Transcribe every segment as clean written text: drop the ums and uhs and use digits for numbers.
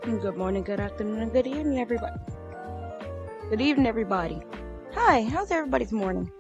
Good morning, good afternoon, and good evening, everybody. Good evening, everybody. Hi, how's everybody's morning?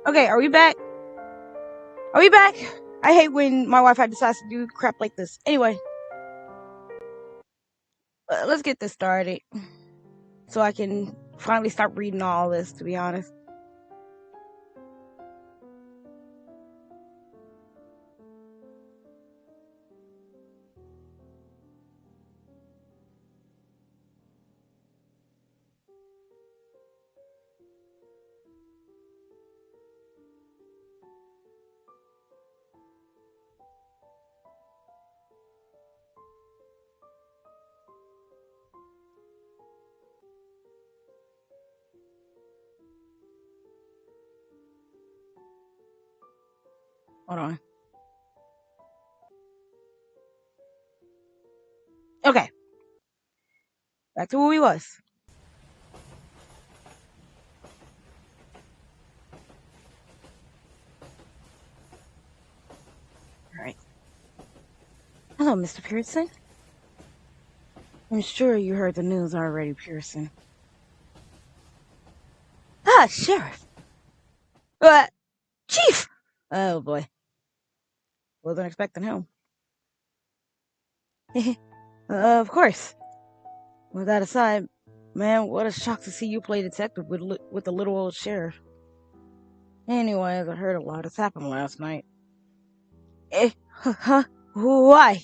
Okay, are we back? Are we back? I hate when my Wi-Fi decides to do crap like this. Anyway, let's get this started so I can finally stop reading all this, to be honest. Hold on. Okay, back to where we was. Alright. Hello, Mr. Pearson. I'm sure you heard the news already, Pearson. Ah, Sheriff! Uh, Chief! Oh boy. Wasn't expecting him. Of course. With that aside, man, what a shock to see you play detective with the little old sheriff. Anyways, I heard a lot has happened last night. Eh, huh? Why?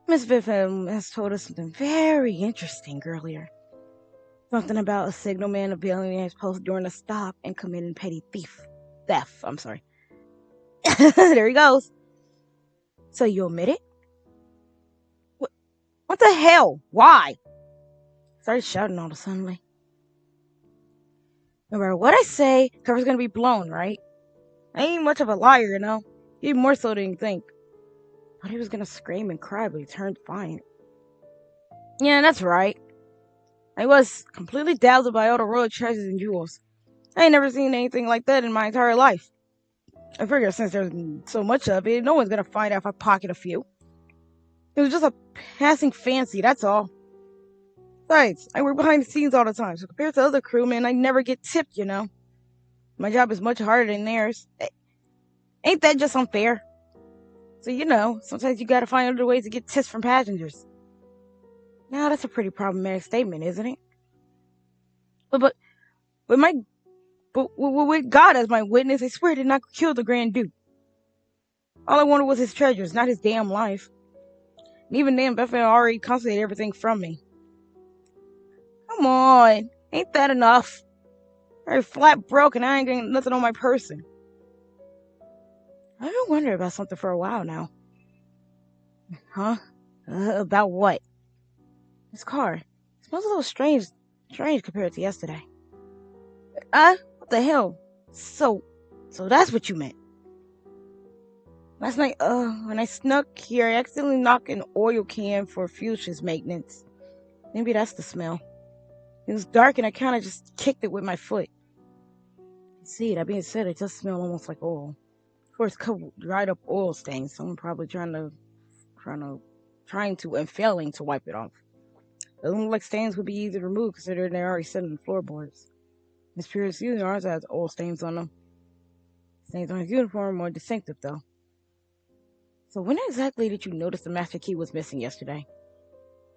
Miss Biffin has told us something very interesting earlier. Something about a signalman availing his post during a stop and committing petty theft. I'm sorry. There he goes. So you admit it? What? What the hell? Why? Started shouting all of a sudden. No matter what I say, cover's gonna be blown, right? I ain't much of a liar, you know? Even more so than you think. Thought he was gonna scream and cry, but he turned fine. Yeah, that's right. I was completely dazzled by all the royal treasures and jewels. I ain't never seen anything like that in my entire life. I figure since there's so much of it, no one's gonna find out if I pocket a few. It was just a passing fancy, that's all. Besides, I work behind the scenes all the time, so compared to other crewmen, I never get tipped, you know? My job is much harder than theirs. Ain't that just unfair? So, you know, sometimes you gotta find other ways to get tips from passengers. Now, that's a pretty problematic statement, isn't it? But, with my, with God as my witness, I swear I did not kill the Grand Duke. All I wanted was his treasures, not his damn life. And even then, Bethany already confiscated everything from me. Come on, ain't that enough? I'm flat broke and I ain't getting nothing on my person. I've been wondering about something for a while now. Huh? About what? This car. It smells a little strange compared to yesterday. What the hell? So that's what you meant. Last night, when I snuck here, I accidentally knocked an oil can for fuselage maintenance. Maybe that's the smell. It was dark and I kind of just kicked it with my foot. See, that being said, it does smell almost like oil. Of course, covered dried up oil stains. Someone probably trying to and failing to wipe it off. It doesn't look like stains would be easy to remove considering they're already sitting on the floorboards. Miss Pierce Jr. has oil stains on them. Stains on his uniform are more distinctive though. So when exactly did you notice the master key was missing yesterday?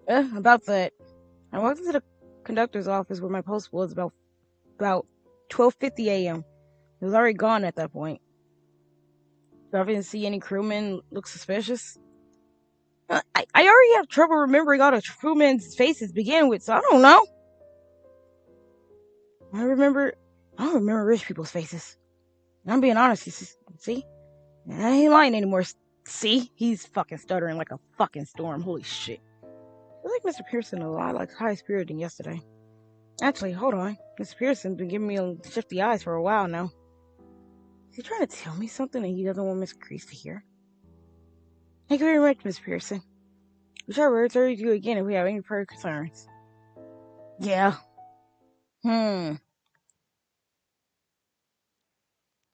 About that. I walked into the conductor's office where my post was about 12:50 a.m. He was already gone at that point. So I didn't see any crewmen look suspicious. I already have trouble remembering all the crewmen's faces to begin with, so I don't know. I don't remember rich people's faces. I'm being honest, see? I ain't lying anymore. See? He's fucking stuttering like a fucking storm. Holy shit. I like Mr. Pearson a lot, like high spirited than yesterday. Actually, hold on. Mr. Pearson's been giving me shifty eyes for a while now. Is he trying to tell me something that he doesn't want Miss Crease to hear? Thank you very much, Miss Pearson. We shall return to you again if we have any further concerns. Yeah.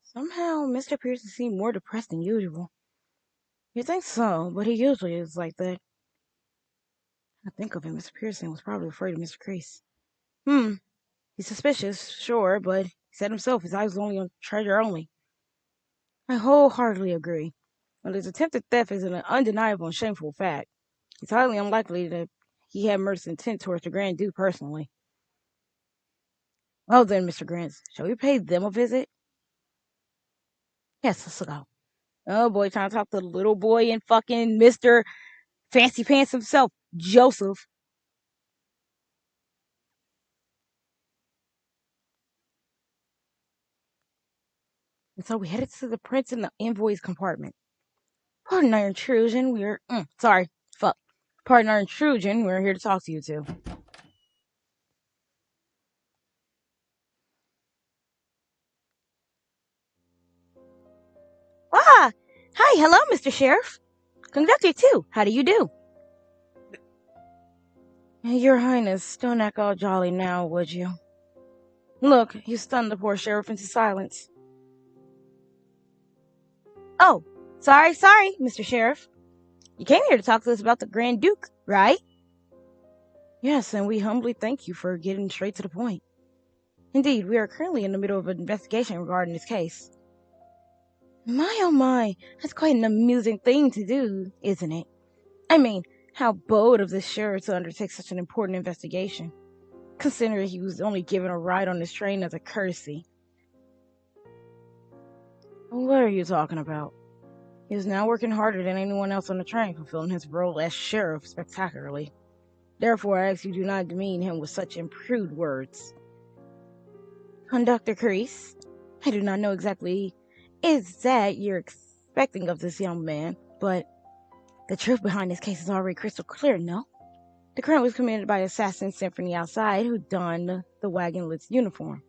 Somehow, Mr. Pearson seemed more depressed than usual. You think so, but he usually is like that. I think of him, Mr. Pearson was probably afraid of Mr. Crease. He's suspicious, sure, but he said himself his eyes was only on treasure only. I wholeheartedly agree. While his attempted theft is an undeniable and shameful fact, it's highly unlikely that he had murderous intent towards the Grand Duke personally. Well then, Mr. Grants, shall we pay them a visit? Yes, let's go. Oh boy, trying to talk to the little boy and fucking Mr. Fancy Pants himself, Joseph. And so we headed to the Prince in the envoy's compartment. Pardon our intrusion, Pardon our intrusion, we're here to talk to you two. Ah! Hi, hello, Mr. Sheriff. Conductor, too. How do you do? Your Highness, don't act all jolly now, would you? Look, you stunned the poor sheriff into silence. Oh, sorry, Mr. Sheriff. You came here to talk to us about the Grand Duke, right? Yes, and we humbly thank you for getting straight to the point. Indeed, we are currently in the middle of an investigation regarding this case. My oh my, that's quite an amusing thing to do, isn't it? I mean, how bold of this sheriff to undertake such an important investigation, considering he was only given a ride on this train as a courtesy. What are you talking about? He is now working harder than anyone else on the train, fulfilling his role as sheriff spectacularly. Therefore, I ask you do not demean him with such improved words. Conductor Crease, I do not know exactly is that you're expecting of this young man, but the truth behind this case is already crystal clear, no? The crime was committed by assassins sent from the outside who donned the wagonlet's uniform.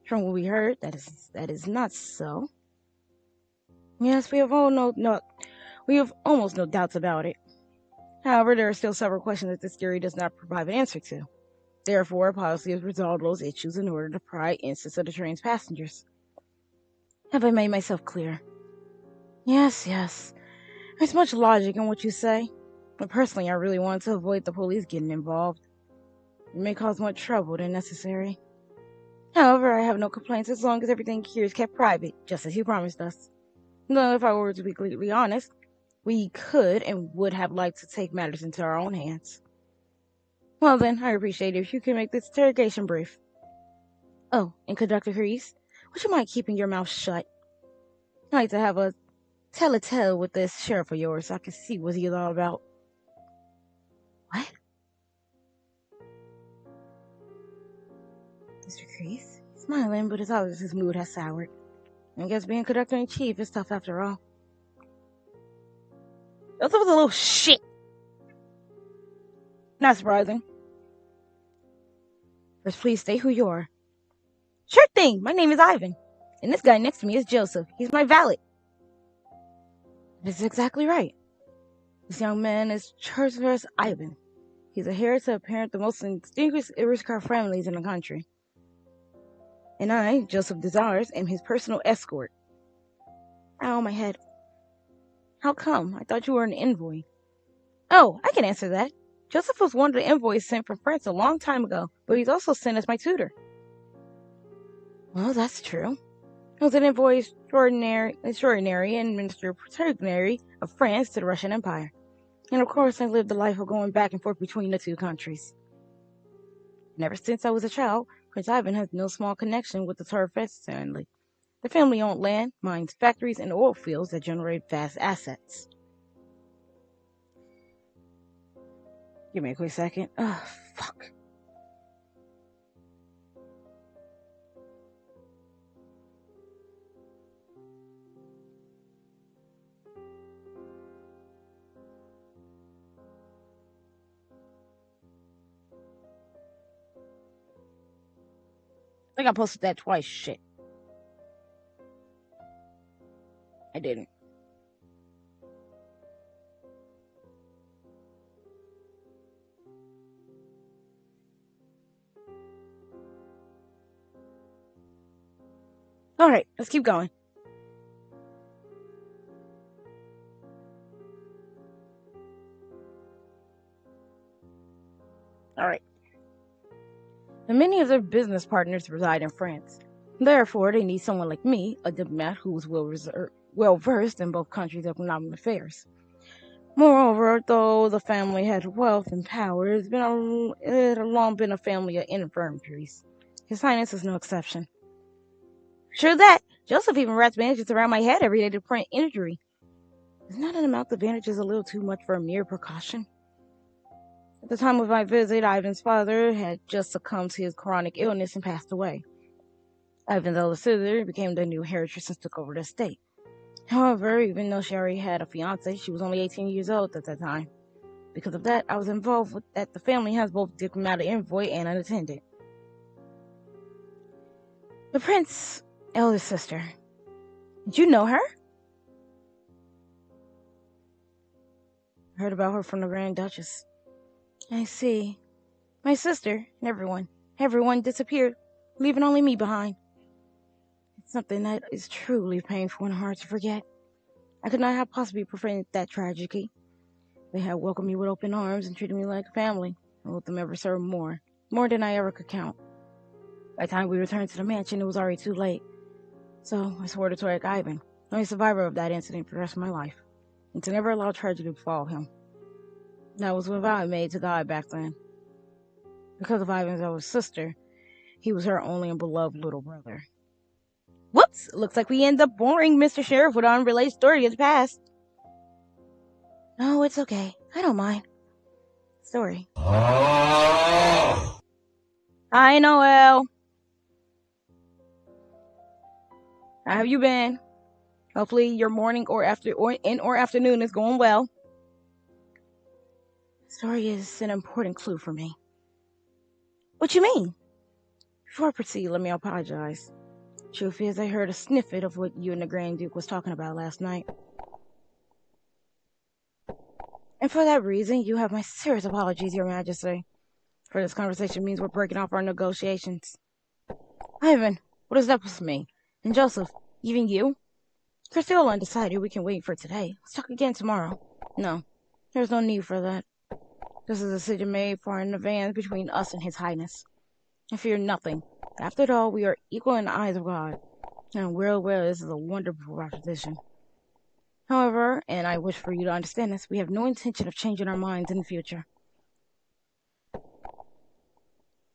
From what we heard, that is not so. Yes, we have almost no doubts about it. However, there are still several questions that this theory does not provide an answer to. Therefore, policy has resolved those issues in order to pry instances of the train's passengers. Have I made myself clear? Yes. There's much logic in what you say, but personally, I really want to avoid the police getting involved. It may cause more trouble than necessary. However, I have no complaints as long as everything here is kept private, just as you promised us. Though, if I were to be completely honest, we could and would have liked to take matters into our own hands. Well then, I appreciate it if you can make this interrogation brief. Oh, and Conductor Crease, would you mind keeping your mouth shut? I'd like to have a tell-a-tale with this sheriff of yours so I can see what he's all about. What? Mr. Crease? Smiling, but it's obvious his mood has soured. I guess being Conductor-in-Chief is tough after all. That was a little shit. Not surprising. First, please stay who you are. Sure thing, my name is Ivan. And this guy next to me is Joseph. He's my valet. This is exactly right. This young man is Charles Ivan. He's a heir to a parent of the most distinguished aristocrat families in the country. And I, Joseph Desires, am his personal escort. Ow, my head. How come? I thought you were an envoy. Oh, I can answer that. Joseph was one of the envoys sent from France a long time ago, but he's also sent as my tutor. Well, that's true. I was an envoy extraordinary and minister protectionary of France to the Russian Empire. And of course, I lived the life of going back and forth between the two countries. And ever since I was a child, Prince Ivan has no small connection with the Turfest family. The family owned land, mines, factories, and oil fields that generate vast assets. Give me a quick second. Ugh, fuck. I think I posted that twice. Shit. I didn't. Alright, let's keep going. Alright. And many of their business partners reside in France. Therefore, they need someone like me, a diplomat who is well versed in both countries' economic affairs. Moreover, though the family had wealth and power, it had long been a family of infirmaries. His Highness is no exception. Sure that, Joseph even wraps bandages around my head every day to prevent injury. Isn't that an amount of bandages a little too much for a mere precaution? At the time of my visit, Ivan's father had just succumbed to his chronic illness and passed away. Ivan's elder sister became the new heiress and took over the estate. However, even though she already had a fiance, she was only 18 years old at that time. Because of that, I was involved with that. The family has both diplomatic envoy and an attendant. The prince's elder sister. Did you know her? I heard about her from the Grand Duchess. I see. My sister and everyone disappeared, leaving only me behind. It's something that is truly painful and hard to forget. I could not have possibly prevented that tragedy. They had welcomed me with open arms and treated me like a family, and let them ever serve more than I ever could count. By the time we returned to the mansion, it was already too late. So I swore to Torek Ivan, only survivor of that incident for the rest of my life, and to never allow tragedy to befall him. That was a vow I made to God back then. Because of Ivan's older sister, he was her only and beloved little brother. Whoops! Looks like we end up boring Mr. Sheriff with an unrelated story of the past. No, it's okay. I don't mind. Story. Hi, Noel. How have you been? Hopefully your morning or afternoon is going well. Story is an important clue for me. What you mean? Before I proceed, let me apologize. Truth is, I heard a snippet of what you and the Grand Duke was talking about last night. And for that reason, you have my serious apologies, Your Majesty. For this conversation means we're breaking off our negotiations. Ivan, what does that supposed to mean? And Joseph, even you? If you're still undecided, we can wait for today. Let's talk again tomorrow. No, there's no need for that. This is a decision made far in advance between us and His Highness. I fear nothing. After all, we are equal in the eyes of God. And well, this is a wonderful proposition. However, and I wish for you to understand this, we have no intention of changing our minds in the future.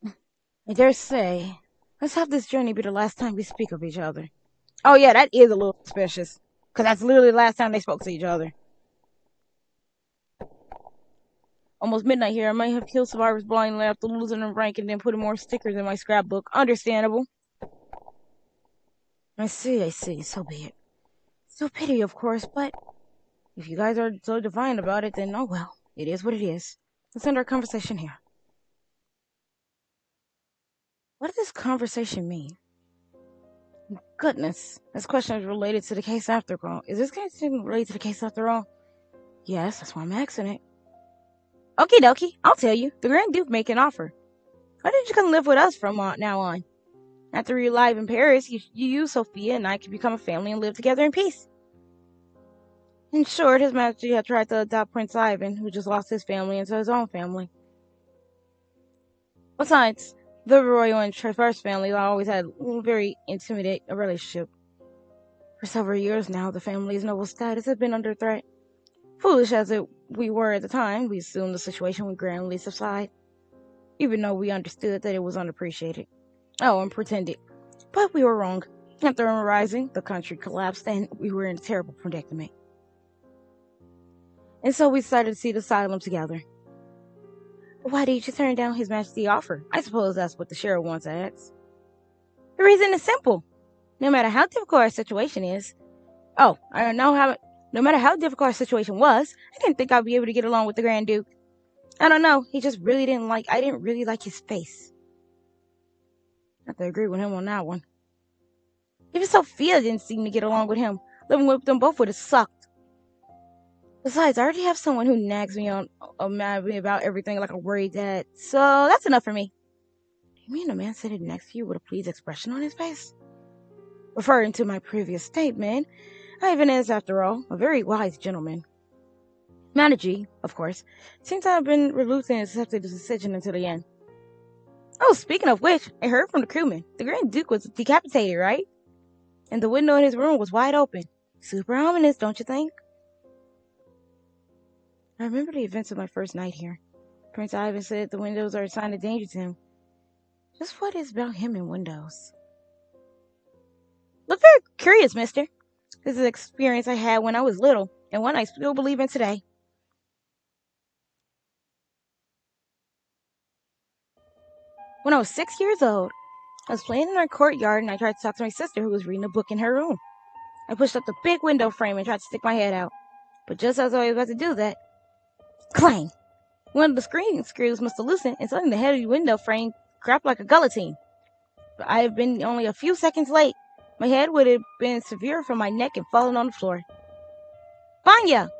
I dare say, let's have this journey be the last time we speak of each other. Oh yeah, that is a little suspicious. Because that's literally the last time they spoke to each other. Almost midnight here. I might have killed survivors blindly after losing in rank and then putting more stickers in my scrapbook. Understandable. I see. So be it. So pity, of course, but if you guys are so defiant about it, then oh well. It is what it is. Let's end our conversation here. What does this conversation mean? Goodness, this question is related to the case after all. Is this case related to the case after all? Yes, that's why I'm asking it. Okie dokie, I'll tell you. The Grand Duke make an offer. Why don't you come live with us from now on? After you're alive in Paris, you, Sophia, and I can become a family and live together in peace. In short, His Majesty had tried to adopt Prince Ivan, who just lost his family into his own family. Besides, the royal and Traverse families always had a very intimate relationship. For several years now, the family's noble status has been under threat. Foolish as we were at the time, we assumed the situation would gradually subside. even though we understood that it was unappreciated. Oh, and pretended. But we were wrong. After a rising, the country collapsed and we were in a terrible predicament. And so we decided to see the asylum together. Why did you turn down His Majesty's offer? I suppose that's what the sheriff wants to ask. The reason is simple. No matter how difficult our situation is, no matter how difficult our situation was, I didn't think I'd be able to get along with the Grand Duke. I don't know, I didn't really like his face. I have to agree with him on that one. Even Sophia didn't seem to get along with him. Living with them both would have sucked. Besides, I already have someone who nags me mad me about everything like a worried dad, so that's enough for me. You mean the man sitting next to you with a pleased expression on his face? Referring to my previous statement, Ivan is, after all, a very wise gentleman. Managy, of course, seems to have been reluctant and accepted the decision until the end. Oh, speaking of which, I heard from the crewman. The Grand Duke was decapitated, right? And the window in his room was wide open. Super ominous, don't you think? I remember the events of my first night here. Prince Ivan said the windows are a sign of danger to him. Just what is about him and windows? Look very curious, mister. This is an experience I had when I was little, and one I still believe in today. When I was 6 years old, I was playing in our courtyard and I tried to talk to my sister who was reading a book in her room. I pushed up the big window frame and tried to stick my head out. But just as I was about to do that, clang! One of the screen screws must have loosened and suddenly the heavy window frame cracked like a guillotine. But I have been only a few seconds late. My head would have been severed from my neck and fallen on the floor. Vanya!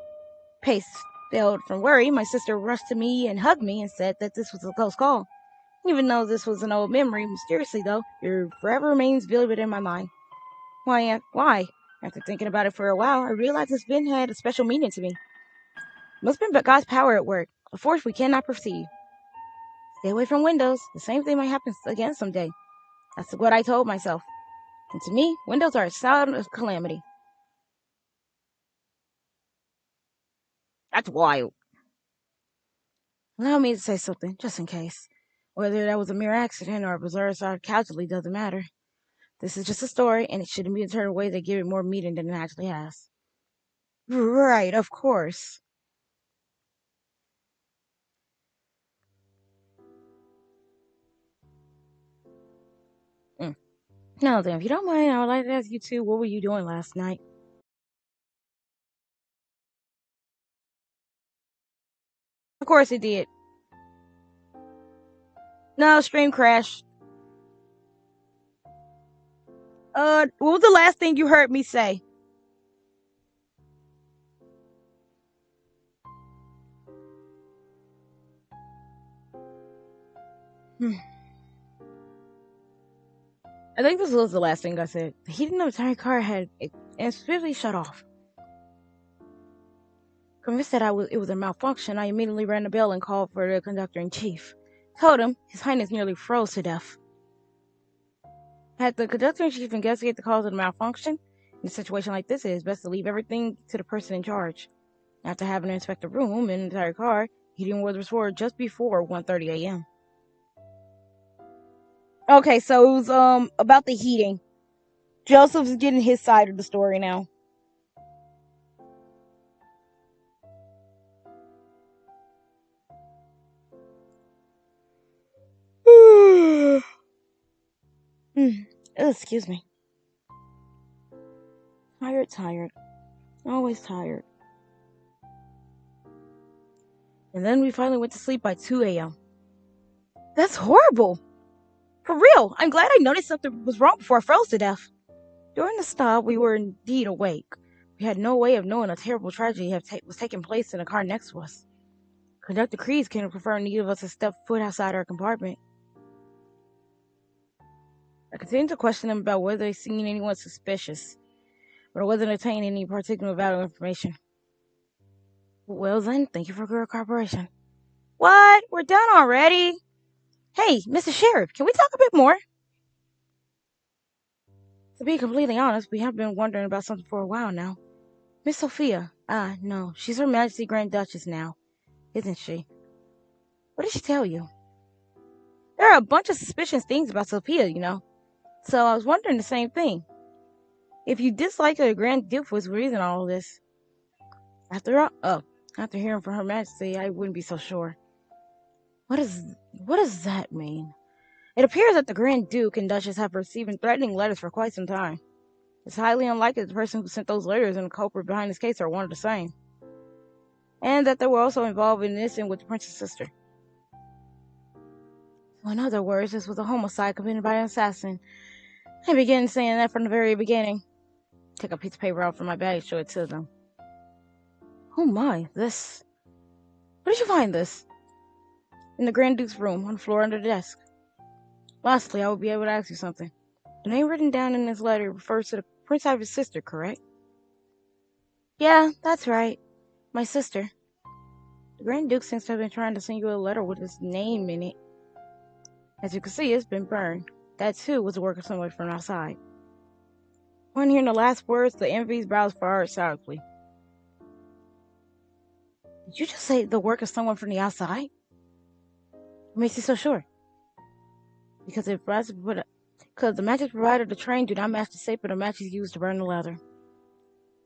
Pace failed from worry. My sister rushed to me and hugged me and said that this was a close call. Even though this was an old memory, mysteriously though, it forever remains vivid in my mind. Why? After thinking about it for a while, I realized this event had a special meaning to me. It must have been God's power at work, a force we cannot perceive. Stay away from windows. The same thing might happen again someday. That's what I told myself. And to me, windows are a sign of calamity. That's wild. Allow me to say something, just in case. Whether that was a mere accident or a bizarre casualty doesn't matter. This is just a story, and it shouldn't be interpreted in a way that give it more meaning than it actually has. Right, of course. Now then, if you don't mind, I would like to ask you two, what were you doing last night? Of course it did. No, stream crashed. What was the last thing you heard me say? I think this was the last thing I said. The heating of the entire car had swiftly shut off. Convinced that it was a malfunction, I immediately rang the bell and called for the conductor-in-chief. Told him His Highness nearly froze to death. Had the conductor-in-chief investigate the cause of the malfunction? In a situation like this, it is best to leave everything to the person in charge. After having to inspect the room and the entire car, heating was restored just before 1:30 a.m. Okay, so it was about the heating. Joseph's getting his side of the story now. Excuse me. Tired. Always tired. And then we finally went to sleep by 2 a.m. That's horrible. For real, I'm glad I noticed something was wrong before I froze to death. During the stop, we were indeed awake. We had no way of knowing a terrible tragedy was taking place in the car next to us. Conductor Kreese came to confirm neither of us had stepped foot outside our compartment. I continued to question them about whether they'd seen anyone suspicious, but I wasn't obtaining any particular valuable information. Well then, thank you for your cooperation. What? We're done already? Hey, Mr. Sheriff, can we talk a bit more? To be completely honest, we have been wondering about something for a while now. Miss Sophia. No, she's Her Majesty Grand Duchess now, isn't she? What did she tell you? There are a bunch of suspicious things about Sophia, you know. So I was wondering the same thing. If you disliked the Grand Duke was the reason all this. After hearing from Her Majesty, I wouldn't be so sure. What does that mean? It appears that the Grand Duke and Duchess have received threatening letters for quite some time. It's highly unlikely that the person who sent those letters and the culprit behind this case are one and the same. And that they were also involved in this and with the prince's sister. So in other words, this was a homicide committed by an assassin. I began saying that from the very beginning. Take a piece of paper out from my bag and show it to them. Oh my, this... Where did you find this? In the Grand Duke's room, on the floor under the desk. Lastly, I will be able to ask you something. The name written down in this letter refers to the Prince Ivor's sister, correct? Yeah, that's right. My sister. The Grand Duke seems to have been trying to send you a letter with his name in it. As you can see, it's been burned. That too was the work of someone from outside. When hearing the last words, the envy's brows furrowed sharply. Did you just say the work of someone from the outside? What makes you so sure? Because the matches provided the train do not match the shape of the matches used to burn the leather.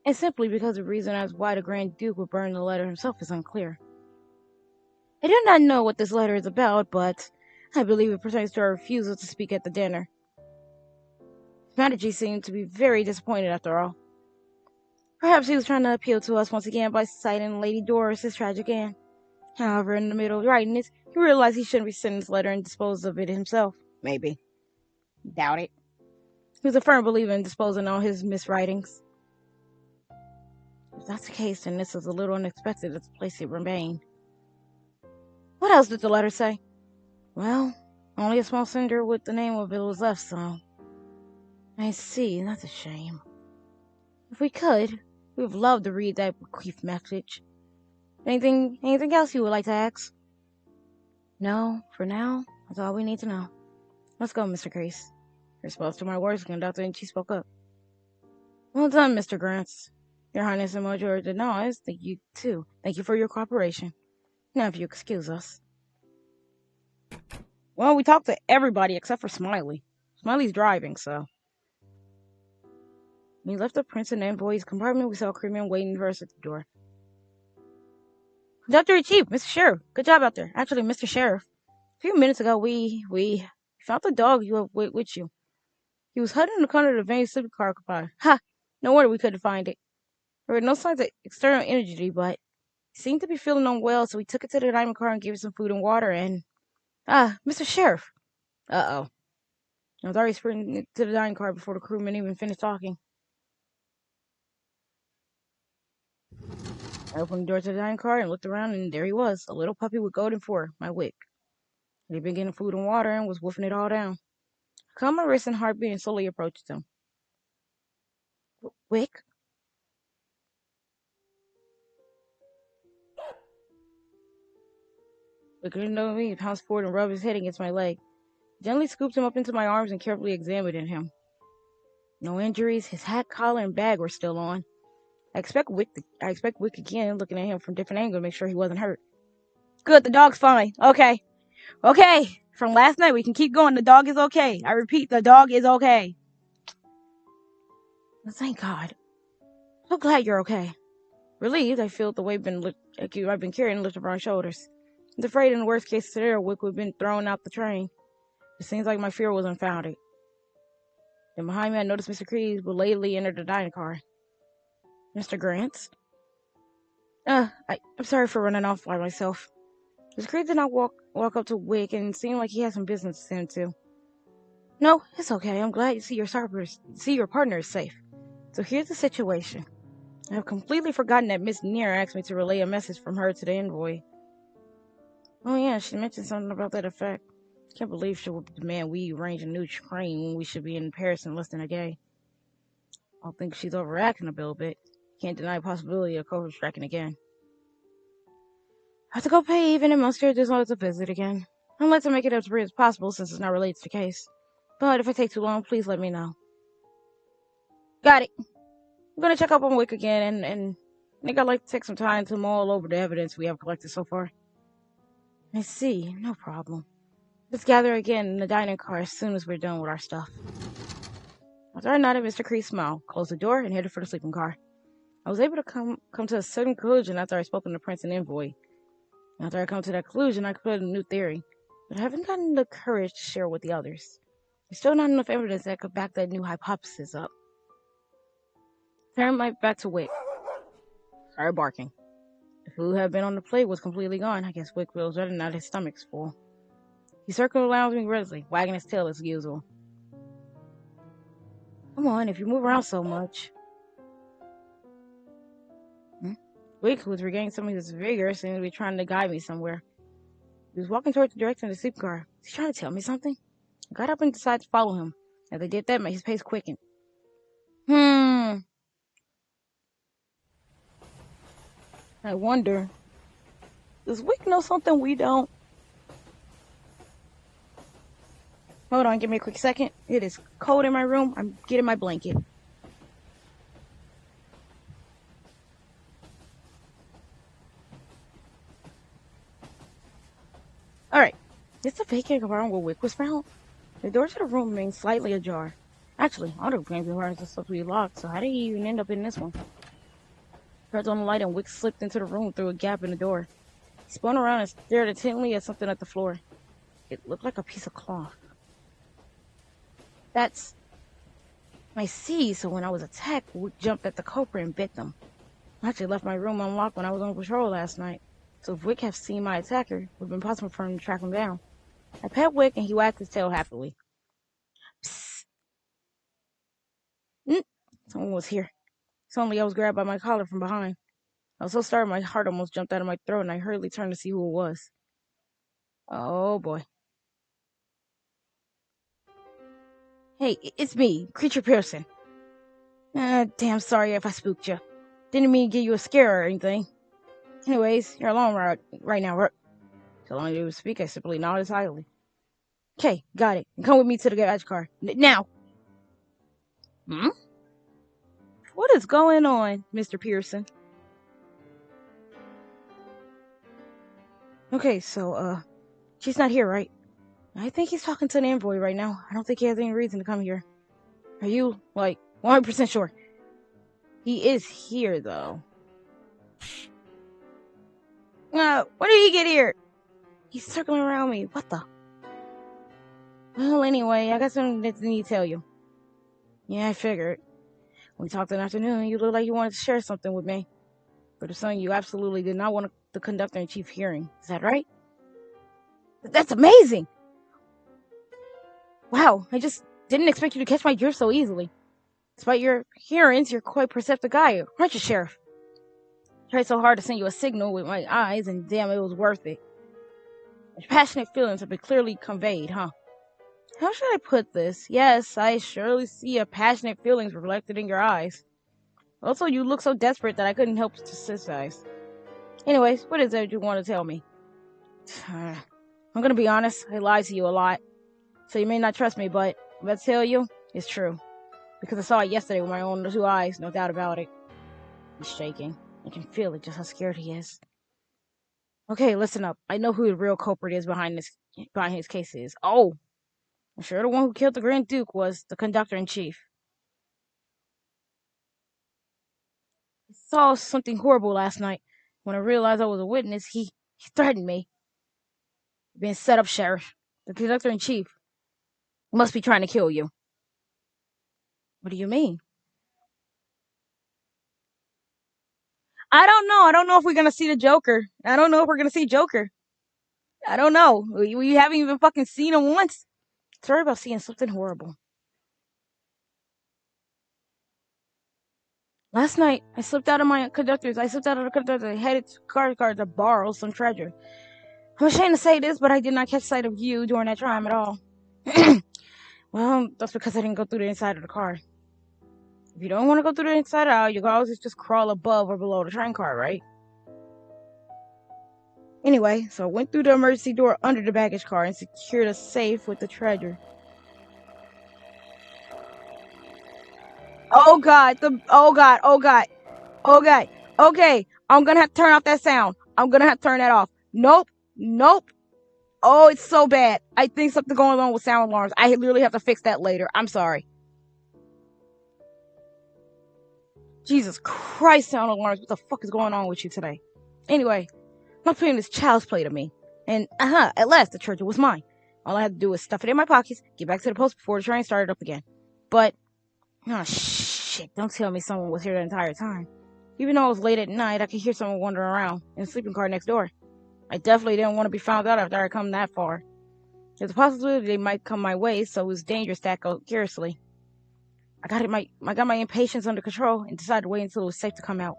And simply because the reason as why the Grand Duke would burn the letter himself is unclear. I do not know what this letter is about, but I believe it pertains to our refusal to speak at the dinner. His Majesty seemed to be very disappointed after all. Perhaps he was trying to appeal to us once again by citing Lady Doris' tragic end. However, in the middle of writing this, he realized he shouldn't be sending this letter and dispose of it himself. Maybe. Doubt it. He was a firm believer in disposing all his miswritings. If that's the case, then this was a little unexpected at the place it remained. What else did the letter say? Well, only a small cinder with the name of it was left, so... I see, that's a shame. If we could, we would love to read that bequeath message. Anything else you would like to ask? No, for now, that's all we need to know. Let's go, Mr. Grace. Your response to my words, conductor, and she spoke up. Well done, Mr. Grants. Your Highness and Major Denoise, thank you too. Thank you for your cooperation. Now if you excuse us. Well, we talked to everybody except for Smiley. Smiley's driving, so... When we left the prince and envoy's compartment, we saw Crewman waiting for us at the door. Conductor in Chief, Mr. Sheriff. Good job out there. Actually, Mr. Sheriff. A few minutes ago, we found the dog you have with you. He was hiding in the corner of the van sleeping car occupied. Ha! No wonder we couldn't find it. There were no signs of external energy, but he seemed to be feeling unwell, so we took it to the diamond car and gave it some food and water, and... Mr. Sheriff. Uh-oh. I was already sprinting to the dining car before the crewman even finished talking. I opened the door to the dining car and looked around, and there he was, a little puppy with golden fur, my Wick. He'd been getting food and water and was wolfing it all down. I calmed my wrist and heartbeat and slowly approached him. Wick? Looking at me, he pounced forward and rubbed his head against my leg. I gently scooped him up into my arms and carefully examined him. No injuries, his hat, collar, and bag were still on. I expect Wick again, looking at him from a different angle to make sure he wasn't hurt. Good, the dog's fine. Okay. From last night, we can keep going. The dog is okay. I repeat, the dog is okay. Well, thank God. So glad you're okay. Relieved, I feel the weight I've been carrying lifted from my shoulders. I was afraid in the worst case scenario, Wick would have been thrown out the train. It seems like my fear was unfounded. Then behind me, I noticed Mr. Kreese belatedly enter the dining car. Mr. Grants? I'm sorry for running off by myself. Mr. Kreese did not walk up to Wick and seemed like he had some business to tend to. No, it's okay. I'm glad you see your partner is safe. So here's the situation. I have completely forgotten that Miss Near asked me to relay a message from her to the envoy. Oh yeah, she mentioned something about that effect. Can't believe she would demand we arrange a new train when we should be in Paris in less than a day. I think she's overacting a little bit. Can't deny the possibility of COVID striking again. I have to go pay even and Monsieur Desno's a visit again. I'd like to make it as brief as possible since it's not related to the case. But if it takes too long, please let me know. Got it. I'm gonna check up on Wick again and I think I'd like to take some time to mull over the evidence we have collected so far. I see, no problem. Let's gather again in the dining car as soon as we're done with our stuff. After I nodded, Mr. Kreese smiled, closed the door, and headed for the sleeping car. I was able to come to a certain conclusion after I spoke to the Prince and Envoy. After I come to that conclusion, I created a new theory, but I haven't gotten the courage to share it with the others. There's still not enough evidence that could back that new hypothesis up. Turned my back to Wick. Started barking. The food had been on the plate was completely gone. I guess Wick feels better now that his stomach's full. He circled around me briskly, wagging his tail as usual. Come on, if you move around so much. Wick, who was regaining some of his vigor, seemed to be trying to guide me somewhere. He was walking towards the direction of the sleep car. Was he trying to tell me something? I got up and decided to follow him. As I did that, his pace quickened. I wonder, does Wick know something we don't? Hold on, give me a quick second. It is cold in my room. I'm getting my blanket. Alright, is the vacant around where Wick was found? The door to the room remained slightly ajar. Actually, all the games and rooms are supposed to be locked, so how did he even end up in this one? Turned on the light and Wick slipped into the room through a gap in the door. He spun around and stared intently at something at the floor. It looked like a piece of cloth. That's... I see, so when I was attacked, Wick jumped at the culprit and bit them. I actually left my room unlocked when I was on patrol last night, so if Wick had seen my attacker, it would have been possible for him to track him down. I pet Wick and he wagged his tail happily. Psst. Someone was here. Suddenly I was grabbed by my collar from behind. I was so startled my heart almost jumped out of my throat and I hurriedly turned to see who it was. Oh boy. Hey, it's me, Creature Pearson. Damn sorry if I spooked you. Didn't mean to give you a scare or anything. Anyways, you're alone right now. So long as you speak, I simply nodded silently. Okay, got it. And come with me to the garage car. Now! What is going on, Mr. Pearson? Okay, so, she's not here, right? I think he's talking to an envoy right now. I don't think he has any reason to come here. Are you, 100% sure? He is here, though. When did he get here? He's circling around me. What the? Well, anyway, I got something that I need to tell you. Yeah, I figured. When we talked in the afternoon, you looked like you wanted to share something with me. But it's something you absolutely did not want the conductor-in-chief hearing. Is that right? That's amazing! Wow, I just didn't expect you to catch my drift so easily. Despite your appearance, you're quite a perceptive guy, aren't you, Sheriff? I tried so hard to send you a signal with my eyes, and damn, it was worth it. Your passionate feelings have been clearly conveyed, huh? How should I put this? Yes, I surely see your passionate feelings reflected in your eyes. Also, you look so desperate that I couldn't help to sympathize. Anyways, what is it you want to tell me? I'm gonna be honest, I lied to you a lot. So you may not trust me, but if I tell you, it's true. Because I saw it yesterday with my own 2 eyes, no doubt about it. He's shaking. I can feel it, just how scared he is. Okay, listen up. I know who the real culprit is behind his case is. Oh! I'm sure the one who killed the Grand Duke was the conductor-in-chief. I saw something horrible last night. When I realized I was a witness, he threatened me. Being set up, Sheriff. The conductor-in-chief must be trying to kill you. What do you mean? I don't know. I don't know if we're gonna see the Joker. I don't know if we're gonna see Joker. I don't know. We haven't even fucking seen him once. Sorry about seeing something horrible. Last night, I slipped out of the conductor. I headed to car to borrow some treasure. I'm ashamed to say this, but I did not catch sight of you during that time at all. Well, that's because I didn't go through the inside of the car. If you don't want to go through the inside out, you can always just crawl above or below the train car, right? Anyway, so I went through the emergency door under the baggage car and secured a safe with the treasure. Oh god, okay, I'm gonna have to turn off that sound. I'm gonna have to turn that off. Nope. Oh, it's so bad. I think something's going on with sound alarms. I literally have to fix that later. I'm sorry. Jesus Christ, sound alarms. What the fuck is going on with you today? Anyway, my plan is child's play to me. And, at last, the treasure was mine. All I had to do was stuff it in my pockets, get back to the post before the train started up again. But, oh shit, don't tell me someone was here the entire time. Even though it was late at night, I could hear someone wandering around in the sleeping car next door. I definitely didn't want to be found out after I had come that far. There's a possibility they might come my way, so it was dangerous to act curiously. I got my impatience under control and decided to wait until it was safe to come out.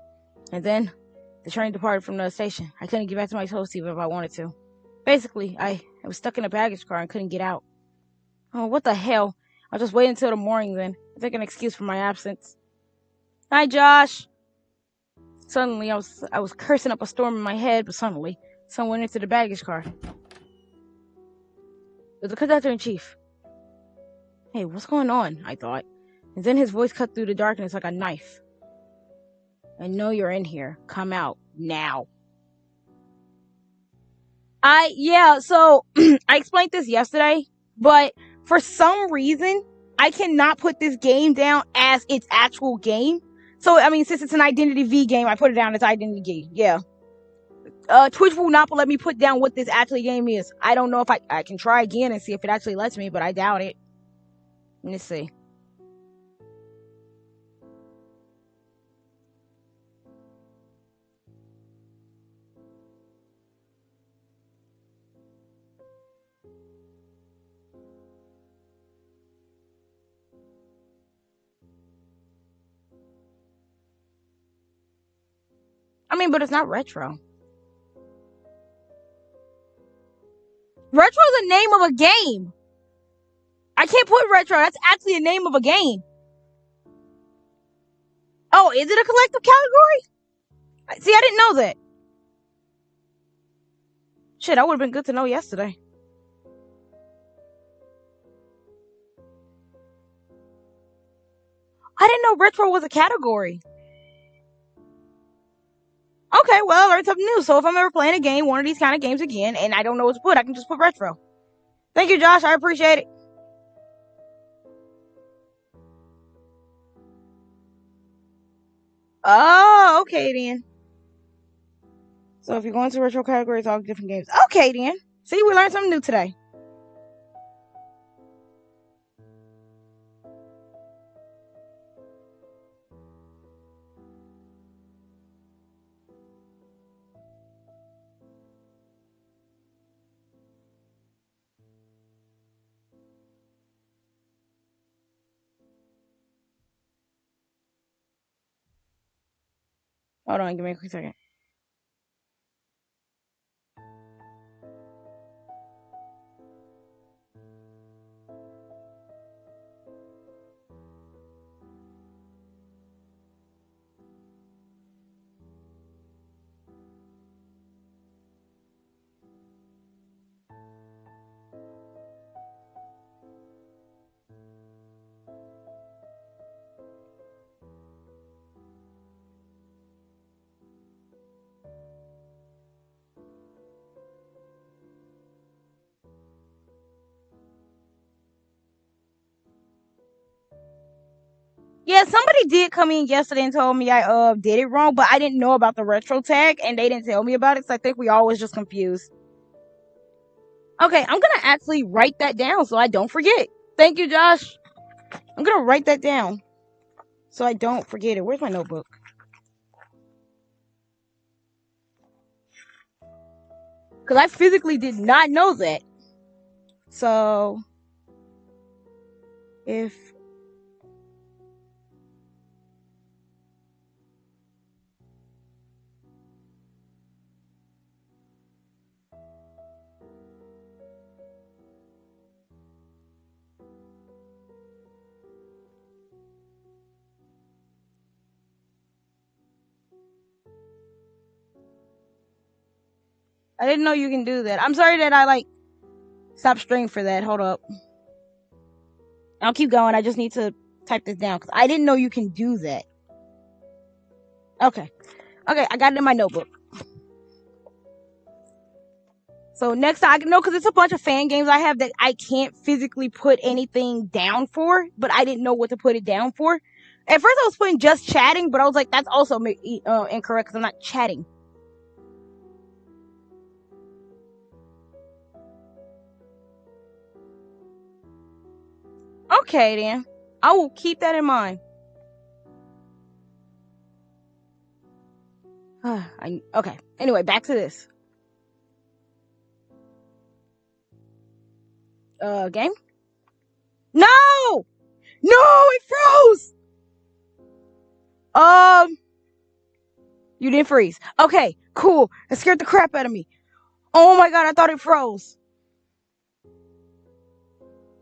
And then, the train departed from the station. I couldn't get back to my host even if I wanted to. Basically, I was stuck in a baggage car and couldn't get out. Oh, what the hell? I'll just wait until the morning then. I'll take an excuse for my absence. Hi, Josh! Suddenly, I was cursing up a storm in my head, but suddenly, someone entered the baggage car. It was the conductor-in-chief. Hey, what's going on? I thought. And then his voice cut through the darkness like a knife. I know you're in here. Come out. Now. So, I explained this yesterday, but for some reason, I cannot put this game down as its actual game. So, I mean, since it's an Identity V game, I put it down as Identity V. Yeah. Twitch will not let me put down what this actually game is. I don't know if I can try again and see if it actually lets me, but I doubt it. Let me see. I mean, but it's not retro. Retro is the name of a game. I can't put retro. That's actually the name of a game. Oh, is it a collective category? See, I didn't know that. Shit, that would have been good to know yesterday. I didn't know retro was a category. Okay, well, I learned something new. So if I'm ever playing a game, one of these kind of games again, and I don't know what to put, I can just put retro. Thank you, Josh. I appreciate it. Oh, okay then. So if you're going to retro categories, all different games. Okay then. See, we learned something new today. Hold on, give me a quick second. Yeah, somebody did come in yesterday and told me I did it wrong, but I didn't know about the retro tag and they didn't tell me about it, so I think we all was just confused. Okay, I'm gonna actually write that down so I don't forget. Thank you, Josh. I'm gonna write that down so I don't forget it. Where's my notebook? Because I physically did not know that. So, if I didn't know you can do that. I'm sorry that I stopped stream for that. Hold up. I'll keep going. I just need to type this down because I didn't know you can do that. Okay, I got it in my notebook. So next time, no, because it's a bunch of fan games I have that I can't physically put anything down for, but I didn't know what to put it down for. At first I was putting just chatting, but I was like, that's also incorrect because I'm not chatting. Okay, then. I will keep that in mind. Okay. Anyway, back to this. Game? No! No, it froze! You didn't freeze. Okay, cool. It scared the crap out of me. Oh my god, I thought it froze.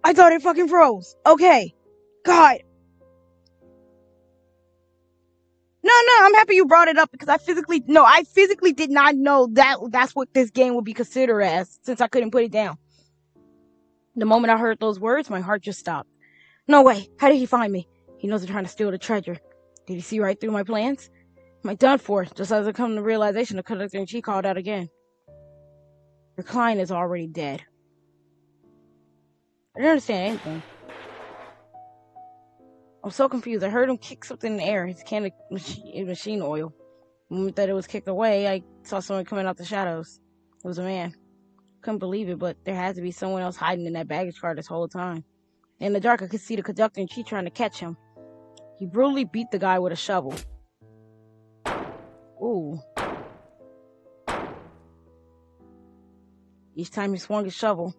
I thought it fucking froze. Okay. God. No, I'm happy you brought it up because I physically did not know that that's what this game would be considered as since I couldn't put it down. The moment I heard those words, my heart just stopped. No way. How did he find me? He knows I'm trying to steal the treasure. Did he see right through my plans? Am I done for? Just as I come to the realization, the conductor-in-chief called out again. Your client is already dead. I didn't understand anything. I'm so confused. I heard him kick something in the air. His can of machine oil. The moment that it was kicked away, I saw someone coming out the shadows. It was a man. Couldn't believe it, but there had to be someone else hiding in that baggage car this whole time. In the dark, I could see the conductor-in-chief trying to catch him. He brutally beat the guy with a shovel. Ooh. Each time he swung his shovel,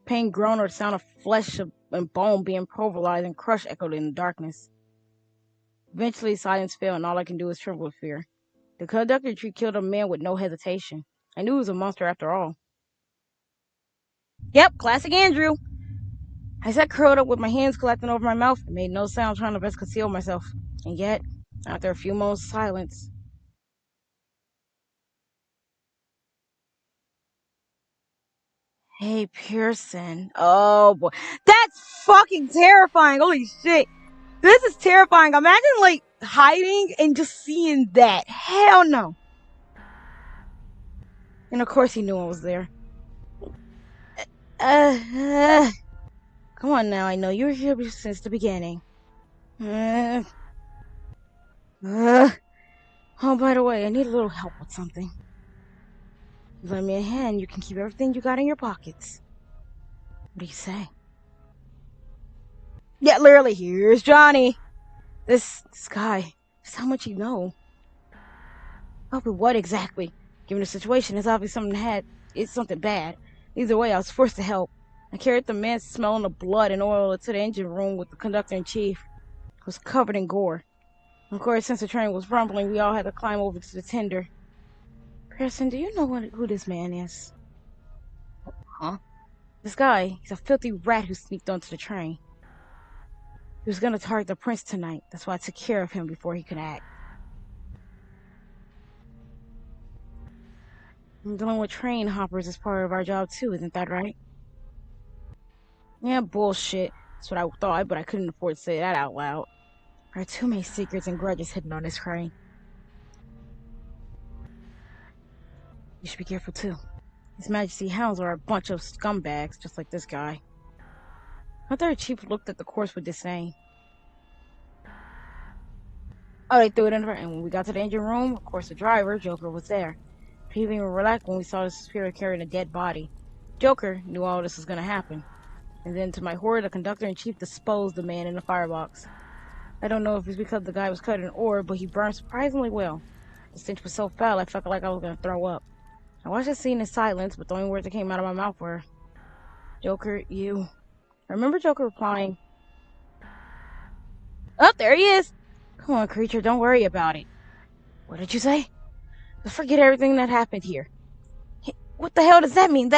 pain groaned or the sound of flesh and bone being pulverized and crushed echoed in the darkness. Eventually, silence fell, and all I can do is tremble with fear. The conductor-in-chief killed a man with no hesitation. I knew he was a monster after all. Yep, classic Andrew. I sat curled up with my hands collecting over my mouth and made no sound, trying to best conceal myself. And yet, after a few moments of silence, hey, Pearson. Oh boy. That's fucking terrifying. Holy shit. This is terrifying. Imagine like hiding and just seeing that. Hell no. And of course he knew I was there. Come on now, I know you were here since the beginning. Oh, by the way, I need a little help with something. You lend me a hand, you can keep everything you got in your pockets. What do you say? Yeah, literally, here's Johnny. This guy, just how much you know. Oh, but what exactly? Given the situation, it's obvious it's something bad. Either way, I was forced to help. I carried the man smelling of blood and oil into the engine room with the conductor-in-chief. It was covered in gore. Of course, since the train was rumbling, we all had to climb over to the tender. Pearson, do you know who this man is? Huh? This guy, he's a filthy rat who sneaked onto the train. He was gonna target the prince tonight. That's why I took care of him before he could act. Dealing with train hoppers is part of our job too, isn't that right? Yeah, bullshit. That's what I thought, but I couldn't afford to say that out loud. There are too many secrets and grudges hidden on this train. You should be careful too. His Majesty hounds are a bunch of scumbags, just like this guy. I thought the chief looked at the course with disdain. Oh, they threw it in the and when we got to the engine room, of course the driver, Joker, was there. He even relaxed when we saw the spirit carrying a dead body. Joker knew all this was gonna happen. And then to my horror, the conductor-in-chief disposed the man in the firebox. I don't know if it's because the guy was cut in ore, but he burned surprisingly well. The stench was so foul, I felt like I was gonna throw up. I watched the scene in silence, but the only words that came out of my mouth were, Joker, you... I remember Joker replying, oh, there he is! Come on, creature, don't worry about it. What did you say? Let's forget everything that happened here. Hey, what the hell does that mean?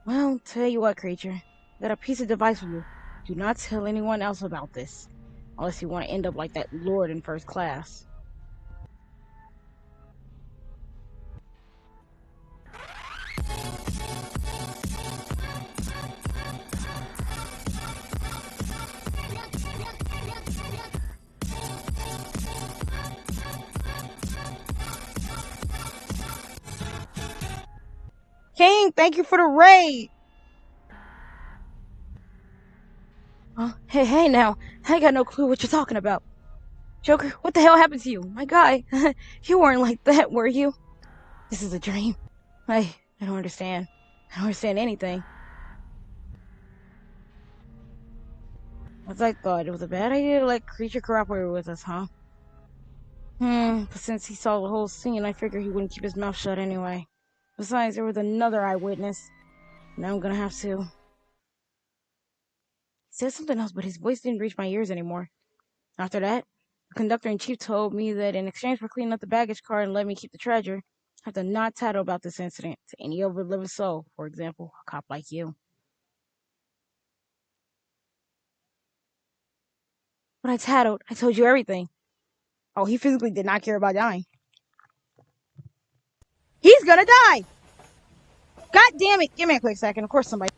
Well, tell you what, creature. I got a piece of advice for you. Do not tell anyone else about this. Unless you want to end up like that lord in first class. Thank you for the raid. Hey now. I got no clue what you're talking about. Joker, what the hell happened to you? My guy, you weren't like that, were you? This is a dream. I don't understand. I don't understand anything. As I thought, it was a bad idea to let Creature cooperate with us, huh? But since he saw the whole scene, I figured he wouldn't keep his mouth shut anyway. Besides, there was another eyewitness. Now I'm gonna have to... He said something else, but his voice didn't reach my ears anymore. After that, the conductor-in-chief told me that in exchange for cleaning up the baggage car and letting me keep the treasure, I have to not tattle about this incident to any other living soul, for example, a cop like you. When I tattled, I told you everything. Oh, he physically did not care about dying. He's gonna die! God damn it! Give me a quick second. Of course somebody...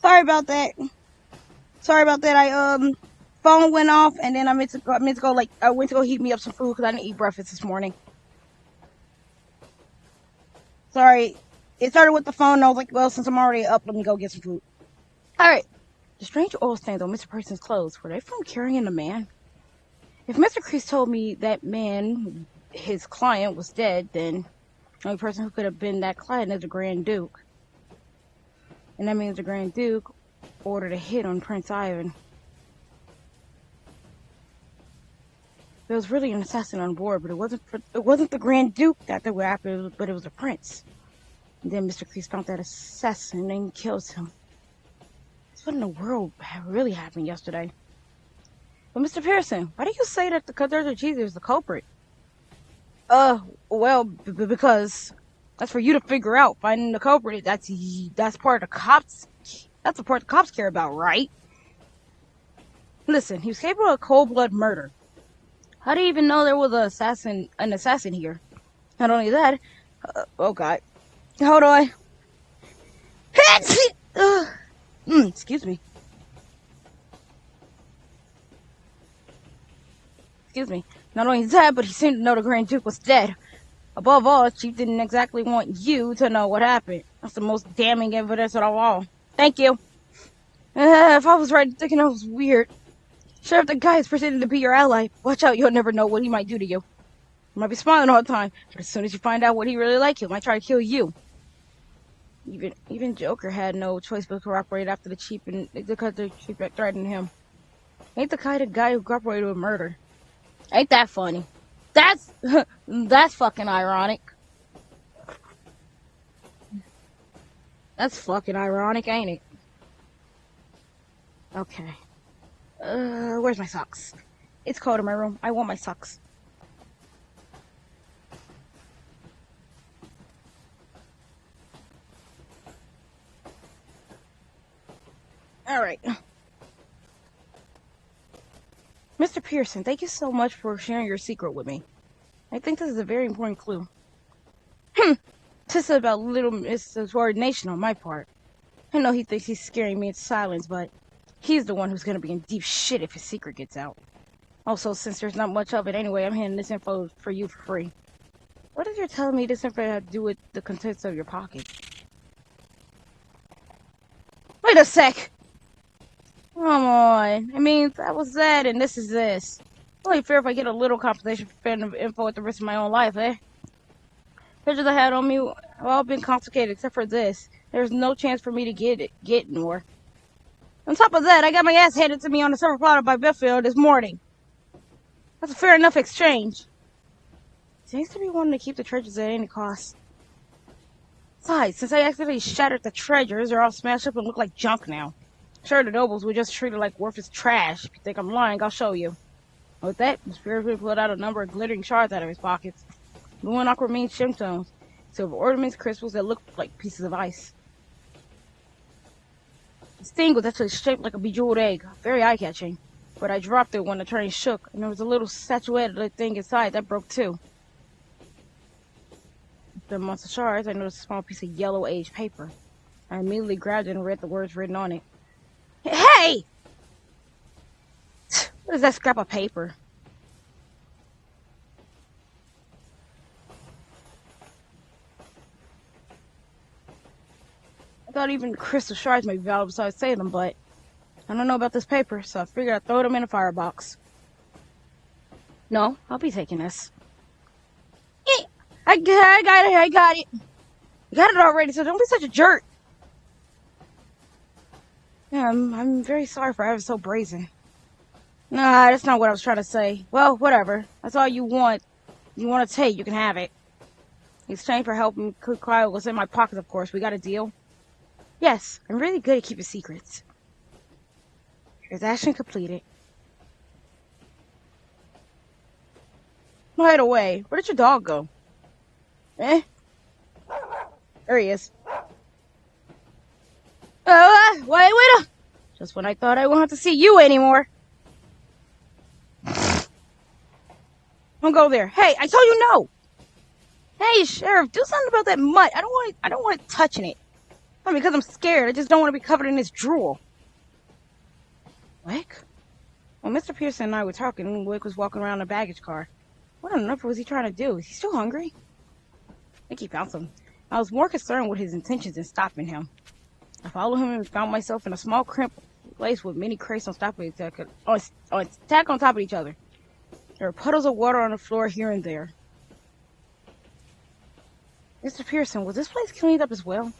Sorry about that. Phone went off, and then I went to go heat me up some food because I didn't eat breakfast this morning. Sorry. It started with the phone, and I was like, well, since I'm already up, let me go get some food. Alright. The strange oil stains on Mr. Person's clothes, were they from carrying a man? If Mr. Kreese told me that man, his client, was dead, then the only person who could have been that client is the Grand Duke. And that means the Grand Duke ordered a hit on Prince Ivan. There was really an assassin on board, but it wasn't the Grand Duke that they were after, but it was the prince. And then Mr. Kreese found that assassin and killed him. What in the world really happened yesterday? But Mr. Pearson, why do you say that the Cuthbert Cheeser is the culprit? Well, because that's for you to figure out. Finding the culprit, that's part of the cops. That's the part the cops care about, right? Listen, he was capable of cold-blood murder. How do you even know there was an assassin here? Not only that, oh god, hold on. Excuse me. Not only that, but he seemed to know the Grand Duke was dead. Above all, Chief didn't exactly want you to know what happened. That's the most damning evidence of all. Thank you. If I was right in thinking that was weird. Sheriff, the guy is pretending to be your ally. Watch out, you'll never know what he might do to you. He might be smiling all the time, but as soon as you find out what he really like, he might try to kill you. Even Joker had no choice but to cooperate after the chief threatened him. Ain't the kind of guy who cooperated with murder. Ain't that funny? That's fucking ironic. That's fucking ironic, ain't it? Okay. Where's my socks? It's cold in my room. I want my socks. Alright. Mr. Pearson, thank you so much for sharing your secret with me. I think this is a very important clue. This is about little insubordination on my part. I know he thinks he's scaring me into silence, but he's the one who's gonna be in deep shit if his secret gets out. Also, since there's not much of it anyway, I'm handing this info for you for free. What is your telling me this info have to do with the contents of your pocket? Wait a sec! Come on. I mean, that was that, and this is this. Only fair if I get a little compensation for finding info at the risk of my own life, eh? Pictures I had on me have all been confiscated except for this. There's no chance for me to get more. On top of that, I got my ass handed to me on a silver platter by Biffield this morning. That's a fair enough exchange. Seems to be wanting to keep the treasures at any cost. Besides, since I accidentally shattered the treasures, they're all smashed up and look like junk now. Sure, the nobles were just treated like worthless trash. If you think I'm lying, I'll show you. With that, the spirit pulled out a number of glittering shards out of his pockets. Blue and aquamarine gemstones, silver ornaments, crystals that looked like pieces of ice. This thing was actually shaped like a bejeweled egg, very eye-catching. But I dropped it when the train shook, and there was a little statuette thing inside that broke too. After amongst the shards, I noticed a small piece of yellow aged paper. I immediately grabbed it and read the words written on it. Hey! What is that scrap of paper? I thought even crystal shards may be valuable, so I'd save them, but I don't know about this paper, so I figured I'd throw them in a firebox. No, I'll be taking this. I got it. I got it already, so don't be such a jerk. Yeah, I'm very sorry for having so brazen. Nah, that's not what I was trying to say. Well, whatever. That's all you want. You want to take, you can have it. In exchange for helping Kyle was in my pocket, of course. We got a deal? Yes, I'm really good at keeping secrets. Transaction completed. Right away. Where did your dog go? Eh? There he is. Wait. Just when I thought I won't have to see you anymore. Don't go there. Hey, I told you no. Hey, Sheriff, do something about that mutt. I don't want it touching it. I mean, because I'm scared. I just don't want to be covered in this drool. Wick? When Mr. Pearson and I were talking, Wick was walking around the baggage car. What on earth was he trying to do? Is he still hungry? I think he found some. I was more concerned with his intentions than stopping him. I followed him and found myself in a small cramped place with many crates on top of stacked on top of each other. There were puddles of water on the floor here and there. Mr. Pearson, was this place cleaned up as well?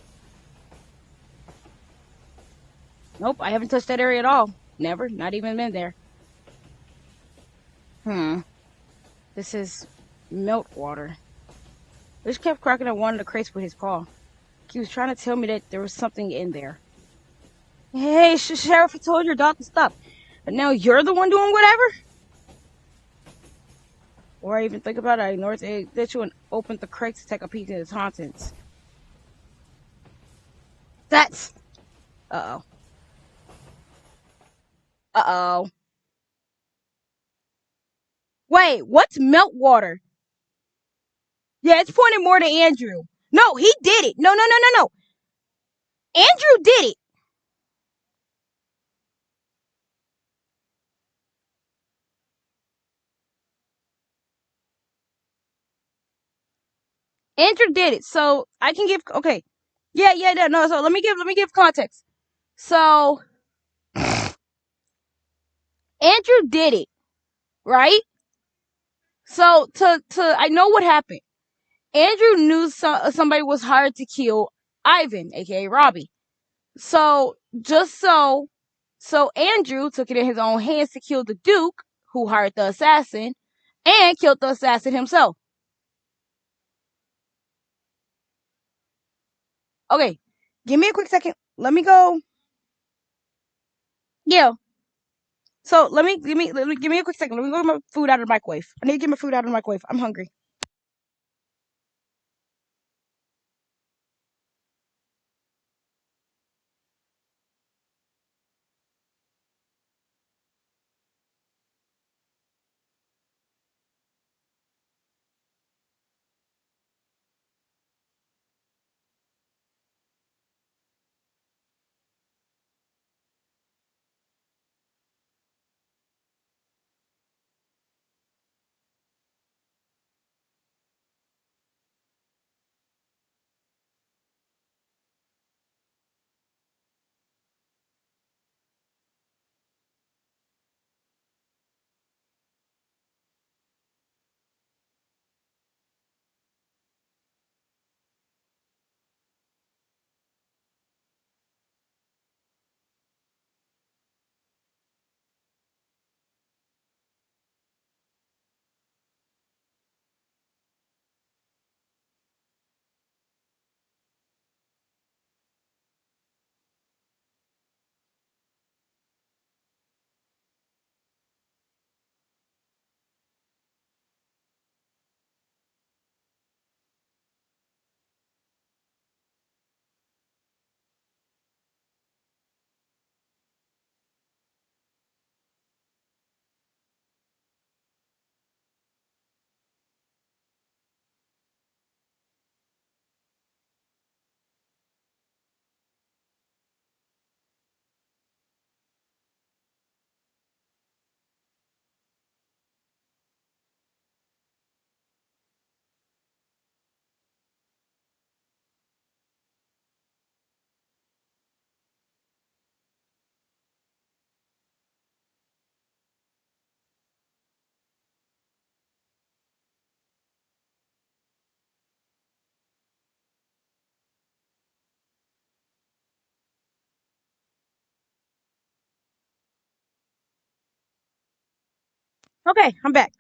Nope, I haven't touched that area at all. Never, not even been there. This is melt water. Wish kept cracking at one of the crates with his paw. He was trying to tell me that there was something in there. Hey, Sheriff, I told your dog to stop. But now you're the one doing whatever? Or I even think about it, I ignored the issue and opened the crate to take a peek at its contents. That's... Uh-oh. Uh-oh. Wait, what's melt water? Yeah, it's pointing more to Andrew. No, he did it. No. Andrew did it. Andrew did it. So I can give okay. Yeah, no, so let me give context. So Andrew did it, right? So to I know what happened. Andrew knew somebody was hired to kill Ivan, aka Robbie. So so Andrew took it in his own hands to kill the Duke, who hired the assassin, and killed the assassin himself. Okay, give me a quick second. Let me go. Yeah. So let me give me a quick second. Let me go get my food out of the microwave. I need to get my food out of the microwave. I'm hungry. Okay, I'm back.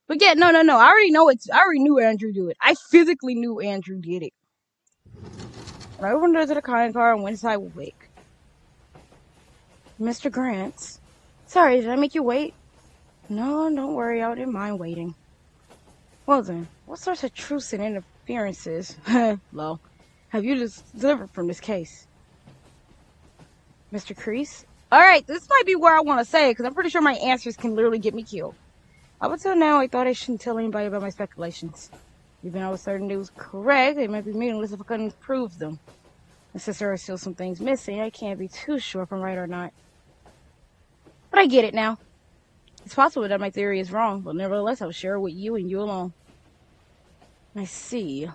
But yeah, no. I already know I already knew Andrew did it. I physically knew Andrew did it. And I opened the door to the cotton car and went inside with Wick. Mr. Grants. Sorry, did I make you wait? No, don't worry, I didn't mind waiting. Well then, what sorts of truce and interferences, lol, have you delivered from this case? Mr. Crease? Alright, this might be where I want to say it, because I'm pretty sure my answers can literally get me killed. Up until now, I thought I shouldn't tell anybody about my speculations. Even though I was certain it was correct, it might be meaningless if I couldn't prove them. And since there are still some things missing, I can't be too sure if I'm right or not. But I get it now. It's possible that my theory is wrong, but nevertheless, I'll share it with you and you alone. I see. If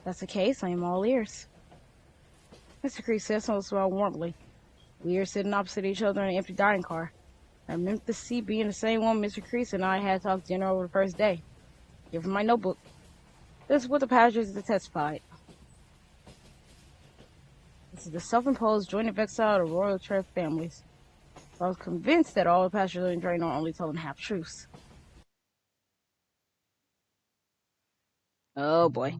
that's the case, I am all ears. Mr. Creek said so smiled warmly. We are sitting opposite each other in an empty dining car. I remember the seat being the same one Mr. Crease and I had talked dinner over the first day. Here from my notebook. This is what the passengers testified. This is the self-imposed joint of exile of Royal Church families. I was convinced that all the passengers in the train are only telling half-truths. Oh boy.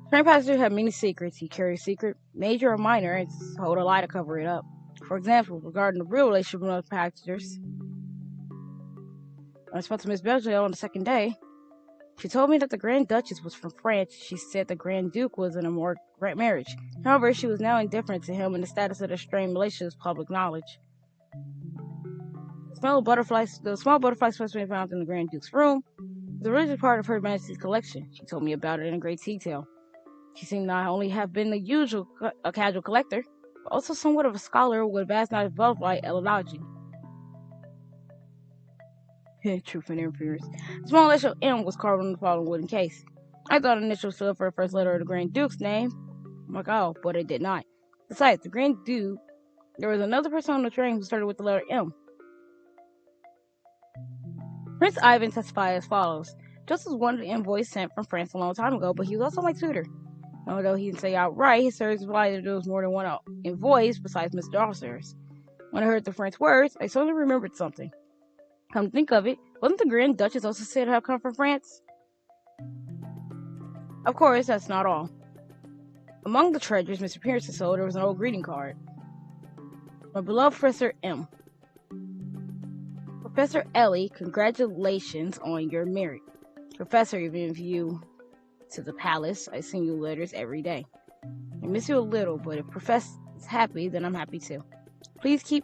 Train passengers have many secrets. He carries secret, major or minor, and told a lie to cover it up. For example, regarding the real relationship with other passengers, when I spoke to Miss Belgier on the second day, she told me that the Grand Duchess was from France. She said the Grand Duke was in a more great marriage. However, she was now indifferent to him, and the status of their strained relationship is public knowledge. The small butterfly specimen found in the Grand Duke's room was originally part of Her Majesty's collection. She told me about it in great detail. She seemed not only have been the usual casual collector, but also somewhat of a scholar with vast knowledge of butterfly etymology. Truth and interference. The small initial M was carved on the following wooden case. I thought initials stood for the first letter of the Grand Duke's name. I'm like, oh, but it did not. Besides, the Grand Duke, there was another person on the train who started with the letter M. Prince Ivan testified as follows. Joseph wanted an envoy sent from France a long time ago, but he was also my tutor. Although he didn't say outright, his servants replied that there was more than one envoys besides Mr. Darcy's. When I heard the French words, I suddenly remembered something. Come to think of it, wasn't the Grand Duchess also said to have come from France? Of course, that's not all. Among the treasures Mr. Pearson sold, there was an old greeting card. My beloved Professor M. Professor Ellie, congratulations on your merit. Professor, even if you to the palace, I send you letters every day. I miss you a little, but if Professor is happy, then I'm happy too. Please keep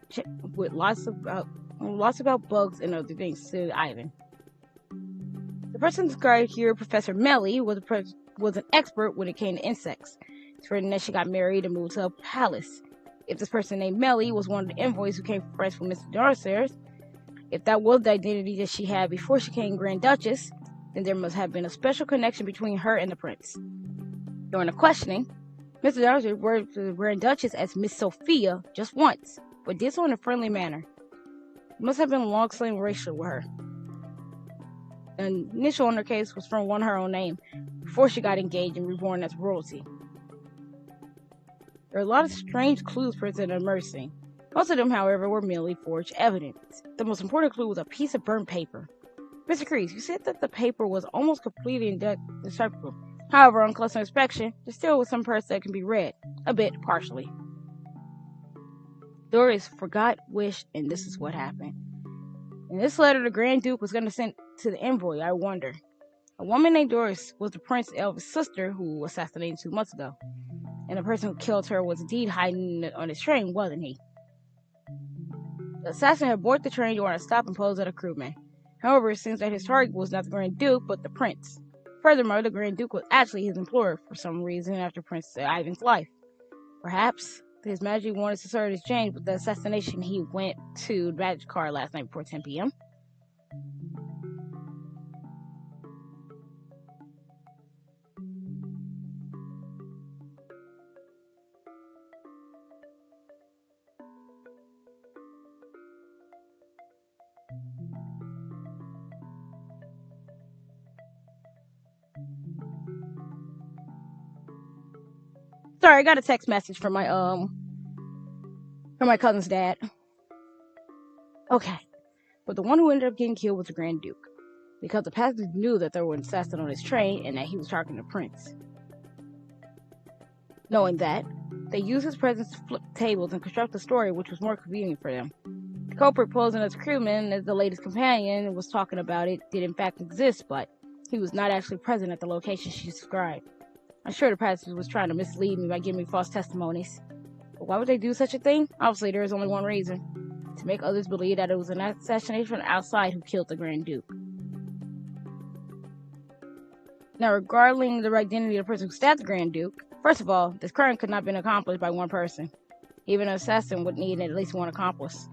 with lots about bugs and other things, said Ivan. The person described here, Professor Melly, was an expert when it came to insects. It's written that she got married and moved to a palace. If this person named Melly was one of the envoys who came from France from Mr. Darcy's, if that was the identity that she had before she became Grand Duchess, then there must have been a special connection between her and the prince. During the questioning, Mr. Darcy referred to the Grand Duchess as Miss Sophia just once, but did so in a friendly manner. It must have been a long-standing relationship with her. The initial on her case was from her own name, before she got engaged and reborn as royalty. There are a lot of strange clues presented in the murder scene. Most of them, however, were merely forged evidence. The most important clue was a piece of burnt paper. Mr. Crease, you said that the paper was almost completely indecipherable. However, on closer inspection, there still was some parts that can be read, a bit partially. Doris forgot, wished, and this is what happened. In this letter, the Grand Duke was going to send to the envoy, I wonder. A woman named Doris was the prince's eldest sister who was assassinated 2 months ago. And the person who killed her was indeed hiding on his train, wasn't he? The assassin had boarded the train during a stop and posed at a crewman. However, it seems that his target was not the Grand Duke, but the prince. Furthermore, the Grand Duke was actually his employer for some reason after Prince Ivan's life. Perhaps His Majesty wanted to start his change with the assassination he went to the Magic Car last night before 10 p.m. Sorry, I got a text message from my cousin's dad. Okay. But the one who ended up getting killed was the Grand Duke, because the passengers knew that there was an assassin on his train and that he was talking to the prince. Knowing that, they used his presence to flip tables and construct a story which was more convenient for them. The culprit posing as a crewman as the lady's companion and was talking about it did in fact exist, but he was not actually present at the location she described. I'm sure the pastor was trying to mislead me by giving me false testimonies. But why would they do such a thing? Obviously, there is only one reason. To make others believe that it was an assassination from outside who killed the Grand Duke. Now, regarding the identity of the person who stabbed the Grand Duke, First of all, this crime could not have been accomplished by one person. Even an assassin would need at least one accomplice.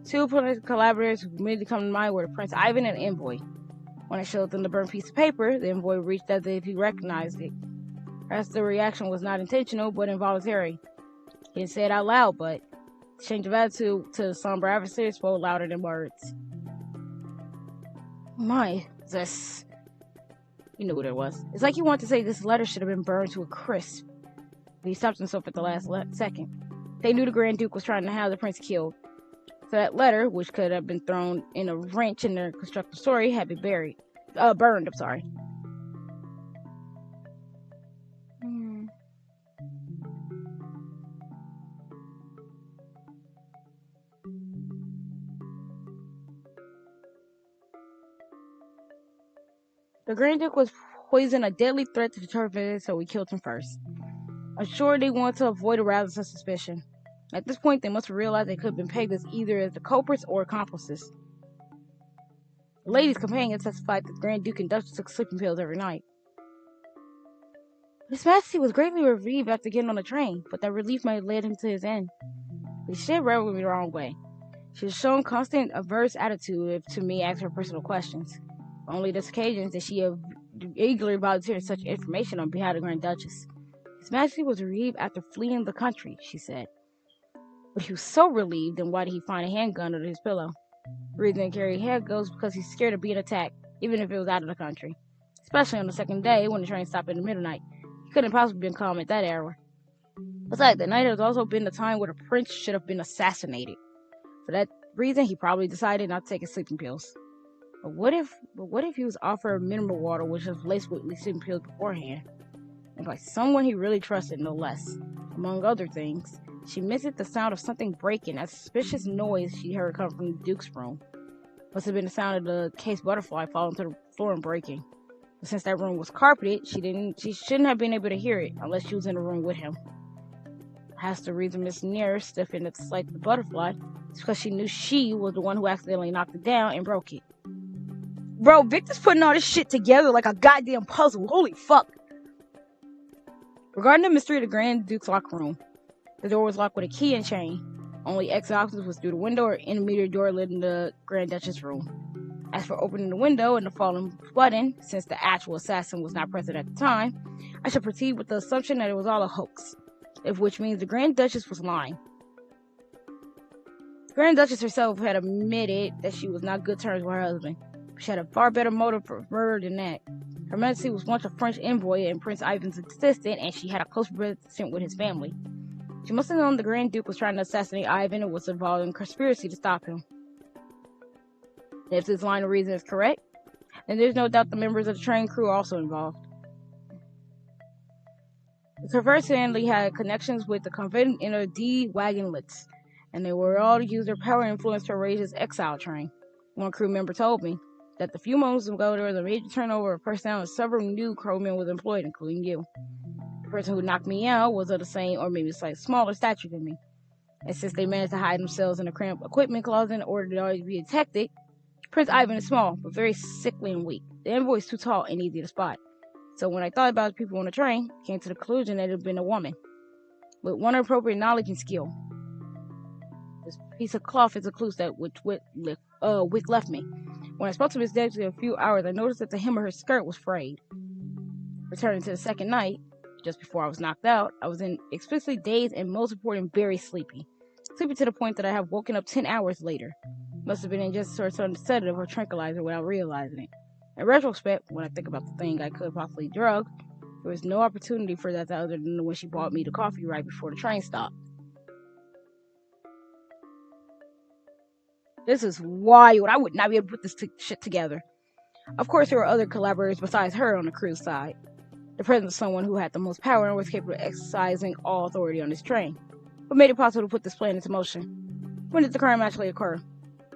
Two political collaborators who immediately come to mind were Prince Ivan and Envoy. When I showed them the burnt piece of paper, the Envoy reached as if he recognized it. Perhaps the reaction was not intentional, but involuntary. He didn't say it out loud, but the change of attitude to the somber adversary spoke louder than words. My, this... You knew what it was. It's like he wanted to say this letter should have been burned to a crisp. But he stopped himself at the last second. They knew the Grand Duke was trying to have the prince killed. So that letter, which could have been thrown in a wrench in their constructive story, had been burned, I'm sorry. The Grand Duke was poisoned, a deadly threat to the Turfs, so we killed him first. I'm sure they wanted to avoid arousing some suspicion. At this point, they must have realized they could have been pegged as either as the culprits or accomplices. The lady's companion testified that the Grand Duke and Duchess took sleeping pills every night. His Majesty was greatly relieved after getting on the train, but that relief might have led him to his end. But she did rub me the wrong way. She was shown constant averse attitude to me asking her personal questions. Only this occasion did she eagerly volunteer such information on behalf of the Grand Duchess. His Majesty was relieved after fleeing the country, she said. But he was so relieved, then why did he find a handgun under his pillow? The reason he carried handguns was because he's scared of being attacked, even if it was out of the country. Especially on the second day, when the train stopped at midnight. He couldn't possibly have been calm at that hour. Besides, that night has also been the time where the prince should have been assassinated. For that reason, he probably decided not to take his sleeping pills. But what if he was offered mineral water, which was laced with sleeping pills beforehand? And by someone he really trusted, no less. Among other things, she missed the sound of something breaking, a suspicious noise she heard come from the Duke's room. Must have been the sound of the case butterfly falling to the floor and breaking. But since that room was carpeted, she shouldn't have been able to hear it unless she was in the room with him. Perhaps the reason Miss Near stiffened at the sight of the butterfly is because she knew she was the one who accidentally knocked it down and broke it. Bro, Victor's putting all this shit together like a goddamn puzzle. Holy fuck. Regarding the mystery of the Grand Duke's locker room, the door was locked with a key and chain. Only exit access was through the window or intermediate door leading to the Grand Duchess' room. As for opening the window and the falling button, since the actual assassin was not present at the time, I should proceed with the assumption that it was all a hoax, which means the Grand Duchess was lying. The Grand Duchess herself had admitted that she was not good terms with her husband. She had a far better motive for murder than that. Her Majesty was once a French envoy and Prince Ivan's assistant, and she had a close relationship with his family. She must have known the Grand Duke was trying to assassinate Ivan and was involved in a conspiracy to stop him. If this line of reasoning is correct, then there's no doubt the members of the train crew are also involved. The Traverse family had connections with the convent in D. Wagenlitz, and they were all to use their power and influence to arrange this exile train. One crew member told me that the few moments ago there was a major turnover of personnel and several new crewmen was employed, including you. The person who knocked me out was of the same or maybe slightly smaller stature than me. And since they managed to hide themselves in a cramped equipment closet in order to always be detected, Prince Ivan is small, but very sickly and weak. The envoy is too tall and easy to spot. So when I thought about the people on the train, I came to the conclusion that it had been a woman, with one appropriate knowledge and skill. This piece of cloth is a clue that which Wick left me. When I spoke to Miss Dempsey in a few hours, I noticed that the hem of her skirt was frayed. Returning to the second night, just before I was knocked out, I was explicitly dazed and most important, very sleepy. Sleepy to the point that I have woken up 10 hours later. Must have been in just sort of sedative or tranquilizer without realizing it. In retrospect, when I think about the thing I could possibly drug, there was no opportunity for that other than when she bought me the coffee right before the train stopped. This is wild. I would not be able to put this shit together. Of course, there were other collaborators besides her on the crew's side. The presence of someone who had the most power and was capable of exercising all authority on this train. What made it possible to put this plan into motion? When did the crime actually occur?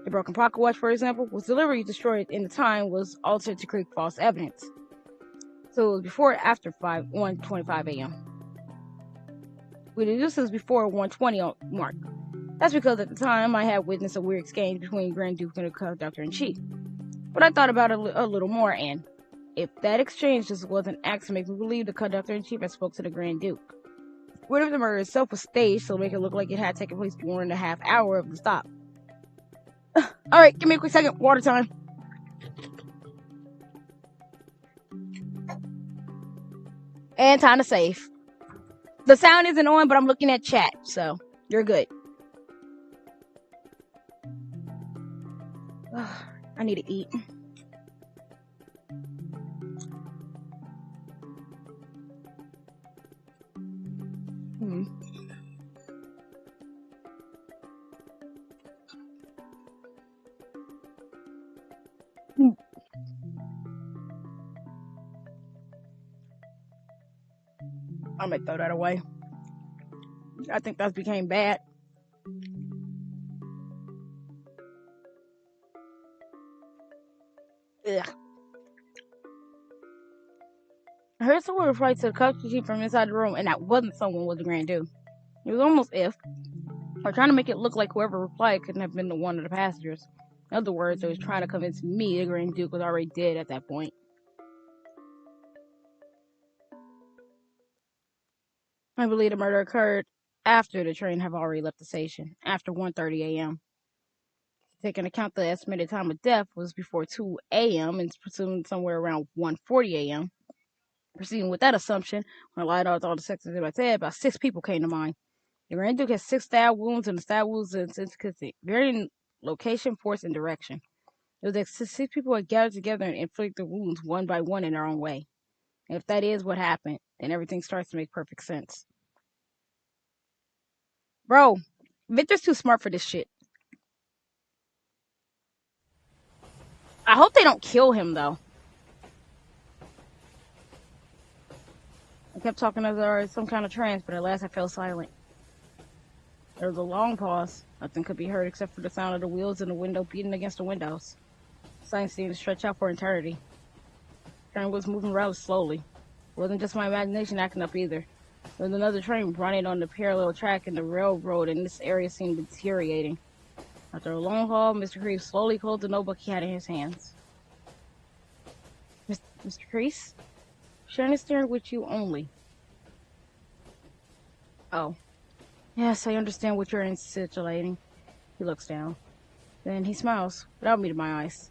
The broken pocket watch, for example, was deliberately destroyed in the time was altered to create false evidence. So it was before or after 1:25 a.m. We deduced this before 1:20 mark. That's because at the time I had witnessed a weird exchange between Grand Duke and the conductor-in-chief. But I thought about it a little more, and If that exchange just was an act to make me believe the conductor-in-chief had spoke to the Grand Duke. What if the murder itself was staged to make it look like it had taken place 1.5 hours of the stop? Alright, give me a quick second. Water time. And time to save. The sound isn't on, but I'm looking at chat, so you're good. I need to eat. I might throw that away. I think that became bad. Ugh. I heard someone reply to the conductor chief from inside the room, and that wasn't someone with the Grand Duke. It was almost if, or trying to make it look like whoever replied couldn't have been the one of the passengers. In other words, it was trying to convince me the Grand Duke was already dead at that point. I believe the murder occurred after the train had already left the station, after 1:30 a.m. Taking account the estimated time of death was before 2 a.m. and presumed somewhere around 1:40 a.m. Proceeding with that assumption, when I lied out all the sections in my head, about 6 people came to mind. The Grand Duke has 6 stab wounds, and the stab wounds varying location, force, and direction. It was like 6 people had gathered together and inflicted the wounds one by one in their own way. And if that is what happened, then everything starts to make perfect sense. Bro, Victor's too smart for this shit. I hope they don't kill him, though. I kept talking as I was some kind of trance, but at last I fell silent. There was a long pause. Nothing could be heard except for the sound of the wheels in the window beating against the windows. Silence seemed to stretch out for eternity. The train was moving rather slowly. It wasn't just my imagination acting up either. There was another train running on the parallel track, and the railroad in this area seemed deteriorating. After a long haul, Mr. Crease slowly closed the notebook he had in his hands. Mr. Crease? Sharing the steering with you only. Oh. Yes, I understand what you're insinuating. He looks down. Then he smiles, without meeting my eyes.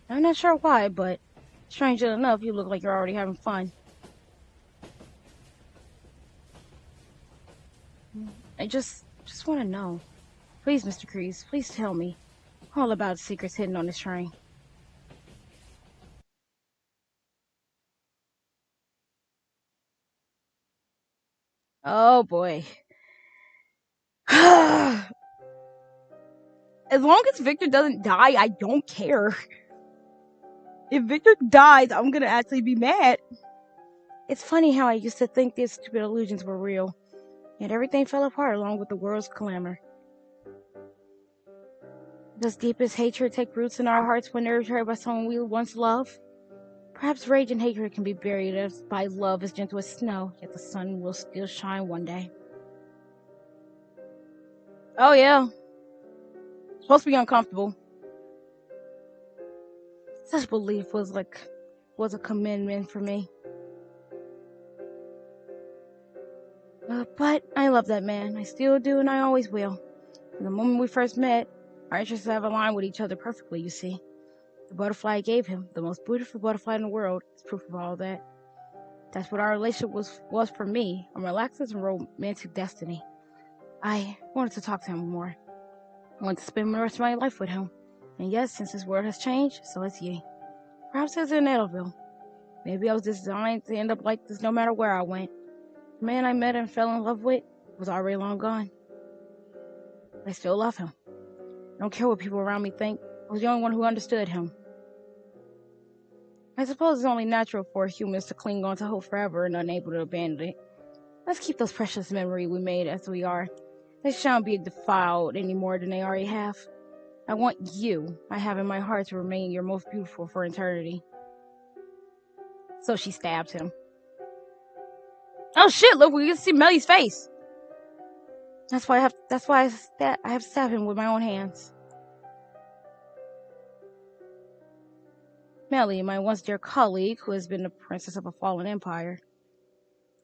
I'm not sure why, but strangely enough, you look like you're already having fun. I just want to know. Please, Mr. Crease, please tell me all about the secrets hidden on this train. Oh boy. As long as Victor doesn't die, I don't care. If Victor dies, I'm gonna actually be mad. It's funny how I used to think these stupid illusions were real, yet everything fell apart along with the world's clamor. Does deepest hatred take roots in our hearts when they're betrayed by someone we once loved? Perhaps rage and hatred can be buried by love as gentle as snow, yet the sun will still shine one day. Oh yeah. Supposed to be uncomfortable. Such belief was a commitment for me. But I love that man. I still do, and I always will. From the moment we first met, our interests have aligned with each other perfectly, you see. The butterfly I gave him, the most beautiful butterfly in the world, is proof of all that. That's what our relationship was for me, a relaxed and romantic destiny. I wanted to talk to him more. I wanted to spend the rest of my life with him. And yes, since his world has changed, so has he. Perhaps it was inevitable. Maybe I was designed to end up like this no matter where I went. The man I met and fell in love with was already long gone. I still love him. I don't care what people around me think. I was the only one who understood him. I suppose it's only natural for humans to cling on to hope forever and unable to abandon it. Let's keep those precious memories we made as we are. They shan't be defiled any more than they already have. I want you, I have in my heart, to remain your most beautiful for eternity. So she stabs him. Oh shit, look, we can see Melly's face. That's why I have to stab him with my own hands. Melly, my once dear colleague, who has been the princess of a fallen empire,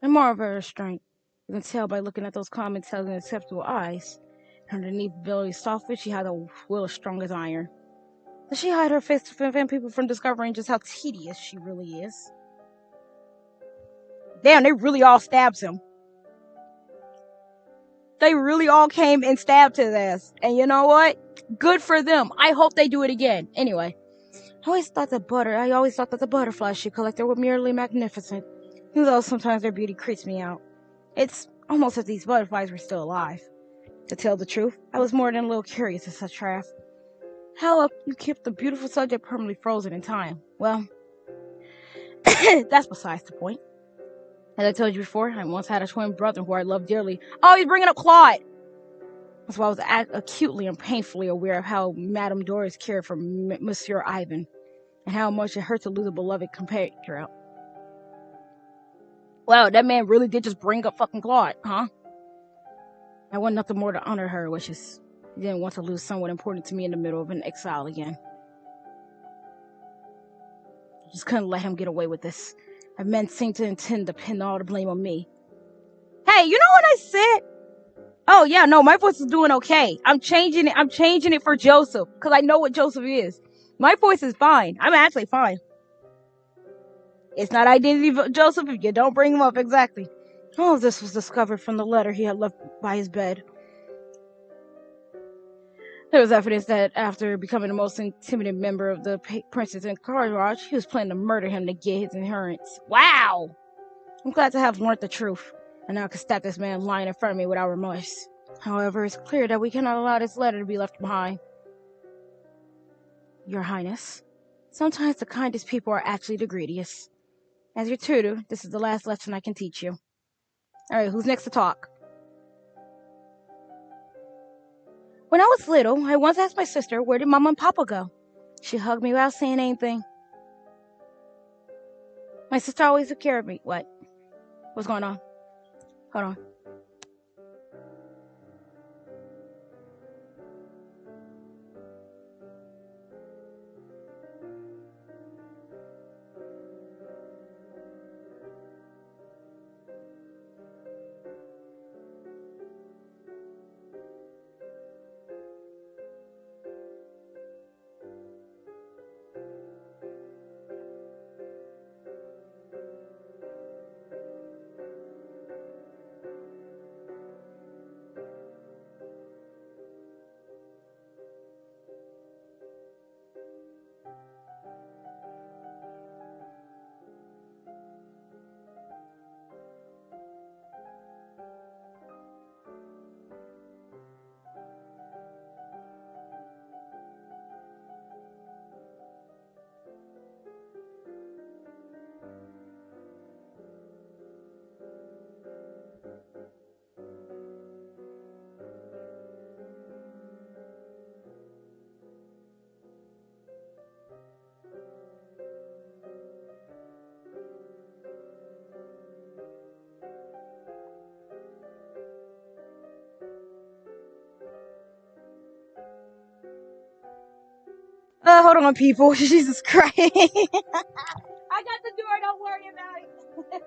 and more of her restraint. You can tell by looking at those calm, intelligent, acceptable eyes. Underneath Billy's softness, she had a will as strong as iron. Does she hide her face to prevent people from discovering just how tedious she really is? Damn, they really all stabbed him. They really all came and stabbed his ass. And you know what? Good for them. I hope they do it again. Anyway, I always thought that the butterflies she collected were merely magnificent, though sometimes their beauty creeps me out. It's almost as if these butterflies were still alive. To tell the truth, I was more than a little curious as such Traff. How you kept the beautiful subject permanently frozen in time? Well, that's besides the point. As I told you before, I once had a twin brother who I loved dearly. Oh, he's bringing up Claude! That's why I was acutely and painfully aware of how Madame Doris cared for Monsieur Ivan, and how much it hurt to lose a beloved compatriot. Wow, that man really did just bring up fucking Claude, huh? I want nothing more to honor her wishes. I didn't want to lose someone important to me in the middle of an exile again. I just couldn't let him get away with this. My men seemed to intend to pin all the blame on me. Hey, you know what I said? Oh yeah, no, my voice is doing okay. I'm changing it for Joseph, because I know what Joseph is. My voice is fine. I'm actually fine. It's not identity Joseph if you don't bring him up exactly. All of this was discovered from the letter he had left by his bed. There was evidence that after becoming the most intimidating member of the Princess Entourage, he was planning to murder him to get his inheritance. Wow! I'm glad to have learned the truth, and now I can stab this man lying in front of me without remorse. However, it's clear that we cannot allow this letter to be left behind. Your Highness, sometimes the kindest people are actually the greediest. As your tutor, this is the last lesson I can teach you. Alright, who's next to talk? When I was little, I once asked my sister, where did Mama and Papa go? She hugged me without saying anything. My sister always took care of me. What? What's going on? Hold on. Hold on, people. Jesus Christ. I got the door, don't worry about it.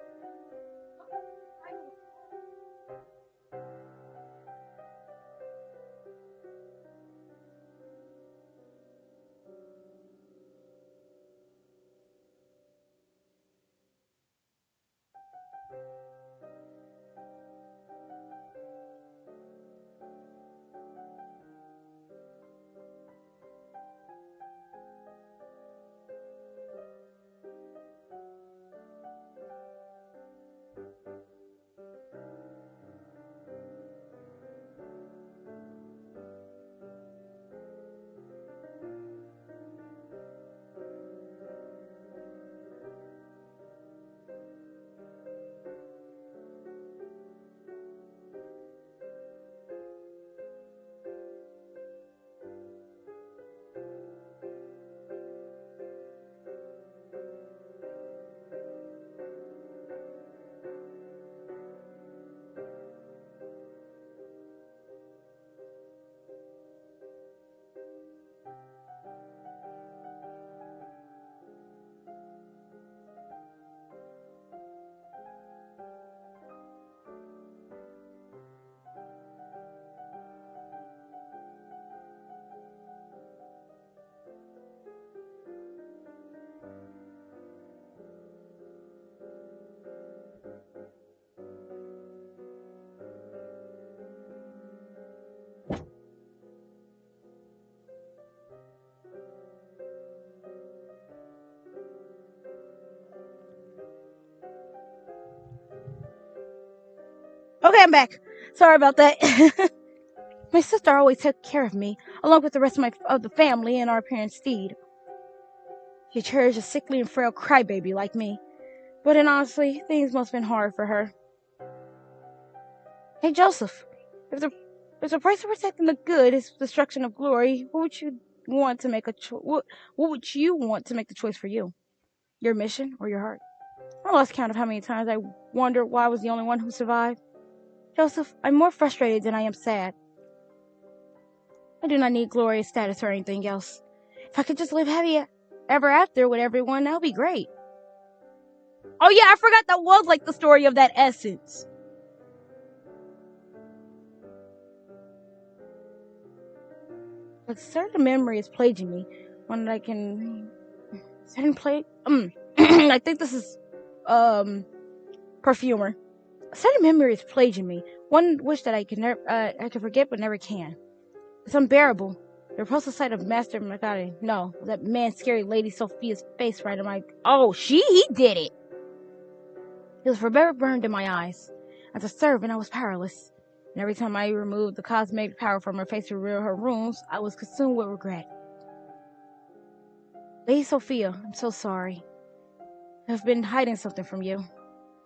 Okay, I'm back. Sorry about that. My sister always took care of me, along with the rest of the family and our parents' steed. She cherished a sickly and frail crybaby like me. But then honestly, things must have been hard for her. Hey Joseph, if the price of protecting the good is destruction of glory, what would you want to make what would you want to make the choice for you? Your mission or your heart? I lost count of how many times I wondered why I was the only one who survived. Joseph, I'm more frustrated than I am sad. I do not need glorious status or anything else. If I could just live happy ever after with everyone, that would be great. Oh yeah, I forgot that was like the story of that essence. A certain memory is plaguing me. One that I can... Certain play... I think this is... Perfumer. A certain memory is plaguing me. One wish that I can forget but never can. It's unbearable. The repulsive sight of Master Makati. No, that man scary Lady Sophia's face right in my... Oh, he did it! It was forever burned in my eyes. As a servant, I was powerless. And every time I removed the cosmetic power from her face to reveal her wounds, I was consumed with regret. Lady Sophia, I'm so sorry. I've been hiding something from you.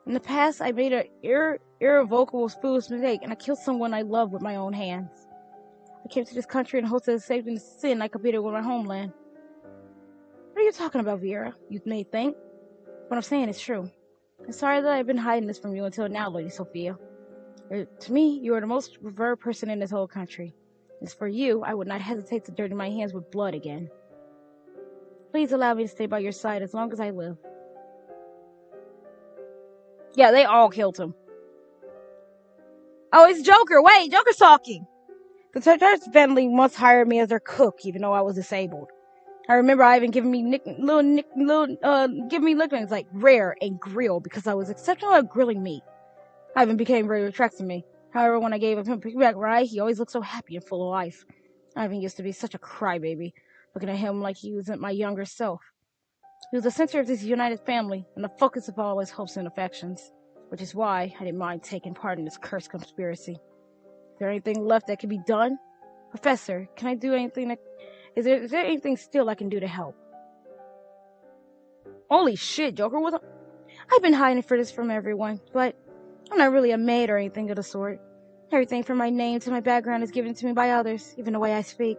In the past, I made an irrevocable foolish mistake, and I killed someone I loved with my own hands. I came to this country in hopes of saving the sin I committed with my homeland. What are you talking about, Vera? You may think. What I'm saying is true. I'm sorry that I've been hiding this from you until now, Lady Sophia. To me, you are the most revered person in this whole country. As for you, I would not hesitate to dirty my hands with blood again. Please allow me to stay by your side as long as I live. Yeah, they all killed him. Oh, it's Joker. Wait, Joker's talking. The Tartarus family once hired me as their cook, even though I was disabled. I remember Ivan giving me nicknames like Rare and Grill because I was exceptional at grilling meat. Ivan became very attracted to me. However, when I gave him a piggyback ride, he always looked so happy and full of life. Ivan used to be such a crybaby, looking at him like he wasn't my younger self. He was the center of this united family and the focus of all his hopes and affections, which is why I didn't mind taking part in this cursed conspiracy. Is there anything left that can be done? Professor, can I do anything is there anything still I can do to help? Holy shit, Joker, I've been hiding for this from everyone, but I'm not really a maid or anything of the sort. Everything from my name to my background is given to me by others, even the way I speak.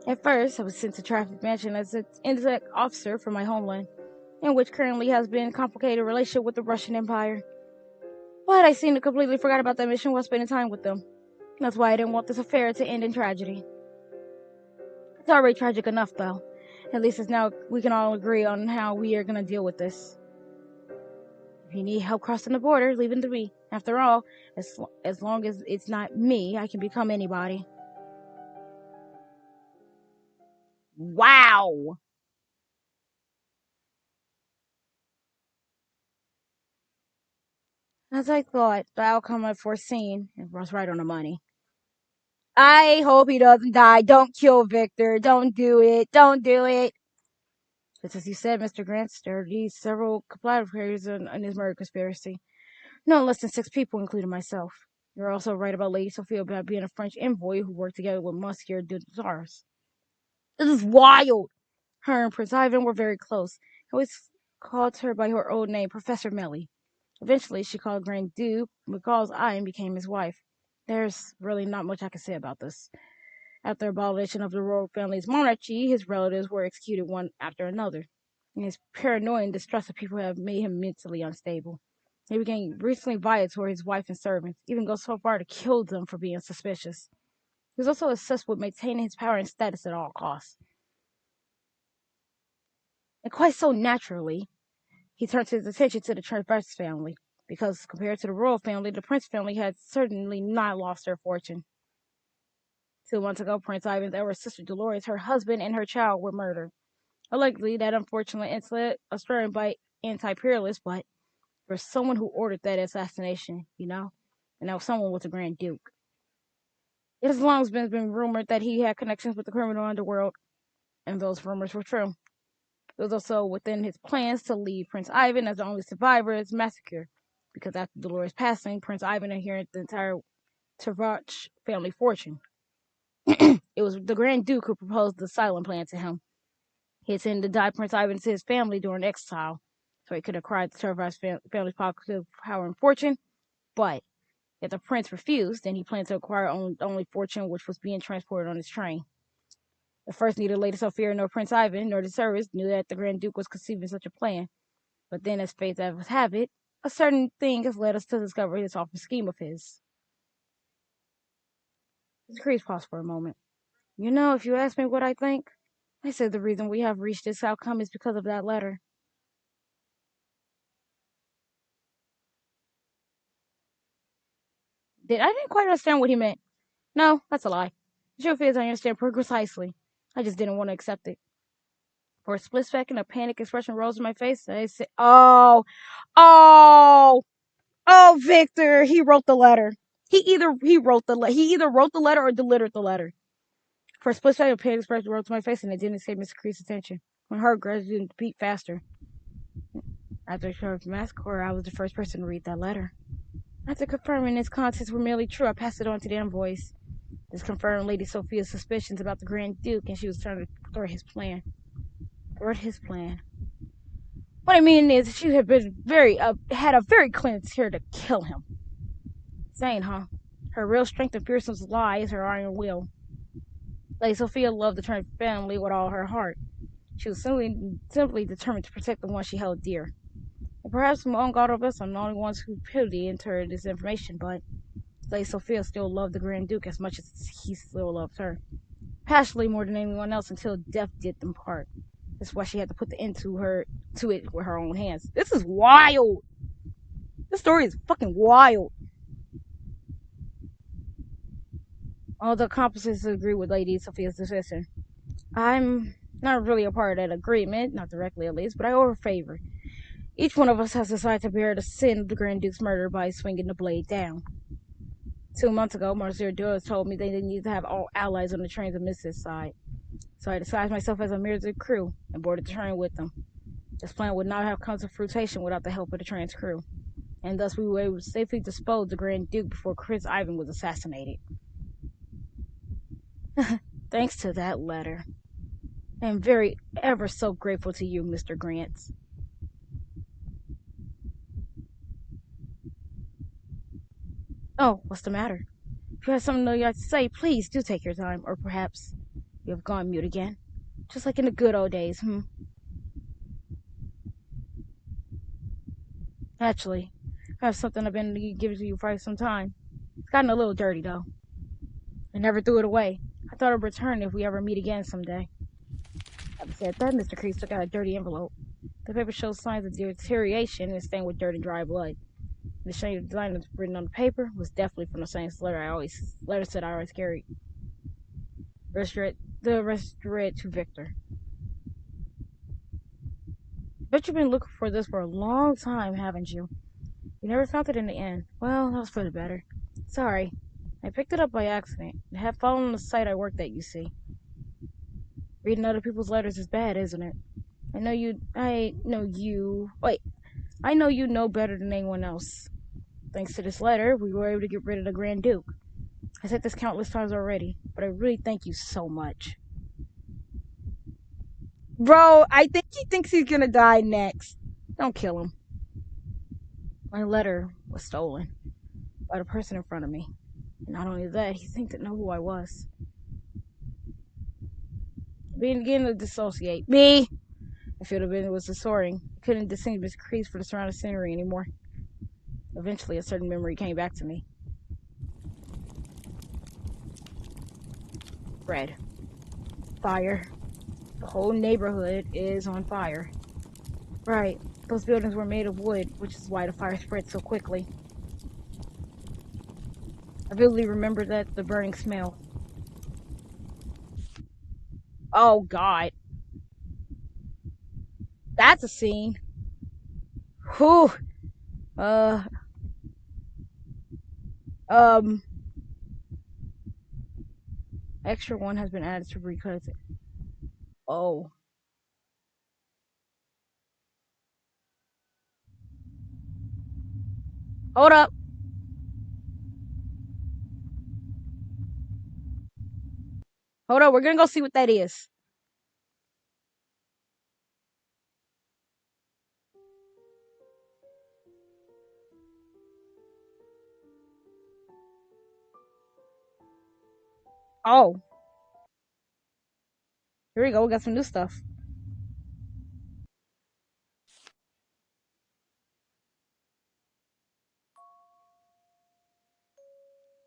At first, I was sent to Traffic Mansion as an intellect officer for my homeland, in which currently has been a complicated relationship with the Russian Empire. But I seem to completely forgot about that mission while spending time with them. That's why I didn't want this affair to end in tragedy. It's already tragic enough, though. At least it's now we can all agree on how we are going to deal with this. If you need help crossing the border, leave it to me. After all, as long as it's not me, I can become anybody. Wow! As I thought, the outcome I'd foreseen was right on the money. I hope he doesn't die. Don't kill Victor. Don't do it. Don't do it. Just as you said, Mr. Grant, there are these several collaborators in this murder conspiracy. No less than 6 people, including myself. You're also right about Lady Sophia about being a French envoy who worked together with Monsieur de Tsars. This is wild! Her and Prince Ivan were very close. I always called her by her old name, Professor Melly. Eventually, she called Grand Duke because I became his wife. There's really not much I can say about this. After abolition of the royal family's monarchy, his relatives were executed one after another. And his paranoia and distrust of people have made him mentally unstable. He became recently violent toward his wife and servants, even goes so far to kill them for being suspicious. He was also obsessed with maintaining his power and status at all costs. And quite so naturally, he turned his attention to the Traverse family, because compared to the royal family, the Prince family had certainly not lost their fortune. 2 months ago, Prince Ivan's elder sister Dolores, her husband, and her child were murdered. Allegedly, that unfortunate incident was started by anti-imperialists, but there was someone who ordered that assassination, and that someone was the Grand Duke. It has long been rumored that he had connections with the criminal underworld, and those rumors were true. It was also within his plans to leave Prince Ivan as the only survivor of his massacre, because after Dolores' passing, Prince Ivan inherited the entire Tarach family fortune. It was the Grand Duke who proposed the asylum plan to him. He intended to die Prince Ivan to his family during exile, so he could acquire the Tarach family's power and fortune. But if the prince refused, then he planned to acquire only fortune which was being transported on his train. At first, neither Lady Sophia nor Prince Ivan nor the servants knew that the Grand Duke was conceiving such a plan. But then, as fate would have it, a certain thing has led us to discover this awful scheme of his. Mr. Kreese paused for a moment. You know, if you ask me what I think, I say the reason we have reached this outcome is because of that letter. I didn't quite understand what he meant. No, that's a lie. The truth is, I understand precisely. I just didn't want to accept it. For a split second, a panic expression rose in my face. I said, oh, oh, Victor, he wrote the letter. He either wrote the letter or delivered the letter. For a split second, a panic expression rose to my face, and it didn't escape Mr. Kreese's attention. When her gradually beat faster. After the massacre, I was the first person to read that letter. After confirming its contents were merely true, I passed it on to the envoys. This confirmed Lady Sophia's suspicions about the Grand Duke, and she was trying to thwart his plan. What I mean is, she had been had a very clear intent to kill him. Insane, huh? Her real strength and fearsomeness lies her iron will. Lady Sophia loved the Trent family with all her heart. She was simply determined to protect the one she held dear. And perhaps among all of us, I'm the only ones who pity into her this information, but Lady Sophia still loved the Grand Duke as much as he still loved her. Passionately more than anyone else until death did them part. That's why she had to put the end to it with her own hands. This is wild. This story is fucking wild. All the accomplices agree with Lady Sophia's decision. I'm not really a part of that agreement, not directly at least, but I owe her a favor. Each one of us has decided to bear the sin of the Grand Duke's murder by swinging the blade down. 2 months ago, Monsieur Duras told me they didn't need to have all allies on the trains on Mrs. side. So I disguised myself as a member of the crew and boarded the train with them. This plan would not have come to fruition without the help of the train's crew, and thus we were able to safely dispose of the Grand Duke before Prince Ivan was assassinated. Thanks to that letter. I am very ever so grateful to you, Mr. Grants. Oh, what's the matter? If you have something you'd like to say, please do take your time, or perhaps you have gone mute again. Just like in the good old days, Actually, I have something I've been giving to you for some time. It's gotten a little dirty, though. I never threw it away. I thought I'd return if we ever meet again someday. Having said that, Mr. Kreese took out a dirty envelope. The paper shows signs of deterioration and is stained with dirt and dry blood. The shade design that's written on the paper was definitely from the same letter I always carried. The rest read to Victor. Bet you've been looking for this for a long time, haven't you? You never found it in the end. Well, that was for the better. Sorry. I picked it up by accident. It had fallen on the site I worked at, you see. Reading other people's letters is bad, isn't it? I know you know better than anyone else. Thanks to this letter, we were able to get rid of the Grand Duke. I said this countless times already, but I really thank you so much. Bro, I think he thinks he's gonna die next. Don't kill him. My letter was stolen by the person in front of me. And not only that, he seemed to know who I was. Beginning to dissociate. Me! I feel the bit was disorienting. I couldn't distinguish Kreese for the surrounding scenery anymore. Eventually, a certain memory came back to me. Red. Fire. The whole neighborhood is on fire. Right. Those buildings were made of wood, which is why the fire spread so quickly. I vividly remember the burning smell. Oh, God. That's a scene. Whew. Extra one has been added to recut it. Oh. Hold up. Hold up. We're gonna go see what that is. Oh, here we go. We got some new stuff.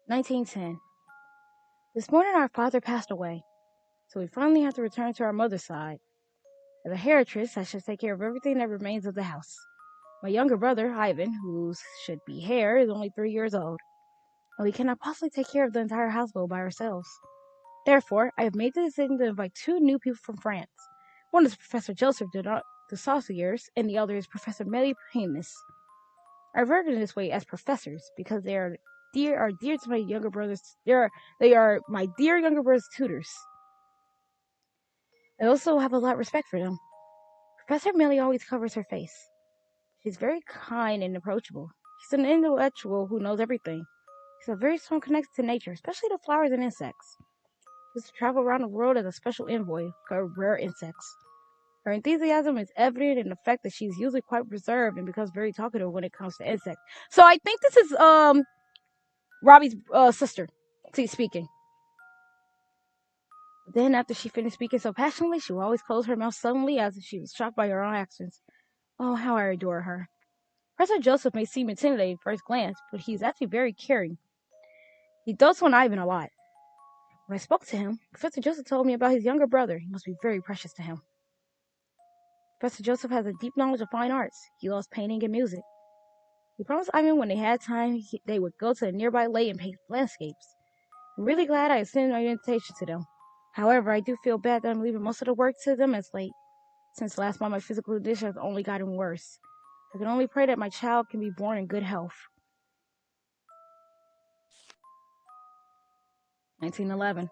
1910. This morning our father passed away, so we finally have to return to our mother's side. As a heritress, I should take care of everything that remains of the house. My younger brother, Ivan, who should be heir, is only 3 years old, and we cannot possibly take care of the entire household by ourselves. Therefore, I have made the decision to invite two new people from France. One is Professor Joseph de Saussures, and the other is Professor Melly Pamus. I refer to them this way as professors because they are dear to my younger brothers. They are my dear younger brother's tutors. I also have a lot of respect for them. Professor Melly always covers her face. She's very kind and approachable. She's an intellectual who knows everything. She's a very strong connection to nature, especially to flowers and insects. She used to travel around the world as a special envoy for rare insects. Her enthusiasm is evident in the fact that she's usually quite reserved and becomes very talkative when it comes to insects. So I think this is Robbie's sister speaking. Then, after she finished speaking so passionately, she would always close her mouth suddenly as if she was shocked by her own actions. Oh, how I adore her. Professor Joseph may seem intimidating at first glance, but he's actually very caring. He dotes on Ivan a lot. When I spoke to him, Professor Joseph told me about his younger brother. He must be very precious to him. Professor Joseph has a deep knowledge of fine arts. He loves painting and music. He promised Ivan when they had time, they would go to a nearby lake and paint landscapes. I'm really glad I extended my invitation to them. However, I do feel bad that I'm leaving most of the work to them as late. Since last month, my physical condition has only gotten worse. I can only pray that my child can be born in good health. 1911.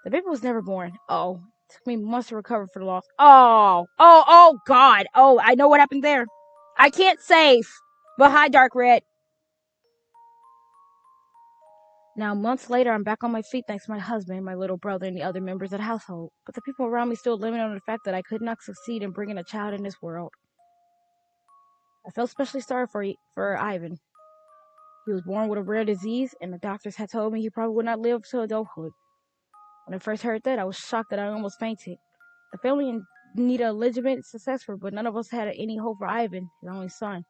The baby was never born. Oh, it took me months to recover from the loss. Oh, God. Oh, I know what happened there. I can't save. But hi, Dark Red. Now, months later, I'm back on my feet thanks to my husband, my little brother, and the other members of the household. But the people around me still living on the fact that I could not succeed in bringing a child in this world. I felt especially sorry for Ivan. He was born with a rare disease, and the doctors had told me he probably would not live to adulthood. When I first heard that, I was shocked that I almost fainted. The family needed a legitimate successor, but none of us had any hope for Ivan, his only son.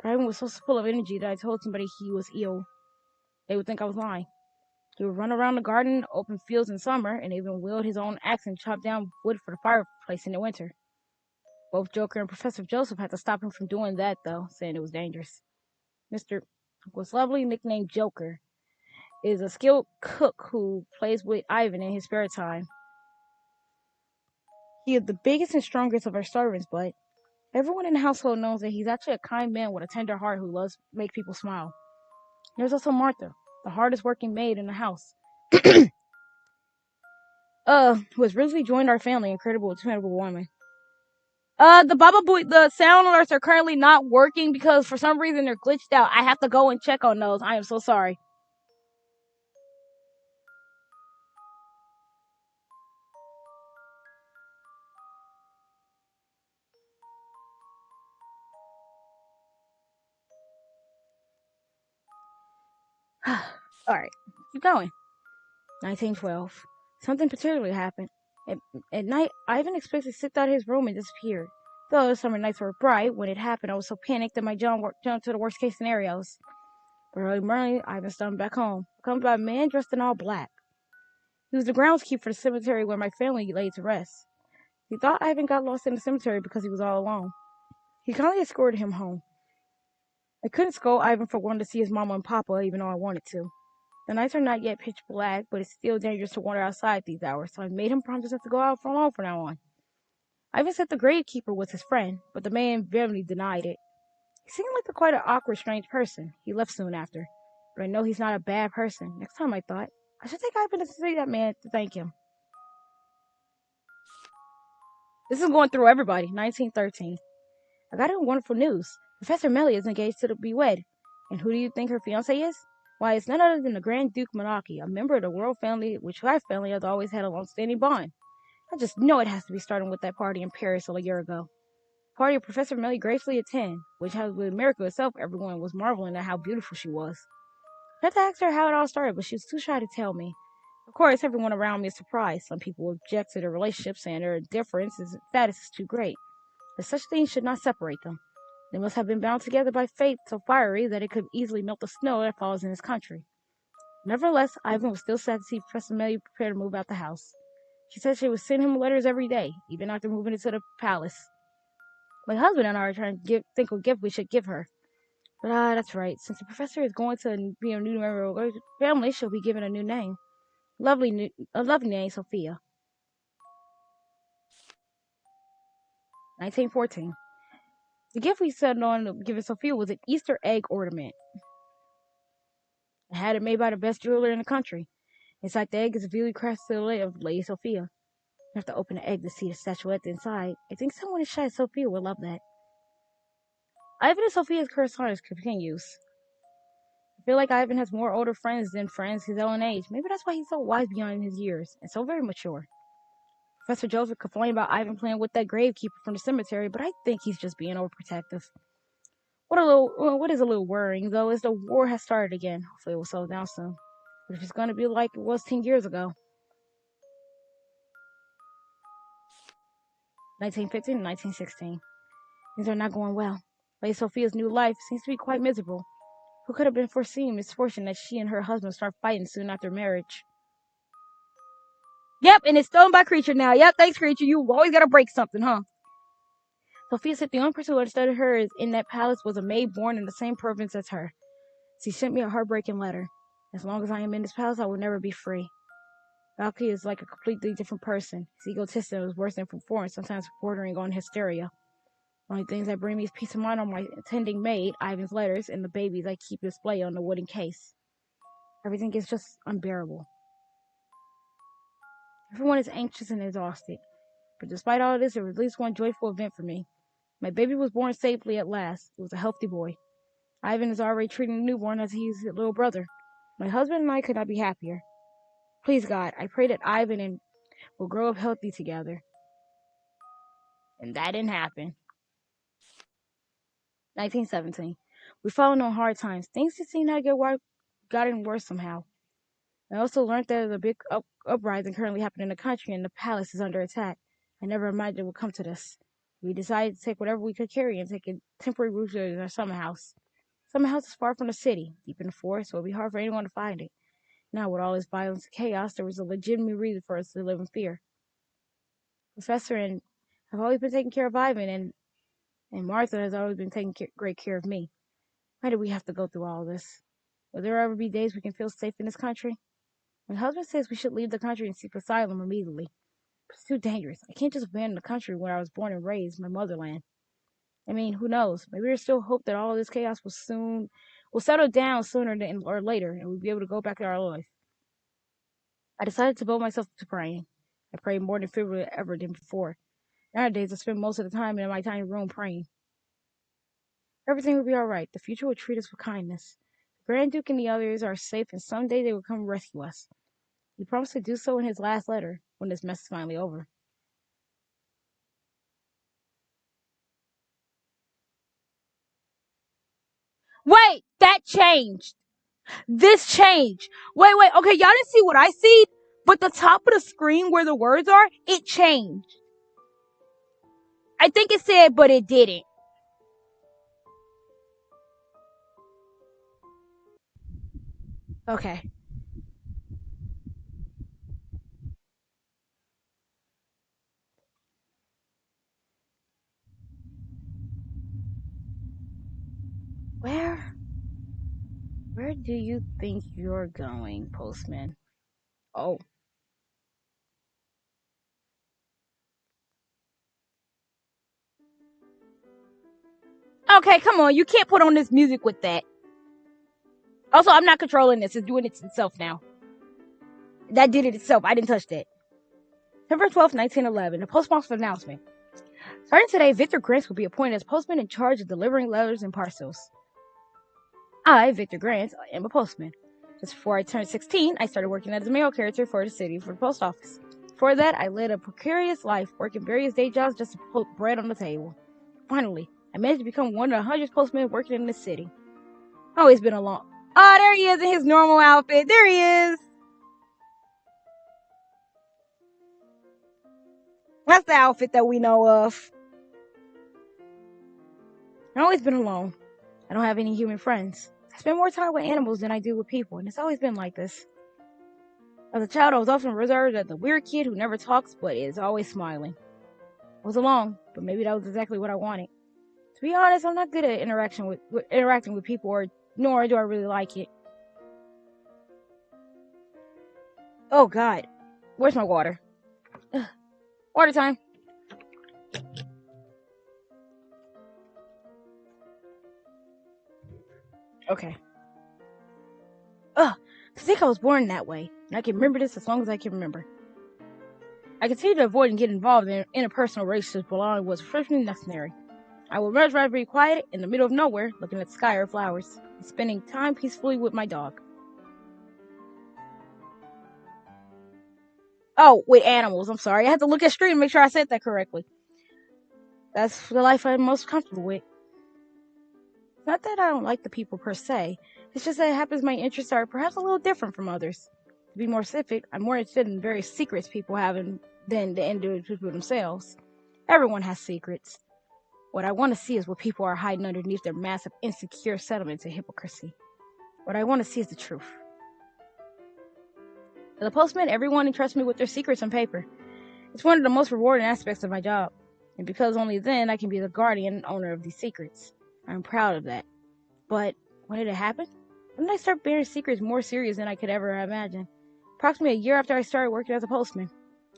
But Ivan was so full of energy that I told somebody he was ill. They would think I was lying. He would run around the garden, open fields in summer, and even wield his own axe and chop down wood for the fireplace in the winter. Both Joker and Professor Joseph had to stop him from doing that, though, saying it was dangerous. Mr. was lovely, nicknamed Joker, is a skilled cook who plays with Ivan in his spare time. He is the biggest and strongest of our servants, but everyone in the household knows that he's actually a kind man with a tender heart who loves to make people smile. There's also Martha, the hardest working maid in the house. Who has recently joined our family, incredible woman. The sound alerts are currently not working because for some reason they're glitched out. I have to go and check on those. I am so sorry. Alright, keep going. 1912. Something particularly happened. At night, Ivan expected to sit out his room and disappeared. Though the summer nights were bright, when it happened, I was so panicked that my jumped to the worst case scenarios. But early morning, Ivan stumbled back home, accompanied by a man dressed in all black. He was the groundskeeper for the cemetery where my family lay to rest. He thought Ivan got lost in the cemetery because he was all alone. He kindly escorted him home. I couldn't scold Ivan for wanting to see his mama and papa, even though I wanted to. The nights are not yet pitch black, but it's still dangerous to wander outside these hours, so I made him promise not to go out alone from now on. Ivan said the gravekeeper was his friend, but the man vehemently denied it. He seemed like quite an awkward, strange person. He left soon after. But I know he's not a bad person. Next time, I thought, I should take Ivan to see that man to thank him. This is going through everybody. 1913. I got him wonderful news. Professor Melly is engaged to be wed. And who do you think her fiance is? Why, it's none other than the Grand Duke Monarchy, a member of the royal family, which my family has always had a long-standing bond. I just know it has to be starting with that party in Paris a year ago. Party of Professor Millie gracefully attended, which has been a miracle itself. Everyone was marveling at how beautiful she was. I had to ask her how it all started, but she was too shy to tell me. Of course, everyone around me is surprised. Some people object to their relationship, saying their difference in status is too great. But such things should not separate them. They must have been bound together by fate so fiery that it could easily melt the snow that falls in his country. Nevertheless, Ivan was still sad to see Professor Millie prepare to move out the house. She said she would send him letters every day, even after moving into the palace. My husband and I are trying to think what gift we should give her. But that's right. Since the professor is going to be a new member of our family, she'll be given a new name. A lovely name, Sophia. 1914. The gift we settled on giving Sophia was an Easter egg ornament. I had it made by the best jeweler in the country. Inside the egg is a beautifully crafted silhouette of Lady Sophia. You have to open the egg to see the statuette inside. I think someone as shy as Sophia would love that. Ivan and Sophia's correspondence continues. I feel like Ivan has more older friends than friends his own age. Maybe that's why he's so wise beyond his years and so very mature. Professor Joseph complained about Ivan playing with that gravekeeper from the cemetery, but I think he's just being overprotective. What is a little worrying, though, is the war has started again. Hopefully it will slow down soon. But if it's going to be like it was 10 years ago. 1915 and 1916. Things are not going well. Lady Sophia's new life seems to be quite miserable. Who could have been foreseen misfortune that she and her husband start fighting soon after marriage? Yep, and it's stolen by Creature now. Yep, thanks, Creature. You always gotta break something, huh? Sophia said the only person who understood her in that palace was a maid born in the same province as her. She sent me a heartbreaking letter. As long as I am in this palace, I will never be free. Valky is like a completely different person. His egotism is worse than from foreign, sometimes bordering on hysteria. The only things that bring me peace of mind are my attending maid, Ivan's letters, and the babies I keep display on the wooden case. Everything is just unbearable. Everyone is anxious and exhausted. But despite all this, there was at least one joyful event for me. My baby was born safely at last. It was a healthy boy. Ivan is already treating the newborn as he's his little brother. My husband and I could not be happier. Please, God, I pray that Ivan and will grow up healthy together. And that didn't happen. 1917. We've fallen on hard times. Things just seem to have gotten worse somehow. I also learned that there's a big uprising currently happening in the country and the palace is under attack. I never imagined it would come to this. We decided to take whatever we could carry and take a temporary route to our summer house. Summer house is far from the city, deep in the forest, so it would be hard for anyone to find it. Now, with all this violence and chaos, there was a legitimate reason for us to live in fear. Professor and I've always been taking care of Ivan, and Martha has always been taking great care of me. Why did we have to go through all this? Will there ever be days we can feel safe in this country? My husband says we should leave the country and seek asylum immediately. But it's too dangerous. I can't just abandon the country where I was born and raised, my motherland. I mean, who knows? Maybe there's still hope that all of this chaos will settle down sooner than or later, and we'll be able to go back to our life. I decided to devote myself to praying. I pray more than frequently ever than before. Nowadays, I spend most of the time in my tiny room praying. Everything will be all right. The future will treat us with kindness. The Grand Duke and the others are safe, and someday they will come rescue us. He promised to do so in his last letter, when this mess is finally over. Wait, that changed. This changed. Wait. Okay, y'all didn't see what I see, but the top of the screen where the words are, it changed. I think it said, but it didn't. Okay. Where? Where do you think you're going, postman? Oh. Okay, come on. You can't put on this music with that. Also, I'm not controlling this. It's doing it itself now. That did it itself. I didn't touch that. September 12th, 1911. The postbox announcement. Starting today, Victor Grants will be appointed as postman in charge of delivering letters and parcels. I, Victor Grant, am a postman. Just before I turned 16, I started working as a mail carrier for the city for the post office. Before that, I led a precarious life, working various day jobs just to put bread on the table. Finally, I managed to become one of the hundreds postmen working in the city. Always been along. Oh, there he is in his normal outfit. There he is. That's the outfit that we know of. I've always been alone. I don't have any human friends. I spend more time with animals than I do with people, and it's always been like this. As a child, I was often reserved as the weird kid who never talks but is always smiling. I was alone, but maybe that was exactly what I wanted. To be honest, I'm not good at interacting with people, nor do I really like it. Oh God, where's my water? Ugh. Water time. Okay. Ugh, to think I was born that way, and I can remember this as long as I can remember. I continued to avoid and get involved in interpersonal relationships while it was freshly necessary. I would much rather be quiet in the middle of nowhere, looking at the sky or flowers, and spending time peacefully with my dog. Oh, with animals, I'm sorry. I had to look at the street and make sure I said that correctly. That's the life I'm most comfortable with. It's not that I don't like the people per se, it's just that it happens my interests are perhaps a little different from others. To be more specific, I'm more interested in various secrets people have than the individual themselves. Everyone has secrets. What I want to see is what people are hiding underneath their massive insecure settlements and hypocrisy. What I want to see is the truth. As a postman, everyone entrusts me with their secrets on paper. It's one of the most rewarding aspects of my job, and because only then I can be the guardian and owner of these secrets. I'm proud of that. But when did it happen? When did I start bearing secrets more serious than I could ever imagine? Approximately a year after I started working as a postman,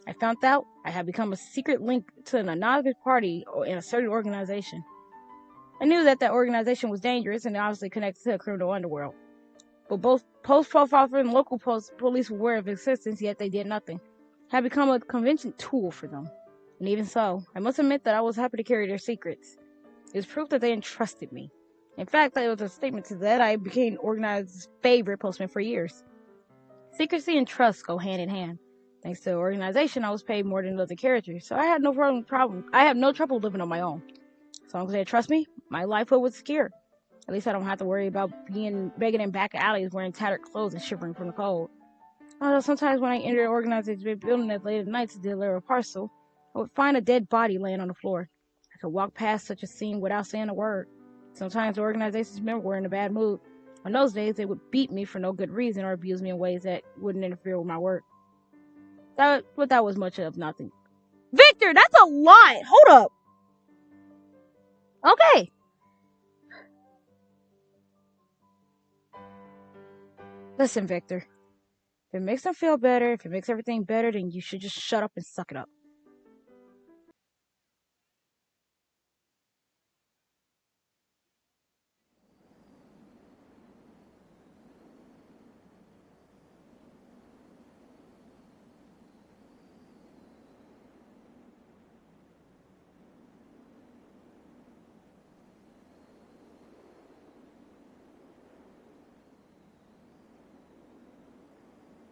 I found out I had become a secret link to an anonymous party in a certain organization. I knew that organization was dangerous and obviously connected to the criminal underworld. But both post profile and local police were aware of existence, yet they did nothing. I had become a convenient tool for them. And even so, I must admit that I was happy to carry their secrets. It was proof that they entrusted me. In fact, it was a statement to that I became organized's favorite postman for years. Secrecy and trust go hand in hand. Thanks to the organization, I was paid more than other characters, so I had no problem. I have no trouble living on my own. As long as they trust me, my life was secure. At least I don't have to worry about begging in back alleys wearing tattered clothes and shivering from the cold. Although sometimes when I entered an organized building at late at night to deliver a parcel, I would find a dead body laying on the floor. I could walk past such a scene without saying a word. Sometimes the organization's members were in a bad mood. On those days, they would beat me for no good reason or abuse me in ways that wouldn't interfere with my work. But that was much of nothing. Victor, that's a lot! Hold up! Okay. Listen, Victor. If it makes them feel better, if it makes everything better, then you should just shut up and suck it up.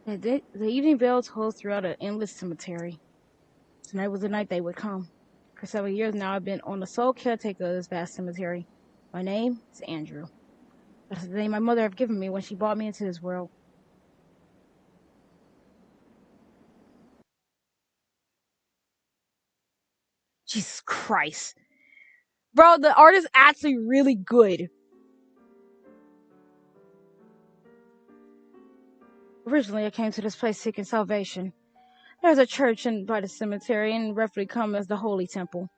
The evening bell tolls throughout an endless cemetery. Tonight was the night they would come. For several years now, I've been on the sole caretaker of this vast cemetery. My name is Andrew. That's the name my mother had given me when she brought me into this world. Jesus Christ. Bro, the art is actually really good. Originally, I came to this place seeking salvation. There's a church by the cemetery and roughly come as the Holy Temple.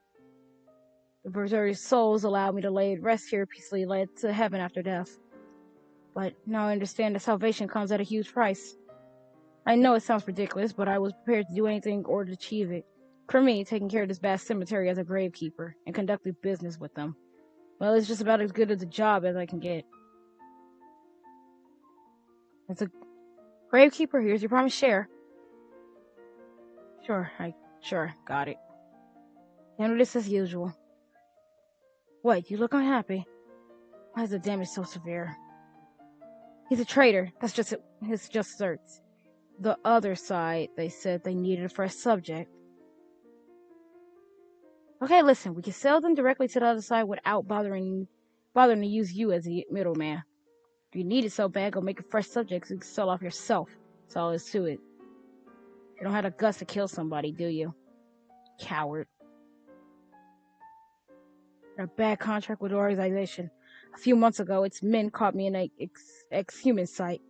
The preserved souls allowed me to lay rest here peacefully led to heaven after death. But now I understand that salvation comes at a huge price. I know it sounds ridiculous, but I was prepared to do anything in order to achieve it. For me, taking care of this vast cemetery as a gravekeeper and conducting business with them, well, it's just about as good as a job as I can get. As a gravekeeper, here's your promised share. Sure, got it. Handle this as usual. What, you look unhappy? Why is the damage so severe? He's a traitor. That's just his just asserts. The other side, they said they needed a fresh subject. Okay, listen, we can sell them directly to the other side without bothering to use you as a middleman. If you need it so bad, go make a fresh subject so you can sell off yourself. That's all there is to it. You don't have the guts to kill somebody, do you? Coward. A bad contract with the organization. A few months ago, its men caught me in a ex-human site.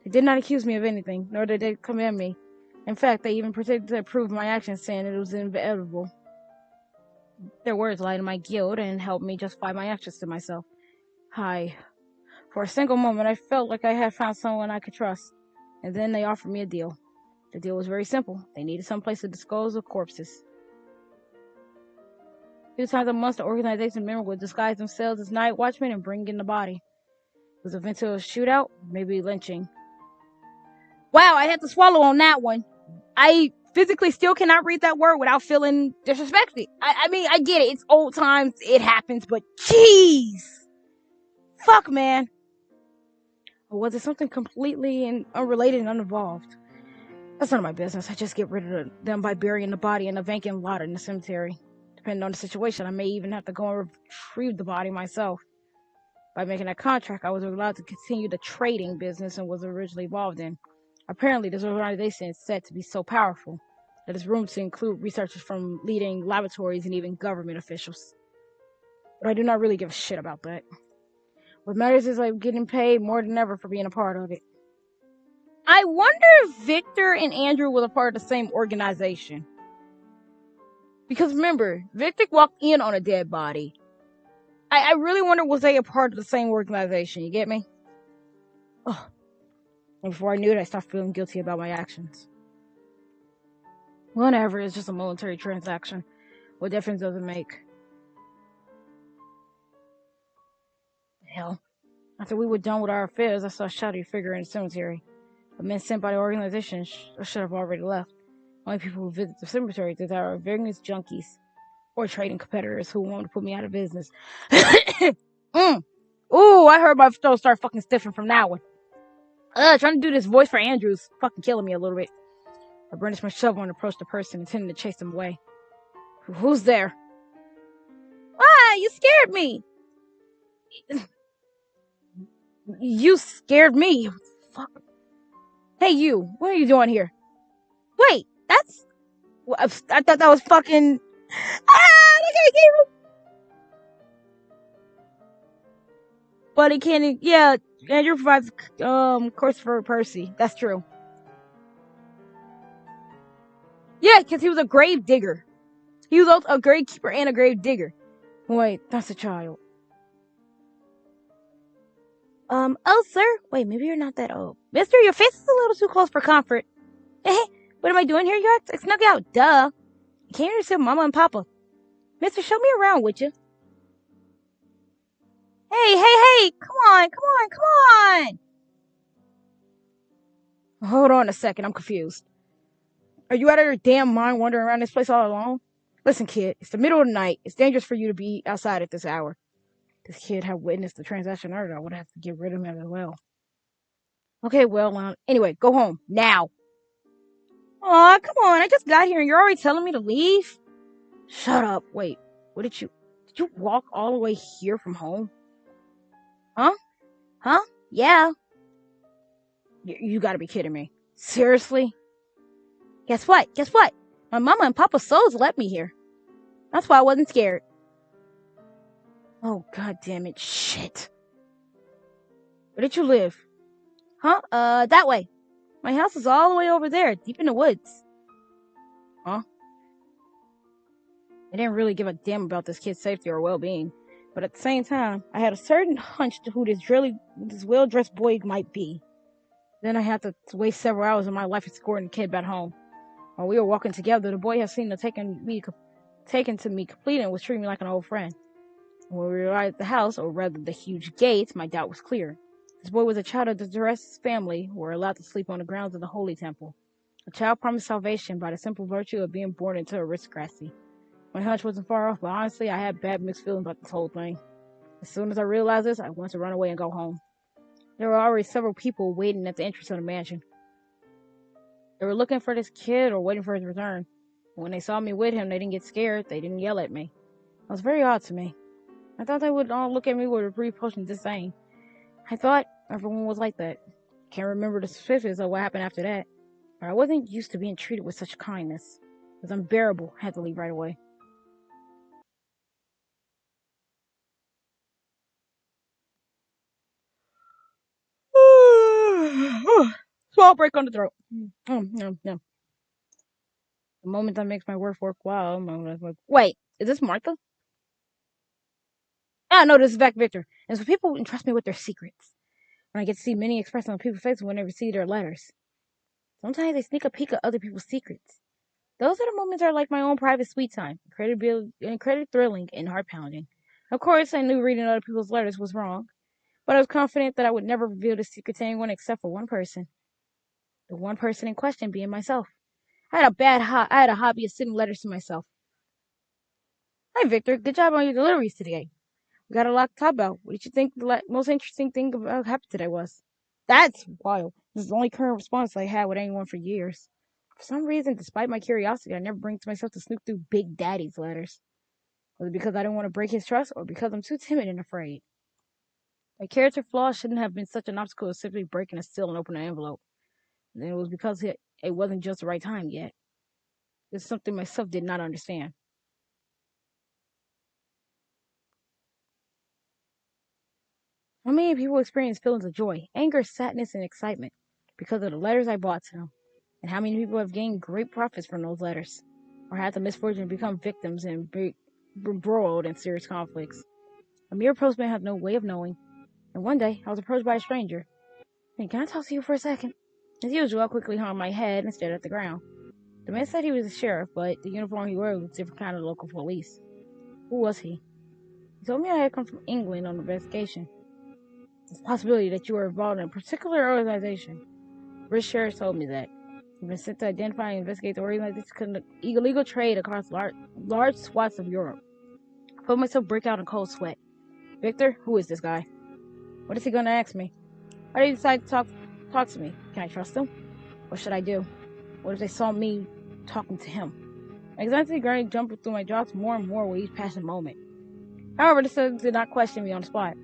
They did not accuse me of anything, nor did they condemn me. In fact, they even pretended to approve my actions, saying it was inevitable. Their words lied to my guilt and helped me justify my actions to myself. For a single moment, I felt like I had found someone I could trust. And then they offered me a deal. The deal was very simple. They needed some place to dispose of corpses. 2 times a month, the organization member would disguise themselves as night watchmen and bring in the body. It was eventually a shootout, maybe lynching. Wow, I had to swallow on that one. I physically still cannot read that word without feeling disrespected. I mean, I get it. It's old times. It happens. But jeez. Fuck, man. Or was it something completely unrelated and uninvolved? That's none of my business. I just get rid of them by burying the body in a vacant lot in the cemetery. Depending on the situation, I may even have to go and retrieve the body myself. By making that contract, I was allowed to continue the trading business and was originally involved in. Apparently, this organization is said to be so powerful that it's rumored to include researchers from leading laboratories and even government officials. But I do not really give a shit about that. What matters is I'm getting paid more than ever for being a part of it. I wonder if Victor and Andrew were a part of the same organization. Because remember, Victor walked in on a dead body. I really wonder, was they a part of the same organization? You get me? Ugh. And before I knew it, I started feeling guilty about my actions. Whatever, it's just a military transaction. What difference does it make? Hell. After we were done with our affairs, I saw a shadowy figure in the cemetery. The men sent by the organization should have already left. Only people who visit the cemetery did that are various junkies or trading competitors who want to put me out of business. Ooh, I heard my throat start fucking stiffing from that one. Trying to do this voice for Andrews fucking killing me a little bit. I brandished my shovel and approached the person, intending to chase them away. Who's there? Ah, you scared me! You scared me. Fuck. Hey, you. What are you doing here? Wait, that's... I thought that was fucking... Look at you! But he can't... Yeah, Andrew provides, Christopher Percy. That's true. Yeah, because he was a grave digger. He was also a gravekeeper and a grave digger. Wait, that's a child. Oh, sir. Wait, maybe you're not that old. Mister, your face is a little too close for comfort. What am I doing here? You act snuck out. Duh. I came here to see Mama and Papa. Mister, show me around, would you? Hey, come on. Hold on a second, I'm confused. Are you out of your damn mind wandering around this place all alone? Listen, kid, it's the middle of the night. It's dangerous for you to be outside at this hour. If this kid had witnessed the transaction earlier, I would have to get rid of him as well. Okay, well, anyway, go home, now. Aw, come on, I just got here and you're already telling me to leave? Shut up, wait, did you walk all the way here from home? Huh? Yeah. You gotta be kidding me. Seriously? Guess what? My mama and papa souls let me here. That's why I wasn't scared. Oh, god damn it. Shit. Where did you live? Huh? That way. My house is all the way over there, deep in the woods. Huh? I didn't really give a damn about this kid's safety or well-being, but at the same time, I had a certain hunch to who this well-dressed boy might be. Then I had to waste several hours of my life escorting the kid back home. While we were walking together, the boy had seemed to taken to me completely and was treating me like an old friend. When we arrived at the house, or rather the huge gate, my doubt was clear. This boy was a child of the Duress family who were allowed to sleep on the grounds of the Holy Temple. A child promised salvation by the simple virtue of being born into aristocracy. My hunch wasn't far off, but honestly, I had bad mixed feelings about this whole thing. As soon as I realized this, I wanted to run away and go home. There were already several people waiting at the entrance of the mansion. They were looking for this kid or waiting for his return. When they saw me with him, they didn't get scared. They didn't yell at me. It was very odd to me. I thought they would all look at me with a brief potion disdain. I thought everyone was like that. Can't remember the specifics of what happened after that. But I wasn't used to being treated with such kindness. It was unbearable. I had to leave right away. Small break on the throat. No. The moment that makes my work worthwhile, I'm like, wait, is this Martha? Ah, no, this is Vec Victor. And so people entrust me with their secrets. When I get to see many expressed on people's faces when they receive their letters. Sometimes I sneak a peek at other people's secrets. Those are the moments that are like my own private sweet time, incredibly thrilling and heart pounding. Of course, I knew reading other people's letters was wrong, but I was confident that I would never reveal the secret to anyone except for one person. The one person in question being myself. I had a hobby of sending letters to myself. Hi, Victor. Good job on your deliveries today. We got a lot to talk about. What did you think the most interesting thing about happened today was? That's wild. This is the only current response I had with anyone for years. For some reason, despite my curiosity, I never bring to myself to snoop through Big Daddy's letters. Was it because I didn't want to break his trust, or because I'm too timid and afraid? My character flaw shouldn't have been such an obstacle as simply breaking a seal and opening an envelope. And it was because it wasn't just the right time yet. It's something myself did not understand. How many people experience feelings of joy, anger, sadness, and excitement because of the letters I bought to them? And how many people have gained great profits from those letters? Or had the misfortune to become victims and be embroiled in serious conflicts? A mere postman has no way of knowing. And one day, I was approached by a stranger. Hey, can I talk to you for a second? As usual, I quickly hung my head and stared at the ground. The man said he was a sheriff, but the uniform he wore was a different kind of local police. Who was he? He told me I had come from England on an investigation. There's a possibility that you were involved in a particular organization. British sheriff told me that. You've been sent to identify and investigate the organization conduct illegal trade across large swaths of Europe. I felt myself break out in cold sweat. Victor, who is this guy? What is he going to ask me? Why did he decide to talk to me? Can I trust him? What should I do? What if they saw me talking to him? My anxiety started jumping through my jaws more and more with each passing moment. However, this did not question me on the spot.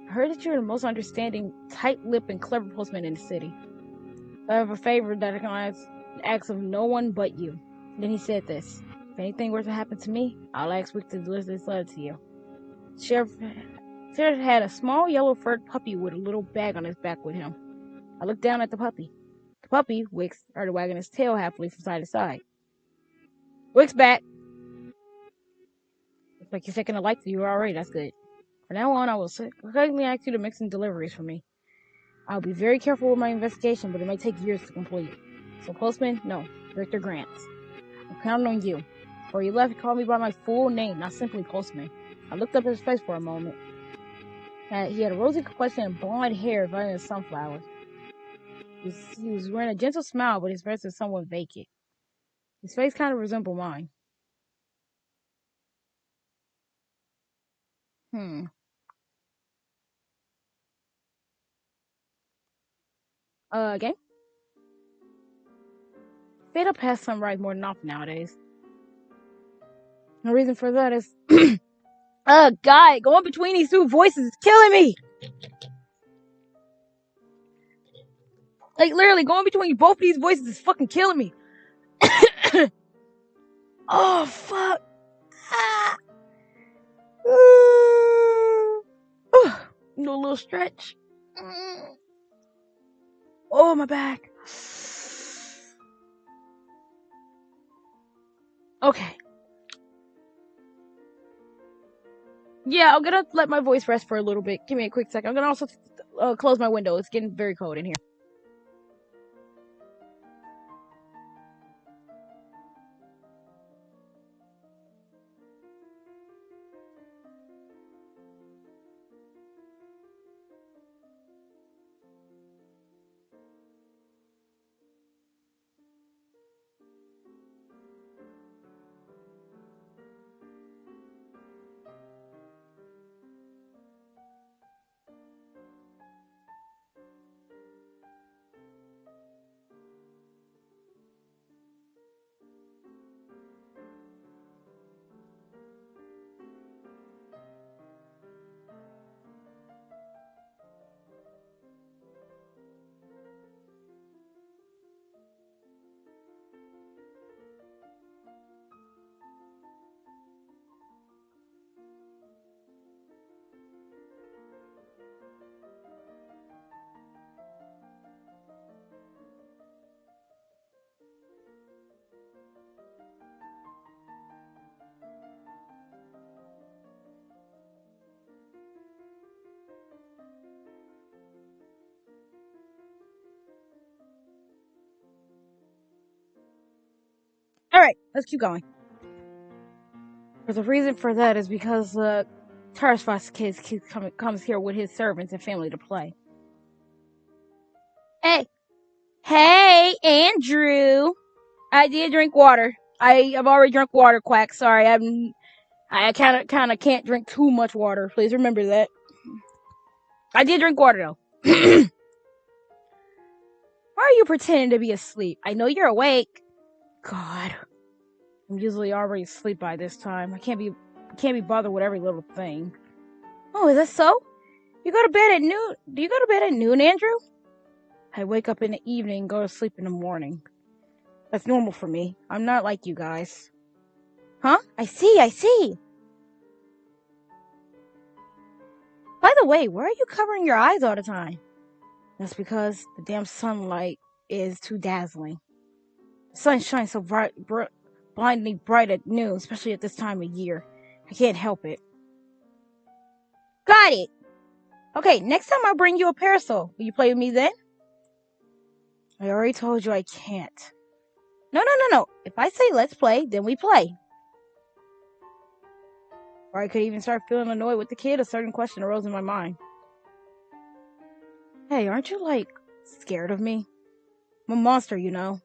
I heard that you're the most understanding, tight-lipped, and clever postman in the city. I have a favor that I can ask of no one but you. Then he said this. If anything were to happen to me, I'll ask Wick to deliver this letter to you. Sheriff had a small yellow furred puppy with a little bag on his back with him. I looked down at the puppy. The puppy, Wicks, started wagging his tail happily from side to side. Wick's back! Looks like you're taking a like to you already, that's good. From now on, I will occasionally ask you to make some deliveries for me. I'll be very careful with my investigation, but it may take years to complete. So, Postman, no, Victor Grants. I'm counting on you. Before you left, he called me by my full name, not simply Postman. I looked up at his face for a moment. He had a rosy complexion and blonde hair running as sunflowers. He was wearing a gentle smile, but his face was somewhat vacant. His face kind of resembled mine. Hmm. Game? Fade up past sunrise more than often nowadays. The reason for that is, God, going between these two voices is killing me! Like, literally, going between both these voices is fucking killing me. Oh, fuck. Ah. Do a little stretch. Oh, my back. Okay. Yeah, I'm gonna let my voice rest for a little bit. Give me a quick second. I'm gonna also close my window. It's getting very cold in here. Alright, let's keep going. The reason for that is because Terrace Fox Kids comes here with his servants and family to play. Hey, Andrew. I did drink water. I've already drunk water, Quack. Sorry, I kind of can't drink too much water. Please remember that. I did drink water though. Why are you pretending to be asleep? I know you're awake. God, I'm usually already asleep by this time. I can't be bothered with every little thing. Oh, is that so? You go to bed at noon? Do you go to bed at noon, Andrew? I wake up in the evening and go to sleep in the morning. That's normal for me. I'm not like you guys. Huh? I see. By the way, why are you covering your eyes all the time? That's because the damn sunlight is too dazzling. The sun shines so blindingly bright at noon, especially at this time of year. I can't help it. Got it! Okay, next time I'll bring you a parasol. Will you play with me then? I already told you I can't. No. If I say let's play, then we play. Or I could even start feeling annoyed with the kid. A certain question arose in my mind. Hey, aren't you, scared of me? I'm a monster, you know.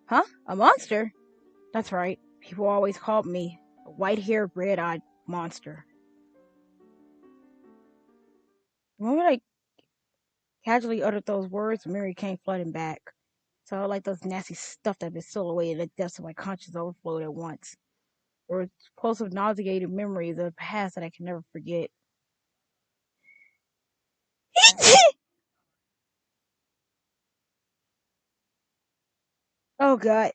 Huh? A monster? That's right. People always called me a white-haired, red-eyed monster. The moment I casually uttered those words, Mary came flooding back. So like those nasty stuff that had been still away in the depths of my conscience overflowed at once. Or explosive, nauseating memories of the past that I can never forget. Oh, God.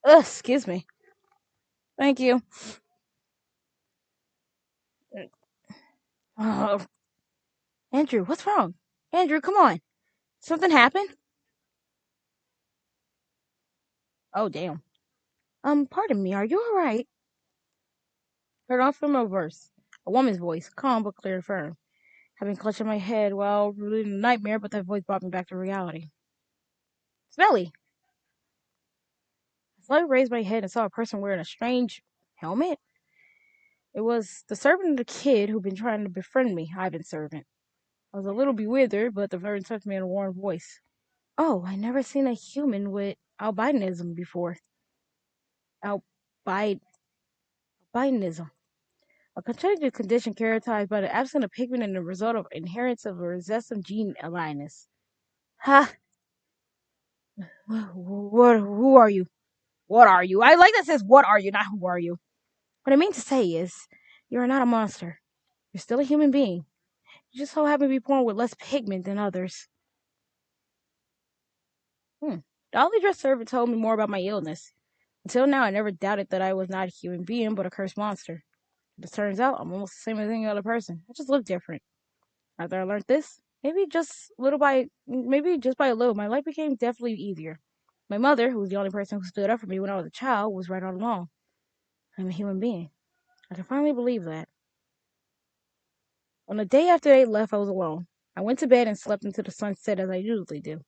Ugh, excuse me. Thank you. Oh, Andrew, what's wrong? Andrew, come on. Something happened? Oh, damn. Pardon me, are you alright? Heard off from a verse. A woman's voice, calm but clear and firm. I've been clutching my head while reliving a nightmare, but that voice brought me back to reality. Smelly! I slowly raised my head and saw a person wearing a strange helmet. It was the servant of the kid who'd been trying to befriend me, Ivan's servant. I was a little bewildered, but the servant touched me in a warm voice. Oh, I never seen a human with albinism before. Albi- Albinism. A congenital condition characterized by the absence of pigment and the result of inheritance of a recessive gene alliance. Ha! Who are you? What are you? I like that says what are you, not who are you. What I mean to say is, you are not a monster. You're still a human being. You just so happen to be born with less pigment than others. The oddly dressed servant told me more about my illness. Until now, I never doubted that I was not a human being, but a cursed monster. But it turns out I'm almost the same as any other person. I just look different. After I learned this, maybe just by a little, my life became definitely easier. My mother, who was the only person who stood up for me when I was a child, was right all along. I'm a human being. I can finally believe that. On the day after they left, I was alone. I went to bed and slept until the sun set as I usually do.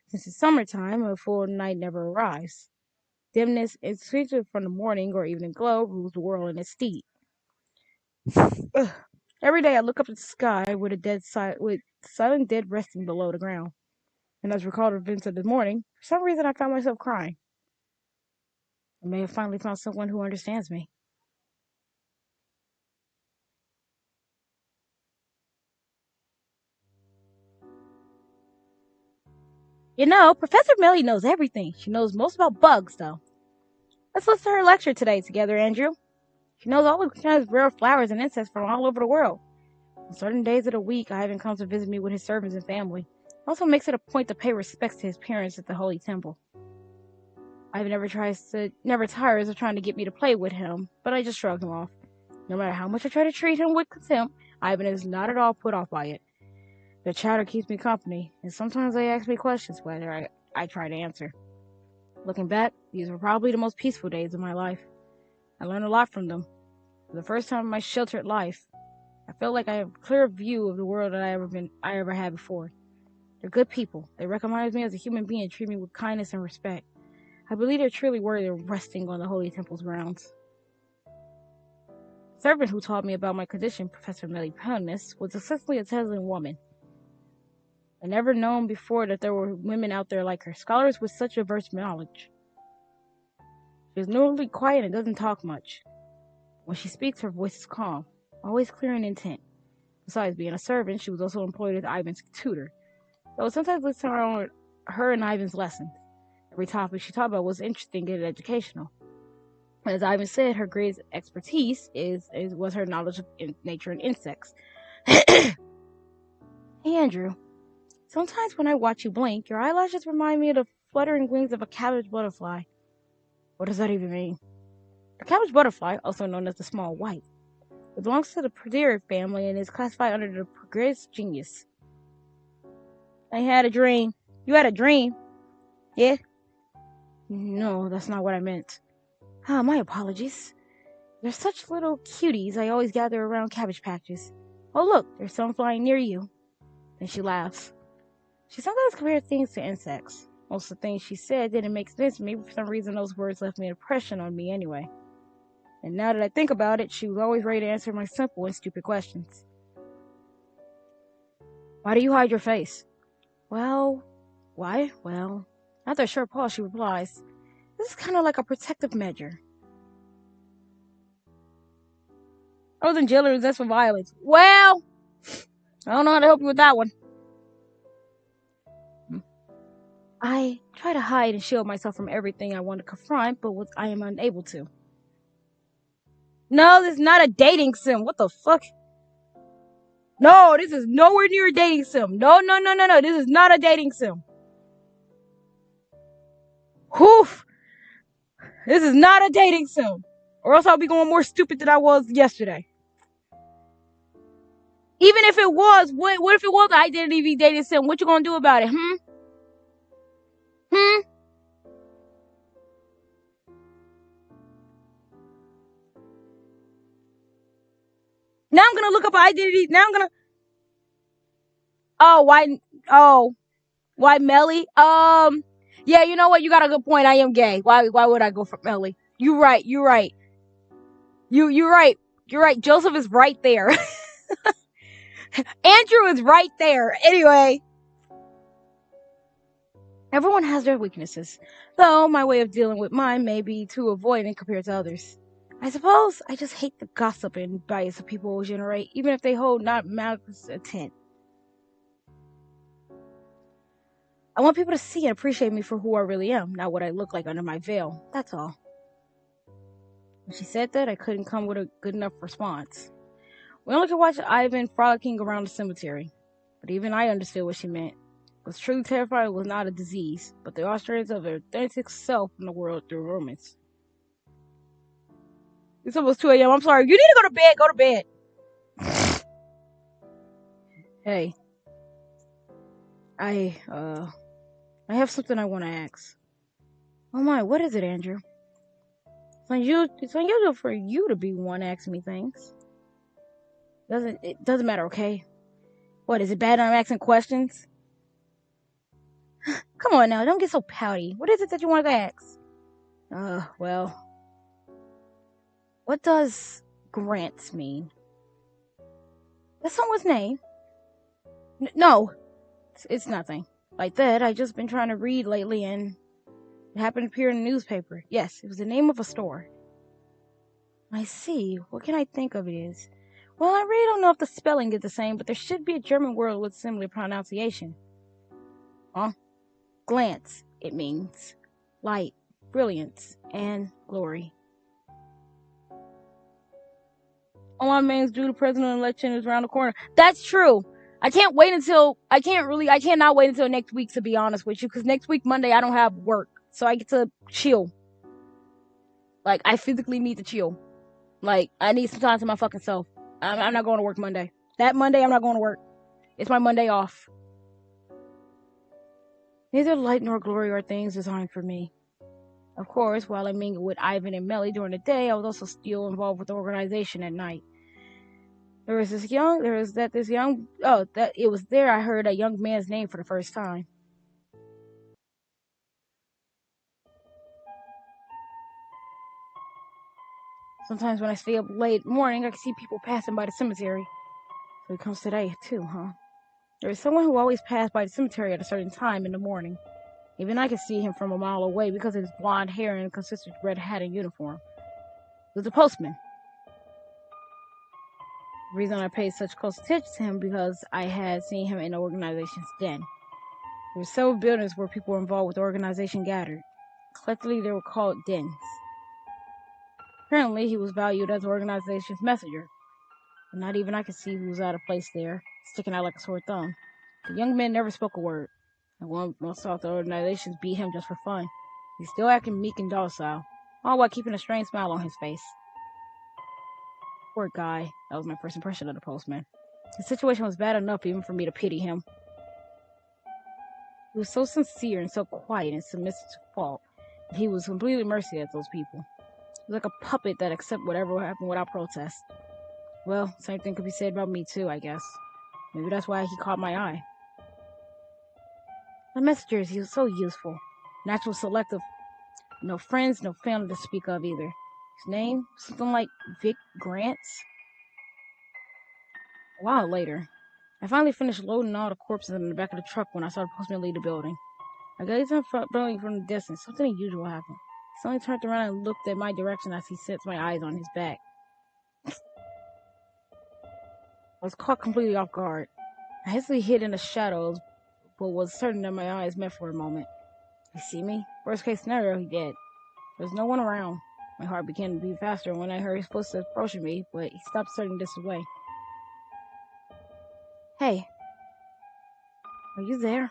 Since it's summertime, a full night never arrives. Dimness, exclusive from the morning or evening glow, rules the world in its stead. Every day I look up at the sky with silent dead resting below the ground. And as recalled events of the morning, for some reason I found myself crying. I may have finally found someone who understands me. You know, Professor Millie knows everything. She knows most about bugs, though. Let's listen to her lecture today together, Andrew. She knows all the kinds of rare flowers and insects from all over the world. On certain days of the week, Ivan comes to visit me with his servants and family. Also makes it a point to pay respects to his parents at the Holy Temple. Ivan never tires of trying to get me to play with him, but I just shrug him off. No matter how much I try to treat him with contempt, Ivan is not at all put off by it. The chatter keeps me company, and sometimes they ask me questions whether I try to answer. Looking back, these were probably the most peaceful days of my life. I learned a lot from them. For the first time in my sheltered life, I felt like I have a clearer view of the world than I ever had before. They're good people. They recognize me as a human being and treat me with kindness and respect. I believe they're truly worthy of resting on the Holy Temple's grounds. The servant who taught me about my condition, Professor Melly Poundness, was essentially a intelligent woman. I never known before that there were women out there like her, scholars with such diverse knowledge. She is normally quiet and doesn't talk much. When she speaks, her voice is calm, always clear in intent. Besides being a servant, she was also employed as Ivan's tutor. I would sometimes listen to her and Ivan's lessons. Every topic she taught about was interesting and educational. As Ivan said, her greatest expertise was her knowledge of nature and insects. Hey, Andrew. Sometimes when I watch you blink, your eyelashes remind me of the fluttering wings of a cabbage butterfly. What does that even mean? The cabbage butterfly, also known as the small white, belongs to the Perdera family and is classified under the Progress genus. I had a dream. You had a dream? Yeah? No, that's not what I meant. My apologies. They're such little cuties I always gather around cabbage patches. Oh look, there's some flying near you. Then she laughs. She sometimes compared things to insects. Most of the things she said didn't make sense to me, but for some reason those words left an impression on me anyway. And now that I think about it, she was always ready to answer my simple and stupid questions. Why do you hide your face? Well, why? Well, after a short pause, she replies, this is kind of like a protective measure. I was in jail and possessed for violence. Well, I don't know how to help you with that one. I try to hide and shield myself from everything I want to confront, but I am unable to. No, this is not a dating sim. What the fuck? No, this is nowhere near a dating sim. No. This is not a dating sim. Whew. This is not a dating sim. Or else I'll be going more stupid than I was yesterday. Even if it was, what if it was an identity dating sim? What you gonna do about it, Now I'm gonna look up identity. Now I'm gonna. Why Melly? Yeah, you know what? You got a good point. I am gay. Why would I go for Melly? You're right. You're right. Joseph is right there. Andrew is right there. Anyway. Everyone has their weaknesses, though my way of dealing with mine may be too avoidant compared to others. I suppose I just hate the gossip and bias that people will generate, even if they hold not malicious intent. I want people to see and appreciate me for who I really am, not what I look like under my veil. That's all. When she said that, I couldn't come with a good enough response. We only could watch Ivan frolicking around the cemetery, but even I understood what she meant. Was truly terrified was not a disease, but the Austrians of their authentic self in the world through romance. It's almost 2 a.m. I'm sorry. You need to go to bed. Go to bed. Hey. I have something I want to ask. Oh my, what is it, Andrew? It's unusual for you to be one asking me things. It doesn't matter, okay? What, is it bad I'm asking questions? Come on now, don't get so pouty. What is it that you want to ask? Well... What does Grants mean? That's someone's name. No, it's nothing. Like that, I've just been trying to read lately and it happened to appear in the newspaper. Yes, it was the name of a store. I see. What can I think of it is? Well, I really don't know if the spelling is the same, but there should be a German word with similar pronunciation. Huh? Glance, it means. Light, brilliance, and glory. All my means due to president election is around the corner. That's true. I cannot wait until next week, to be honest with you, because next week, Monday, I don't have work. So I get to chill. Like, I physically need to chill. Like, I need some time to my fucking self. I'm not going to work Monday. That Monday, I'm not going to work. It's my Monday off. Neither light nor glory are things designed for me. Of course, while I mingled with Ivan and Melly during the day, I was also still involved with the organization at night. This young, that it was there I heard a young man's name for the first time. Sometimes when I stay up late morning, I can see people passing by the cemetery. So it comes today, too, huh? There is someone who always passed by the cemetery at a certain time in the morning. Even I could see him from a mile away because of his blonde hair and consistent red hat and uniform. It was the postman. The reason I paid such close attention to him because I had seen him in the organization's den. There were several buildings where people involved with the organization gathered. Collectively, they were called dens. Apparently, he was valued as the organization's messenger, but not even I could see who was out of place there, sticking out like a sore thumb. The young man never spoke a word, and one thought the organizations beat him just for fun. He still acted meek and docile, all while keeping a strange smile on his face. Poor guy. That was my first impression of the postman. His situation was bad enough even for me to pity him. He was so sincere and so quiet and submissive to fault that he was completely mercy at those people. He was like a puppet that accepted whatever happened without protest. Well, same thing could be said about me too, I guess. Maybe that's why he caught my eye. The messengers, he was so useful. Natural selective. No friends, no family to speak of either. His name? Something like Vic Grants? A while later, I finally finished loading all the corpses in the back of the truck when I saw the postman leave the building. I gazed at the building from the distance. Something unusual happened. He suddenly turned around and looked at my direction as he set my eyes on his back. I was caught completely off guard. I hastily hid in the shadows, but was certain that my eyes met for a moment. He see me? Worst case scenario, he did. There was no one around. My heart began to beat faster when I heard his footsteps approaching me, but he stopped a certain distance away. Hey, are you there?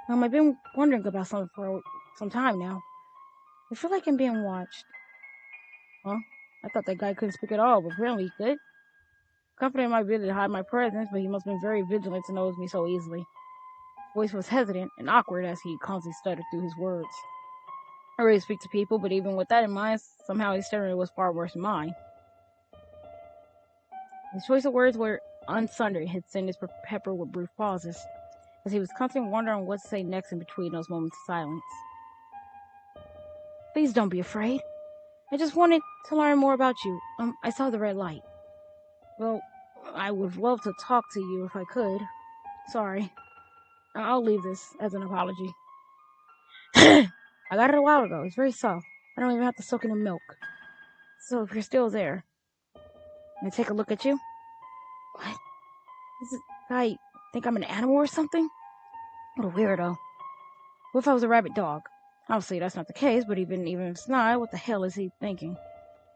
I've been wondering about something for some time now. I feel like I'm being watched. Huh? I thought that guy couldn't speak at all, but apparently he could. Confident in my ability to hide my presence, but he must have been very vigilant to notice me so easily. His voice was hesitant and awkward as he constantly stuttered through his words. I rarely speak to people, but even with that in mind, somehow his stuttering was far worse than mine. His choice of words were unsundered, his sentence peppered with brief pauses, as he was constantly wondering what to say next in between those moments of silence. Please don't be afraid. I just wanted to learn more about you. I saw the red light. Well, I would love to talk to you if I could. Sorry. I'll leave this as an apology. I got it a while ago. It's very soft. I don't even have to soak it in milk. So if you're still there, can I take a look at you? What? Does this guy think I'm an animal or something? What a weirdo. What if I was a rabid dog? Obviously, that's not the case, but even if it's not, what the hell is he thinking?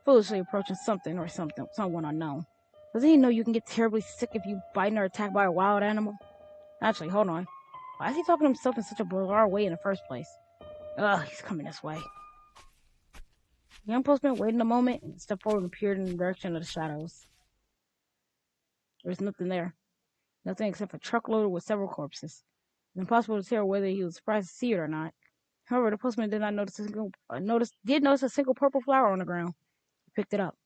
Foolishly approaching someone unknown. Doesn't he know you can get terribly sick if you bite or attacked by a wild animal? Actually, hold on. Why is he talking to himself in such a bizarre way in the first place? Ugh, he's coming this way. The young postman waited a moment and stepped forward and peered in the direction of the shadows. There was nothing there. Nothing except a truck loaded with several corpses. It was impossible to tell whether he was surprised to see it or not. However, the postman did not notice a single purple flower on the ground. He picked it up.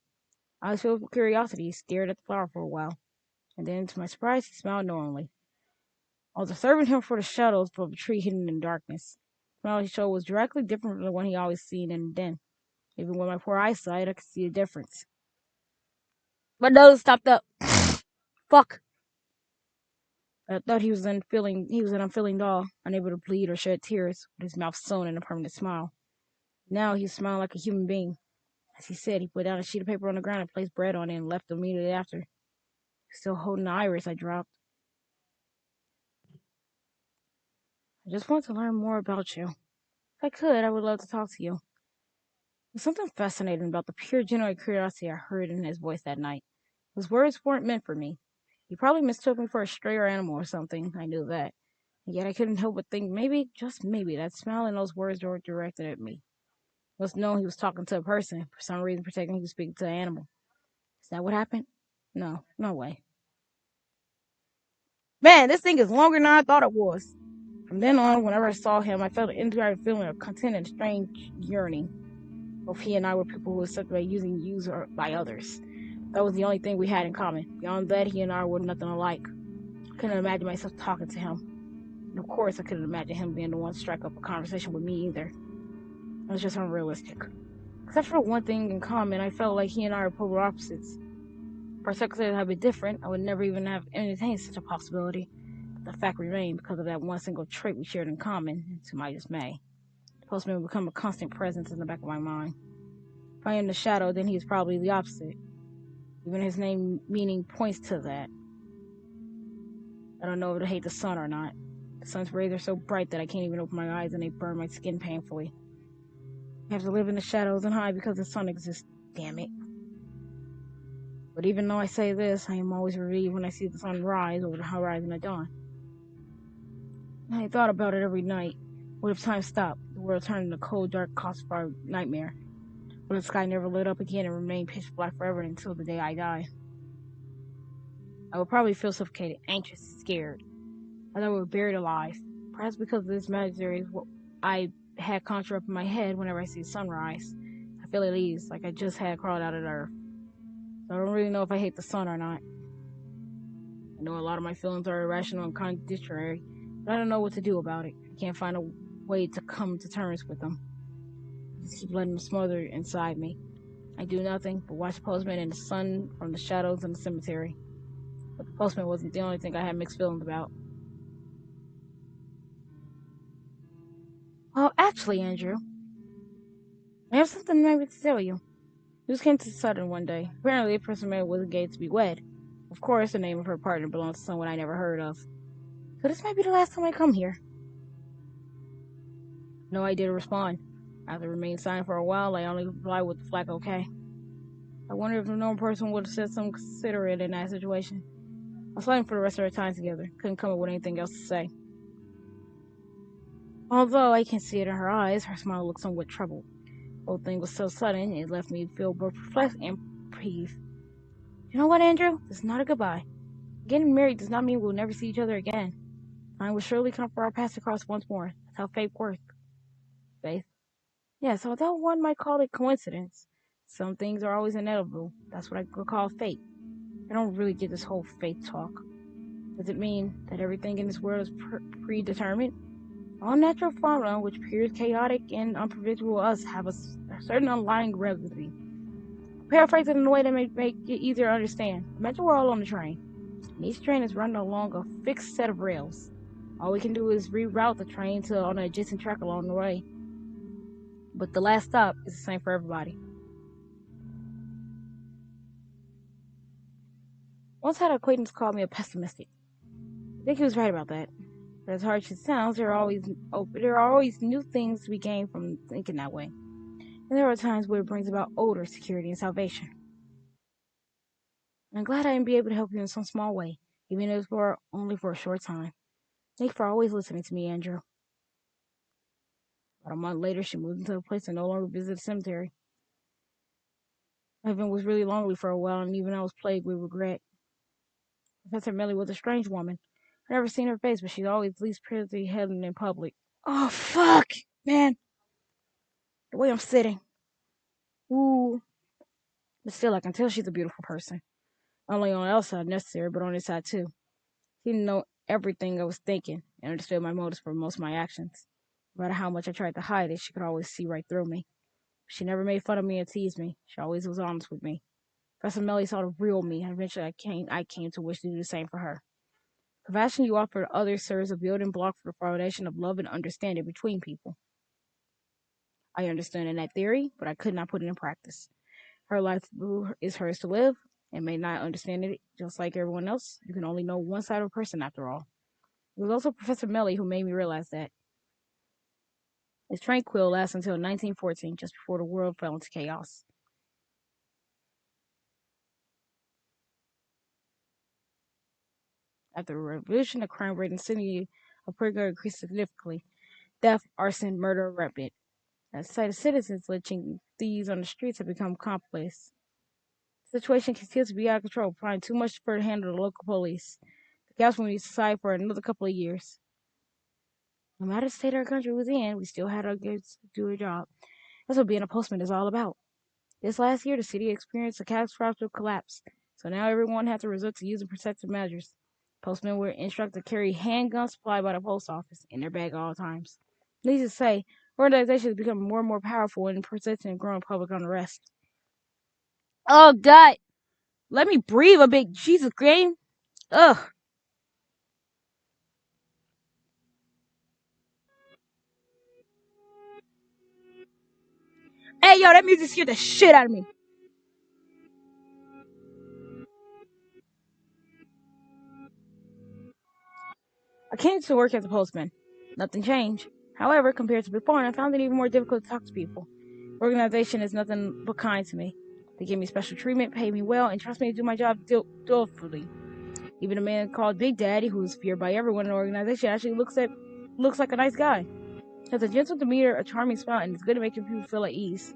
I was filled with curiosity. He stared at the flower for a while, and then, to my surprise, he smiled knowingly. I was observing him for the shadows of a tree hidden in darkness. The smile he showed was directly different from the one he always seen in the den. Even with my poor eyesight, I could see a difference. My nose stopped up. Fuck. I thought he was an unfeeling doll, unable to bleed or shed tears, with his mouth sewn in a permanent smile. Now he smiled like a human being. As he said, he put down a sheet of paper on the ground and placed bread on it and left immediately after. Still holding the iris I dropped. I just want to learn more about you. If I could, I would love to talk to you. There's something fascinating about the pure, genuine curiosity I heard in his voice that night. His words weren't meant for me. He probably mistook me for a stray or animal or something. I knew that. And yet I couldn't help but think maybe, just maybe, that smile and those words were directed at me. Must know he was talking to a person, for some reason pretending he was speaking to an animal. Is that what happened? No, no way. Man, this thing is longer than I thought it was. From then on, whenever I saw him, I felt an entire feeling of content and strange yearning. Both he and I were people who were sucked by using by others. That was the only thing we had in common. Beyond that, he and I were nothing alike. I couldn't imagine myself talking to him. And of course, I couldn't imagine him being the one to strike up a conversation with me either. It was just unrealistic. Except for one thing in common, I felt like he and I are polar opposites. If our circumstances had been different, I would never even have entertained such a possibility. But the fact remained because of that one single trait we shared in common, and to my dismay. The postman would become a constant presence in the back of my mind. If I am the shadow, then he is probably the opposite. Even his name meaning points to that. I don't know if I hate the sun or not. The sun's rays are so bright that I can't even open my eyes and they burn my skin painfully. I have to live in the shadows and hide because the sun exists. Damn it. But even though I say this, I am always relieved when I see the sun rise over the horizon at dawn. I thought about it every night. What if time stopped? The world turned into a cold, dark, classified nightmare. What if the sky never lit up again and remained pitch black forever until the day I die? I would probably feel suffocated, anxious, scared. I thought we were buried alive. Perhaps because of this imaginary is what I had conjured up in my head whenever I see sunrise. I feel at ease, like I just had crawled out of the earth. So I don't really know if I hate the sun or not. I know a lot of my feelings are irrational and contradictory, but I don't know what to do about it. I can't find a way to come to terms with them. I just keep letting them smother inside me. I do nothing but watch the postman and the sun from the shadows in the cemetery. But the postman wasn't the only thing I had mixed feelings about. Well, actually, Andrew, I have something maybe to tell you. News came to Sutton one day. Apparently, a person man was engaged to be wed. Of course, the name of her partner belongs to someone I never heard of. So this might be the last time I come here. No idea to respond. After remaining silent for a while, I only replied with the flat okay. I wonder if a normal person would have said something considerate in that situation. I was fighting for the rest of our time together. Couldn't come up with anything else to say. Although I can see it in her eyes, her smile looked somewhat troubled. The whole thing was so sudden, it left me feel both perplexed and peeved. You know what, Andrew? This is not a goodbye. Getting married does not mean we'll never see each other again. Time will surely come for our paths to cross once more. That's how fate works. Faith? Yes, although one might call it coincidence. Some things are always inevitable. That's what I could call fate. I don't really get this whole fate talk. Does it mean that everything in this world is predetermined? All natural phenomena, which appears chaotic and unpredictable to us, have a certain underlying gravity. Paraphrase it in a way that may make it easier to understand. Imagine we're all on a train. And each train is running along a fixed set of rails. All we can do is reroute the train to on an adjacent track along the way. But the last stop is the same for everybody. Once had an acquaintance call me a pessimistic. I think he was right about that. But as harsh as it sounds, there are always new things to be gained from thinking that way. And there are times where it brings about odor, security, and salvation. I'm glad I can be able to help you in some small way, even if it's only for a short time. Thank you for always listening to me, Andrew. About a month later, she moved into a place and no longer visited the cemetery. Evan was really lonely for a while, and even I was plagued with regret. Professor Millie was a strange woman. I'd never seen her face, but she's always least pretty hidden in public. Oh, fuck! Man, the way I'm sitting. Ooh. But still, I can tell she's a beautiful person. Not only on the outside necessary, but on the inside too. She didn't know everything I was thinking and understood my motives for most of my actions. No matter how much I tried to hide it, she could always see right through me. She never made fun of me or teased me. She always was honest with me. Professor Melly saw the real me, and eventually I came to wish to do the same for her. The compassion you offer to others serves a building block for the foundation of love and understanding between people. I understand in that theory, but I could not put it in practice. Her life is hers to live, and may not understand it just like everyone else. You can only know one side of a person after all. It was also Professor Melly who made me realize that. His tranquil lasted until 1914, just before the world fell into chaos. After the revolution, the crime rate in the city of Puerto increased significantly. Theft, arson, murder rampant. As the sight of citizens lynching thieves on the streets had become commonplace. The situation continues to be out of control, applying too much for the hand of the local police. The chaos will be subside for another couple of years. No matter the state our country was in, we still had our goods to do our job. That's what being a postman is all about. This last year, the city experienced a catastrophic collapse, so now everyone had to resort to using protective measures. Postmen were instructed to carry handguns supplied by the post office in their bag at all times. Needless to say, organizations are becoming more and more powerful in persisting and growing public unrest. Oh God, let me breathe a bit. Jesus, game. Ugh. Hey, yo, that music scared the shit out of me. I came to work as a postman. Nothing changed. However, compared to before, I found it even more difficult to talk to people. The organization is nothing but kind to me. They give me special treatment, pay me well, and trust me to do my job dutifully. Even a man called Big Daddy, who is feared by everyone in the organization, actually looks like a nice guy. He has a gentle demeanor, a charming smile, and is good at making people feel at ease.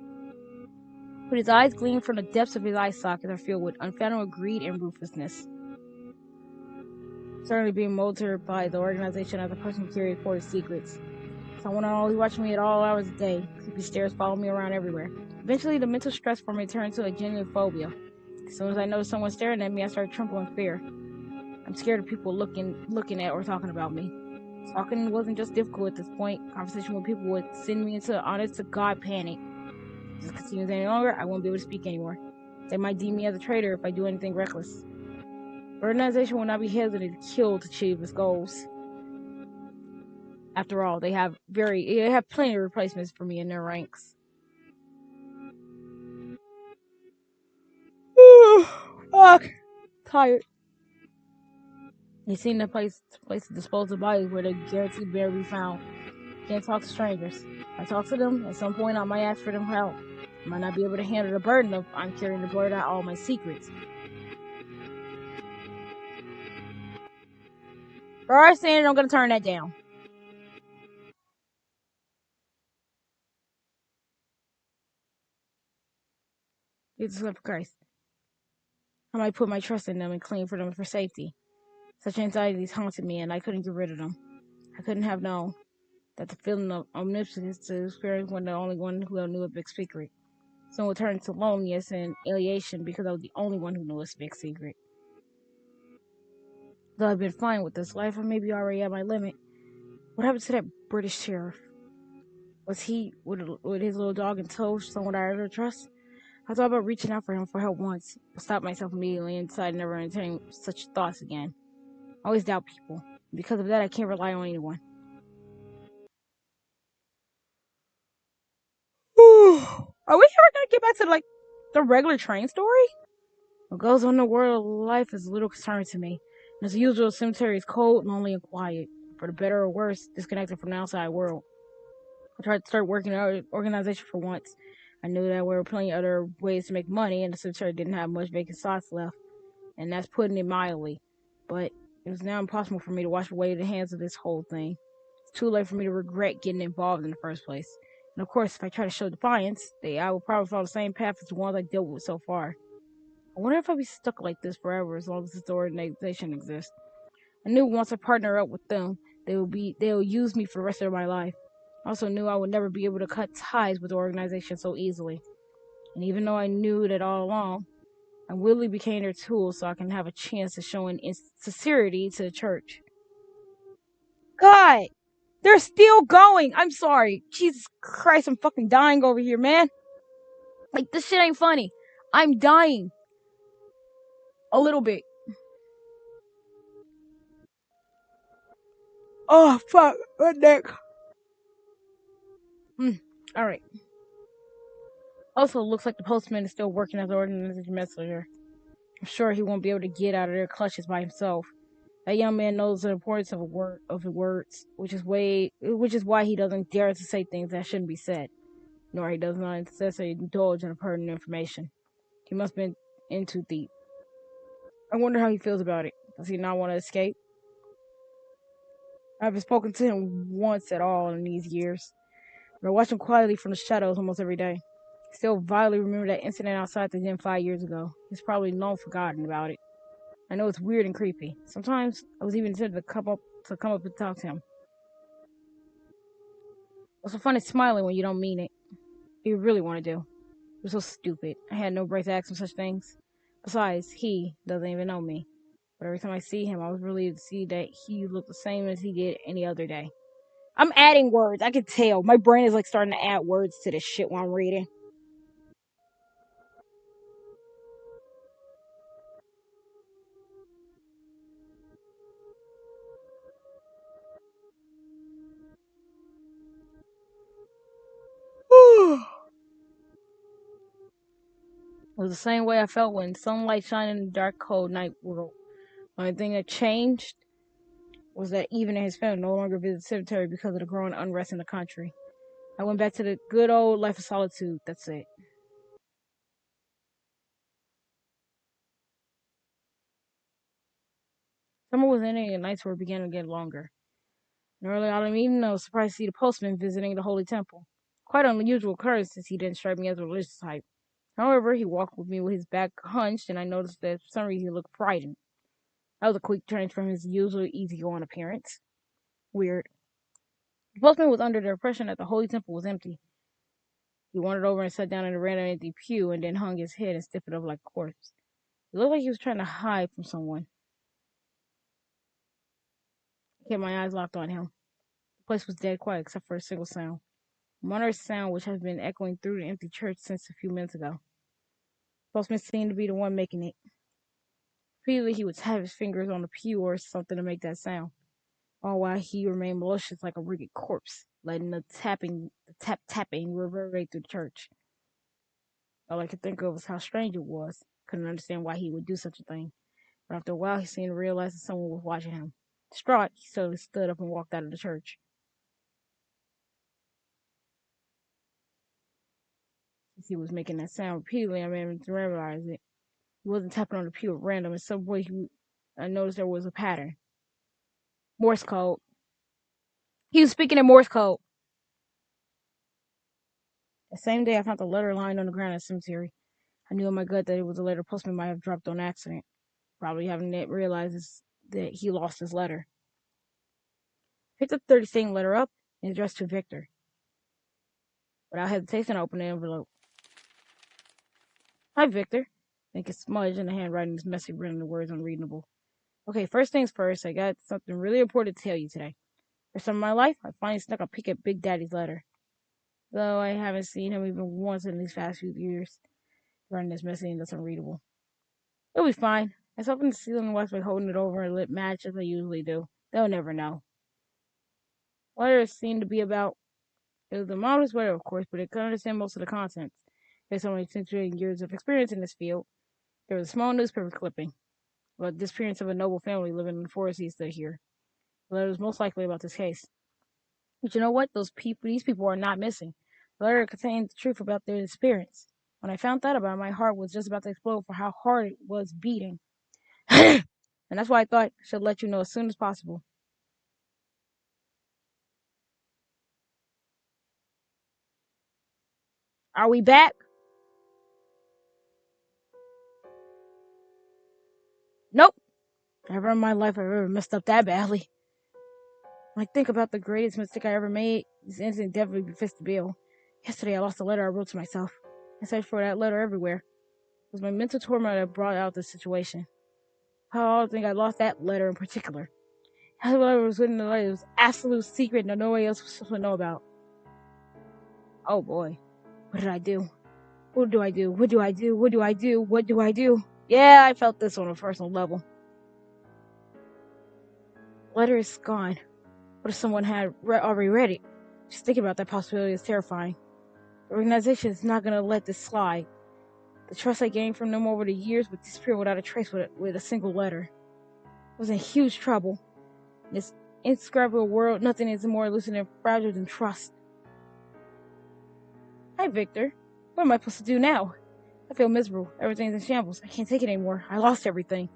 But his eyes gleam from the depths of his eye sockets are filled with unfathomable greed and ruthlessness. Certainly being molded by the organization as a person who carries forward secrets. Someone always watching me at all hours of the day. Creepy stares follow me around everywhere. Eventually, the mental stress for me turned to a genuine phobia. As soon as I noticed someone staring at me, I started trembling in fear. I'm scared of people looking at or talking about me. Talking wasn't just difficult at this point. Conversation with people would send me into honest to God panic. If this continues any longer, I won't be able to speak anymore. They might deem me as a traitor if I do anything reckless. The organization will not be hesitant to kill to achieve its goals. After all, they have plenty of replacements for me in their ranks. Fuck. Tired. They seem to place to dispose of bodies where they guaranteed to be found. Can't talk to strangers. I talk to them, at some point I might ask for them help. I might not be able to handle the burden of I'm carrying the blurt out all my secrets. For our standard, I'm gonna turn that down. Jesus love Christ. I might put my trust in them and cling for them for safety. Such anxieties haunted me and I couldn't get rid of them. I couldn't have known that the feeling of omnipotence to experience when the only one who knew a big secret. Soon would turn to loneliness and alienation because I was the only one who knew this big secret. Though I've been fine with this life, I may be already at my limit. What happened to that British sheriff? Was he with his little dog in tow someone I ever trust? I thought about reaching out for him for help once, but stopped myself immediately and decided never to entertain such thoughts again. I always doubt people. Because of that, I can't rely on anyone. Are we ever gonna get back to the regular train story? What goes on in the world of life is little concern to me. As usual, the cemetery is cold, lonely, and quiet. For the better or worse, disconnected from the outside world. I tried to start working in an organization for once. I knew that there were plenty of other ways to make money, and the cemetery didn't have much vacant slots left, and that's putting it mildly. But it was now impossible for me to wash away the hands of this whole thing. It's too late for me to regret getting involved in the first place. And of course, if I try to show defiance, I will probably follow the same path as the ones I dealt with so far. I wonder if I'll be stuck like this forever as long as this organization exists. I knew once I partner up with them, they'll use me for the rest of my life. I also knew I would never be able to cut ties with the organization so easily. And even though I knew that all along, I willingly became their tool so I can have a chance of showing sincerity to the church. God, they're still going. I'm sorry. Jesus Christ, I'm fucking dying over here, man. Like, this shit ain't funny. I'm dying. A little bit. Oh, fuck. My neck. Alright. Also, looks like the postman is still working as an organization messenger. I'm sure he won't be able to get out of their clutches by himself. That young man knows the importance of words, which is why he doesn't dare to say things that shouldn't be said, nor he does not necessarily indulge in pertinent information. He must have been in too deep. I wonder how he feels about it. Does he not want to escape? I haven't spoken to him once at all in these years, but I watch him quietly from the shadows almost every day. I still vividly remember that incident outside the gym 5 years ago. He's probably long forgotten about it. I know it's weird and creepy. Sometimes I was even tempted to come up and talk to him. What's so fun is smiling when you don't mean it. You really want to do. It was so stupid. I had no right to ask him such things. Besides, he doesn't even know me. But every time I see him, I was relieved to see that he looked the same as he did any other day. I'm adding words. I can tell. My brain is like starting to add words to this shit while I'm reading. It was the same way I felt when sunlight shined in the dark, cold night world. The only thing that changed was that even his family no longer visited the cemetery because of the growing unrest in the country. I went back to the good old life of solitude. That's it. Summer was ending and nights were beginning to get longer. In early autumn evening, I was surprised to see the postman visiting the holy temple. Quite an unusual occurrence since he didn't strike me as a religious type. However, he walked with me with his back hunched, and I noticed that for some reason he looked frightened. That was a quick change from his usual easygoing appearance. Weird. The postman was under the impression that the holy temple was empty. He wandered over and sat down in a random empty pew and then hung his head and stiffened up like a corpse. It looked like he was trying to hide from someone. I kept my eyes locked on him. The place was dead quiet except for a single sound. A monotonous sound which had been echoing through the empty church since a few minutes ago. The postman seemed to be the one making it. Repeatedly he would tap his fingers on the pew or something to make that sound, all while he remained motionless like a rigid corpse, letting the tap tapping reverberate through the church. All I could think of was how strange it was. Couldn't understand why he would do such a thing. But after a while, he seemed to realize that someone was watching him. Distraught, he suddenly stood up and walked out of the church. Since he was making that sound repeatedly, I made him to realize it. He wasn't tapping on the pew at random. In some way, I noticed there was a pattern. Morse code. He was speaking in Morse code. The same day, I found the letter lying on the ground at the cemetery. I knew in my gut that it was a letter postman might have dropped on accident, probably having realized that he lost his letter. I picked up the 30 letter up and addressed to Victor. Without hesitation, I opened the envelope. Hi, Victor. Make a smudge, and the handwriting is messy, rendering the words unreadable. Okay, first things first, I got something really important to tell you today. For some of my life, I finally snuck a peek at Big Daddy's letter. Though I haven't seen him even once in these past few years. Writing is messy and that's unreadable. It'll be fine. I was hoping to see them watch by holding it over a lit match as I usually do. They'll never know. What it seemed to be about, it was the modest letter, of course, but it could understand most of the contents. Based on my century and years of experience in this field, there was a small newspaper clipping about the disappearance of a noble family living in the forest east of here. The letter was most likely about this case. But you know what? These people are not missing. The letter contained the truth about their disappearance. When I found that about it, my heart was just about to explode for how hard it was beating. And that's why I thought I should let you know as soon as possible. Are we back? Nope. Never in my life I've ever messed up that badly. When I think about the greatest mistake I ever made, this incident definitely befits the bill. Yesterday I lost a letter I wrote to myself. I searched for that letter everywhere. It was my mental torment that brought out this situation. How I think I lost that letter in particular. How the was written in the letter was absolute secret that nobody else was supposed to know about. Oh boy. What did I do? What do I do? What do I do? What do I do? What do I do? Yeah, I felt this on a personal level. The letter is gone. What if someone had already read it? Just thinking about that possibility is terrifying. The organization is not going to let this slide. The trust I gained from them over the years would disappear without a trace with a single letter. I was in huge trouble. In this indescribable world, nothing is more elusive and fragile than trust. Hi, Victor. What am I supposed to do now? I feel miserable. Everything's in shambles. I can't take it anymore. I lost everything.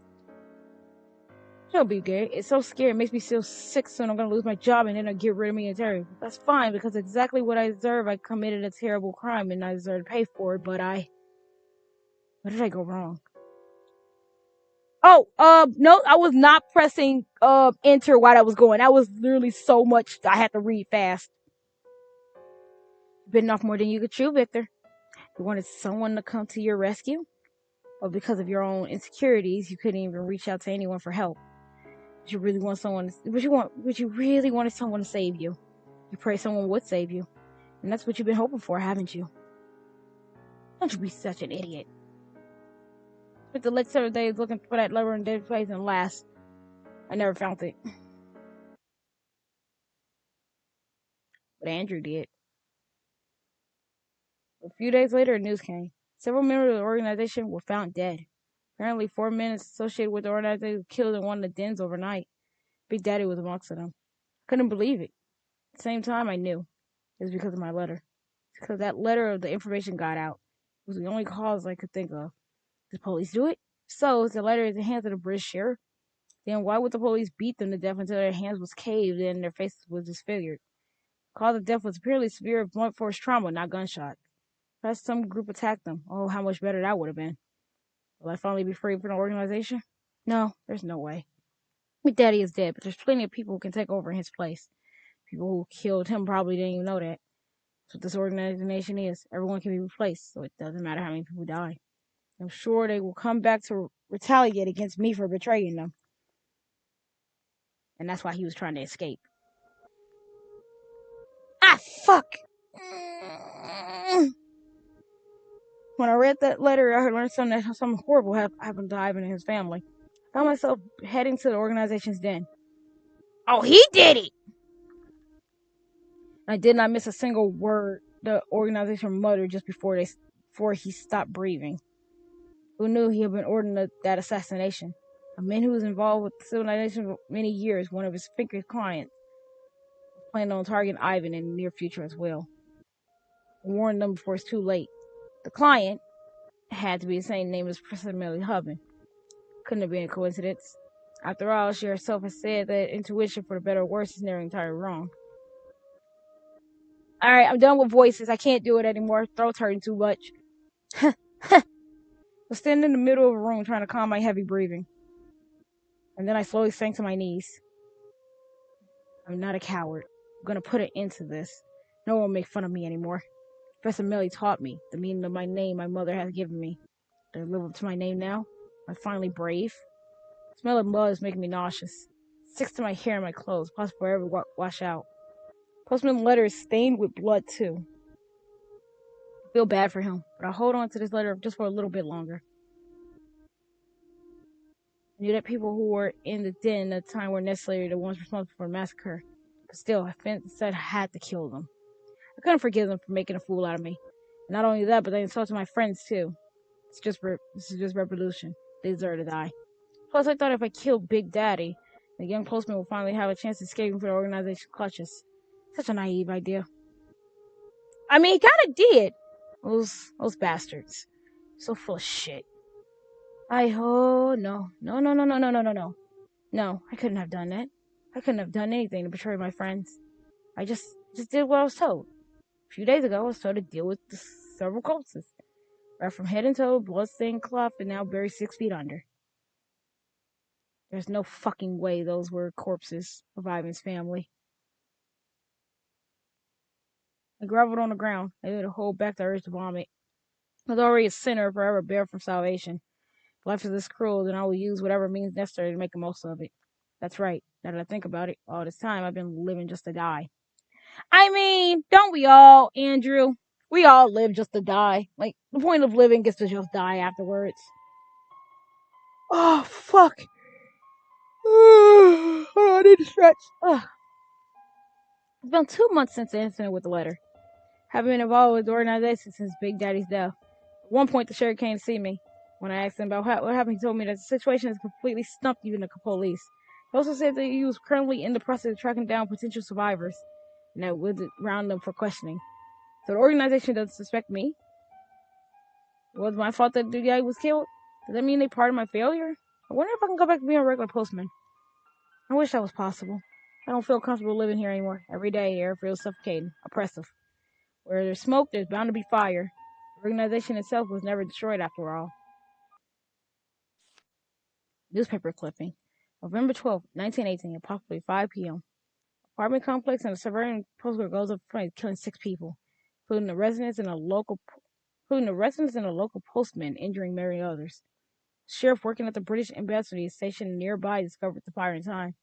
It'll be good. It's so scary. It makes me feel sick soon. I'm going to lose my job and then they'll get rid of me entirely. That's fine because exactly what I deserve. I committed a terrible crime and I deserve to pay for it, but Where did I go wrong? Oh, no, I was not pressing, enter while I was going. That was literally so much I had to read fast. Bitten off more than you could chew, Victor. You wanted someone to come to your rescue? Or because of your own insecurities, you couldn't even reach out to anyone for help? But you really want someone but you really wanted someone to save you. You pray someone would save you. And that's what you've been hoping for, haven't you? Don't you be such an idiot. Spent the next several days looking for that letter in dead place, and last, I never found it. But Andrew did. A few days later, news came. Several members of the organization were found dead. Apparently, 4 men associated with the organization were killed in one of the dens overnight. Big Daddy was amongst them. Couldn't believe it. At the same time, I knew. It was because of my letter. Because that letter, the information got out. It was the only cause I could think of. Did the police do it? So, if the letter is in the hands of the British sheriff, then why would the police beat them to death until their hands was caved and their faces was disfigured? The cause of death was apparently severe blunt force trauma, not gunshot. Perhaps some group attacked them. Oh, how much better that would have been. Will I finally be free from the organization? No, there's no way. My daddy is dead, but there's plenty of people who can take over in his place. People who killed him probably didn't even know that. That's what this organization is. Everyone can be replaced, so it doesn't matter how many people die. I'm sure they will come back to retaliate against me for betraying them. And that's why he was trying to escape. Ah, fuck! When I read that letter, I learned something horrible happened to Ivan and his family. I found myself heading to the organization's den. Oh, he did it! I did not miss a single word the organization muttered just before he stopped breathing. Who knew he had been ordering that assassination? A man who was involved with the civilization for many years, one of his Finker's clients, planned on targeting Ivan in the near future as well. I warned them before it's too late. The client had to be the same name as Professor Millie Hubman. Couldn't have been a coincidence. After all, she herself has said that intuition, for the better or worse, is never entirely wrong. Alright, I'm done with voices. I can't do it anymore. Throat's hurting too much. I was standing in the middle of a room trying to calm my heavy breathing. And then I slowly sank to my knees. I'm not a coward. I'm gonna put an end to this. No one will make fun of me anymore. Professor Millie taught me the meaning of my name my mother has given me. Do I live up to my name now? Am I finally brave? The smell of blood is making me nauseous. It sticks to my hair and my clothes, possibly forever wash out. Postman's letter is stained with blood, too. I feel bad for him, but I'll hold on to this letter just for a little bit longer. I knew that people who were in the den at the time were necessarily the ones responsible for the massacre. But still, I said I had to kill them. I couldn't forgive them for making a fool out of me. And not only that, but they insulted my friends, too. This is just revolution. They deserve to die. Plus, I thought if I killed Big Daddy, the young postman would finally have a chance of escaping from the organization's clutches. Such a naive idea. I mean, he kinda did. Those bastards. So full of shit. No. No, I couldn't have done that. I couldn't have done anything to betray my friends. I just did what I was told. A few days ago, I was told to deal with the several corpses. Right from head and toe, blood-stained cloth, and now buried 6 feet under. There's no fucking way those were corpses of Ivan's family. I groveled on the ground. I didn't hold back the urge to vomit. I was already a sinner forever barred from salvation. If life is this cruel, then I will use whatever means necessary to make the most of it. That's right. Now that I think about it, all this time I've been living just to die. I mean, don't we all, Andrew? We all live just to die. Like, the point of living is to just die afterwards. Oh, fuck. Oh, I need to stretch. Ugh. It's been 2 months since the incident with the letter. Haven't been involved with the organization since Big Daddy's death. At one point, the sheriff came to see me. When I asked him about what happened, he told me that the situation has completely stumped even the police. He also said that he was currently in the process of tracking down potential survivors, and that would round them for questioning. So the organization doesn't suspect me? It was my fault that the guy was killed? Does that mean they pardoned my failure? I wonder if I can go back to being a regular postman. I wish that was possible. I don't feel comfortable living here anymore. Every day, air feels suffocating, oppressive. Where there's smoke, there's bound to be fire. The organization itself was never destroyed after all. Newspaper clipping. November 12, 1918, approximately 5 p.m. Apartment complex in a suburban postcode goes up in flames, killing 6 people, including the residents and a local including the residents and a local postman, injuring many others. The sheriff working at the British embassy stationed nearby discovered the fire in time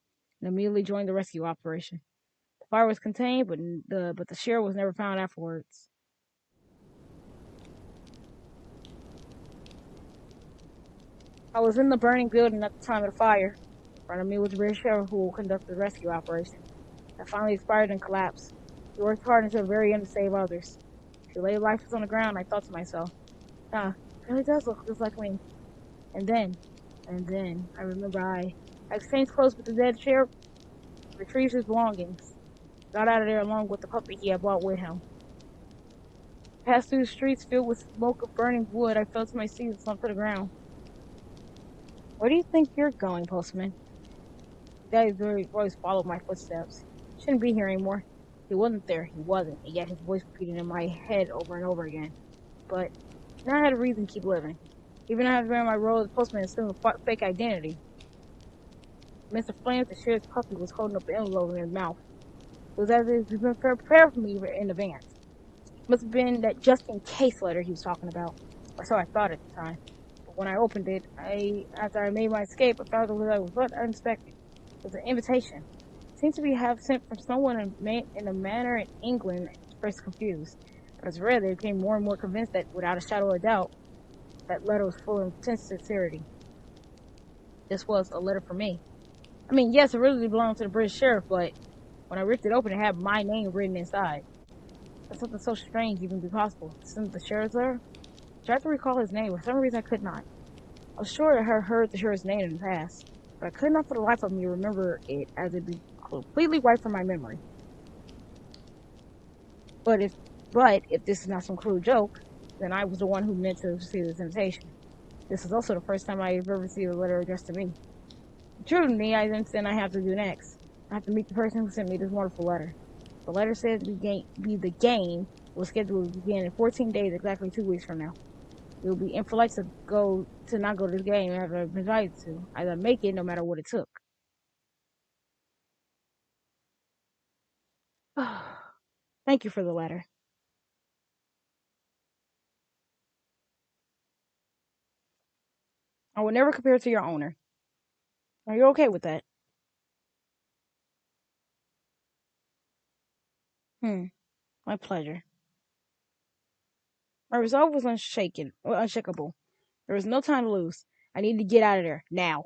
and immediately joined the rescue operation. The fire was contained, but the sheriff was never found afterwards. I was in the burning building at the time of the fire. In front of me was the British sheriff who conducted the rescue operation. That finally expired and collapsed. He worked hard until the very end to save others. As he lay lifeless on the ground, I thought to myself, ah, it really does look just like me. And then, I remember I exchanged clothes with the dead sheriff, retrieved his belongings, got out of there along with the puppy he had brought with him. Passed through the streets filled with smoke of burning wood, I fell to my seat and slumped to the ground. Where do you think you're going, postman? Daddy's voice followed my footsteps. Shouldn't be here anymore. He wasn't there. He wasn't. And yet his voice repeated in my head over and over again. But now I had a reason to keep living. Even though I had to wear my role as postman and assume a fake identity. Mr. Flames, the sheriff's puppy, was holding up an envelope in his mouth. It was as if he'd been prepared for me in advance. It must have been that just in case letter he was talking about. Or so I thought at the time. But when I opened it, after I made my escape, I found it was what unexpected. It was an invitation. It seemed to be sent from someone in a manner in England, expressed confused. But as I read it, I became more and more convinced that, without a shadow of doubt, that letter was full of intense sincerity. This was a letter for me. I mean, yes, it really belonged to the British sheriff, but when I ripped it open, it had my name written inside. That's something so strange even be possible. Since the sheriff's letter, I tried to recall his name. For some reason, I could not. I was sure I had heard the sheriff's name in the past, but I could not for the life of me remember it, as it be completely wiped from my memory. But if this is not some cruel joke, then I was the one who meant to receive this invitation. This is also the first time I ever received a letter addressed to me. True to me, I understand I have to do next. I have to meet the person who sent me this wonderful letter. The letter says the game was scheduled to begin in 14 days, exactly 2 weeks from now. It will be impolite to not go to this game after I've been invited to. I'd make it no matter what it took. Thank you for the letter. I will never compare it to your owner. Are you okay with that? My pleasure. My resolve was unshakable. There was no time to lose. I needed to get out of there now.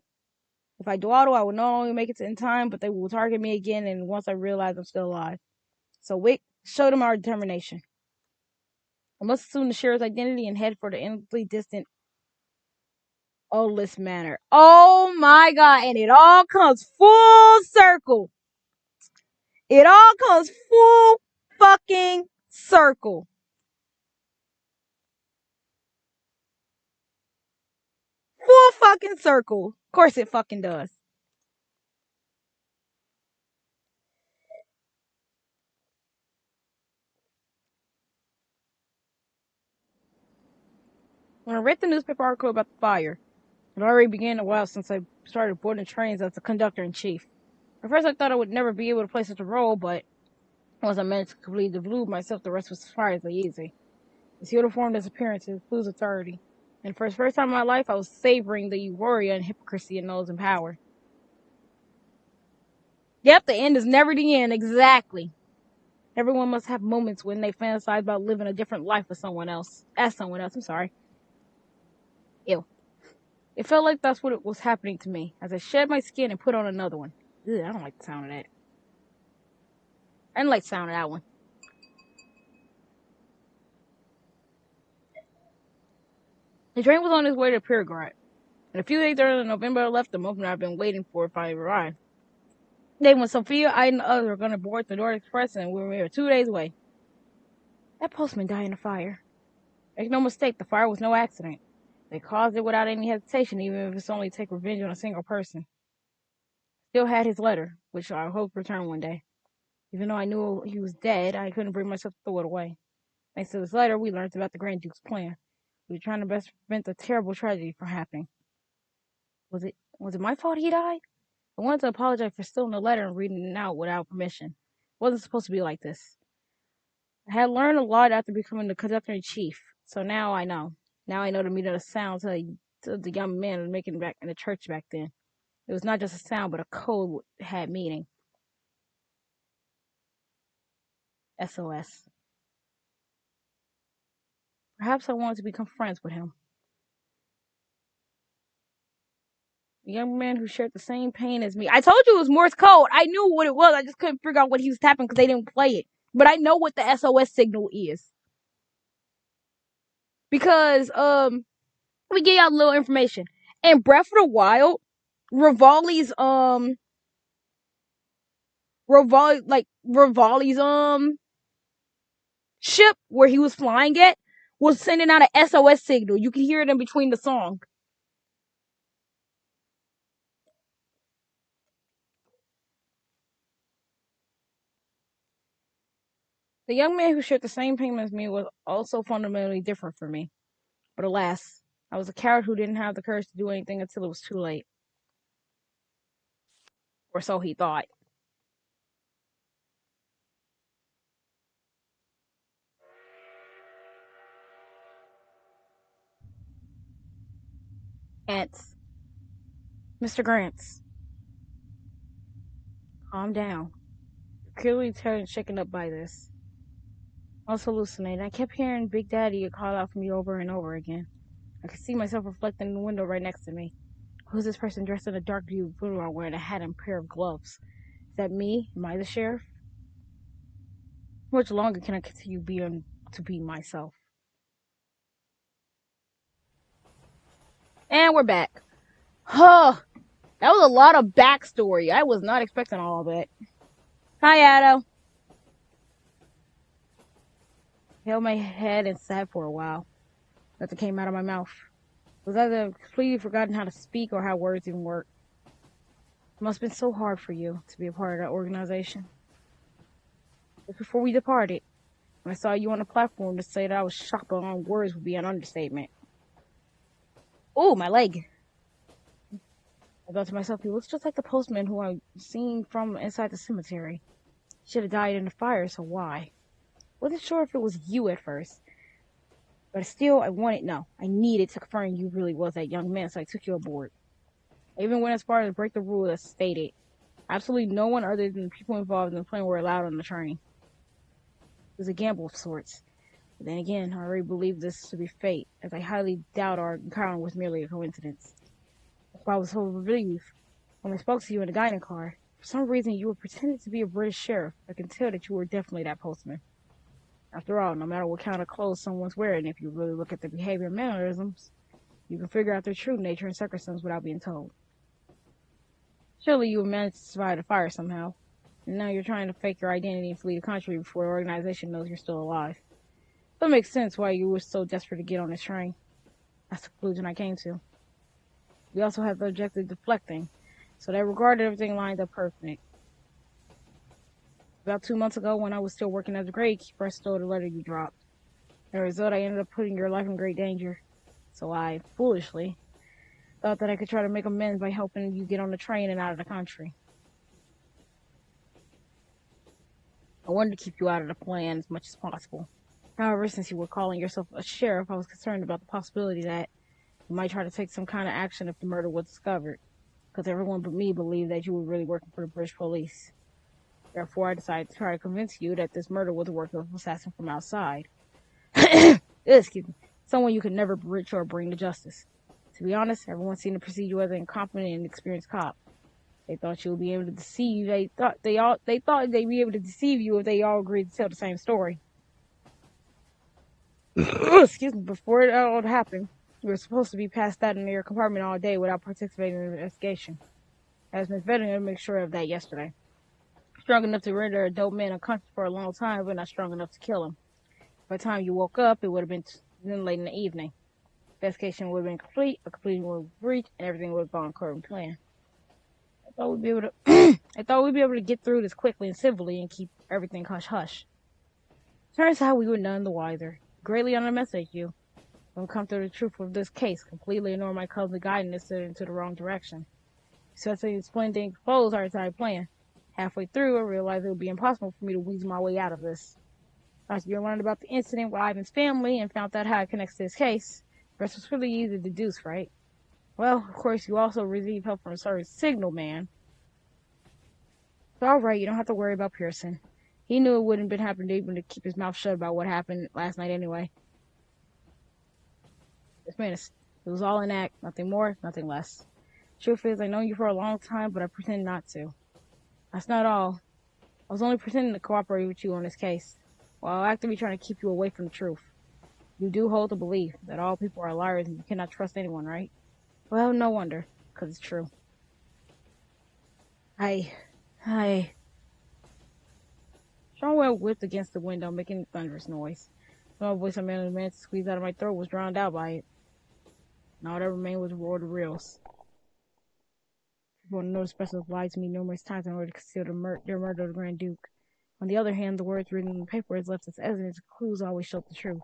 If I dawdle, I will not only make it in time, but they will target me again. And once I realize I'm still alive, so Wick showed them our determination. I must assume the sheriff's identity and head for the endlessly distant Odalist Manor. Oh my god! And it all comes full circle. It all comes full fucking circle. Full fucking circle. Of course it fucking does. When I read the newspaper article about the fire, it already began a while since I started boarding trains as the conductor-in-chief. At first I thought I would never be able to play such a role, but once I managed to complete the blue myself, the rest was surprisingly easy. His uniform disappearances, Blue's authority. And for the first time in my life, I was savoring the euphoria and hypocrisy in those in power. Yep, the end is never the end, exactly. Everyone must have moments when they fantasize about living a different life with someone else. As someone else, I'm sorry. Ew. It felt like that's what was happening to me, as I shed my skin and put on another one. Ugh, I don't like the sound of that. I didn't like the sound of that one. The train was on its way to Pirograd, and a few days earlier in November I left the moment I've been waiting for finally arrived. Then when Sophia, I, and the others were going to board the North Express, and we were 2 days away. That postman died in a fire. Make no mistake, the fire was no accident. They caused it without any hesitation, even if it's only to take revenge on a single person. Still had his letter, which I hope returned one day. Even though I knew he was dead, I couldn't bring myself to throw it away. Thanks to this letter, we learned about the Grand Duke's plan. We were trying to best prevent the terrible tragedy from happening. Was it my fault he died? I wanted to apologize for stealing the letter and reading it out without permission. It wasn't supposed to be like this. I had learned a lot after becoming the conductor-in-chief. So now I know. Now I know the meaning of the sound to the young man making back in the church back then. It was not just a sound, but a code that had meaning. SOS. Perhaps I wanted to become friends with him. A young man who shared the same pain as me. I told you it was Morse code. I knew what it was. I just couldn't figure out what he was tapping because they didn't play it. But I know what the SOS signal is. Because let me give y'all a little information. In Breath of the Wild, Rivali's Rivali's ship where he was flying at was sending out an SOS signal. You can hear it in between the song. The young man who shared the same pain as me was also fundamentally different from me. But alas, I was a coward who didn't have the courage to do anything until it was too late. Or so he thought. Ants. Mr. Grants. Calm down. You're clearly tired and shaken up by this. I was hallucinating. I kept hearing Big Daddy call out for me over and over again. I could see myself reflected in the window right next to me. Who's this person dressed in a dark blue velour wearing a hat and a pair of gloves? Is that me? Am I the sheriff? How much longer can I continue being to be myself? And we're back. Huh. That was a lot of backstory. I was not expecting all of that. Hi, Addo. I held my head and sat for a while. Nothing came out of my mouth. It was either completely forgotten how to speak or how words even work. It must have been so hard for you to be a part of that organization. Just before we departed, when I saw you on the platform, to say that I was shocked beyond words would be an understatement. Oh, my leg. I thought to myself, he looks just like the postman who I've seen from inside the cemetery. He should have died in the fire, so why? Wasn't sure if it was you at first. But still, I needed to confirm you really was that young man, so I took you aboard. I even went as far as to break the rule that stated absolutely no one other than the people involved in the plane were allowed on the train. It was a gamble of sorts. But then again, I already believed this to be fate, as I highly doubt our encounter was merely a coincidence. That's why I was so relieved when I spoke to you in the dining car. For some reason, you were pretending to be a British sheriff. I can tell that you were definitely that postman. After all, no matter what kind of clothes someone's wearing, if you really look at their behavior and mannerisms, you can figure out their true nature and circumstance without being told. Surely you would manage to survive the fire somehow. And now you're trying to fake your identity and flee the country before the organization knows you're still alive. That makes sense why you were so desperate to get on this train. That's the conclusion I came to. We also have the objective deflecting, so that regarded everything lined up perfect. About 2 months ago, when I was still working as a gradekeeper, I stole the letter you dropped. As a result, I ended up putting your life in great danger. So I, foolishly, thought that I could try to make amends by helping you get on the train and out of the country. I wanted to keep you out of the plan as much as possible. However, since you were calling yourself a sheriff, I was concerned about the possibility that you might try to take some kind of action if the murder was discovered, because everyone but me believed that you were really working for the British police. Therefore, I decided to try to convince you that this murder was the work of an assassin from outside. Excuse me. Someone you could never reach or bring to justice. To be honest, everyone seemed to perceive you as an incompetent and experienced cop. They thought you would be able to deceive. They thought they'd be able to deceive you if they all agreed to tell the same story. Excuse me. Before it all happened, you were supposed to be passed out in your compartment all day without participating in the investigation. I was Miss Vetting to make sure of that yesterday. Strong enough to render a dope man unconscious for a long time, but not strong enough to kill him. By the time you woke up, it would have been late in the evening. Investigation would have been complete, a completion would have breached, and everything would have gone according to plan. I thought we'd be able to get through this quickly and civilly and keep everything hush hush. Turns out we were none the wiser. Greatly underestimate you. Don't come to the truth of this case. Completely ignore my cousin's guidance into the wrong direction. So I explained and exposed our entire plan. Halfway through, I realized it would be impossible for me to weasel my way out of this. After you learned about the incident with Ivan's family and found out how it connects to his case, the rest was really easy to deduce, right? Well, of course, you also received help from Sorry's signal man. It's alright, you don't have to worry about Pearson. He knew it wouldn't have been happening even to keep his mouth shut about what happened last night anyway. This man, it was all an act, nothing more, nothing less. Truth is, I know you for a long time, but I pretend not to. That's not all. I was only pretending to cooperate with you on this case, while actively trying to keep you away from the truth. You do hold the belief that all people are liars and you cannot trust anyone, right? Well, no wonder, because it's true. Strongwell whipped against the window, making a thunderous noise. The voice I managed to squeeze out of my throat was drowned out by it. Now all that remained was roar to reels. People noticed Special lied to me numerous times in order to conceal their murder of the Grand Duke. On the other hand, the words written in the paper has left as evidence and clues always showed the truth.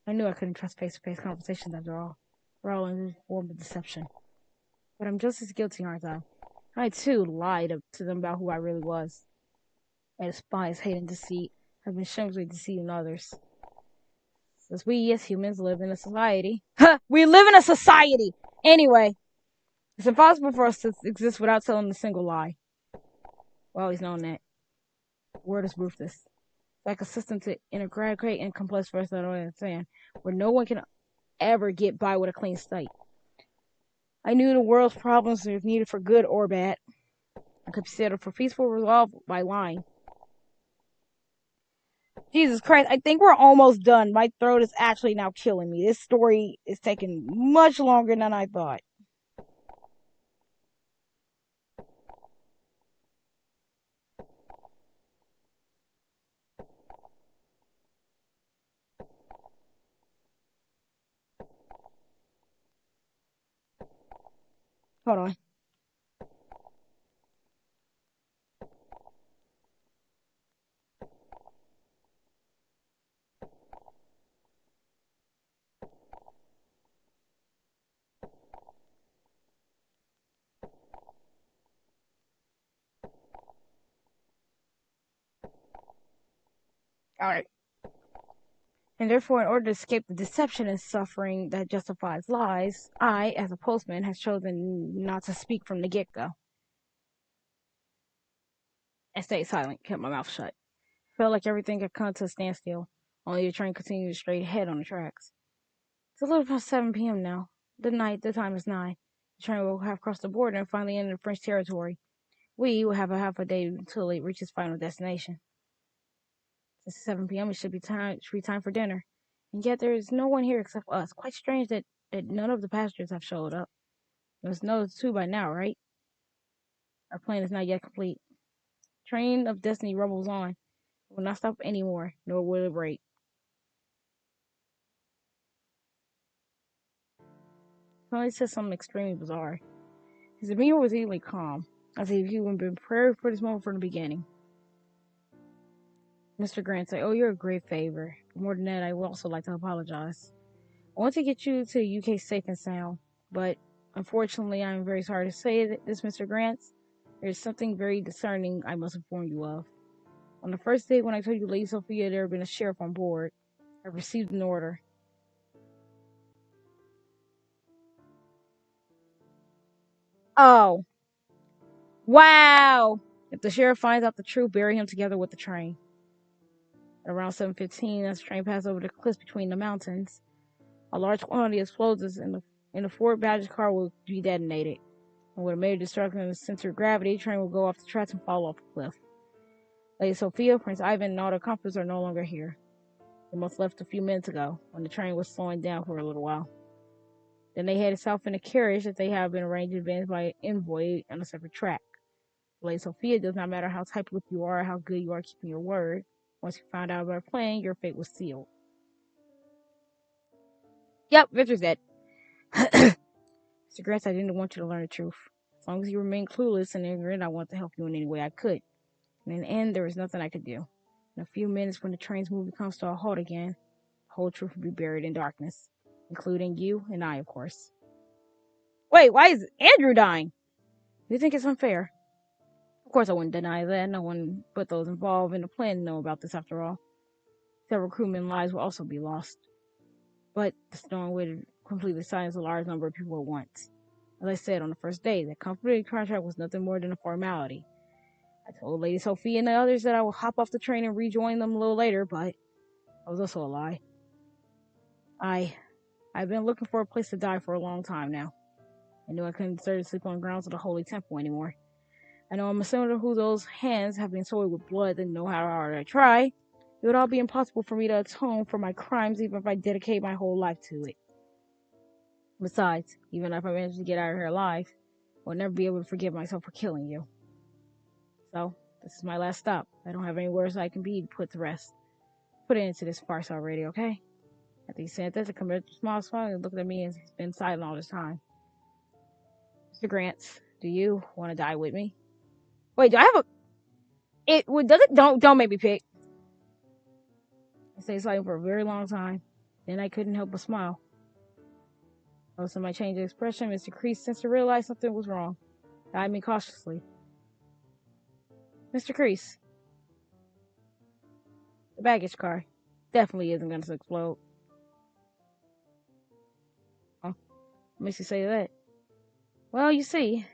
I knew I couldn't trust face-to-face conversations after all. They're all in a form of deception. But I'm just as guilty, aren't I? I, too, lied to them about who I really was. I despise hate and deceit. I've been shamelessly deceiving others. Since we as humans live in a society. We live in a society! Anyway, it's impossible for us to exist without telling a single lie. We always known that. The word is ruthless. It's like a system to integrate and complex for us that I don't understand, where no one can ever get by with a clean slate. I knew the world's problems were needed for good or bad. I could be settled for peaceful resolve by lying. Jesus Christ, I think we're almost done. My throat is actually now killing me. This story is taking much longer than I thought. Hold on. Alright. And therefore, in order to escape the deception and suffering that justifies lies, I, as a postman, have chosen not to speak from the get-go. I stayed silent, kept my mouth shut. Felt like everything had come to a standstill, only the train continued straight ahead on the tracks. It's a little past 7 p.m. now. The time is nigh. The train will have crossed the border and finally entered French territory. We will have a half a day until it reaches final destination. Since 7 p.m., it should be time for dinner. And yet there is no one here except us. Quite strange that none of the passengers have showed up. It was noticed too by now, right? Our plan is not yet complete. Train of destiny rumbles on. It will not stop anymore, nor will it break. Suddenly said something extremely bizarre. His demeanor was equally calm, as if he had been prepared for this moment from the beginning. Mr. Grant said, "Oh, you're a great favor. But more than that, I would also like to apologize. I want to get you to the UK safe and sound, but unfortunately, I am very sorry to say this, Mr. Grant. There's something very discerning I must inform you of. On the first day when I told you Lady Sophia there had been a sheriff on board, I received an order." Oh. Wow! If the sheriff finds out the truth, bury him together with the train. At around 7:15, as the train passed over the cliffs between the mountains, a large quantity of explosives in the Fort Badger's car will be detonated. And with a major destruction in the center of gravity, the train will go off the tracks and fall off the cliff. Lady Sophia, Prince Ivan, and all their accomplices are no longer here. They must have left a few minutes ago, when the train was slowing down for a little while. Then they headed south in a carriage that they have been arranged in advance by an envoy on a separate track. Lady Sophia, does not matter how tight-lipped you are or how good you are keeping your word. Once you found out about our plan, your fate was sealed. Yep, Victor's dead. Mr. Grant, I didn't want you to learn the truth. As long as you remain clueless and ignorant, I wanted to help you in any way I could. And in the end, there was nothing I could do. In a few minutes, when the train's movement comes to a halt again, the whole truth will be buried in darkness, including you and I, of course. Wait, why is Andrew dying? You think it's unfair? Of course I wouldn't deny that. No one but those involved in the plan know about this after all. Several crewmen lives will also be lost. But the storm would completely silence a large number of people at once. As I said on the first day, the company contract was nothing more than a formality. I told Lady Sophie and the others that I would hop off the train and rejoin them a little later, but that was also a lie. I've been looking for a place to die for a long time now. I knew I couldn't deserve to sleep on the grounds of the Holy Temple anymore. I know I'm a sinner who those hands have been soiled with blood, and no matter how hard I try, it would all be impossible for me to atone for my crimes even if I dedicate my whole life to it. Besides, even if I manage to get out of here alive, I'll never be able to forgive myself for killing you. So, this is my last stop. I don't have anywhere else I can be put to rest. Put it into this farce already, okay? After he said that, the commander smiled and looked at me and he's been silent all this time. Mr. Grants, do you want to die with me? Wait, do I have don't make me pick. I stayed silent for a very long time. Then I couldn't help but smile. Also, my change of expression, Mr. Kreese, since I realized something was wrong, eyed me cautiously. Mr. Kreese, the baggage car definitely isn't going to explode. Oh, what makes you say that? Well, you see,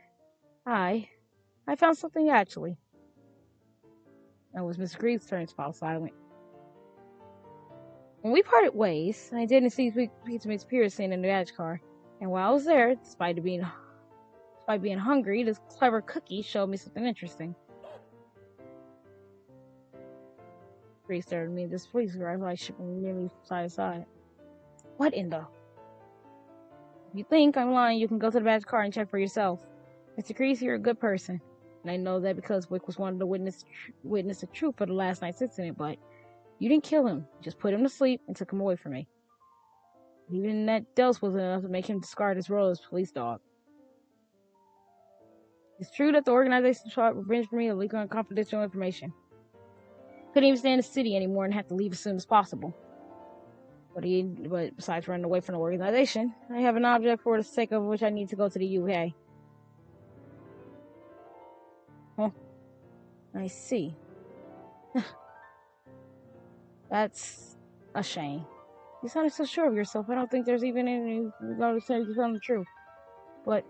I found something actually. It was Mr. Kreese's turn to fall silent. When we parted ways, I didn't see Peter Miss Pearson in the baggage car, and while I was there, despite being hungry, this clever cookie showed me something interesting. Kreese stared at me, this police rifle I shipping nearly side to side. What in the? If you think I'm lying, you can go to the baggage car and check for yourself. Mr. Kreese, you're a good person, and I know that because Wick was wanted to witness the truth for the last night's incident, but you didn't kill him. You just put him to sleep and took him away from me. Even that dose wasn't enough to make him discard his role as police dog. It's true that the organization sought revenge for me to leak on confidential information. Couldn't even stay in the city anymore and had to leave as soon as possible. But besides running away from the organization, I have an object for the sake of which I need to go to the UK. Huh. I see. That's a shame. You sounded so sure of yourself. I don't think there's even any regard to telling the truth. But,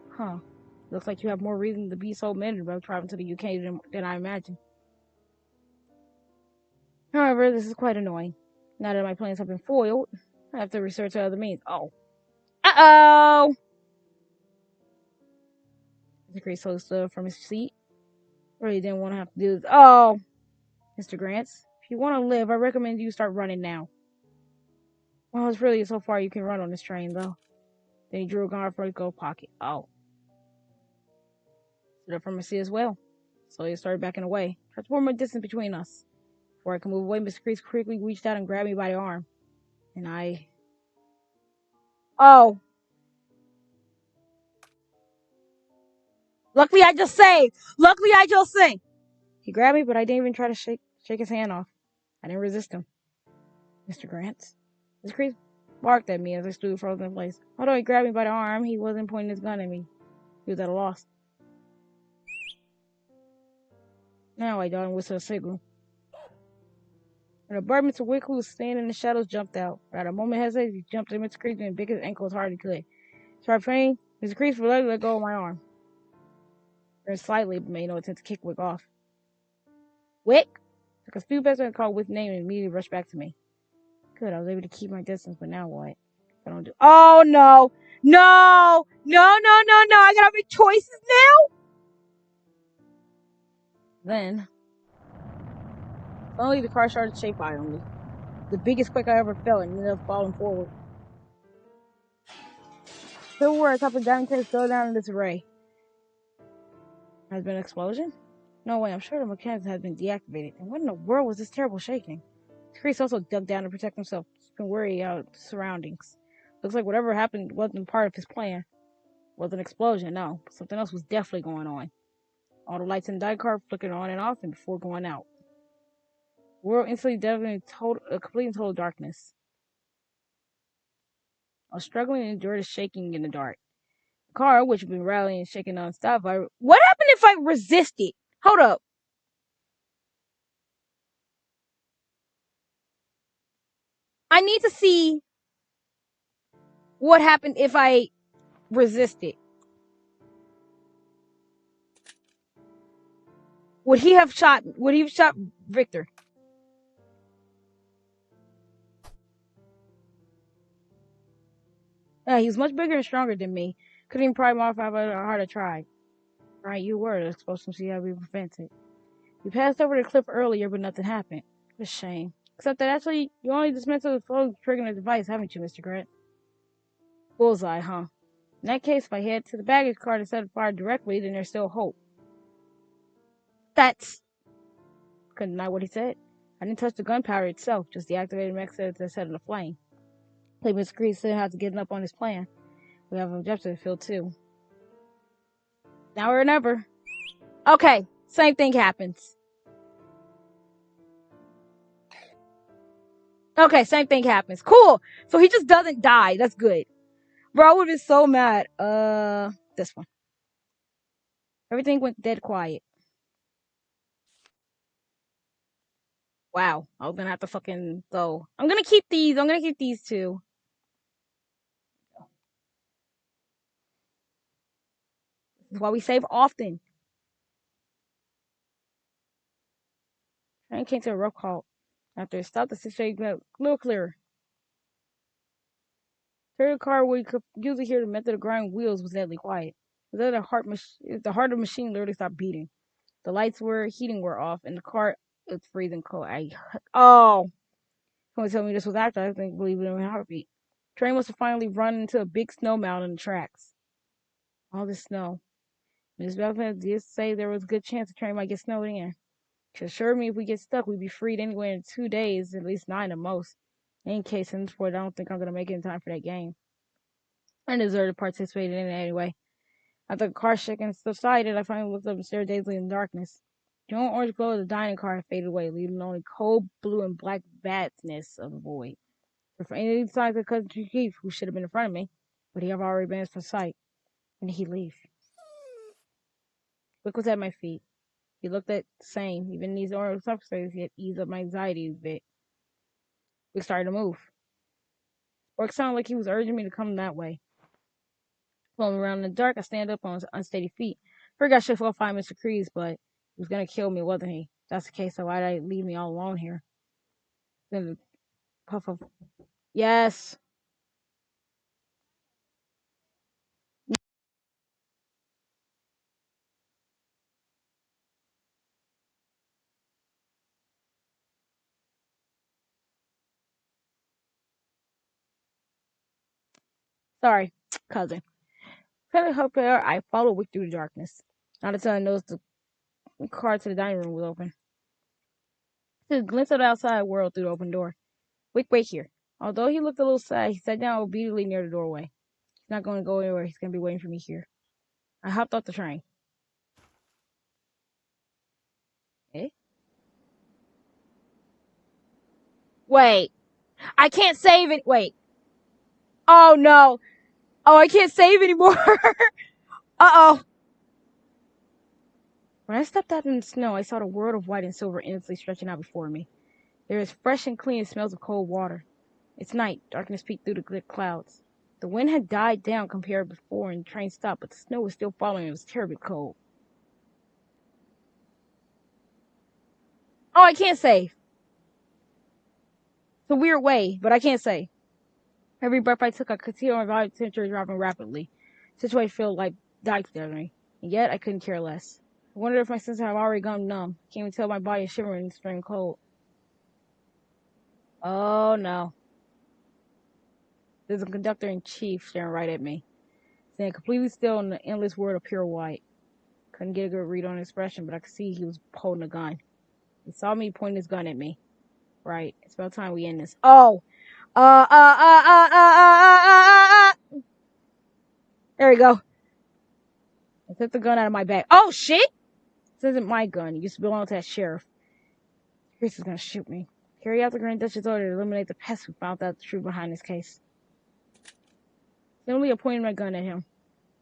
looks like you have more reason to be so mad about traveling to the UK than I imagined. However, this is quite annoying. Now that my plans have been foiled, I have to resort to other means. Oh. Uh-oh! Mr. Kreese stood from his seat. Really didn't want to have to do this. Oh! Mr. Grants, if you want to live, I recommend you start running now. Well, it's really so far you can run on this train, though. Then he drew a gun from his coat pocket. Oh. Stood up from his seat as well. So he started backing away. Tried to form a distance between us. Before I could move away, Mr. Kreese quickly reached out and grabbed me by the arm. And I... Oh. Luckily I just saved! He grabbed me, but I didn't even try to shake his hand off. I didn't resist him. Mr. Grants? Mr. Kreese barked at me as I stood frozen in place. Although he grabbed me by the arm, he wasn't pointing his gun at me. He was at a loss. Now I don't whistle a signal. When a bird, Mr. Wick, who was standing in the shadows, jumped out. Without a moment hesitation, he jumped at Mr. Kreese and bit his ankle as hard as he could. Started praying. Mr. Kreese reluctantly let go of my arm. Turned slightly, but made no attempt to kick Wick off. Wick! Took a few steps and called Wick's name and immediately rushed back to me. Good, I was able to keep my distance, but now what? I don't do. Oh no! No! No! I gotta make choices now? Then, suddenly the car started to shake violently. The biggest quake I ever felt and ended up falling forward. Silverware on top of dining tables fell down in disarray. Has been an explosion? No way, I'm sure the mechanism has been deactivated. And what in the world was this terrible shaking? Kreese also dug down to protect himself. He's been worried about the surroundings. Looks like whatever happened wasn't part of his plan. It wasn't an explosion, no. Something else was definitely going on. All the lights in the dining car flickered on and off and before going out. The world instantly delved into complete and total darkness. I was struggling to endure the shaking in the dark. The car, which had been rattling and shaking non-stop, what happened if I resisted? Hold up. I need to see what happened if I resisted. Would he have shot Victor? He was much bigger and stronger than me. Couldn't even pry him off if I harder tried. Right, you were. Let's supposed to see how we prevent it. We passed over the cliff earlier, but nothing happened. What a shame. Except that actually, you only dismantled the flow triggering the device, haven't you, Mr. Grant? Bullseye, huh? In that case, if I head to the baggage car and set fire directly, then there's still hope. That's... Couldn't deny what he said. I didn't touch the gunpowder itself, just the activated mechanism that set it aflame. Like Mr. Creed still has to get up on his plan. We have an objective to fill too. Now or never. Okay, same thing happens. Okay, same thing happens. Cool. So he just doesn't die. That's good. Bro, I would have been so mad. This one. Everything went dead quiet. Wow. I was gonna have to fucking go. I'm gonna keep these. I'm gonna keep these two. This is why we save often. Train came to a rough halt. After it stopped, the situation got a little clearer. Third car where you could usually hear the method of grinding wheels was deadly quiet. The heart of the machine literally stopped beating. The heating were off, and the car was freezing cold. Someone told me this was after I didn't believe it in my heartbeat. Train must have finally run into a big snow mountain in the tracks. All this snow. Miss Belfast did say there was a good chance the train might get snowed in. She assured me if we get stuck, we'd be freed anywhere in 2 days, at least 9 at most. In any case, in this point, I don't think I'm going to make it in time for that game. I deserve to participate in it anyway. After the car shaking subsided, I finally looked up and stared dazedly in the darkness. The only orange glow of the dining car had faded away, leaving only cold blue and black vastness of the void. For any signs of Cousin Chief, who should have been in front of me, but he had already been from sight. When did he leave? Look was at my feet. He looked the same, even these orange surfaces, yet eased up my anxiety a bit. We started to move. Or it sounded like he was urging me to come that way. Floating around in the dark, I stand up on unsteady feet. Figured I should go find Mr. Kreese, but he was gonna kill me, wasn't he? If that's the case, so why'd I leave me all alone here? Then the puff of... Yes! Sorry, cousin. Fairly hope I followed Wick through the darkness. Not until I noticed the car to the dining room was open. Took a glimpse of the outside world through the open door. Wick, wait here. Although he looked a little sad, he sat down obediently near the doorway. He's not going to go anywhere. He's going to be waiting for me here. I hopped off the train. Eh? Wait. I can't save it. Wait. Oh, no. Oh, I can't save anymore. Uh-oh. When I stepped out in the snow, I saw the world of white and silver endlessly stretching out before me. There is fresh and clean smells of cold water. It's night. Darkness peeked through the thick clouds. The wind had died down compared to before and the train stopped, but the snow was still falling and it was terribly cold. Oh, I can't save. It's a weird way, but I can't save. Every breath I took, I could see my body temperature dropping rapidly. The situation felt like died to me, and yet I couldn't care less. I wondered if my senses have already gone numb. I can't even tell my body is shivering in the spring cold. Oh no. There's a conductor in chief staring right at me, staying completely still in the endless world of pure white. Couldn't get a good read on his expression, but I could see he was holding a gun. He saw me pointing his gun at me. Right, it's about time we end this. Oh! There we go. I took the gun out of my bag. Oh, shit! This isn't my gun. It used to belong to that sheriff. Chris is gonna shoot me. Carry out the Grand Duchess order to eliminate the pests who found out the truth behind this case. Suddenly, I pointed my gun at him.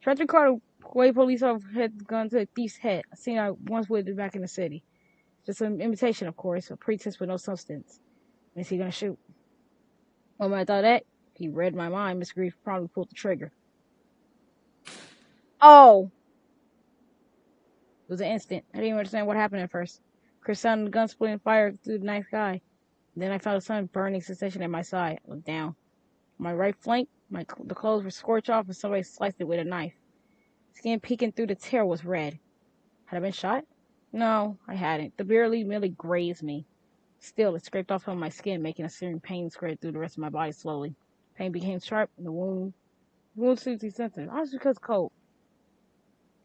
Tried to call the way police officer had the gun to a thief's head. A scene I once witnessed back in the city. Just an imitation, of course, a pretense with no substance. Is he gonna shoot? When I thought that, he read my mind. Mr. Grease promptly pulled the trigger. Oh! It was an instant. I didn't even understand what happened at first. Chris sounded the gun splitting fire through the night sky. Then I felt a sudden burning sensation at my side. I looked down. On my right flank, the clothes were scorched off and somebody sliced it with a knife. Skin peeking through the tear was red. Had I been shot? No, I hadn't. The barely merely grazed me. Still, it scraped off on my skin, making a searing pain spread through the rest of my body slowly. Pain became sharp, and the wound seemed to be sensitive. I was because cold.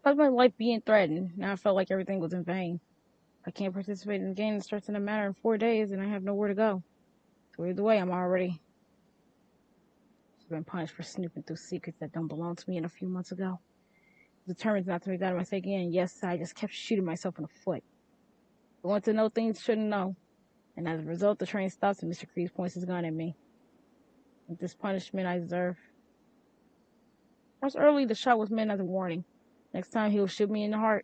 Felt my life being threatened. Now I felt like everything was in vain. I can't participate in the game that starts in a matter of 4 days, and I have nowhere to go. So either way, I'm already been punished for snooping through secrets that don't belong to me a few months ago. Determined not to make that a mistake again. Yes, I just kept shooting myself in the foot. I want to know things shouldn't know. And as a result, the train stops and Mr. Kreese points his gun at me. With this punishment I deserve. Once early, the shot was meant as a warning. Next time, he will shoot me in the heart.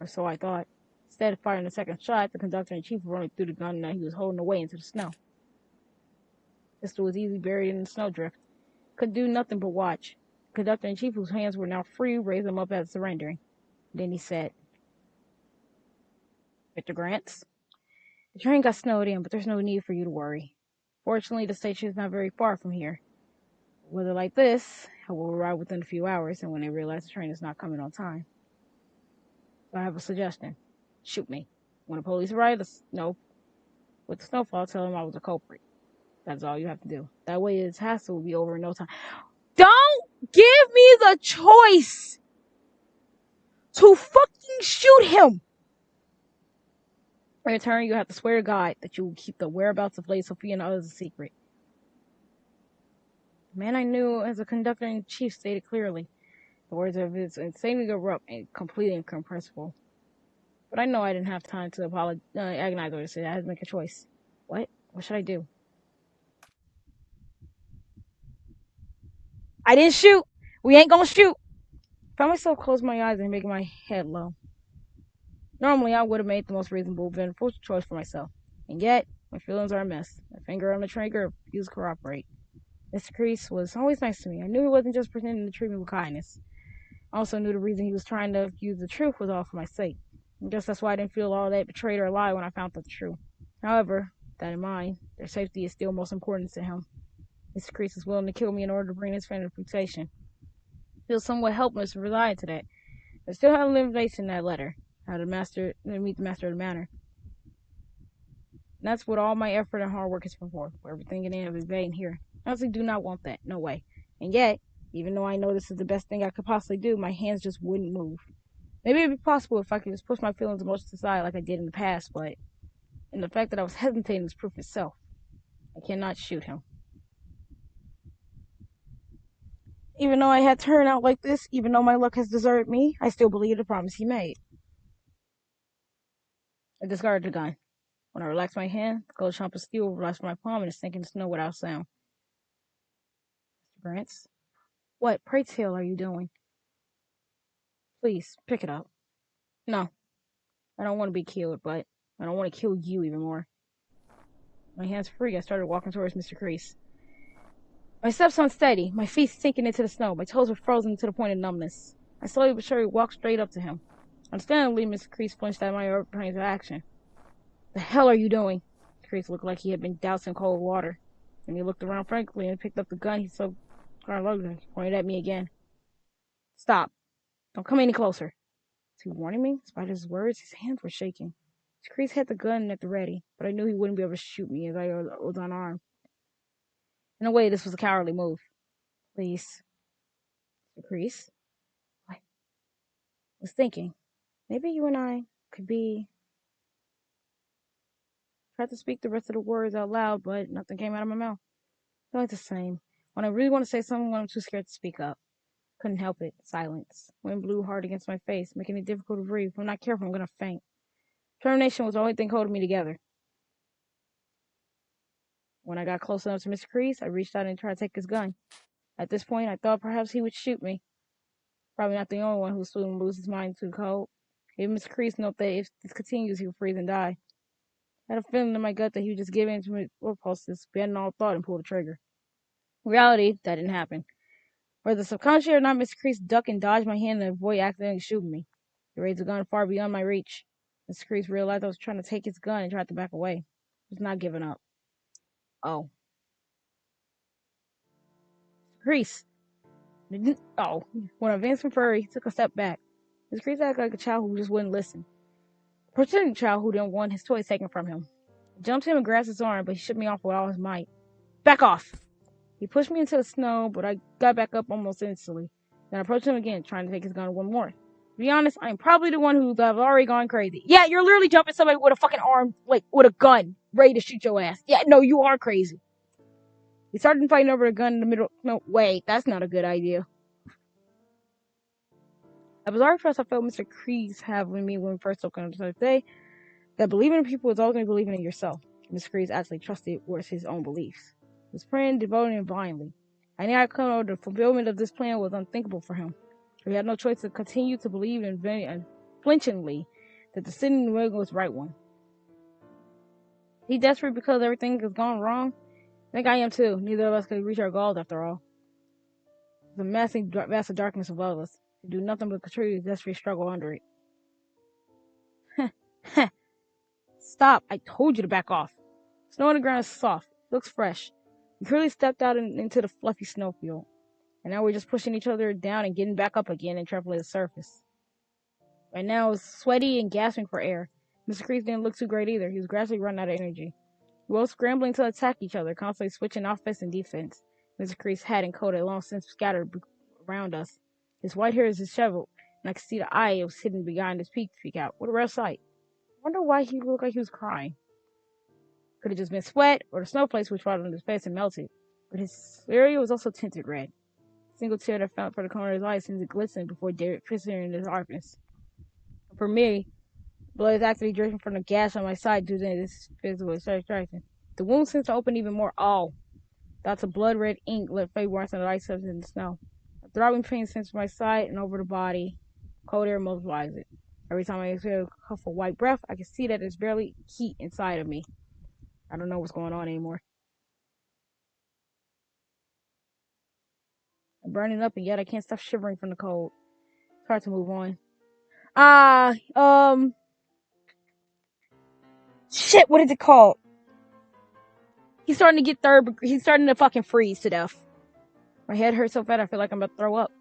Or so I thought. Instead of firing the second shot, the conductor-in-chief running through the gun that he was holding away into the snow. The pistol was easily buried in the snowdrift. Could do nothing but watch. The conductor-in-chief, whose hands were now free, raised them up as surrendering. Then he said, Mr. Grants, the train got snowed in, but there's no need for you to worry. Fortunately, the station is not very far from here. Weather like this, I will arrive within a few hours, and when they realize the train is not coming on time. So I have a suggestion. Shoot me. When the police arrive, with the snowfall, tell them I was a culprit. That's all you have to do. That way this hassle will be over in no time. Don't give me the choice to fucking shoot him! In return, you have to swear to God that you will keep the whereabouts of Lady Sophia and others a secret. The man I knew as a conductor-in-chief stated clearly. The words of his insanely abrupt and completely incomprehensible. But I know I didn't have time to agonize over this. I had to make a choice. What? What should I do? I didn't shoot! We ain't gonna shoot! I found myself closing my eyes and making my head low. Normally, I would have made the most reasonable, vengeful choice for myself. And yet, my feelings are a mess. My finger on the trigger refused to cooperate. Mr. Kreese was always nice to me. I knew he wasn't just pretending to treat me with kindness. I also knew the reason he was trying to use the truth was all for my sake. I guess that's why I didn't feel all that betrayed or lie when I found out the truth. However, that in mind, their safety is still most important to him. Mr. Kreese is willing to kill me in order to bring his family to protection. I feel somewhat helpless and resigned to that. I still have a limitation in that letter. How to meet the master of the manor. And that's what all my effort and hard work is for. Everything in it is vain here. I honestly do not want that. No way. And yet, even though I know this is the best thing I could possibly do, my hands just wouldn't move. Maybe it'd be possible if I could just push my feelings and emotions aside like I did in the past, but and the fact that I was hesitating is proof itself. I cannot shoot him. Even though I had turned out like this, even though my luck has deserted me, I still believe the promise he made. I discarded the gun. When I relaxed my hand, the cold chomp of steel relaxed my palm and it sank into snow without sound. Mr. Grants, what, pray tell, are you doing? Please, pick it up. No, I don't want to be killed, but I don't want to kill you even more. My hands free, I started walking towards Mr. Kreese. My steps unsteady, my feet sinking into the snow, my toes were frozen to the point of numbness. I slowly but surely walked straight up to him. Understandably, Mr. Kreese flinched at my apprehensive action. The hell are you doing? Kreese looked like he had been doused in cold water. And he looked around frankly and picked up the gun he so pointed at me again. Stop. Don't come any closer. Was he warning me? Despite his words, his hands were shaking. Kreese had the gun at the ready, but I knew he wouldn't be able to shoot me as I was unarmed. In a way, this was a cowardly move. Please. Kreese? I was thinking, maybe you and I could be... I tried to speak the rest of the words out loud, but nothing came out of my mouth. I feel like the same. When I really want to say something, I'm too scared to speak up. Couldn't help it. Silence. Wind blew hard against my face, making it difficult to breathe. If I'm not careful, I'm going to faint. Determination was the only thing holding me together. When I got close enough to Mr. Kreese, I reached out and tried to take his gun. At this point, I thought perhaps he would shoot me. Probably not the only one who would soon lose his mind to the cold. Even Mr. Kreese knew that if this continues, he will freeze and die. I had a feeling in my gut that he would just give in to my impulses, abandon all thought, and pull the trigger. In reality, that didn't happen. Whether subconsciously or not, Mr. Kreese ducked and dodged my hand and avoid accidentally shooting me. He raised the gun far beyond my reach. Mr. Kreese realized I was trying to take his gun and tried to back away. He was not giving up. Oh. Kreese. Oh. When I advanced from Furry, he took a step back. Mr. Kreese acted like a child who just wouldn't listen. A pretending child who didn't want his toys taken from him. I jumped him and grasped his arm, but he shook me off with all his might. Back off! He pushed me into the snow, but I got back up almost instantly. Then I approached him again, trying to take his gun one more. To be honest, I'm probably the one who's already gone crazy. Yeah, you're literally jumping somebody with a fucking arm, like, with a gun, ready to shoot your ass. Yeah, no, you are crazy. We started fighting over the gun in the middle. No, wait, that's not a good idea. I was already first I felt Mr. Kreese have with me when we first spoke on the day that believing in people is ultimately believing in yourself. Mr. Kreese actually trusted was his own beliefs. He was praying, devoting, and blindly. I knew the fulfillment of this plan was unthinkable for him. We had no choice to continue to believe unflinchingly that the decision was the right one. He desperate because everything has gone wrong? I think I am too. Neither of us could reach our goals after all. There's a massive darkness above us. We do nothing but contribute to desperate struggle under it. Stop! I told you to back off. Snow on the ground is soft. Looks fresh. We clearly stepped out into the fluffy snowfield. And now we're just pushing each other down and getting back up again and traveling the surface. Right now, I was sweaty and gasping for air. Mr. Kreese didn't look too great either. He was gradually running out of energy. We were both scrambling to attack each other, constantly switching offense and defense. Mr. Kreese's hat and coat had long since scattered around us. His white hair is disheveled, and I could see the eye was hidden behind his peak out. What a rare sight. I wonder why he looked like he was crying. Could have just been sweat, or the snowflakes which fallen on his face and melted. But his area was also tinted red. A single tear that fell from the corner of his eye seemed to glisten before disappearing in his darkness. For me, blood is actually dripping from the gash on my side due to this physical distraction. The wound seems to open even more. Oh, dots of blood-red ink let fade worse than the ice substance in the snow. A throbbing pain sends from my side and over the body. Cold air multiplies it. Every time I exhale a puff of white breath, I can see that there's barely heat inside of me. I don't know what's going on anymore. I'm burning up, and yet I can't stop shivering from the cold. It's hard to move on. Shit, what is it called? He's starting to get he's starting to fucking freeze to death. My head hurts so bad I feel like I'm about to throw up.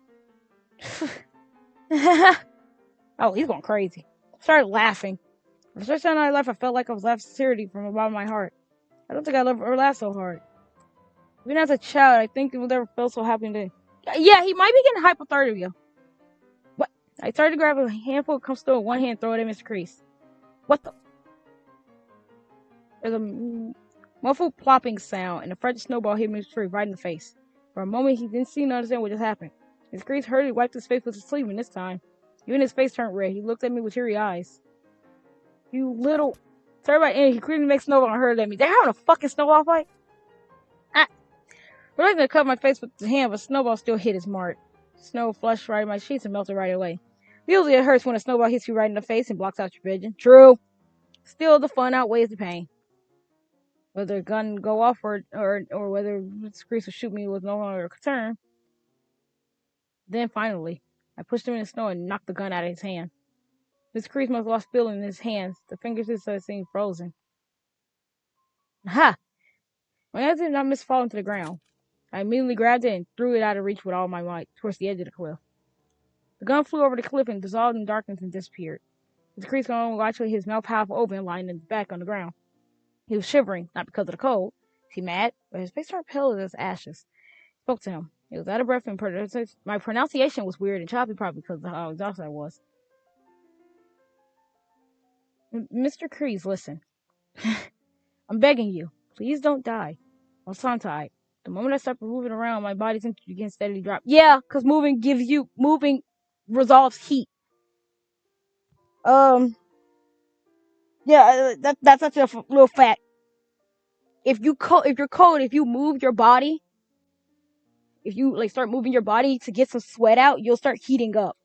Oh, he's going crazy. I started laughing. The first time I laughed, I felt like I was laughing sincerely from the bottom of my heart. I don't think I ever laughed so hard. Even as a child, I think it would never felt so happy to. Yeah, he might be getting hypothermia. What? I started to grab a handful of Comsto in one hand and throw it at Mr. Kreese. What the? There's a muffled plopping sound, and a fresh snowball hit Mr. Kreese right in the face. For a moment, he didn't seem to understand what just happened. Mr. Kreese hurriedly wiped his face with his sleeve, and this time, even his face turned red. He looked at me with teary eyes. You little... Sorry about any. He clearly makes snowball and hurled at me. They're having a fucking snowball fight? I was going to cover my face with the hand, but snowball still hit his mark. Snow flushed right in my cheeks and melted right away. Usually it hurts when a snowball hits you right in the face and blocks out your vision. True. Still, the fun outweighs the pain. Whether the gun go off or whether Mr. Kreese would shoot me was no longer a concern. Then finally, I pushed him in the snow and knocked the gun out of his hand. Mr. Kreese must have lost feeling in his hands. The fingers seemed frozen. Ha! My hands did not miss falling to the ground. I immediately grabbed it and threw it out of reach with all my might, towards the edge of the cliff. The gun flew over the cliff and dissolved in darkness and disappeared. Mr. Kreese was actually his mouth half open, lying in his back on the ground. He was shivering, not because of the cold. Was he mad? But his face turned pale as ashes. I spoke to him. He was out of breath and my pronunciation was weird and choppy, probably because of how exhausted I was. Mr. Kreese, listen. I'm begging you. Please don't die. I'm tongue-tied. The moment I start moving around, my body seems to begin steadily drop. Yeah, because moving resolves heat. Yeah, that's such a little fact. If you're cold, if you move your body, if you start moving your body to get some sweat out, you'll start heating up.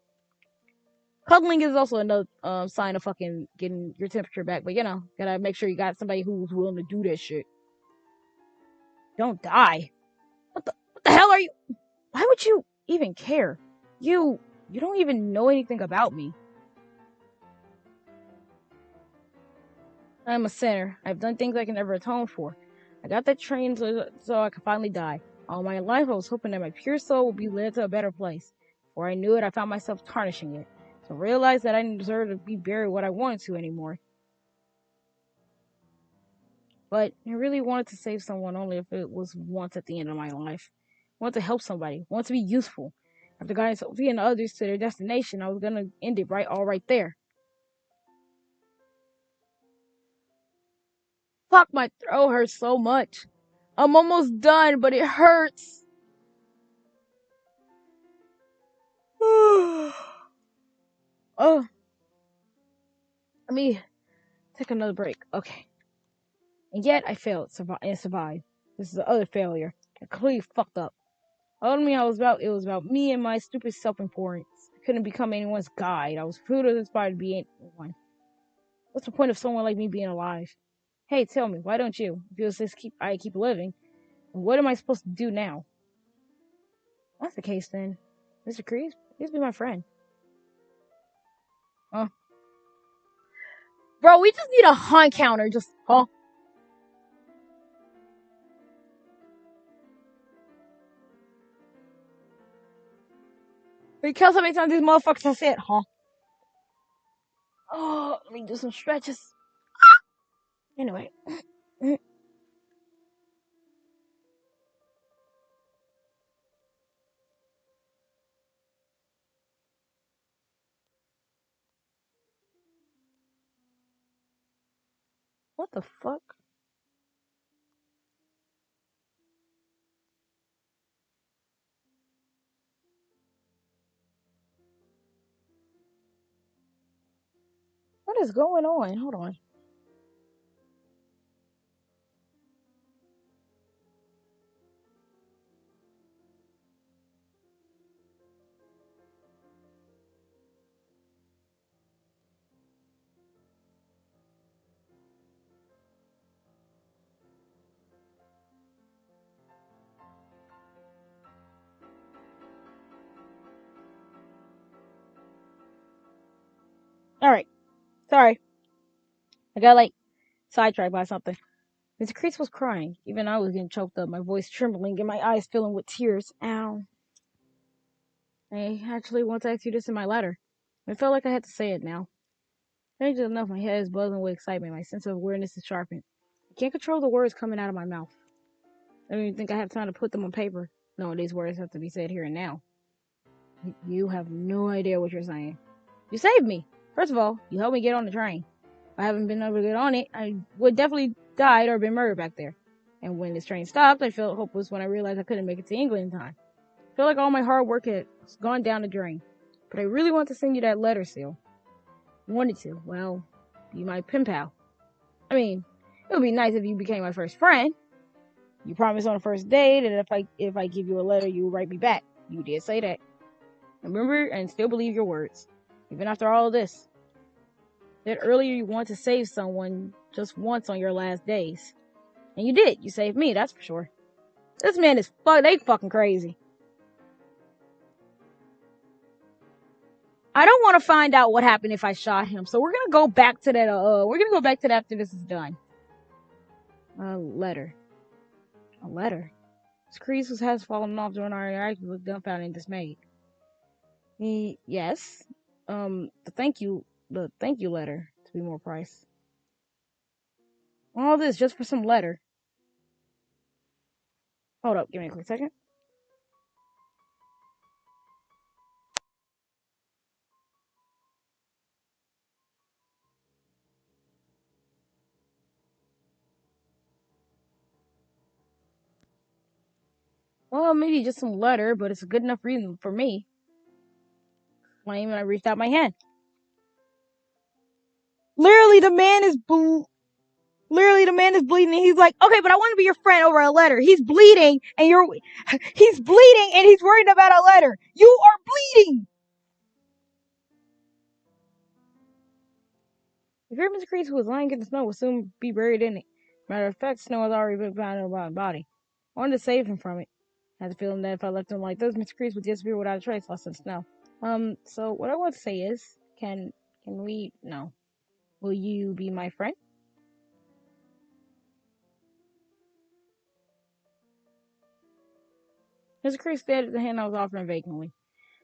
Cuddling is also another sign of fucking getting your temperature back. But gotta make sure you got somebody who's willing to do that shit. Don't die. What the hell are you? Why would you even care? You don't even know anything about me. I'm a sinner. I've done things I can never atone for. I got that train so I could finally die. All my life I was hoping that my pure soul would be led to a better place. Before I knew it, I found myself tarnishing it. So I realized that I didn't deserve to be buried what I wanted to anymore. But I really wanted to save someone only if it was once at the end of my life. I wanted to help somebody. I wanted to be useful. After guiding Sophie and others to their destination, I was gonna end it right there. Fuck, my throat hurts so much. I'm almost done, but it hurts. Oh, let me take another break. Okay. And yet I failed and survived. This is the other failure. I completely fucked up. All me it was about me and my stupid self-importance. I couldn't become anyone's guide. I was food or inspired to be anyone. What's the point of someone like me being alive? Hey, tell me, why don't you? If I keep living, what am I supposed to do now? If that's the case then, Mr. Kreese, please be my friend. Huh? Bro, we just need a hunt counter. Just, huh? Because how many times these motherfuckers have said, huh? Oh, let me do some stretches. Anyway. What the fuck? What is going on? Hold on. Alright. Sorry. I got sidetracked by something. Mr. Kreese was crying. Even I was getting choked up, my voice trembling and my eyes filling with tears. Ow. I actually want to ask you this in my letter. I felt like I had to say it now. Strangely enough, my head is buzzing with excitement. My sense of awareness is sharpened. I can't control the words coming out of my mouth. I don't even think I have time to put them on paper. No, these words have to be said here and now. You have no idea what you're saying. You saved me. First of all, you helped me get on the train. If I haven't been able to get on it, I would definitely died or been murdered back there. And when this train stopped, I felt hopeless when I realized I couldn't make it to England in time. I felt like all my hard work had gone down the drain. But I really want to send you that letter, Seal. Wanted to. Well, be my pen pal. I mean, it would be nice if you became my first friend. You promised on the first date that if I give you a letter, you will write me back. You did say that. Remember and still believe your words, even after all of this. That earlier you want to save someone just once on your last days. And you did. You saved me, that's for sure. This man is they fucking crazy. I don't want to find out what happened if I shot him, so we're gonna go back to that, we're gonna go back to that after this is done. A letter. A letter? Kreese has fallen off during our interaction, looked dumbfounded and dismayed. Yes. The thank you letter, to be more precise. All this just for some letter. Hold up, give me a quick second. Well, maybe just some letter, but it's a good enough reason for me. When I reached out my hand. Literally, the man is bleeding, and he's like, okay, but I want to be your friend over a letter. He's bleeding, and he's bleeding, and he's worried about a letter. You are bleeding! The feared Mr. Crease, who was lying in the snow, would soon be buried in it. Matter of fact, snow had already been found in my body. I wanted to save him from it. I had the feeling that if I left him like this, Mr. Crease would disappear without a trace, lost in the snow. So what I want to say is, can we, no. Will you be my friend? Mr. Crease stared at the hand I was offering vacantly.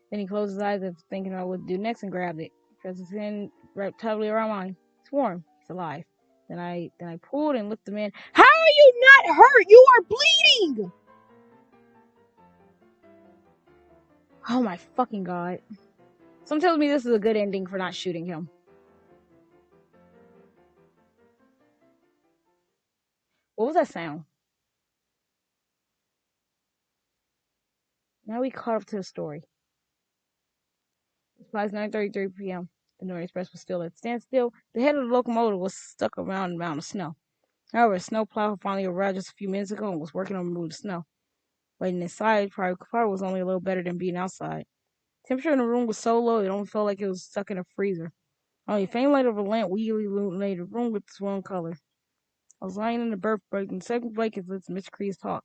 Then he closed his eyes after thinking about what to do next and grabbed it. Pressed his hand wrapped tightly around mine. It's warm. He's alive. Then I pulled and lifted the man. How are you not hurt? You are bleeding! Oh my fucking god. Someone tells me this is a good ending for not shooting him. What was that sound? Now we caught up to the story. It was 9:33 p.m. The Northern Express was still at standstill. The head of the locomotive was stuck around a mountain of snow. However, a snowplow finally arrived just a few minutes ago and was working on removing the snow. Waiting inside, private car was only a little better than being outside. Temperature in the room was so low it almost felt like it was stuck in a freezer. Only a faint light of a lamp weakly illuminated the room with its one color. I was lying in the berth, breaking the second blankets listening to Mr. Cree's talk.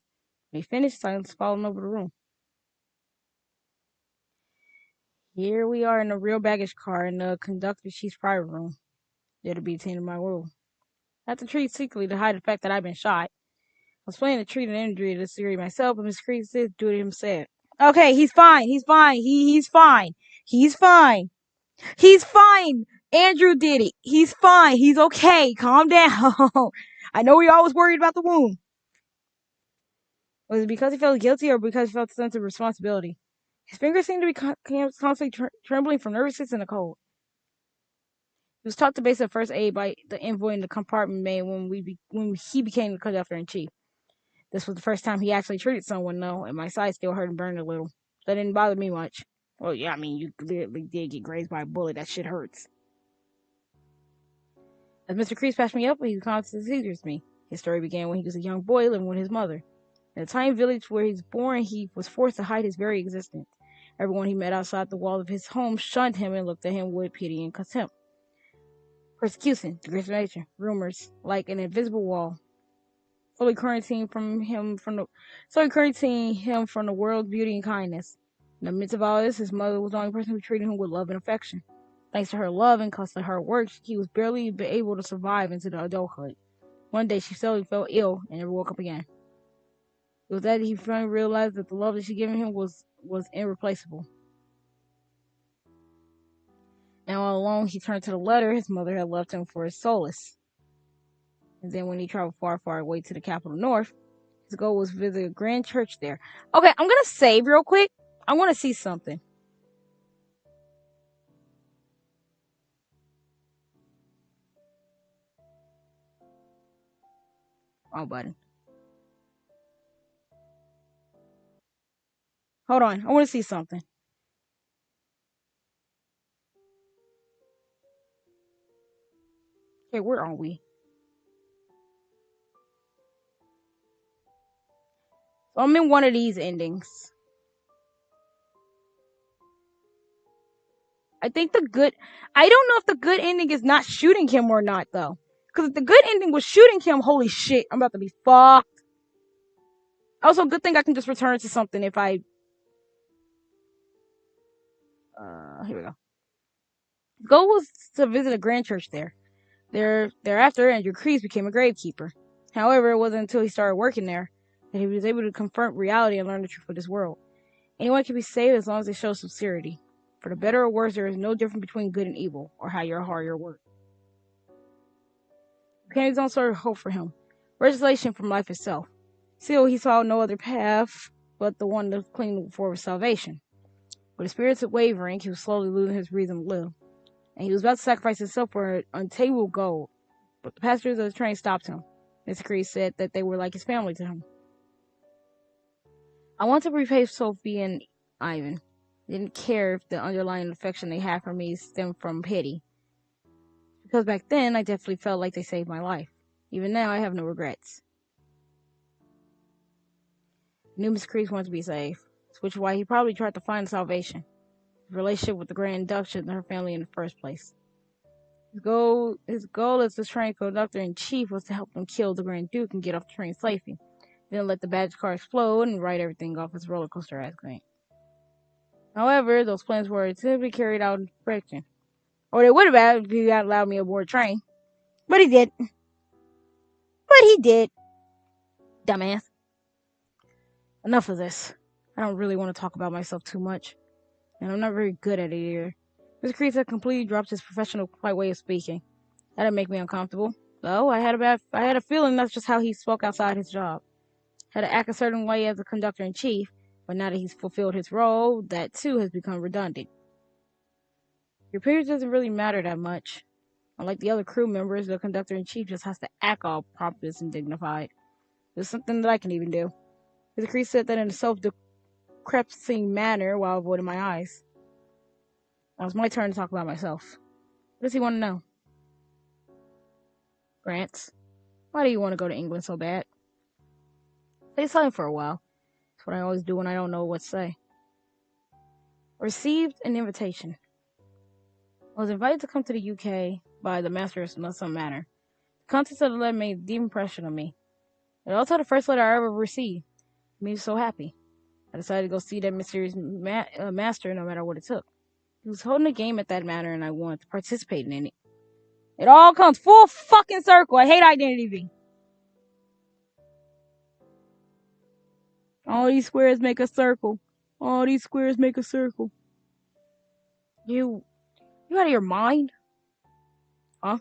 When he finished, silence followed over the room. Here we are in the real baggage car in the conductor chief's private room. There to be the end of my world. I had to treat secretly to hide the fact that I'd been shot. I was planning to treat an injury to the theory myself, but Mr. Creed did do it himself. Okay, he's fine. He's fine. He's fine. He's fine. He's fine. Andrew did it. He's fine. He's okay. Calm down. I know we always worried about the wound. Was it because he felt guilty or because he felt a sense of responsibility? His fingers seemed to be constantly trembling from nervousness and the cold. He was taught the basic first aid by the envoy in the compartment man when he became the conductor in chief. This was the first time he actually treated someone, though, and my side still hurt and burned a little. That didn't bother me much. Well, yeah, I mean, you literally did get grazed by a bullet. That shit hurts. As Mr. Kreese passed me up, he constantly seizures me. His story began when he was a young boy living with his mother. In the tiny village where he was born, he was forced to hide his very existence. Everyone he met outside the wall of his home shunned him and looked at him with pity and contempt. Persecution, discrimination, rumors, like an invisible wall, slowly quarantining him from the world's beauty and kindness. In the midst of all this, his mother was the only person who treated him with love and affection. Thanks to her love and constant hard work, he was barely able to survive into the adulthood. One day, she suddenly fell ill and never woke up again. It was that he finally realized that the love that she gave him was irreplaceable. And all along, he turned to the letter his mother had left him for his solace. And then when he traveled far, far away to the capital north, his goal was to visit a grand church there. Okay, I'm gonna save real quick. I want to see something. Oh, button. Hold on. I want to see something. Okay, where are we? So I'm in one of these endings. I think I don't know if the good ending is not shooting him or not, though. Because if the good ending was shooting him, holy shit, I'm about to be fucked. Also, good thing I can just return to something if I... here we go. The goal was to visit a grand church there. Thereafter, Andrew Kreese became a gravekeeper. However, it wasn't until he started working there that he was able to confront reality and learn the truth of this world. Anyone can be saved as long as they show sincerity. For the better or worse, there is no difference between good and evil, or how hard your work. Mechanics don't sort of hope for him. Legislation from life itself. Still, he saw no other path but the one to cling for salvation. With his spirits wavering, he was slowly losing his reason to live. And he was about to sacrifice himself for an unattainable goal. But the passengers of the train stopped him. Mr. Kreese said that they were like his family to him. I want to repay Sophie and Ivan. Didn't care if the underlying affection they had for me stemmed from pity. Because back then, I definitely felt like they saved my life. Even now, I have no regrets. I knew Mr. Kreese wanted to be saved, which is why he probably tried to find salvation. His relationship with the Grand Duchess and her family in the first place. His goal as the train conductor-in-chief was to help them kill the Grand Duke and get off the train safely. Then let the badge car explode and write everything off as roller coaster accident. However, those plans were simply carried out in perfection. Or they would have if he had allowed me aboard the train. But he did. Dumbass. Enough of this. I don't really want to talk about myself too much. And I'm not very good at it either. Mr. Kreese had completely dropped his professional, polite way of speaking. That didn't make me uncomfortable. Though I had a feeling that's just how he spoke outside his job. Had to act a certain way as a conductor-in-chief, but now that he's fulfilled his role, that too has become redundant. Your appearance doesn't really matter that much. Unlike the other crew members, the conductor-in-chief just has to act all pompous and dignified. There's something that I can even do. Mr. Kreese said that in a self-deprecating manner while avoiding my eyes. Now it's my turn to talk about myself. What does he want to know? Grants, why do you want to go to England so bad? Stay silent for a while. That's what I always do when I don't know what to say. I received an invitation. I was invited to come to the UK by the master of some manner. The contents of the letter made a deep impression on me. It was also the first letter I ever received. It made me so happy. I decided to go see that mysterious master no matter what it took. He was holding a game at that manor and I wanted to participate in it. It all comes full fucking circle. I hate Identity V. All these squares make a circle. All these squares make a circle. You out of your mind? Huh?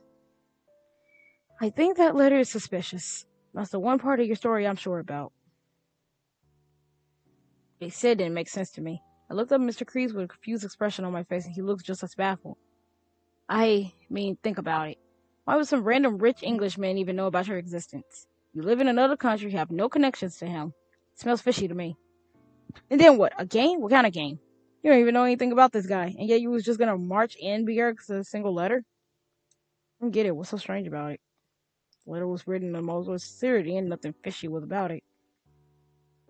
I think that letter is suspicious. That's the one part of your story I'm sure about. What he said didn't make sense to me. I looked up at Mr. Kreese with a confused expression on my face and he looked just as baffled. I mean, think about it. Why would some random rich Englishman even know about your existence? You live in another country, have no connections to him. It smells fishy to me. And then what? A game? What kind of game? You don't even know anything about this guy, and yet you was just gonna march in because of a single letter? I don't get it. What's so strange about it? The letter was written in the most sincerity and nothing fishy was about it.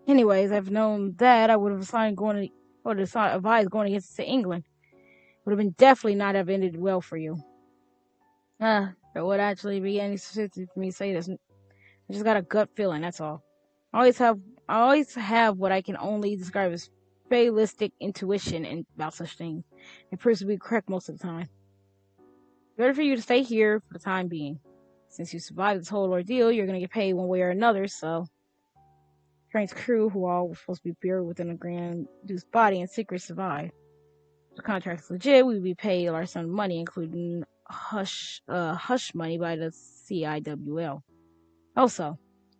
Anyways, I've known that I would have advised going against to England. Would have been definitely not have ended well for you. There would actually be any specific for me to say this. I just got a gut feeling, that's all. I always have what I can only describe as fatalistic intuition about such things. It proves to be correct most of the time. Better for you to stay here for the time being. Since you survived this whole ordeal, you're gonna get paid one way or another, so... Train's crew, who all were supposed to be buried within the Grand Duke's body in secret, survived. If the contract's legit, we'd be paid our sum of money, including hush money by the CIWL. Also,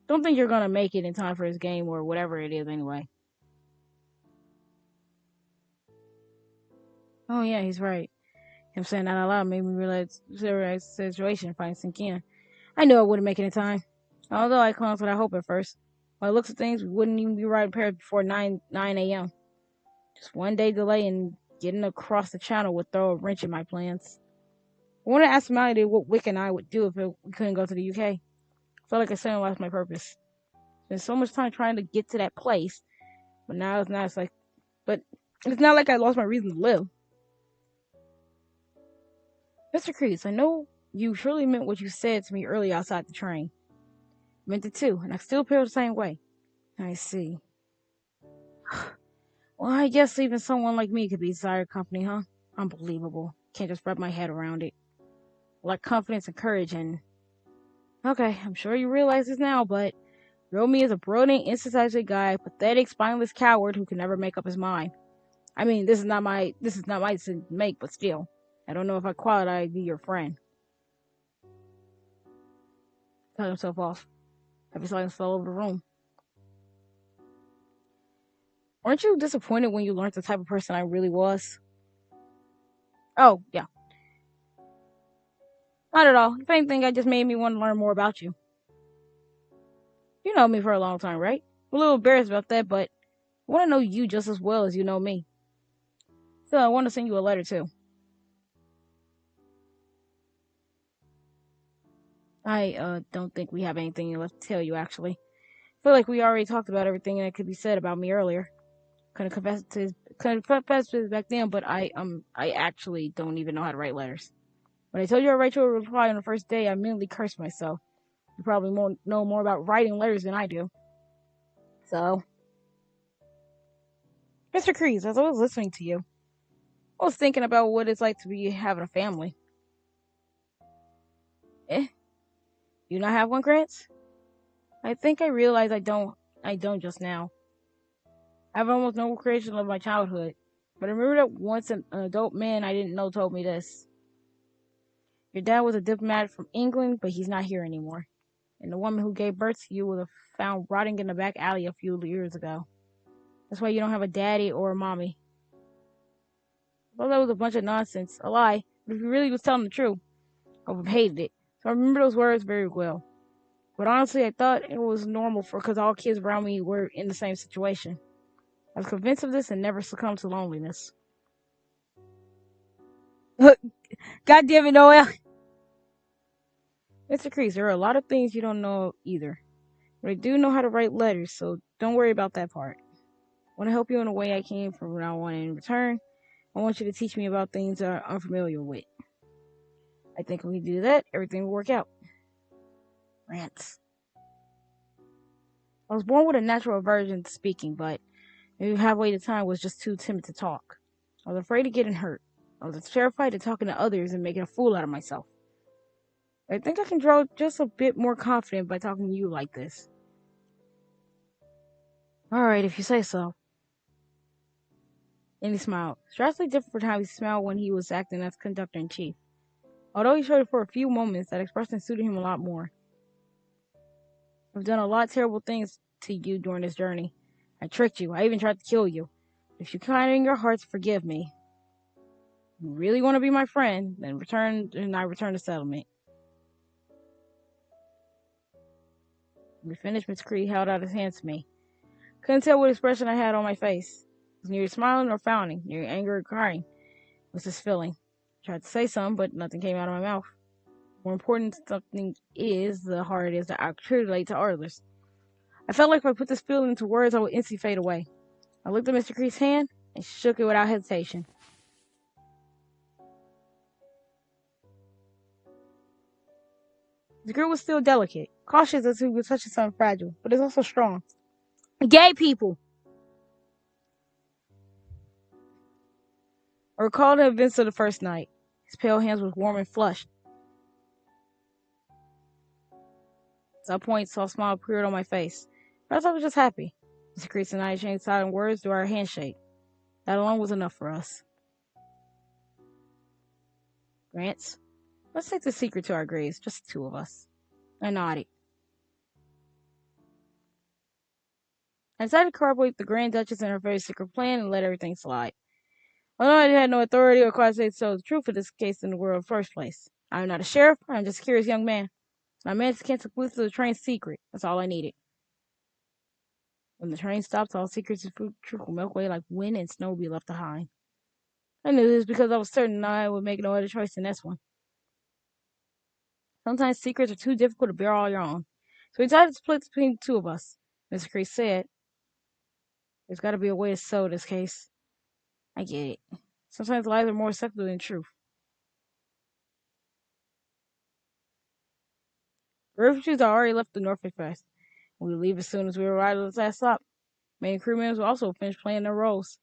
don't think you're gonna make it in time for his game or whatever it is anyway. Oh yeah, he's right. Him saying that out loud made me realize the situation finally sink in. I knew I wouldn't make it in time. Although I clung to that hope at first. By the looks of things, we wouldn't even be right prepared before 9 a.m. Just one day delay and getting across the channel would throw a wrench in my plans. I wanted to ask Melody what Wick and I would do if we couldn't go to the UK. I felt like I suddenly lost my purpose. Spent so much time trying to get to that place, but now it's not like I lost my reason to live. Mr. Kreese, I know you surely meant what you said to me earlier outside the train. I meant it too, and I still feel the same way. I see. Well, I guess even someone like me could be desired company, huh? Unbelievable. Can't just wrap my head around it. Like confidence and courage and... Okay, I'm sure you realize this now, but... Romy is a brilliant, insensitive guy, a pathetic, spineless coward who can never make up his mind. I mean, this is not my decision to make, but still. I don't know if I qualify to be your friend. Cut himself off. Heavy silence fell over the room. Weren't you disappointed when you learned the type of person I really was? Oh, yeah. Not at all. If anything, it just made me want to learn more about you. You know me for a long time, right? I'm a little embarrassed about that, but I want to know you just as well as you know me. So I want to send you a letter, too. I don't think we have anything left to tell you, actually. I feel like we already talked about everything that could be said about me earlier. Couldn't confess to it back then, but I actually don't even know how to write letters. When I told you I write you a reply on the first day, I immediately cursed myself. You probably know more about writing letters than I do. So, Mr. Kreese, as I was listening to you, I was thinking about what it's like to be having a family. Eh? You not have one, Grants? I think I realized I don't. I don't just now. I have almost no recollection of my childhood, but I remember that once an adult man I didn't know told me this. Your dad was a diplomat from England, but he's not here anymore. And the woman who gave birth to you was found rotting in the back alley a few years ago. That's why you don't have a daddy or a mommy. I thought that was a bunch of nonsense, a lie, but if he really was telling the truth, I would have hated it. So I remember those words very well. But honestly, I thought it was normal because all kids around me were in the same situation. I was convinced of this and never succumbed to loneliness. God damn it, Noel! Mr. Kreese, there are a lot of things you don't know either. But I do know how to write letters, so don't worry about that part. I want to help you in a way I can from now on. In return, I want you to teach me about things that I'm unfamiliar with. I think if we do that, everything will work out. Rants. I was born with a natural aversion to speaking, but maybe halfway the time was just too timid to talk. I was afraid of getting hurt. I was terrified of talking to others and making a fool out of myself. I think I can grow just a bit more confident by talking to you like this. Alright, if you say so. And he smiled. Drastically different from how he smiled when he was acting as conductor-in-chief. Although he showed it for a few moments, that expression suited him a lot more. I've done a lot of terrible things to you during this journey. I tricked you. I even tried to kill you. If you kind in your heart to forgive me, you really want to be my friend, then I return the settlement. When we finished, Miss Creed held out his hands to me. Couldn't tell what expression I had on my face. It was neither smiling nor frowning, neither anger or crying. It was this feeling. I tried to say something, but nothing came out of my mouth. More important something is, the harder it is to articulate to others. I felt like if I put this feeling into words, I would instantly fade away. I looked at Mr. Kreese's hand and shook it without hesitation. The girl was still delicate, cautious as he was touching something fragile, but it's also strong. Gay people! I recalled the events of the first night. His pale hands were warm and flushed. At some point, a soft smile appeared on my face. Perhaps I was just happy. Mr. Kreese and I exchanged silent words through our handshake. That alone was enough for us. Grants, let's take the secret to our graves, just the two of us. I nodded. I decided to corroborate the Grand Duchess and her very secret plan and let everything slide. Although I had no authority or cause to tell the truth of this case in the world in the first place. I am not a sheriff, I am just a curious young man. I managed to cancel clues to the train's secret. That's all I needed. When the train stops, all secrets and truth will melt away like wind and snow will be left behind. I knew this because I was certain I would make no other choice than this one. Sometimes secrets are too difficult to bear all your own. So we decided to split between the two of us. Mr. Kreese said, there's got to be a way to settle this case. I get it. Sometimes lies are more acceptable than truth. The refugees had already left the Norfolk Fest. We would leave as soon as we arrived at the last stop. Many crew members would also finish playing their roles.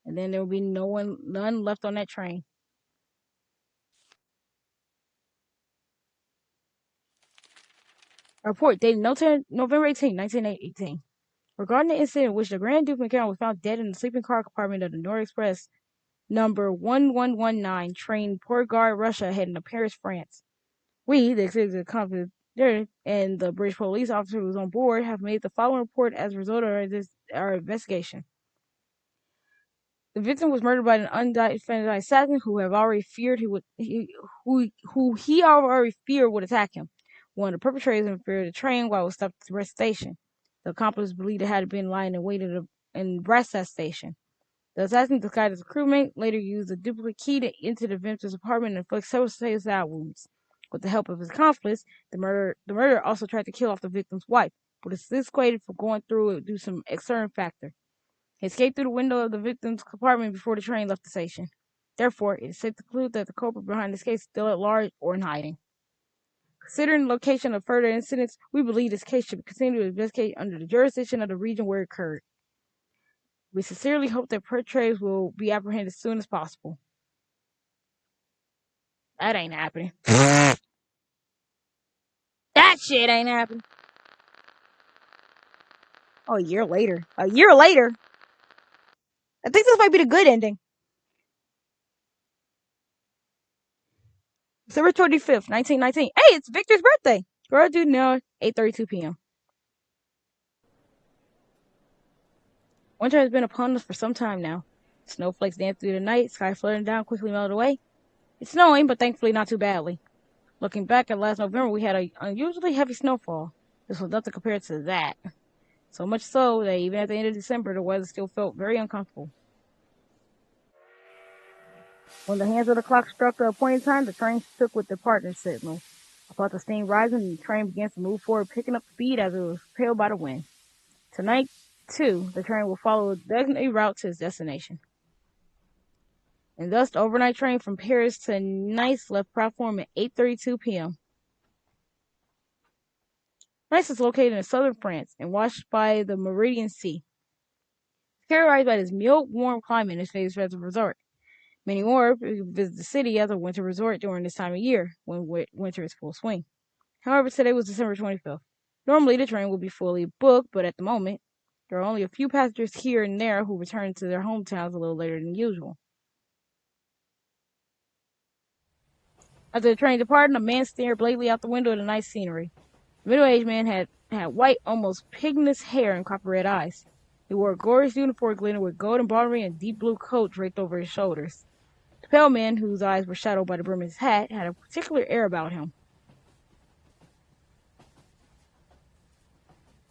And then there would be none left on that train. A report dated November 18, 1918. Regarding the incident in which the Grand Duke McCown was found dead in the sleeping car compartment of the Nord Express number 1119 train Port-Gard, Russia, heading to Paris, France. We, the executive commander and the British police officer who was on board, have made the following report as a result of our investigation. The victim was murdered by an unidentified assassin who already feared would attack him. One of the perpetrators infiltrated the train while it was stopped at the rest station. The accomplice believed it had been lying in wait in Brasov station. The assassin, disguised as a crewmate, later used a duplicate key to enter the victim's apartment and inflict several suicide wounds. With the help of his accomplice, the murderer also tried to kill off the victim's wife, but was dissuaded from going through it due to some external factor. He escaped through the window of the victim's compartment before the train left the station. Therefore, it is safe to conclude that the culprit behind this case is still at large or in hiding. Considering the location of further incidents, we believe this case should be continued to investigate under the jurisdiction of the region where it occurred. We sincerely hope that perpetrators will be apprehended as soon as possible. That ain't happening. That shit ain't happening. Oh, a year later. A year later? I think this might be the good ending. December 25th, 1919. Hey, it's Victor's birthday. Girl, dude, now 8:32 p.m. Winter has been upon us for some time now. Snowflakes danced through the night, sky flooding down, quickly melted away. It's snowing, but thankfully not too badly. Looking back at last November, we had an unusually heavy snowfall. This was nothing compared to that. So much so that even at the end of December, the weather still felt very uncomfortable. When the hands of the clock struck the appointed time, the train shook with the partner signal. I felt the steam rising, and the train began to move forward, picking up speed as it was propelled by the wind. Tonight, too, the train will follow a designated route to its destination. And thus, the overnight train from Paris to Nice left platform at 8:32 p.m. Nice is located in southern France and washed by the Meridian Sea. It's characterized by its mild, warm climate and is famous as a resort. Many more visit the city as a winter resort during this time of year, when winter is full swing. However, today was December 25th. Normally, the train will be fully booked, but at the moment, there are only a few passengers here and there who return to their hometowns a little later than usual. After the train departed, a man stared blatantly out the window at the nice scenery. The middle-aged man had white, almost pigmented hair and copper-red eyes. He wore a glorious uniform glittering with gold embroidery and a deep blue coat draped over his shoulders. The pale man, whose eyes were shadowed by the brim of his hat, had a particular air about him.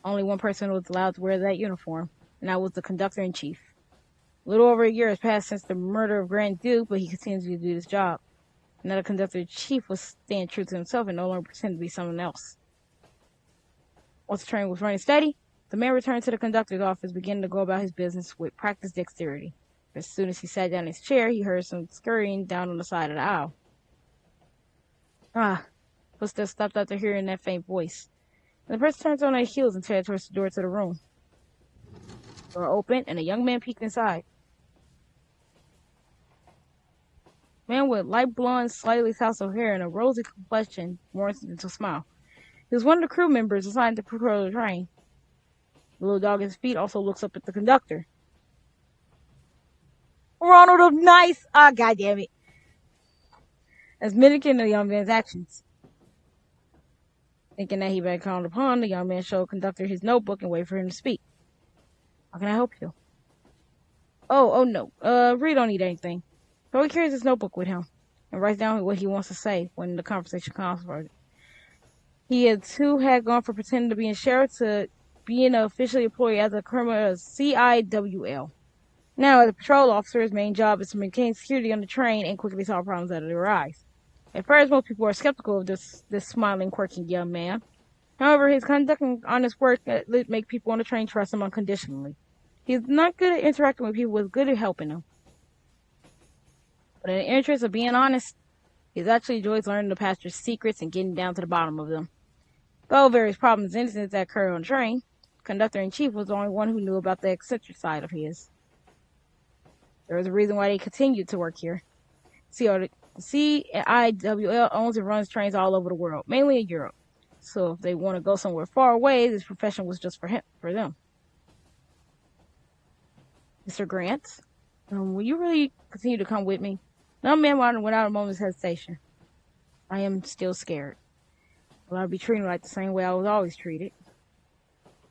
Only one person was allowed to wear that uniform, and that was the conductor-in-chief. A little over a year has passed since the murder of Grand Duke, but he continues to do his job. Now the conductor-in-chief was staying true to himself and no longer pretend to be someone else. Once the train was running steady, the man returned to the conductor's office, beginning to go about his business with practiced dexterity. As soon as he sat down in his chair, he heard some scurrying down on the side of the aisle. Footsteps stopped after hearing that faint voice. And the person turned on their heels and headed towards the door to the room. The door opened, and a young man peeked inside. A man with light blonde, slightly tousled hair and a rosy complexion warranted into a smile. He was one of the crew members assigned to patrol the train. The little dog at his feet also looks up at the conductor. Ronald of Nice! Ah, goddammit. As mimicking the young man's actions. Thinking that he had been called upon, the young man showed the conductor his notebook and waited for him to speak. How can I help you? Oh no. Reed don't need anything. So he carries his notebook with him and writes down what he wants to say when the conversation comes for it. He too had gone from pretending to be a sheriff to being an officially employed as a criminal CIWL. Now, as a patrol officer, his main job is to maintain security on the train and quickly solve problems that arise. At first, most people are skeptical of this smiling, quirky young man. However, his conduct and honest work make people on the train trust him unconditionally. He's not good at interacting with people, but good at helping them. But in the interest of being honest, he actually enjoys learning the passenger's secrets and getting down to the bottom of them. Though various problems and incidents that occurred on the train, the conductor-in-chief was the only one who knew about the eccentric side of his. There was a reason why they continued to work here. The CIWL owns and runs trains all over the world, mainly in Europe. So if they want to go somewhere far away, this profession was just for them. Mr. Grant, will you really continue to come with me? No man without a moment's hesitation. I am still scared. Will I be treated like the same way I was always treated?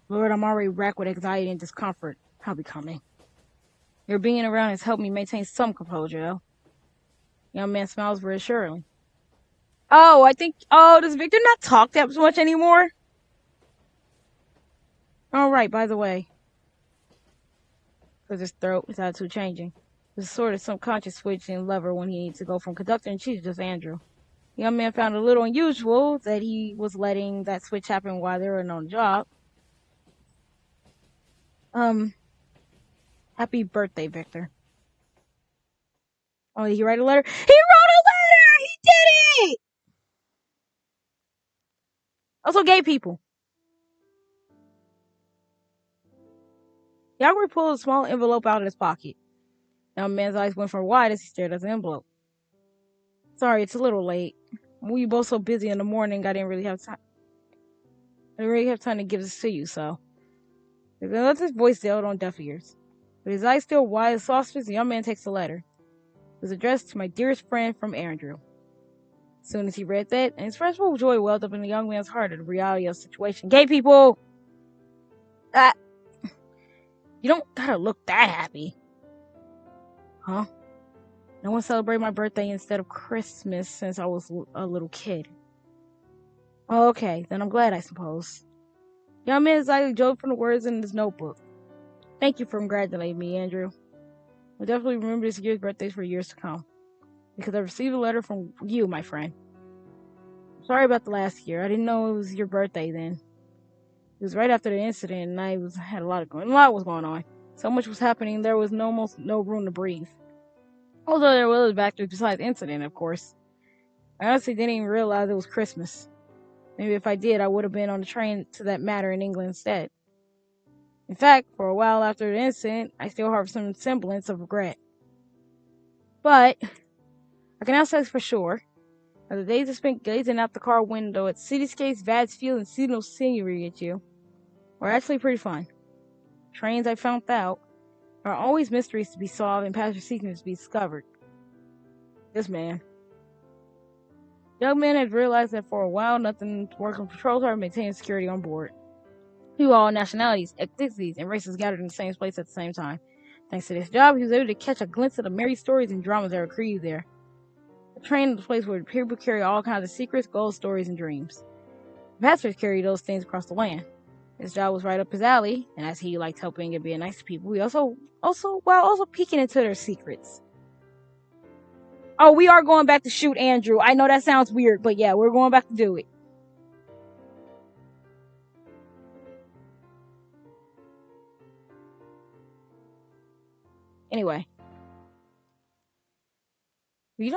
Lord, I'm already racked with anxiety and discomfort. I'll be coming. Your being around has helped me maintain some composure, though. Young man smiles reassuringly. Does Victor not talk that much anymore? Alright, by the way. Because his throat, his attitude changing. There's sort of subconscious switching lever when he needs to go from conductor-in-chief to just Andrew. The young man found it a little unusual that he was letting that switch happen while they were on the job. Happy birthday, Victor. Oh, did he write a letter? He wrote a letter! He did it! Also, gay people. Yaguri pulled a small envelope out of his pocket. Now, man's eyes went wide as he stared at the envelope. Sorry, it's a little late. We were both so busy in the morning, I didn't really have time. I didn't really have time to give this to you, so. He lets his voice sailed on deaf ears. With his eyes still wide as saucers, the young man takes the letter. It was addressed to my dearest friend from Andrew. As soon as he read that, an expression of joy welled up in the young man's heart at the reality of the situation. Gay people! You don't gotta look that happy. Huh? No one celebrated my birthday instead of Christmas since I was a little kid. Oh, okay, then I'm glad, I suppose. Young man decided to joke from the words in his notebook. Thank you for congratulating me, Andrew. I'll definitely remember this year's birthdays for years to come. Because I received a letter from you, my friend. Sorry about the last year. I didn't know it was your birthday then. It was right after the incident, and a lot was going on. So much was happening, there was almost no room to breathe. Although there was factors besides the incident, of course. I honestly didn't even realize it was Christmas. Maybe if I did, I would have been on the train to that matter in England instead. In fact, for a while after the incident, I still harbor some semblance of regret. But I can now say for sure that the days I spent gazing out the car window at cityscapes, vast fields, and seasonal scenery at you were actually pretty fun. Trains, I found out, are always mysteries to be solved and passenger secrets to be discovered. This man. The young man had realized that for a while nothing worked on patrols or maintaining security on board. People of all nationalities, ethnicities, and races gathered in the same place at the same time. Thanks to this job, he was able to catch a glimpse of the merry stories and dramas that were created there. The train was a place where people carry all kinds of secrets, goals, stories, and dreams. The passengers carried those things across the land. His job was right up his alley, and as he liked helping and being nice to people, he also peeking into their secrets. Oh, we are going back to shoot Andrew. I know that sounds weird, but yeah, we're going back to do it. Anyway. If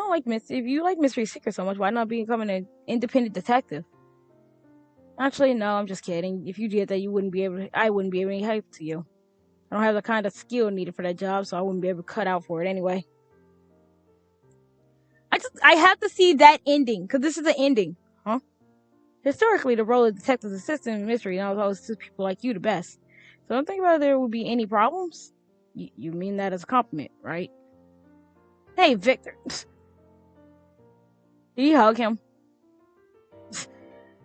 you like mystery secrets so much, why not becoming an independent detective? Actually, no, I'm just kidding. If you did that, I wouldn't be able to help to you. I don't have the kind of skill needed for that job, so I wouldn't be able to cut out for it anyway. I have to see that ending, because this is the ending. Huh? Historically, the role of detective assistant in mystery always suits people like you the best. So don't think about there will be any problems. You mean that as a compliment, right? Hey, Victor. Did you hug him?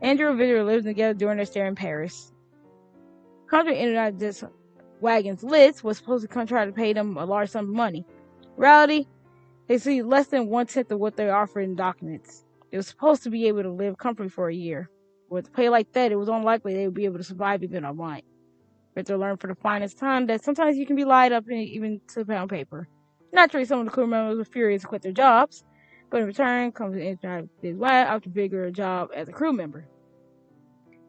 Andrew and Victor lived together during their stay in Paris. Contract ended out this wagon's list was supposed to try to pay them a large sum of money. In reality, they see less than 1/10 of what they offered in documents. They were supposed to be able to live comfortably for a year. With pay like that, it was unlikely they would be able to survive even on mine. Victor learned for the finest time that sometimes you can be lied up even to pound paper. Naturally, some of the crew members were furious to quit their jobs, but in return comes his wife out to bigger job as a crew member.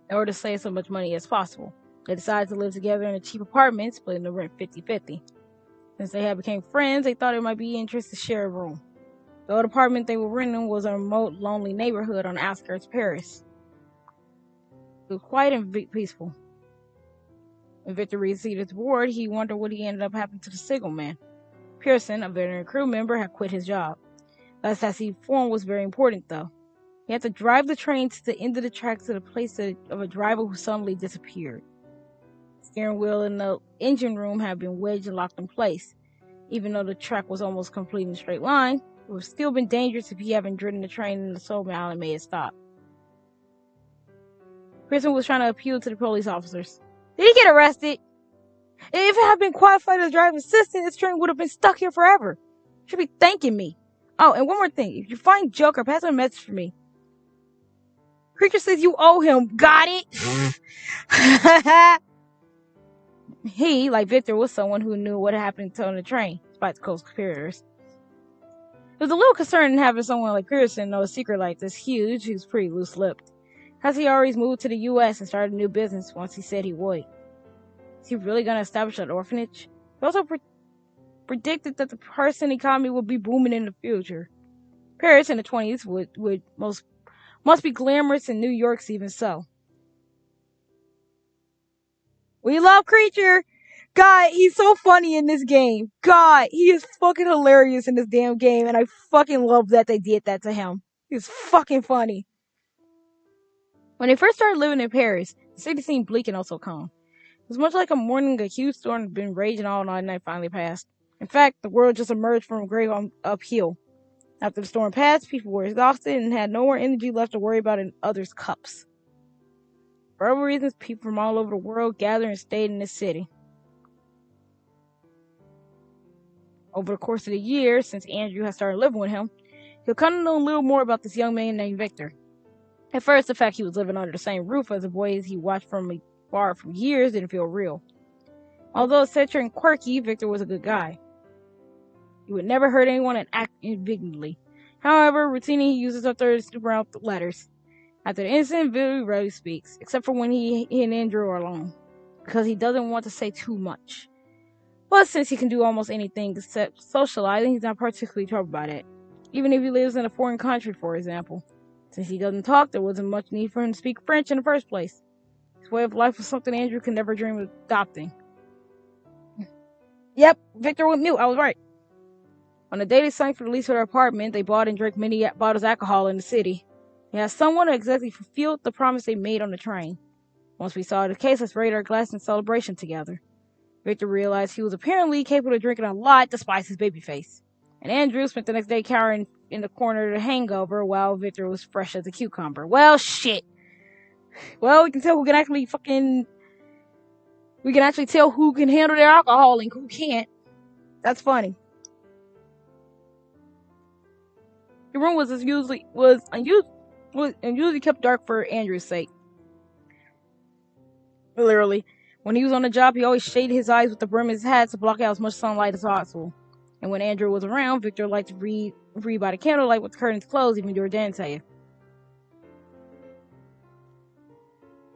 In order to save so much money as possible, they decided to live together in a cheap apartment, splitting the rent 50-50. Since they had become friends, they thought it might be interesting to share a room. The old apartment they were renting was a remote, lonely neighborhood on the outskirts of Paris. It was quiet and peaceful. When Victor received his reward, he wondered what he ended up happening to the single man. Pearson, a veteran crew member, had quit his job. Last task he performed was very important, though. He had to drive the train to the end of the tracks to the place of a driver who suddenly disappeared. The steering wheel in the engine room had been wedged and locked in place. Even though the track was almost completely in a straight line, it would have still been dangerous if he hadn't driven the train in the slow mile and made it stop. Pearson was trying to appeal to the police officers. Did he get arrested? If it had been qualified as driver assistant, this train would have been stuck here forever. You should be thanking me. Oh, and one more thing. If you find Joker, pass him a message for me. Creature says you owe him. Got it? He, like Victor, was someone who knew what happened to him on the train, despite the close competitors. It was a little concerning having someone like Pearson know a secret like this huge. He was pretty loose-lipped. Has he already moved to the U.S. and started a new business once he said he would? Is he really going to establish an orphanage? He also predicted that the Parisian economy would be booming in the future. Paris in the 20s would must be glamorous, and New York's even so. We love Creature! God, he's so funny in this game. God, he is fucking hilarious in this damn game, and I fucking love that they did that to him. He's fucking funny. When they first started living in Paris, the city seemed bleak and also calm. It was much like a morning a huge storm had been raging all night and night finally passed. In fact, the world just emerged from a grave uphill. After the storm passed, people were exhausted and had no more energy left to worry about in others' cups. For other reasons, people from all over the world gathered and stayed in this city. Over the course of the years, since Andrew had started living with him, he'll come to know a little more about this young man named Victor. At first, the fact he was living under the same roof as the boys he watched from afar for years didn't feel real. Although eccentric and quirky, Victor was a good guy. He would never hurt anyone and act indignantly. However, routinely he uses a third to snoop around the letters. After the incident, Victor rarely speaks, except for when he and Andrew are alone, because he doesn't want to say too much. But since he can do almost anything except socializing, he's not particularly troubled by that. Even if he lives in a foreign country, for example. Since he doesn't talk, there wasn't much need for him to speak French in the first place. His way of life was something Andrew could never dream of adopting. Yep, Victor went mute, I was right. On the day they signed for the lease of their apartment, they bought and drank many bottles of alcohol in the city. It has someone who exactly fulfilled the promise they made on the train. Once we saw the case, let's raise our glass in celebration together. Victor realized he was apparently capable of drinking a lot despite his baby face. And Andrew spent the next day cowering in the corner of the hangover while Victor was fresh as a cucumber. Well, shit. Well, we can tell who can actually tell who can handle their alcohol and who can't. That's funny. The room was unusually kept dark for Andrew's sake. Literally. When he was on the job, he always shaded his eyes with the brim of his hat to block out as much sunlight as possible. And when Andrew was around, Victor liked to read by the candlelight with the curtains closed, even during daytime.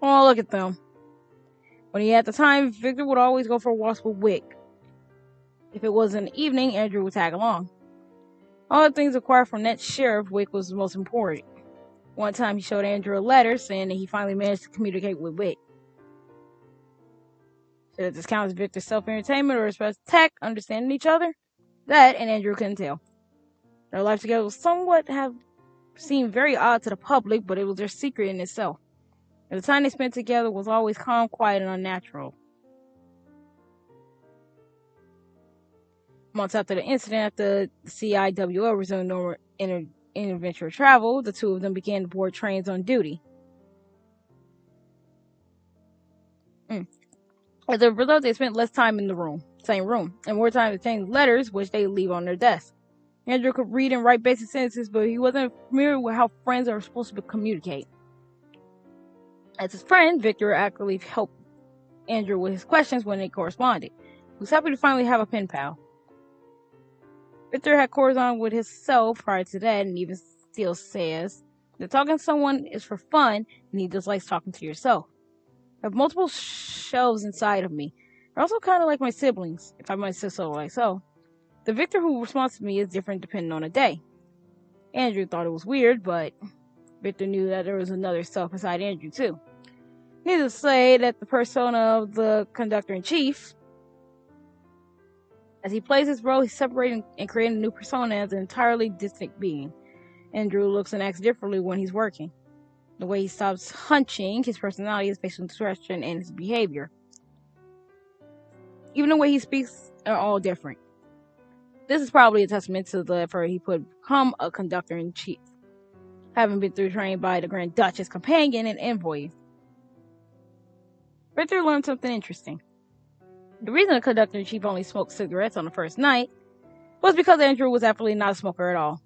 Oh, look at them. When he had the time, Victor would always go for walks with Wick. If it was in the evening, Andrew would tag along. All the things acquired from that sheriff, Wick was the most important. One time he showed Andrew a letter saying that he finally managed to communicate with Wick. Should this count as Victor's self-entertainment or his tech understanding each other? That and Andrew couldn't tell. Their life together was somewhat have seemed very odd to the public, but it was their secret in itself. And the time they spent together was always calm, quiet, and unnatural. Months after the incident at the CIWO resumed normal intervention travel, the two of them began to board trains on duty. As a result, they spent less time in the same room, and more time exchanging letters, which they leave on their desk. Andrew could read and write basic sentences, but he wasn't familiar with how friends are supposed to communicate. As his friend, Victor actively helped Andrew with his questions when they corresponded. He was happy to finally have a pen pal. Victor had corresponded with himself prior to that, and even still says that talking to someone is for fun, and he dislikes talking to yourself. I have multiple shelves inside of me. They're also kind of like my siblings, if I might say so like so. The Victor who responds to me is different depending on the day. Andrew thought it was weird, but Victor knew that there was another self inside Andrew too. Needless to say that the persona of the conductor-in-chief, as he plays his role, he's separating and creating a new persona as an entirely distinct being. Andrew looks and acts differently when he's working. The way he stops hunching, his personality, his facial expression, and his behavior. Even the way he speaks are all different. This is probably a testament to the effort he put to become a conductor-in-chief, having been through training by the Grand Duchess, companion, and envoy. Victor learned something interesting. The reason the conductor-in-chief only smoked cigarettes on the first night was because Andrew was absolutely not a smoker at all.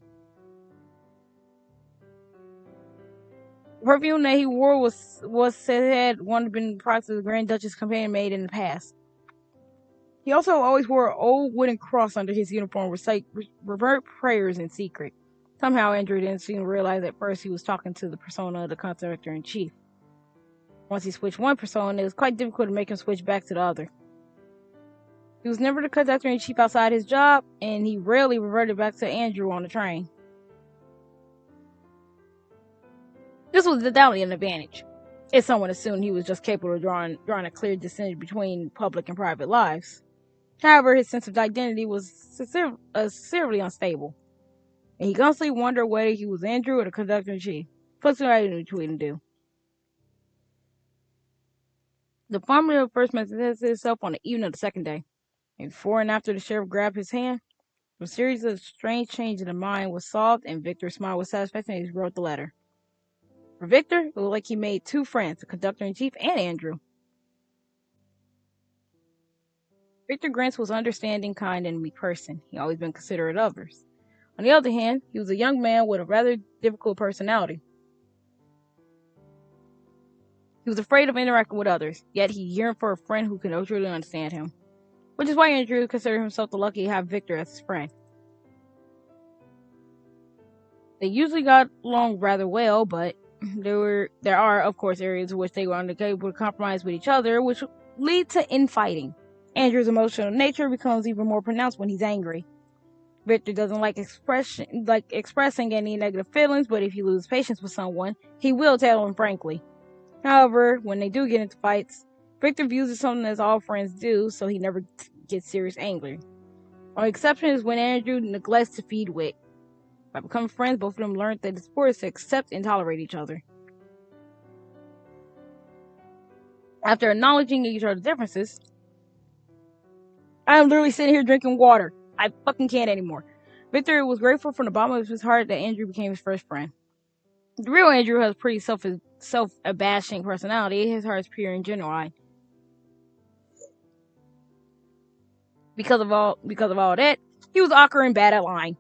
The perfume that he wore was said one had been products of the Grand Duchess companion made in the past. He also always wore an old wooden cross under his uniform, revert prayers in secret. Somehow Andrew didn't seem to realize at first he was talking to the persona of the conductor-in-chief. Once he switched one persona, it was quite difficult to make him switch back to the other. He was never the conductor-in-chief outside his job, and he rarely reverted back to Andrew on the train. This was undoubtedly an advantage, if someone assumed he was just capable of drawing a clear distinction between public and private lives. However, his sense of identity was severely unstable, and he constantly wondered whether he was Andrew or the conductor-in-chief. Plus, he didn't know what to do. The formula first manifested itself on the evening of the second day, and before and after the sheriff grabbed his hand, a series of strange changes in the mind was solved, and Victor smiled with satisfaction as he wrote the letter. For Victor, it looked like he made two friends, the conductor-in-chief and Andrew. Victor Grants was an understanding, kind, and meek person. He always been considerate of others. On the other hand, he was a young man with a rather difficult personality. He was afraid of interacting with others, yet he yearned for a friend who could truly understand him. Which is why Andrew considered himself the lucky to have Victor as his friend. They usually got along rather well, but there are, of course, areas in which they were unable to compromise with each other, which lead to infighting. Andrew's emotional nature becomes even more pronounced when he's angry. Victor doesn't like expressing any negative feelings, but if he loses patience with someone, he will tell him frankly. However, when they do get into fights, Victor views it something as all friends do, so he never gets serious angry. Only exception is when Andrew neglects to feed wit. By becoming friends, both of them learned that it's important to accept and tolerate each other. After acknowledging each other's differences, I am literally sitting here drinking water. I fucking can't anymore. Victor was grateful from the bottom of his heart that Andrew became his first friend. The real Andrew has a pretty self-abashing personality. His heart is pure and genuine. Because of all that, he was awkward and bad at lying.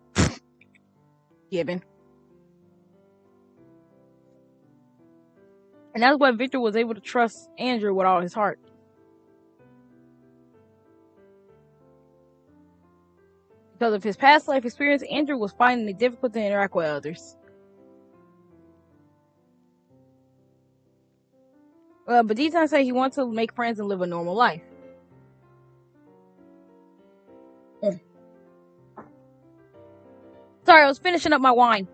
Given. And that's why Victor was able to trust Andrew with all his heart. Because of his past life experience, Andrew was finding it difficult to interact with others. But these times say he wants to make friends and live a normal life. Sorry, I was finishing up my wine.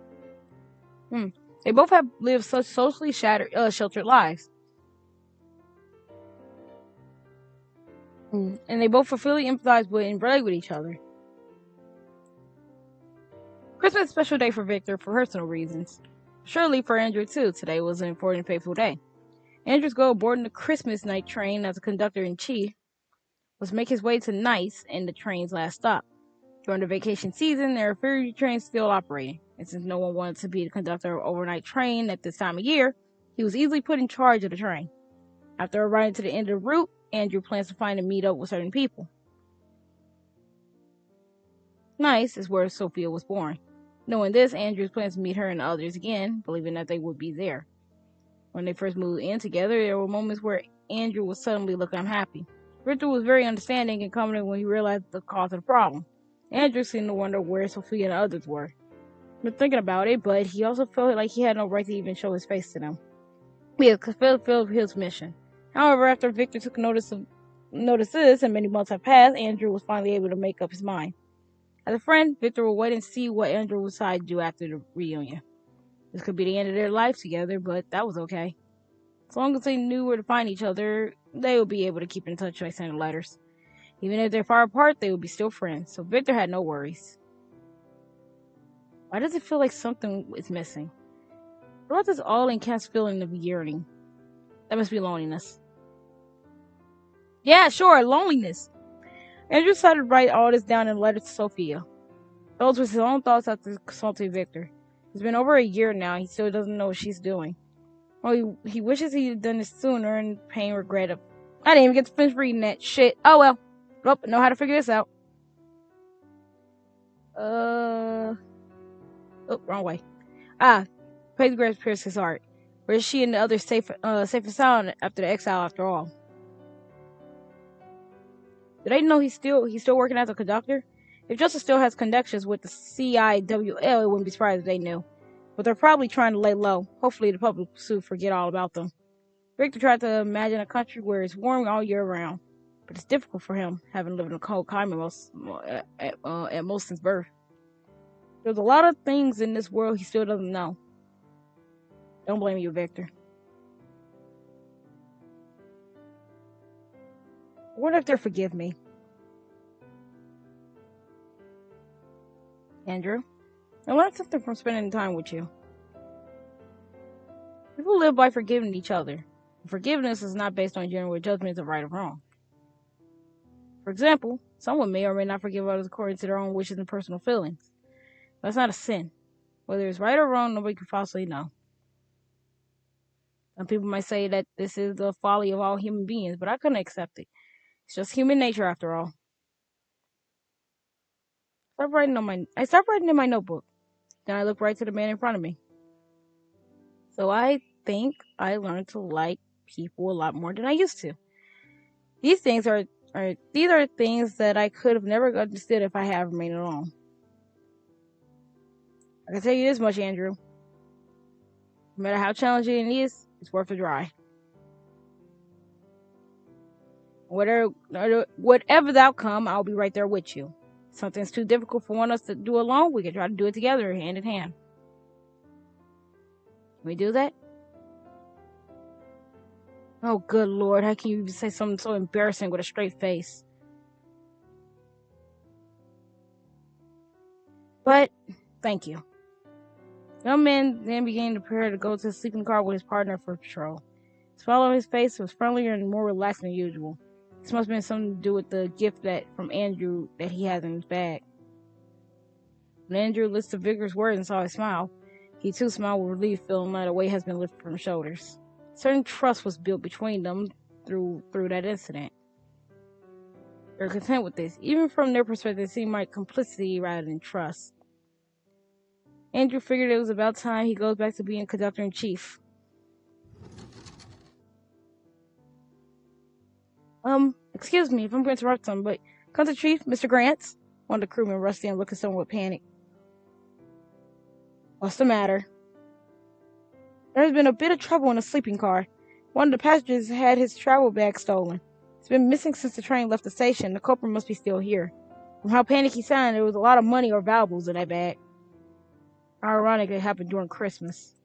They both have lived such socially sheltered lives. And they both fully empathize with and relate with each other. Christmas is a special day for Victor for personal reasons. Surely for Andrew too, today was an important and fateful day. Andrew's goal aboard the Christmas night train as a conductor-in-chief was to make his way to Nice and the train's last stop. During the vacation season, there are few trains still operating, and since no one wanted to be the conductor of an overnight train at this time of year, he was easily put in charge of the train. After arriving to the end of the route, Andrew plans to find and meet up with certain people. Nice is where Sophia was born. Knowing this, Andrew plans to meet her and the others again, believing that they would be there. When they first moved in together, there were moments where Andrew would suddenly look unhappy. Victor was very understanding and confident when he realized the cause of the problem. Andrew seemed to wonder where Sophia and the others were. He was thinking about it, but he also felt like he had no right to even show his face to them. He had fulfilled his mission. However, after Victor took notice of this and many months had passed, Andrew was finally able to make up his mind. As a friend, Victor would wait and see what Andrew would decide to do after the reunion. This could be the end of their life together, but that was okay. As long as they knew where to find each other, they would be able to keep in touch by sending letters. Even if they're far apart, they would be still friends, so Victor had no worries. Why does it feel like something is missing? What about this all-encompassing feeling of yearning? That must be loneliness. Yeah, sure, loneliness. Andrew decided to write all this down in a letter to Sophia. Those were his own thoughts after consulting Victor. It's been over a year now, and he still doesn't know what she's doing. Well, he wishes he had done this sooner, and pain regret of. I didn't even get to finish reading that shit. Oh well. Nope, know how to figure this out. Oh, wrong way. Praise Grace pierced his heart. Where is she and the others safe and sound after the exile after all? Do they know he's still working as a conductor? If Joseph still has connections with the CIWL, it wouldn't be surprised if they knew. But they're probably trying to lay low. Hopefully the public will soon forget all about them. Victor tried to imagine a country where it's warm all year round. but it's difficult for him, having lived in a cold climate at most since birth. There's a lot of things in this world he still doesn't know. Don't blame you, Victor. I wonder if they'll forgive me. Andrew, I learned something from spending time with you. People live by forgiving each other. Forgiveness is not based on general judgments of right or wrong. For example, someone may or may not forgive others according to their own wishes and personal feelings. That's not a sin. Whether it's right or wrong, nobody can falsely know. Some people might say that this is the folly of all human beings, but I couldn't accept it. It's just human nature after all. I stopped writing in my notebook. Then I looked right to the man in front of me. So I think I learned to like people a lot more than I used to. These things are things that I could have never understood if I had remained alone. I can tell you this much, Andrew. No matter how challenging it is, it's worth a try. Whatever the outcome, I'll be right there with you. If something's too difficult for one of us to do alone, we can try to do it together, hand in hand. Can we do that? Oh, good Lord, how can you even say something so embarrassing with a straight face? But, thank you. The young man then began to prepare to go to the sleeping car with his partner for patrol. The smile on his face was friendlier and more relaxed than usual. This must have been something to do with the gift from Andrew that he has in his bag. When Andrew listened to Victor's words and saw his smile, he too smiled with relief, feeling like a weight has been lifted from his shoulders. Certain trust was built between them through that incident. They were content with this. Even from their perspective, it seemed like complicity rather than trust. Andrew figured it was about time he goes back to being conductor-in-chief. Excuse me if I'm going to interrupt him, but Conductor-in-Chief, Mr. Grants? One of the crewmen rushed in, looking somewhat panicked. What's the matter? There's been a bit of trouble in the sleeping car. One of the passengers had his travel bag stolen. It's been missing since the train left the station. The culprit must be still here. From how panicked he sounded, there was a lot of money or valuables in that bag. Ironic it happened during Christmas.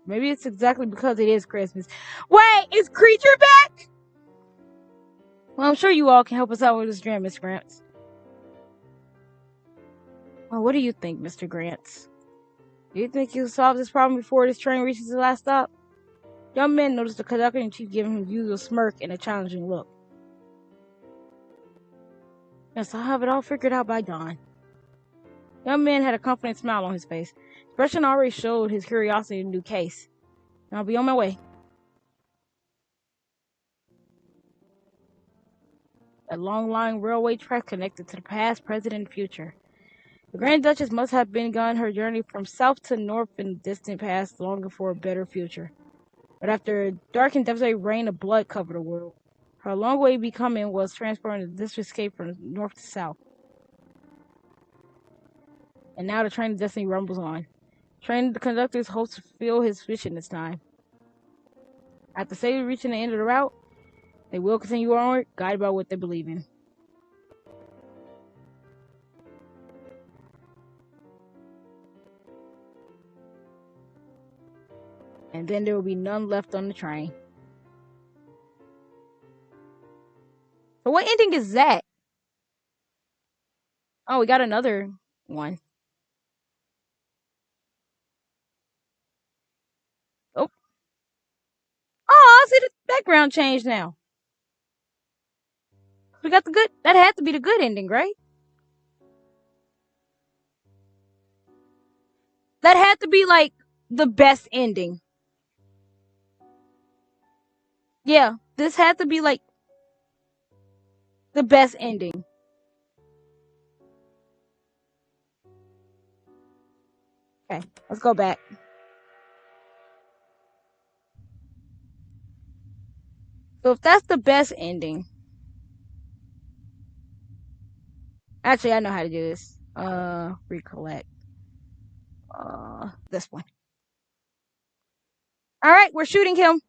Maybe it's exactly because it is Christmas. Wait, is Creature back? Well, I'm sure you all can help us out with this jam, Miss Grants. Well, what do you think, Mr. Grants? Do you think you'll solve this problem before this train reaches the last stop? Young man noticed the conductor-in-chief giving him the usual smirk and a challenging look. Yes, I'll have it all figured out by dawn. Young man had a confident smile on his face. His expression already showed his curiosity in the new case. I'll be on my way. A long-line railway track connected to the past, present, and future. The Grand Duchess must have begun her journey from south to north in the distant past, longing for a better future. But after a dark and devastating rain of blood covered the world, her long way becoming was transformed into this escape from north to south. And now the train of destiny rumbles on. Train the conductors hopes to fulfill his mission this time. After safely reaching the end of the route, they will continue onward, guided by what they believe in. And then there will be none left on the train. So what ending is that? Oh, we got another one. Oh. Oh, I see the background change now. We got the good. That had to be the good ending, right? That had to be like the best ending. Yeah, this had to be like the best ending. Okay, let's go back. So if that's the best ending, actually I know how to do this. Recollect. This one. All right, we're shooting him.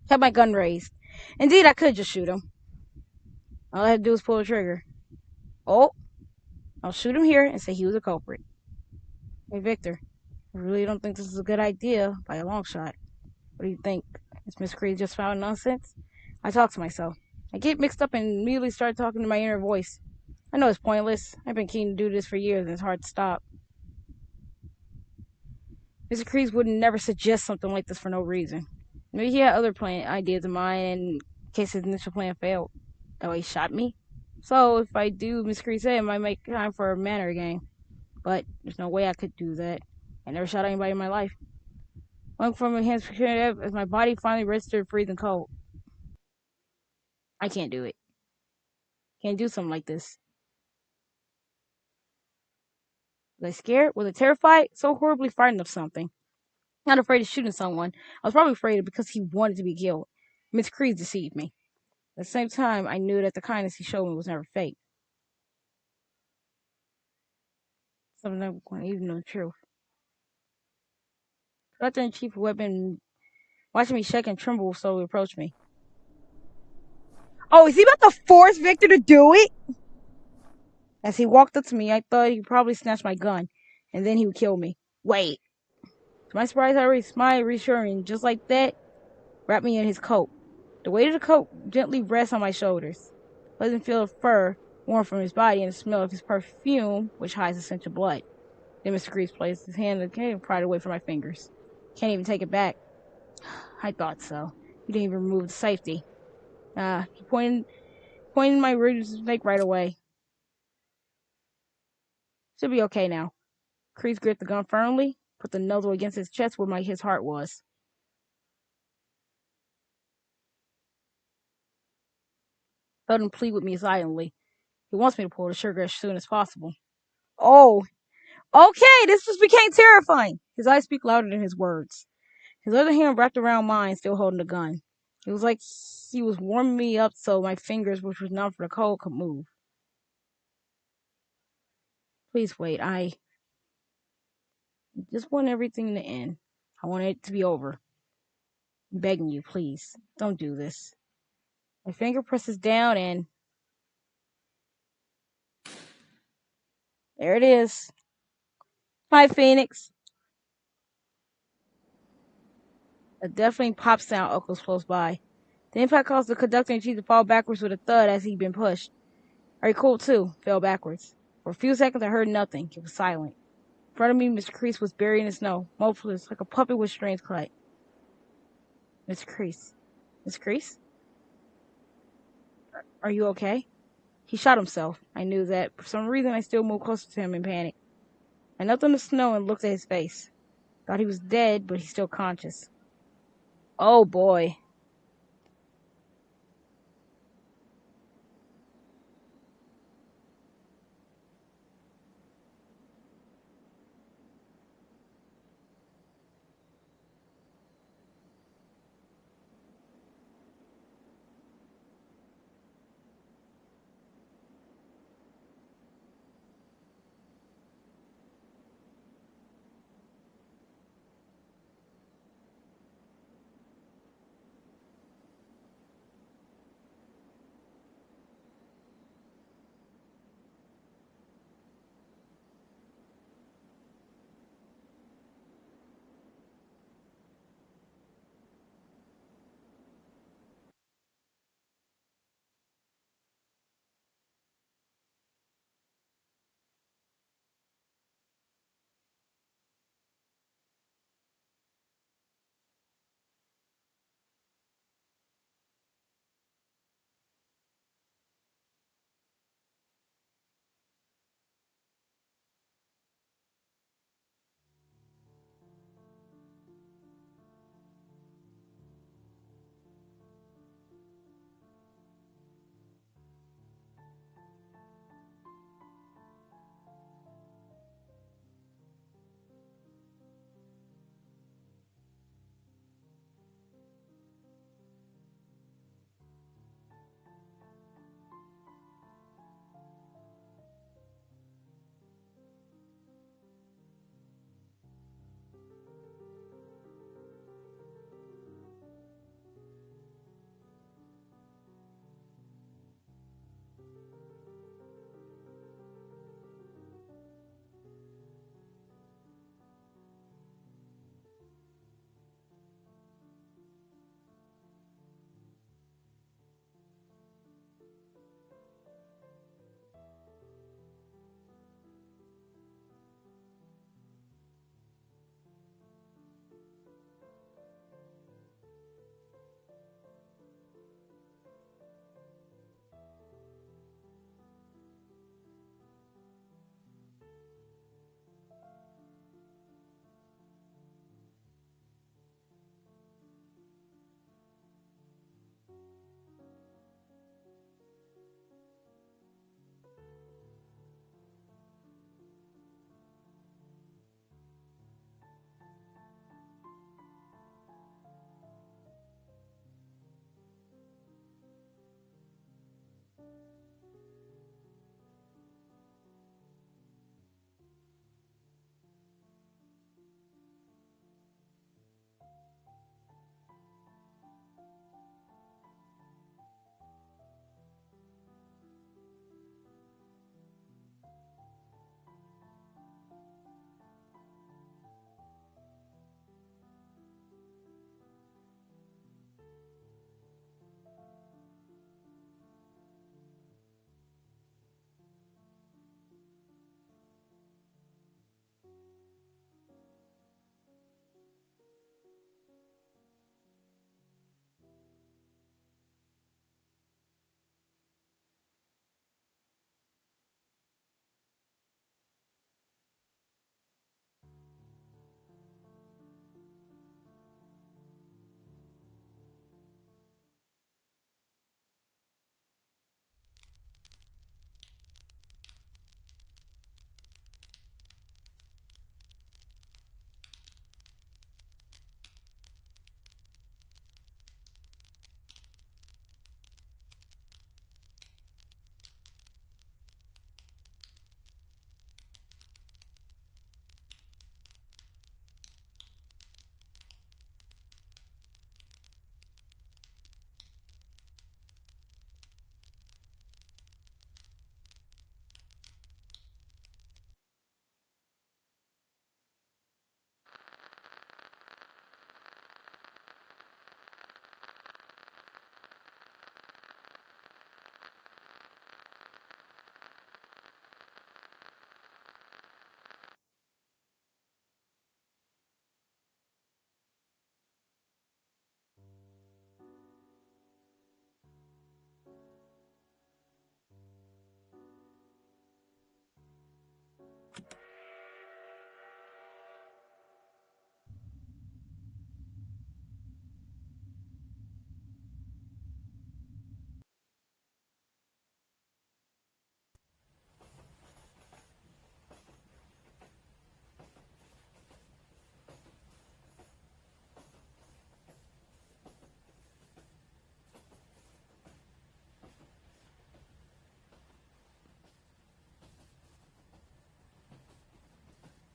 Kept my gun raised. Indeed, I could just shoot him. All I had to do was pull the trigger. Oh, I'll shoot him here and say he was a culprit. Hey, Victor, I really don't think this is a good idea by a long shot. What do you think? Is Miss Creed just found nonsense? I talk to myself. I get mixed up and immediately start talking to my inner voice. I know it's pointless. I've been keen to do this for years and it's hard to stop. Mr. Kreese would never suggest something like this for no reason. Maybe he had other ideas in mind in case his initial plan failed. That way he shot me. So if I do Miss Kreese said, it might make time for a manner game. But there's no way I could do that. I never shot anybody in my life. Lung from my hands as my body finally registered freezing cold. I can't do it. Can't do something like this. Was I scared? Was I terrified? So horribly frightened of something. Not afraid of shooting someone. I was probably afraid of because he wanted to be killed. Miss Kreese deceived me. At the same time, I knew that the kindness he showed me was never fake. Something I wasn't even know the truth. Commander in Chief who had been watching me shake and tremble slowly approached me. Oh, is he about to force Victor to do it? As he walked up to me, I thought he'd probably snatch my gun, and then he would kill me. Wait. To my surprise, I smiled reassuring, just like that, wrapped me in his coat. The weight of the coat gently rests on my shoulders. Pleasant feel of fur, warm from his body, and the smell of his perfume, which hides the scent of blood. Then Mr. Greaves placed his hand and pried away from my fingers. Can't even take it back. I thought so. He didn't even remove the safety. He pointed my bruised snake right away. Should be okay now. Kreese gripped the gun firmly, put the muzzle against his chest where his heart was. Felt him plead with me silently. He wants me to pull the trigger as soon as possible. Oh, okay, this just became terrifying. His eyes speak louder than his words. His other hand wrapped around mine, still holding the gun. It was like he was warming me up so my fingers, which was numb for the cold, could move. Please wait, I just want everything to end. I want it to be over. I'm begging you, please, don't do this. My finger presses down and there it is. Hi, Phoenix. A deafening pop sound echoes close by. The impact caused the conductor in chief to fall backwards with a thud as he'd been pushed. I recoiled too, fell backwards. For a few seconds I heard nothing. It was silent. In front of me, Mr. Kreese was buried in the snow, motionless, like a puppet with strings cut. Mr. Kreese. Mr. Kreese? Are you okay? He shot himself. I knew that. For some reason, I still moved closer to him in panic. I knelt on the snow and looked at his face. Thought he was dead, but he's still conscious. Oh boy.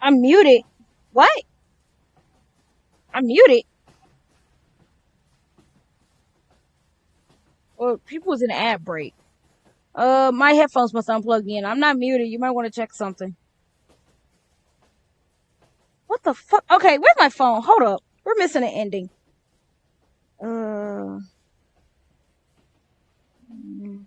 I'm muted. What? I'm muted. Well, people was in an ad break. My headphones must unplug in. I'm not muted. You might want to check something. What the fuck? Okay, where's my phone? Hold up. We're missing an ending. Uh. mm.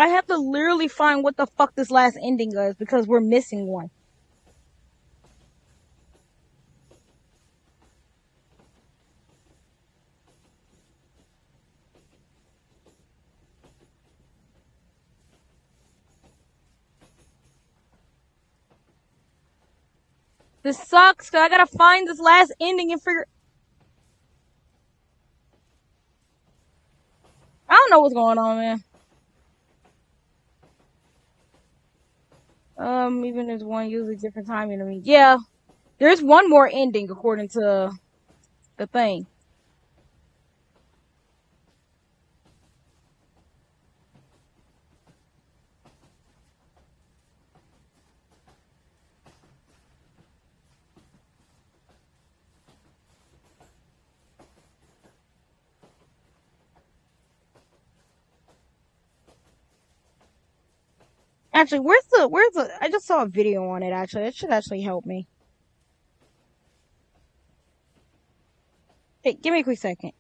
I have to literally find what the fuck this last ending is because we're missing one. This sucks because I gotta find this last ending and figure. I don't know what's going on, man. Even there's one usually different timing to me. Yeah, there's one more ending according to the thing. Actually, where's the? I just saw a video on it. Actually, it should actually help me. Hey, give me a quick second.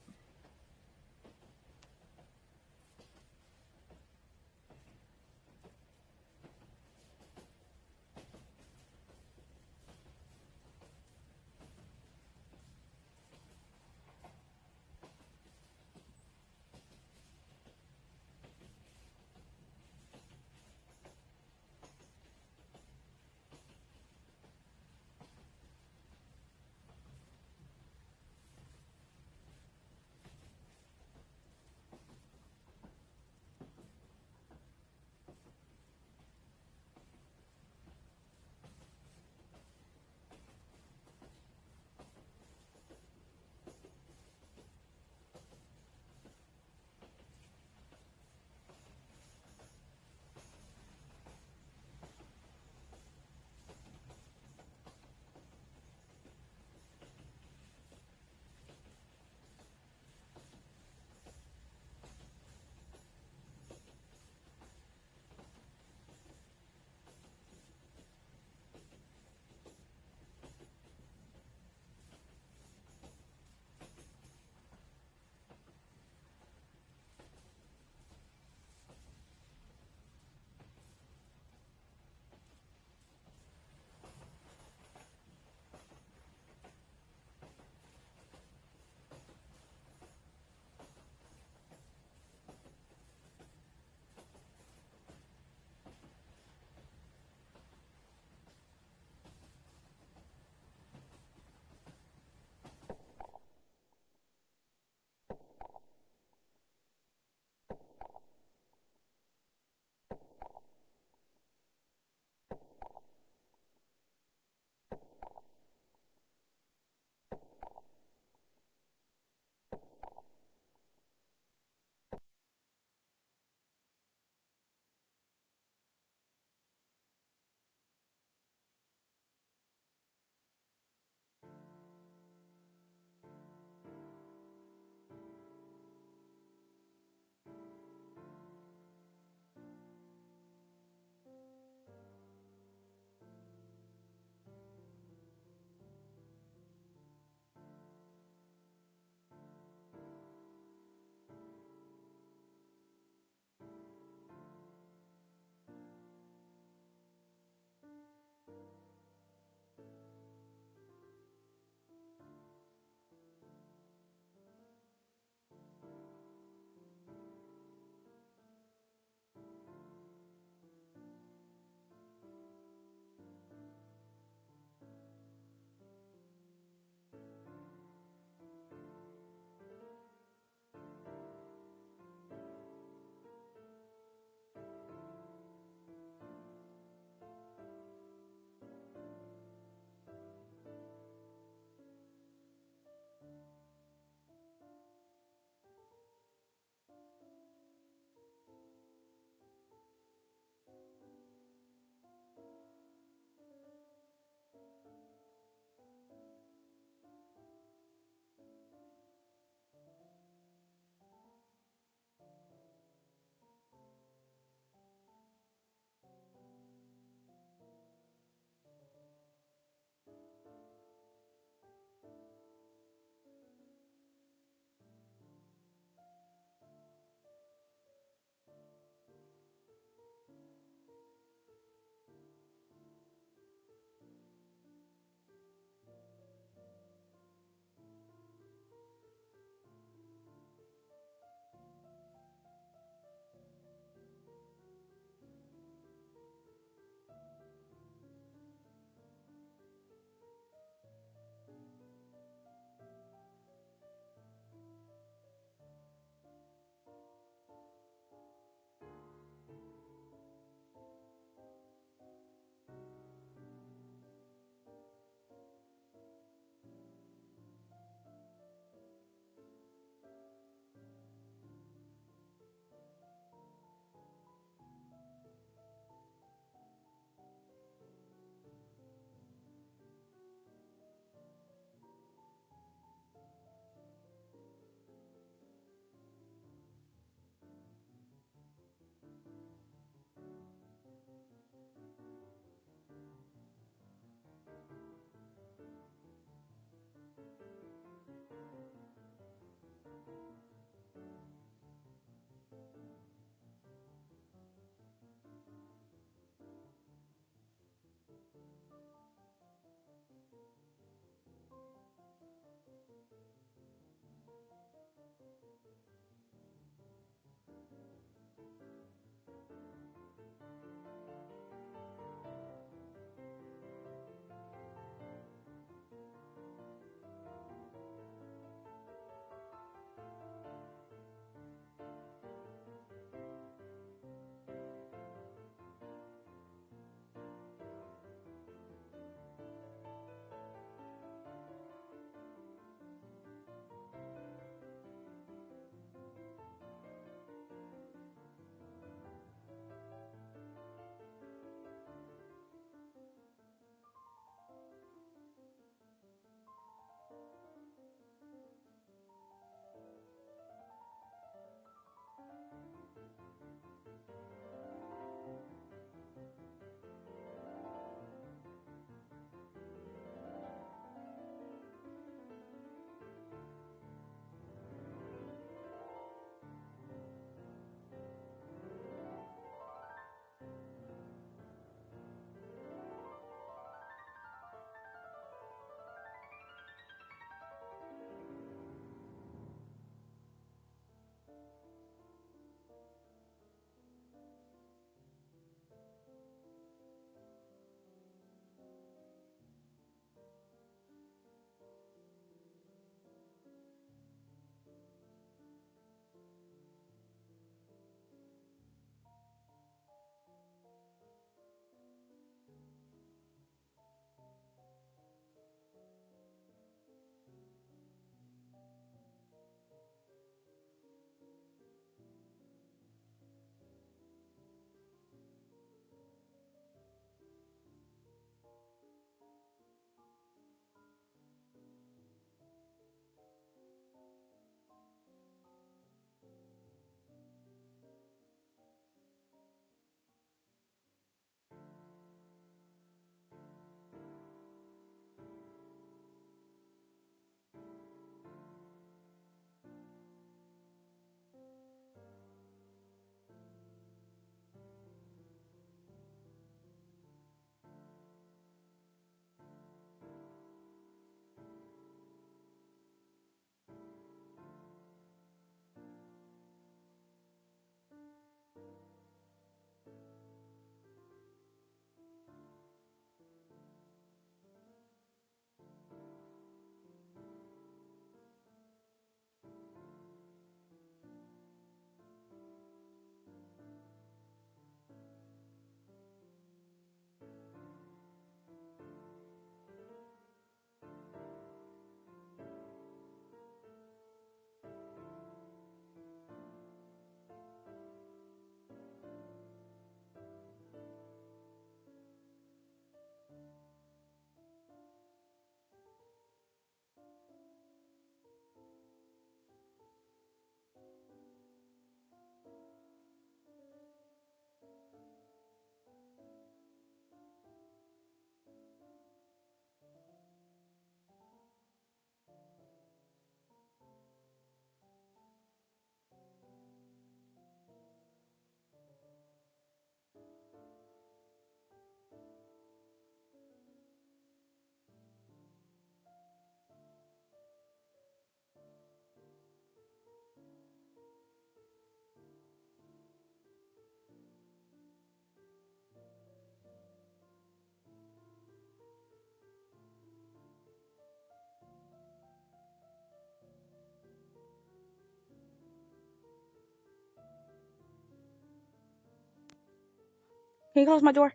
Can you close my door?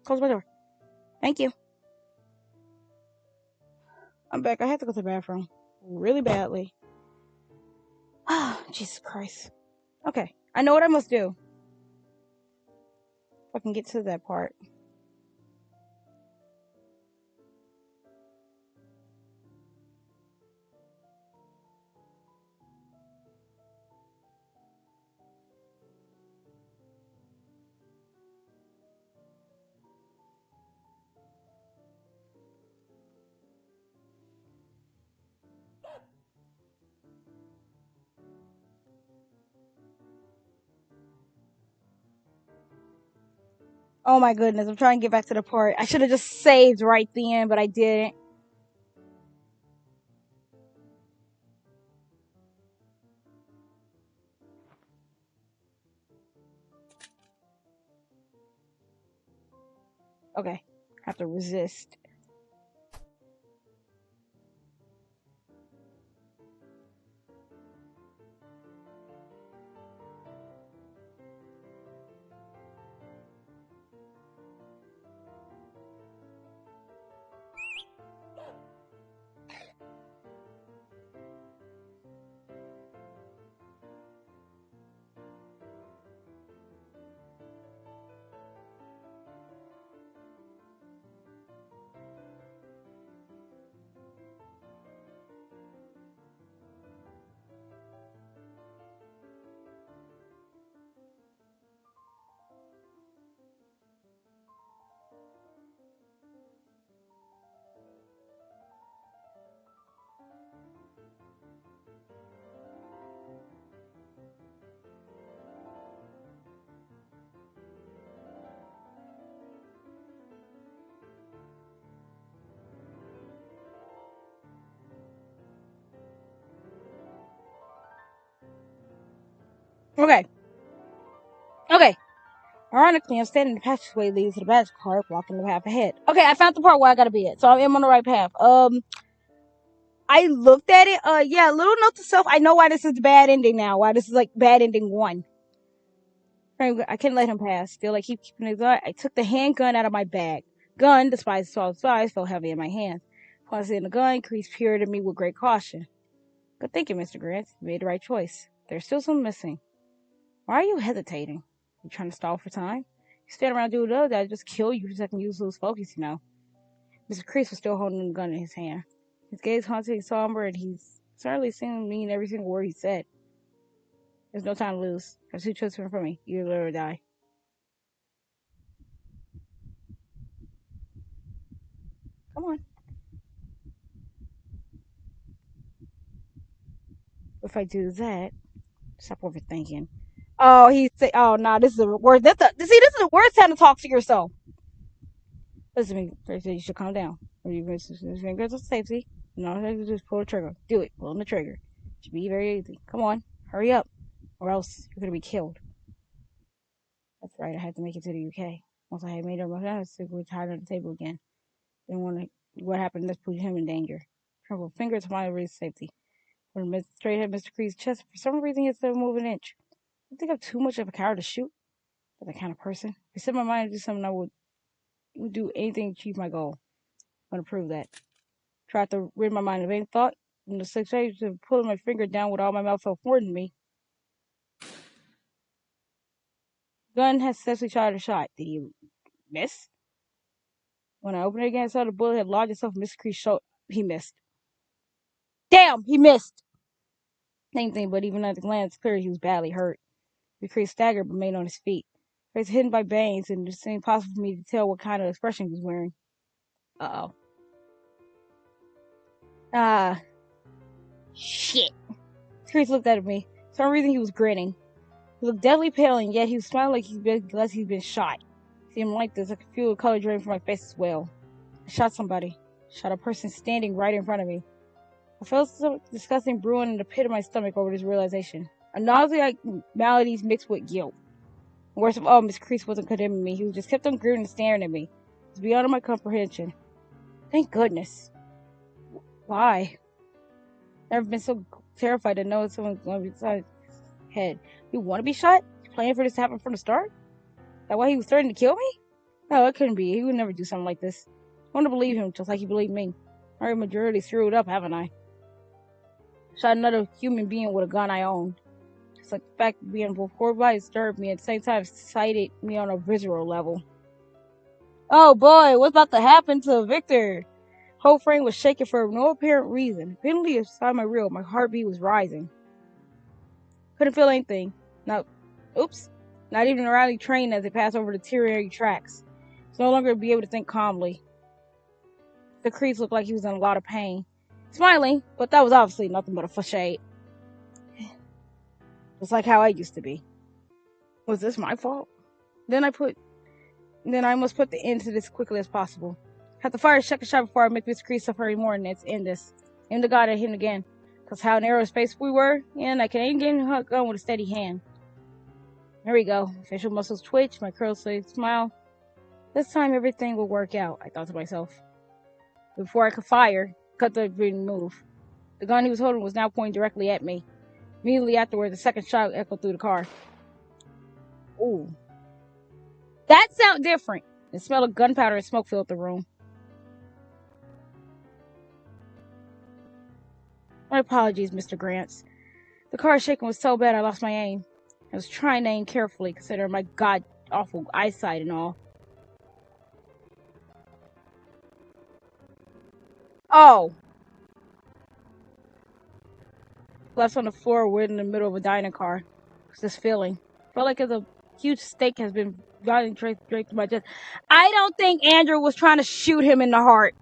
Close my door. Thank you. I'm back. I have to go to the bathroom really badly. Ah, Jesus Christ. Okay, I know what I must do. If I can get to that part. Oh my goodness, I'm trying to get back to the part. I should have just saved right then, but I didn't. Okay. Have to resist. Okay. Okay. Ironically, I'm standing in the passageway leading to the badge car, blocking the path ahead. Okay, I found the part where I gotta be at, so I am on the right path. I looked at it. Yeah, little note to self. I know why this is the bad ending now. Why this is like bad ending 1. I can't let him pass. Still, I keep keeping his eye. I took the handgun out of my bag. Gun, despite its small size, felt heavy in my hand. Once in the gun, Kreese peered at me with great caution. Good thinking, Mr. Grant. You made the right choice. There's still some missing. Why are you hesitating? You trying to stall for time? You stand around doing that, I'd just kill you for a second. You lose focus, you know. Mr. Kreese was still holding the gun in his hand. His gaze haunted and somber, and he's certainly seemed to mean every single word he said. There's no time to lose. There's 2 choices for me. You live or die. Come on. If I do that, stop overthinking. Oh, he said, "Oh, nah, this is the worst. This is the worst time to talk to yourself." Listen to me. First, you should calm down. Or you fingers of safety. No, just pull the trigger. Do it. Pull the trigger. It should be very easy. Come on, hurry up, or else you're gonna be killed. That's right. I had to make it to the UK. Once I had made up my mind, I was tired on the table again. Didn't want to. What happened? Let's put him in danger. Trembled fingers to my raised safety. When I straight at Mr. Kreese's chest, for some reason he had to move an inch. I think I'm too much of a coward to shoot. I'm that kind of person. If I set my mind to do something, I would do anything to achieve my goal. I'm gonna prove that. Tried to rid my mind of any thought. In the sensation of pulling my finger down with all my mouth felt foreign to me. Gun had successfully shot a shot. Did he miss? When I opened it again, I saw the bullet had lodged itself in Mr. Kreese's shoulder. He missed. Damn, he missed! Same thing, but even at the glance, clear he was badly hurt. Mr. Kreese staggered but remained on his feet. He was hidden by bangs, and it seemed impossible for me to tell what kind of expression he was wearing. Uh-oh. Ah, shit. Kreese looked at me. For some reason, he was grinning. He looked deadly pale, and yet he was smiling like he'd been shot. Seemed like this. I could feel the color draining from my face as well. I shot somebody. Shot a person standing right in front of me. I felt some disgusting brewing in the pit of my stomach over this realization. A nausea like maladies mixed with guilt. Worst of all, Miss Kreese wasn't condemning me. He just kept on grinning and staring at me. It was beyond my comprehension. Thank goodness. Why? Never been so terrified to know someone's going to be inside his head. You want to be shot? You planning for this to happen from the start? That why he was threatening to kill me? No, it couldn't be. He would never do something like this. I want to believe him just like he believed me. I already majority screwed up, haven't I? Shot another human being with a gun I owned. It's like the fact of being before by disturbed me at the same time excited me on a visceral level. Oh boy, what's about to happen to Victor? Whole frame was shaking for no apparent reason. Apparently, inside my reel, my heartbeat was rising. Couldn't feel anything. No, oops. Not even a rally train as it passed over the deteriorating tracks. I was no longer be able to think calmly. The Kreese looked like he was in a lot of pain. Smiling, but that was obviously nothing but a facade. Just like how I used to be. Was this my fault? Then I must put the end to this as quickly as possible. Have to fire a second shot before I make Mr. Kreese suffer any more, and it's end this. Aim the god at him again. Cause how narrow space we were, and I can aim getting a gun with a steady hand. There we go. Facial muscles twitch, my curls say smile. This time everything will work out, I thought to myself. Before I could fire, Cutler didn't move. The gun he was holding was now pointing directly at me. Immediately afterward, the second shot echoed through the car. Ooh. That sounded different. The smell of gunpowder and smoke filled the room. My apologies, Mr. Grants. The car shaking was so bad I lost my aim. I was trying to aim carefully, considering my god-awful eyesight and all. Oh! Left on the floor, we're in the middle of a dining car. What's this feeling? Felt like a huge steak has been driving straight through my chest. I don't think Andrew was trying to shoot him in the heart.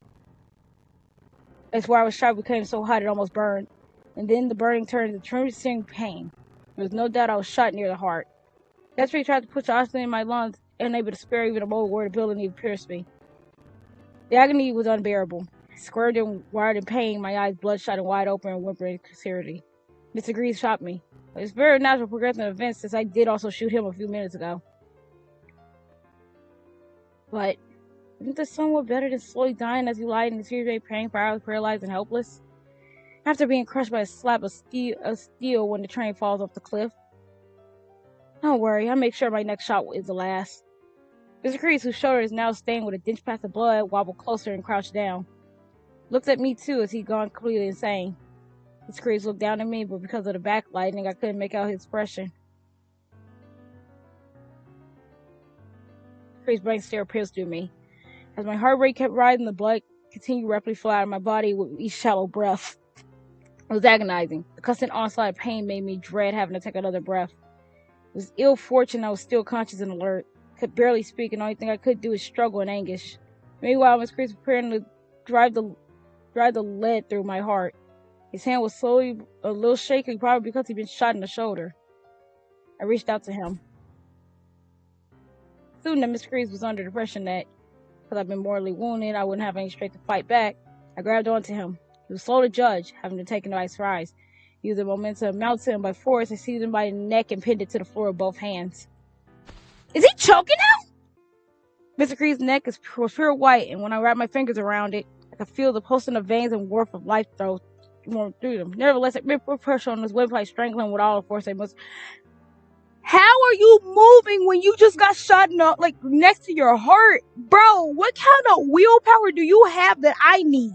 That's where I was shot became so hot it almost burned. And then the burning turned into tremendous pain. There was no doubt I was shot near the heart. That's where he tried to push oxygen in my lungs, unable to spare even a moment where the building even pierced me. The agony was unbearable. I squirmed and wired in pain, my eyes bloodshot and wide open and whimpering in sincerity. Mr. Greaves shot me. It's very natural progression of events since I did also shoot him a few minutes ago. But isn't this somewhat better than slowly dying as you lie in deteriorating pain, paralyzed and helpless? After being crushed by a slab of steel when the train falls off the cliff. Don't worry, I'll make sure my next shot is the last. Mr. Greaves, whose shoulder is now stained with a dense patch of blood, wobbled closer and crouched down. Looked at me too as he'd gone completely insane. Mr. Greaves looked down at me, but because of the backlighting, I couldn't make out his expression. Greaves' blank stare pierced through me. As my heart rate kept rising, the blood continued rapidly flow out of my body with each shallow breath. It was agonizing. The constant onslaught of pain made me dread having to take another breath. It was ill fortune I was still conscious and alert. Could barely speak, and the only thing I could do was struggle in anguish. Meanwhile, Mr. Greaves was preparing to drive the lead through my heart. His hand was slowly a little shaky, probably because he'd been shot in the shoulder. I reached out to him. Soon that Mr. Greaves was under the impression that, because I'd been mortally wounded, I wouldn't have any strength to fight back. I grabbed onto him. He was slow to judge, having to take no by surprise. Using momentum, mounted him by force, and seized him by the neck and pinned it to the floor with both hands. Is he choking now? Mr. Greaves' neck was pure white, and when I wrapped my fingers around it, I could feel the pulse in the veins and warmth of life through them. Nevertheless, it put pressure on his windpipe, strangling with all the force I must. How are you moving when you just got shot next to your heart? Bro, what kind of willpower do you have that I need?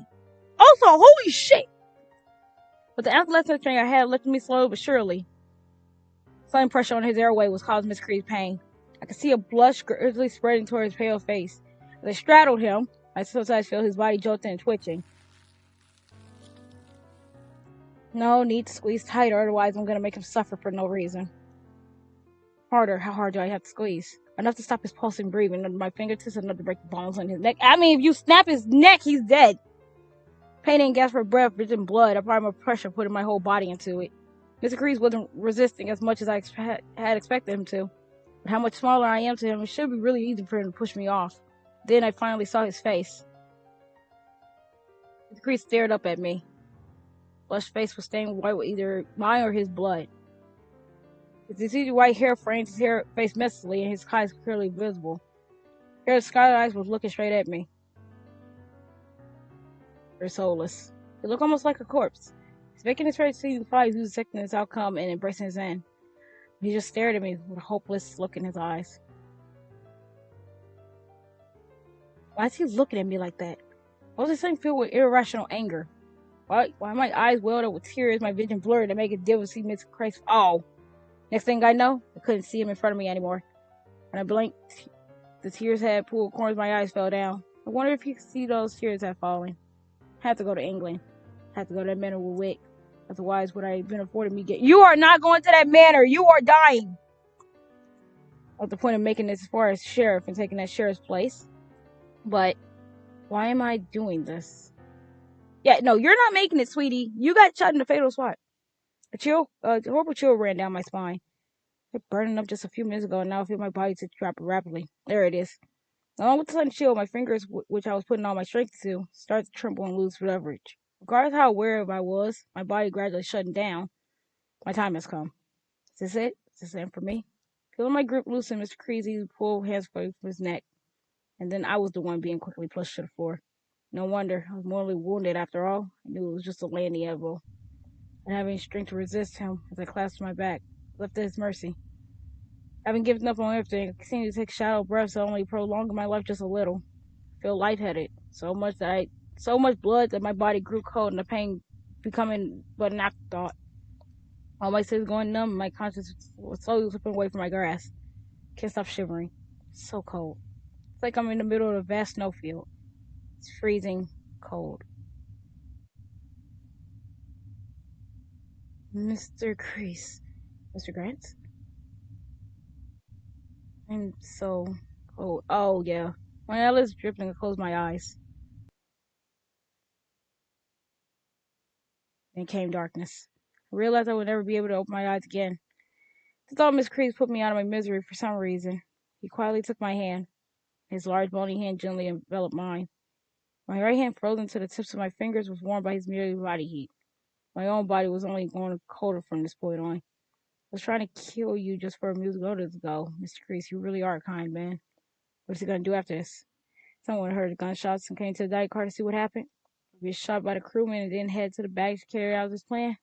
Also, holy shit! But the athletic training I had lifted me slowly but surely. Sudden pressure on his airway was causing Miss Creed's pain. I could see a blush gradually spreading toward his pale face. As I straddled him, I sometimes felt his body jolting and twitching. No need to squeeze tighter, otherwise I'm gonna make him suffer for no reason. Harder. How hard do I have to squeeze? Enough to stop his pulsing breathing under my fingertips, enough to break the bones on his neck. I mean, if you snap his neck, he's dead. Pain and gas for breath, rich in blood, applied more pressure, putting my whole body into it. Mr. Greaves wasn't resisting as much as I had expected him to. But how much smaller I am to him, it should be really easy for him to push me off. Then I finally saw his face. Mr. Greaves stared up at me. Flushed face was stained white with either mine or his blood. His easy white hair framed his face messily, and his eyes clearly visible. His scarlet eyes was looking straight at me. They're soulless. He looked almost like a corpse. He's making his face seem probably he was accepting his outcome and embracing his end. He just stared at me with a hopeless look in his eyes. Why is he looking at me like that? Why was this thing filled with irrational anger? Why my eyes welled up with tears, my vision blurred, and make it difficult to see Mr. Christ? Oh! Next thing I know, I couldn't see him in front of me anymore. When I blinked, the tears had pulled corners of my eyes fell down. I wonder if you could see those tears had fallen. I had to go to England. I had to go to that manor with Wick. Otherwise, would I have been afforded me get? You are not going to that manor! You are dying! At the point of making this as far as sheriff and taking that sheriff's place. But why am I doing this? Yeah, no, you're not making it, sweetie. You got shot in the fatal spot. A horrible chill ran down my spine. It burning up just a few minutes ago, and now I feel my body to drop rapidly. There it is. Along with the sudden chill, my fingers, which I was putting all my strength to, started to tremble and lose leverage. Regardless of how aware I was, my body gradually shutting down. My time has come. Is this it? Is this it for me? Feeling my grip loosen, Mr. Creasy pulled hands from his neck. and then I was the one being quickly pushed to the floor. No wonder. I was mortally wounded after all. I knew it was just a landing elbow. And having strength to resist him as I clasped my back, left at his mercy. Having given up on everything, I continued to take shallow breaths that only prolonged my life just a little. I feel lightheaded, so much blood that my body grew cold and the pain becoming but an afterthought. All my senses going numb, my conscience was slowly slipping away from my grasp. Can't stop shivering. It's so cold. It's like I'm in the middle of a vast snowfield. It's freezing cold. Mr. Crease. Mr. Grant? I'm so cold. Oh, yeah. My eyelids dripping, I closed my eyes. Then came darkness. I realized I would never be able to open my eyes again. The thought of Miss Crease put me out of my misery for some reason. He quietly took my hand. His large bony hand gently enveloped mine. My right hand, frozen to the tips of my fingers, was warmed by his merry body heat. My own body was only going colder from this point on. I was trying to kill you just for a music notice ago, Mr. Crease. You really are a kind man. What's he gonna do after this? Someone heard the gunshots and came to the dive car to see what happened. He was shot by the crewman and then head to the bags to carry out his plan.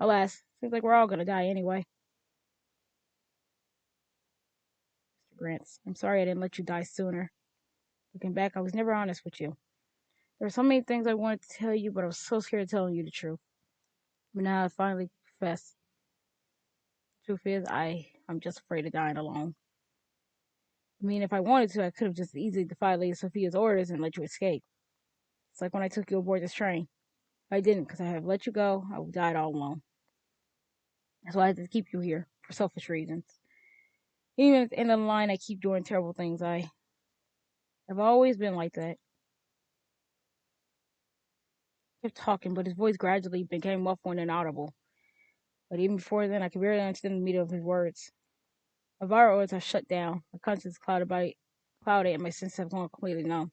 Alas, seems like we're all gonna die anyway. Mr. Grants, I'm sorry I didn't let you die sooner. Looking back, I was never honest with you. There were so many things I wanted to tell you, but I was so scared of telling you the truth. But now I finally confess. The truth is, I'm just afraid of dying alone. I mean, if I wanted to, I could have just easily defied Lady Sophia's orders and let you escape. It's like when I took you aboard this train. If I didn't, because I have let you go, I would die all alone. That's why I had to keep you here, for selfish reasons. Even at the end of the line, I keep doing terrible things. I've always been like that. He kept talking, but his voice gradually became muffled and inaudible. But even before then, I could barely understand the meaning of his words. My vital organs are shut down. My conscience is clouded, and my senses have gone completely numb.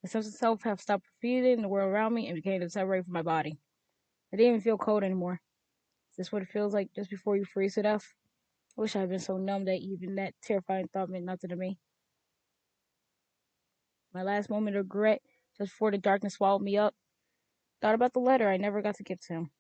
My sense of self have stopped perceiving the world around me and became to separate from my body. I didn't even feel cold anymore. Is this what it feels like just before you freeze to death? I wish I had been so numb that even that terrifying thought meant nothing to me. My last moment of regret, just before the darkness swallowed me up, thought about the letter I never got to give to him.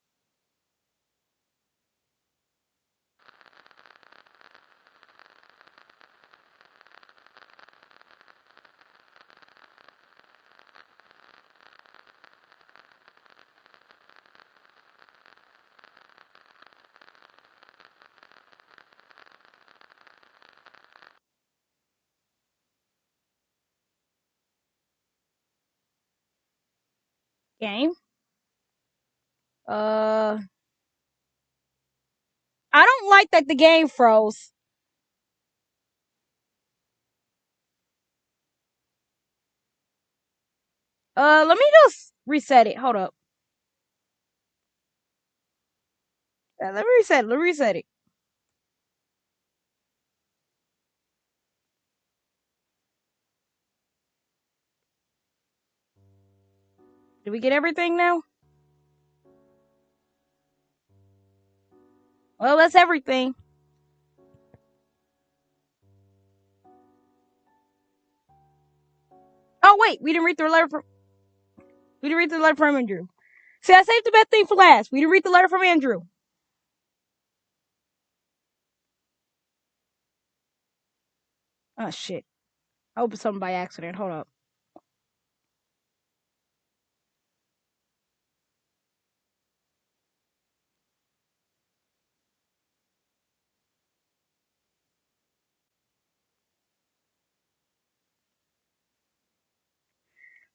Game? Uh, I don't like that the game froze. Let me just reset it. Hold up. Let me reset it. Let me reset it. Did we get everything now? Well, that's everything. Oh wait, we didn't read the letter from Andrew. See, I saved the best thing for last. We didn't read the letter from Andrew. Oh shit. I opened something by accident. Hold up.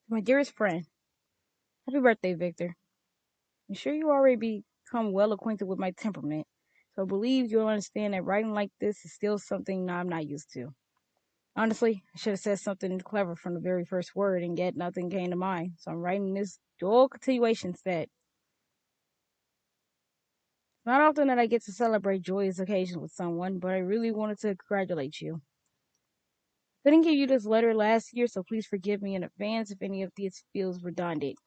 My dearest friend. Happy birthday, Victor. I'm sure you already become well acquainted with my temperament, so I believe you'll understand that writing like this is still something I'm not used to. Honestly, I should have said something clever from the very first word, and yet nothing came to mind, so I'm writing this dual continuation instead. It's not often that I get to celebrate joyous occasions with someone, but I really wanted to congratulate you. I couldn't give you this letter last year, so please forgive me in advance if any of this feels redundant.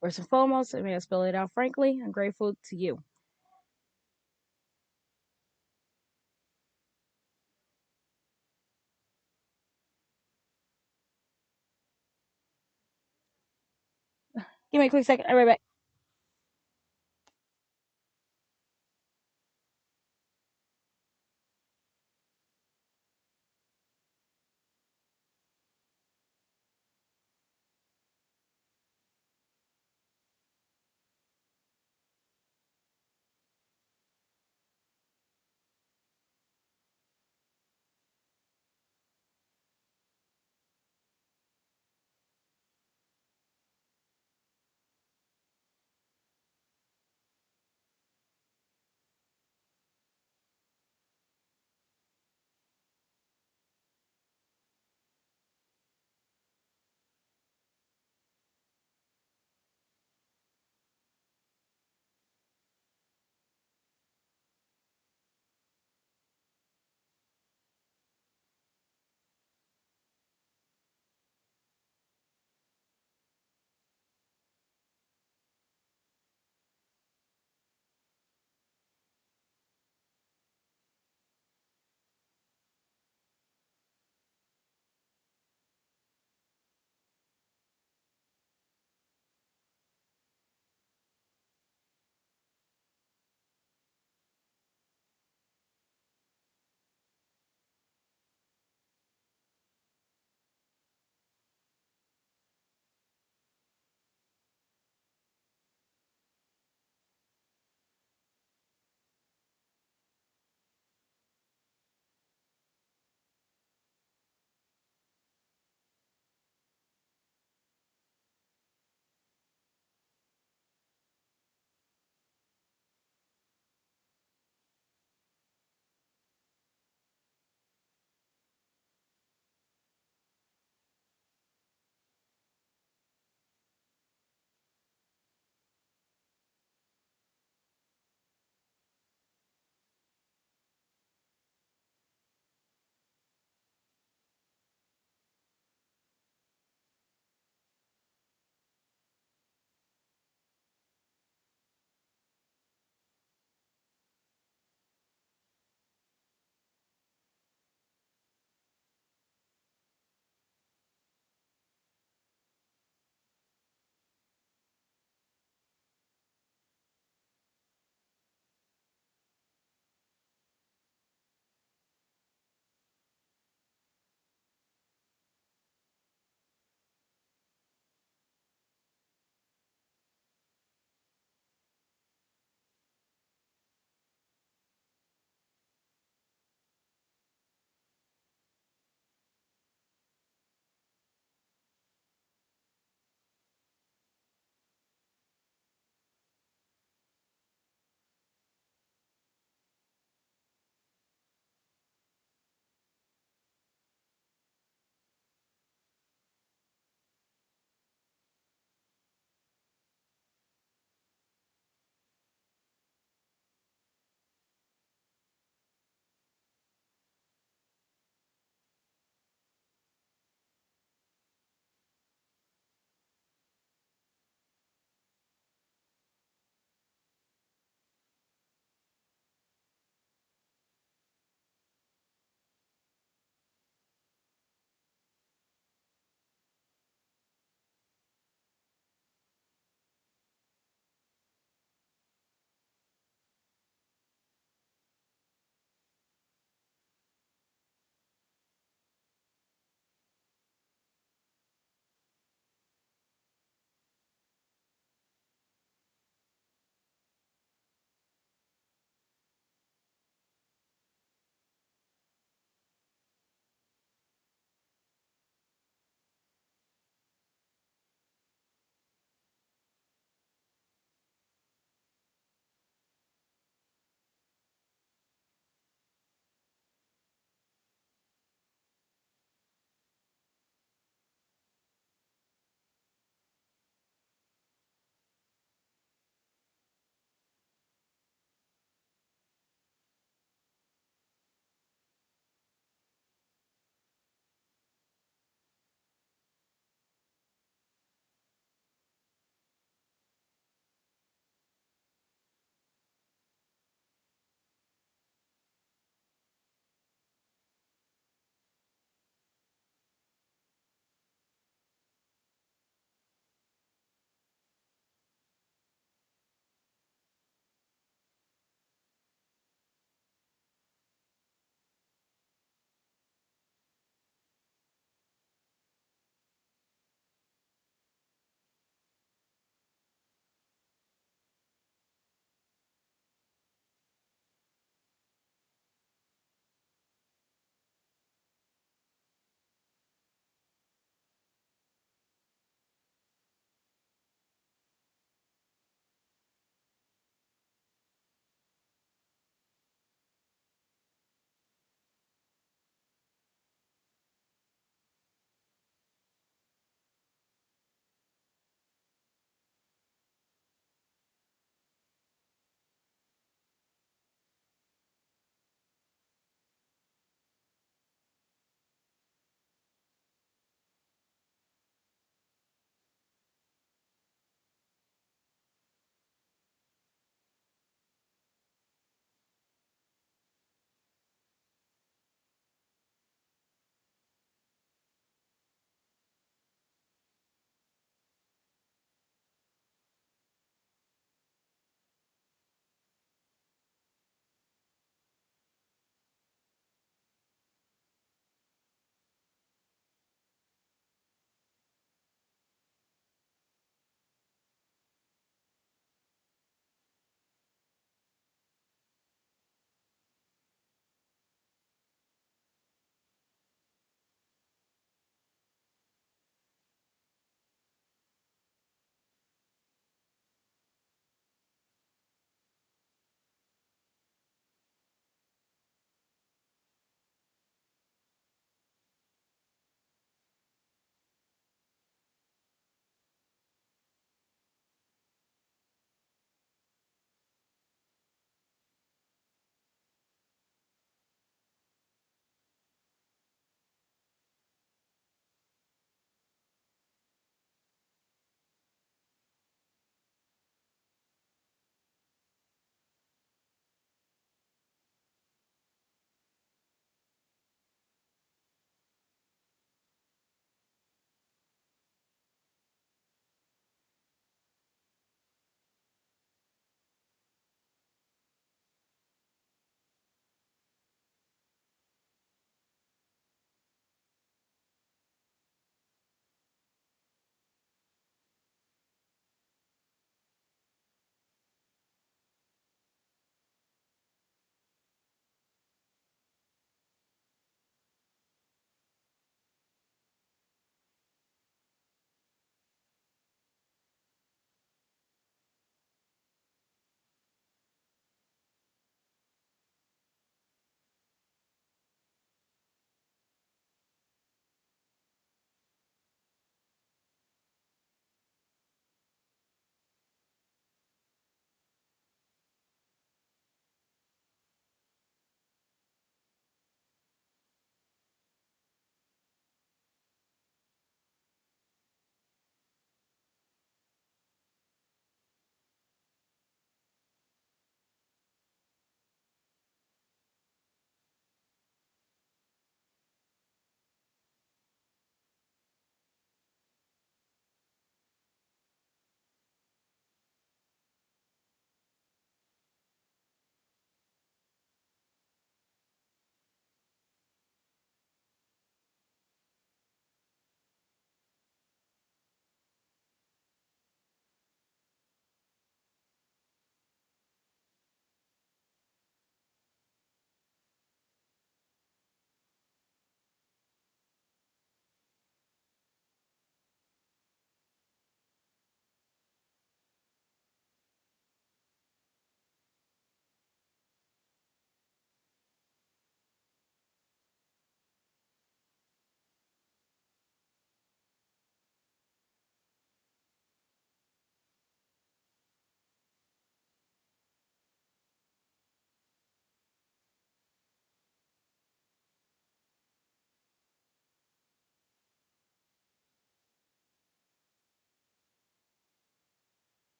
First and foremost, I may I spell it out frankly, I'm grateful to you. Give me a quick second. I'll be right back.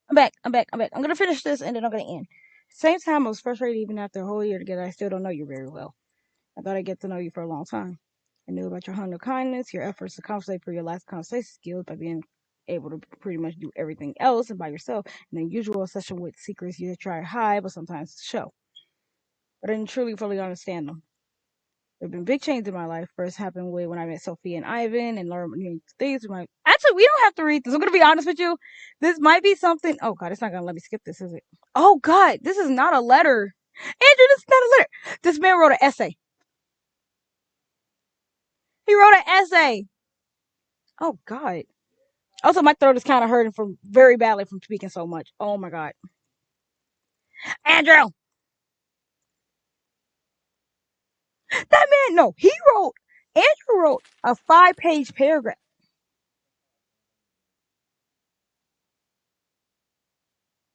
I'm back. I'm gonna finish this and then I'm gonna end. Same time, I was frustrated even after a whole year together. I still don't know you very well. I thought I'd get to know you for a long time. I knew about your hunger of kindness, your efforts to compensate for your last conversation skills by being able to pretty much do everything else and by yourself, and the usual obsession with secrets you try to hide but sometimes show. But I didn't truly fully understand them. There have been big changes in my life. First happened when I met Sophie and Ivan and learned new things. Actually, we don't have to read this. I'm gonna be honest with you. This might be something. Oh God, it's not gonna let me skip this, is it? Oh God, this is not a letter. Andrew, this is not a letter. This man wrote an essay. He wrote an essay. Oh God. Also, my throat is kind of hurting from very badly from speaking so much. Oh my God. Andrew, that man. No, he wrote. Andrew wrote a 5-page paragraph.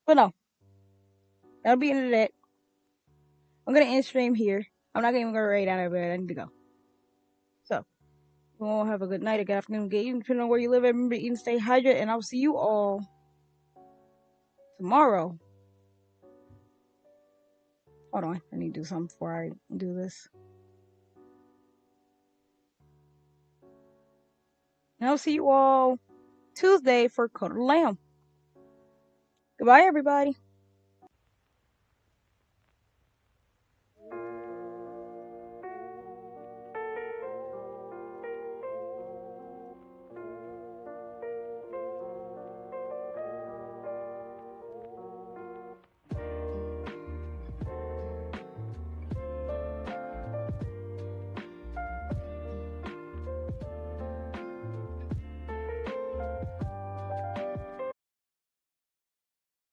But no, that'll be the end of that. I'm gonna end stream here. I'm not even gonna raid out of bed. I need to go. So, you all have a good night, a good afternoon, good evening, depending on where you live. Remember to eat and stay hydrated, and I'll see you all tomorrow. Hold on, I need to do something before I do this. And I'll see you all Tuesday for Code of the Lamb. Goodbye, everybody.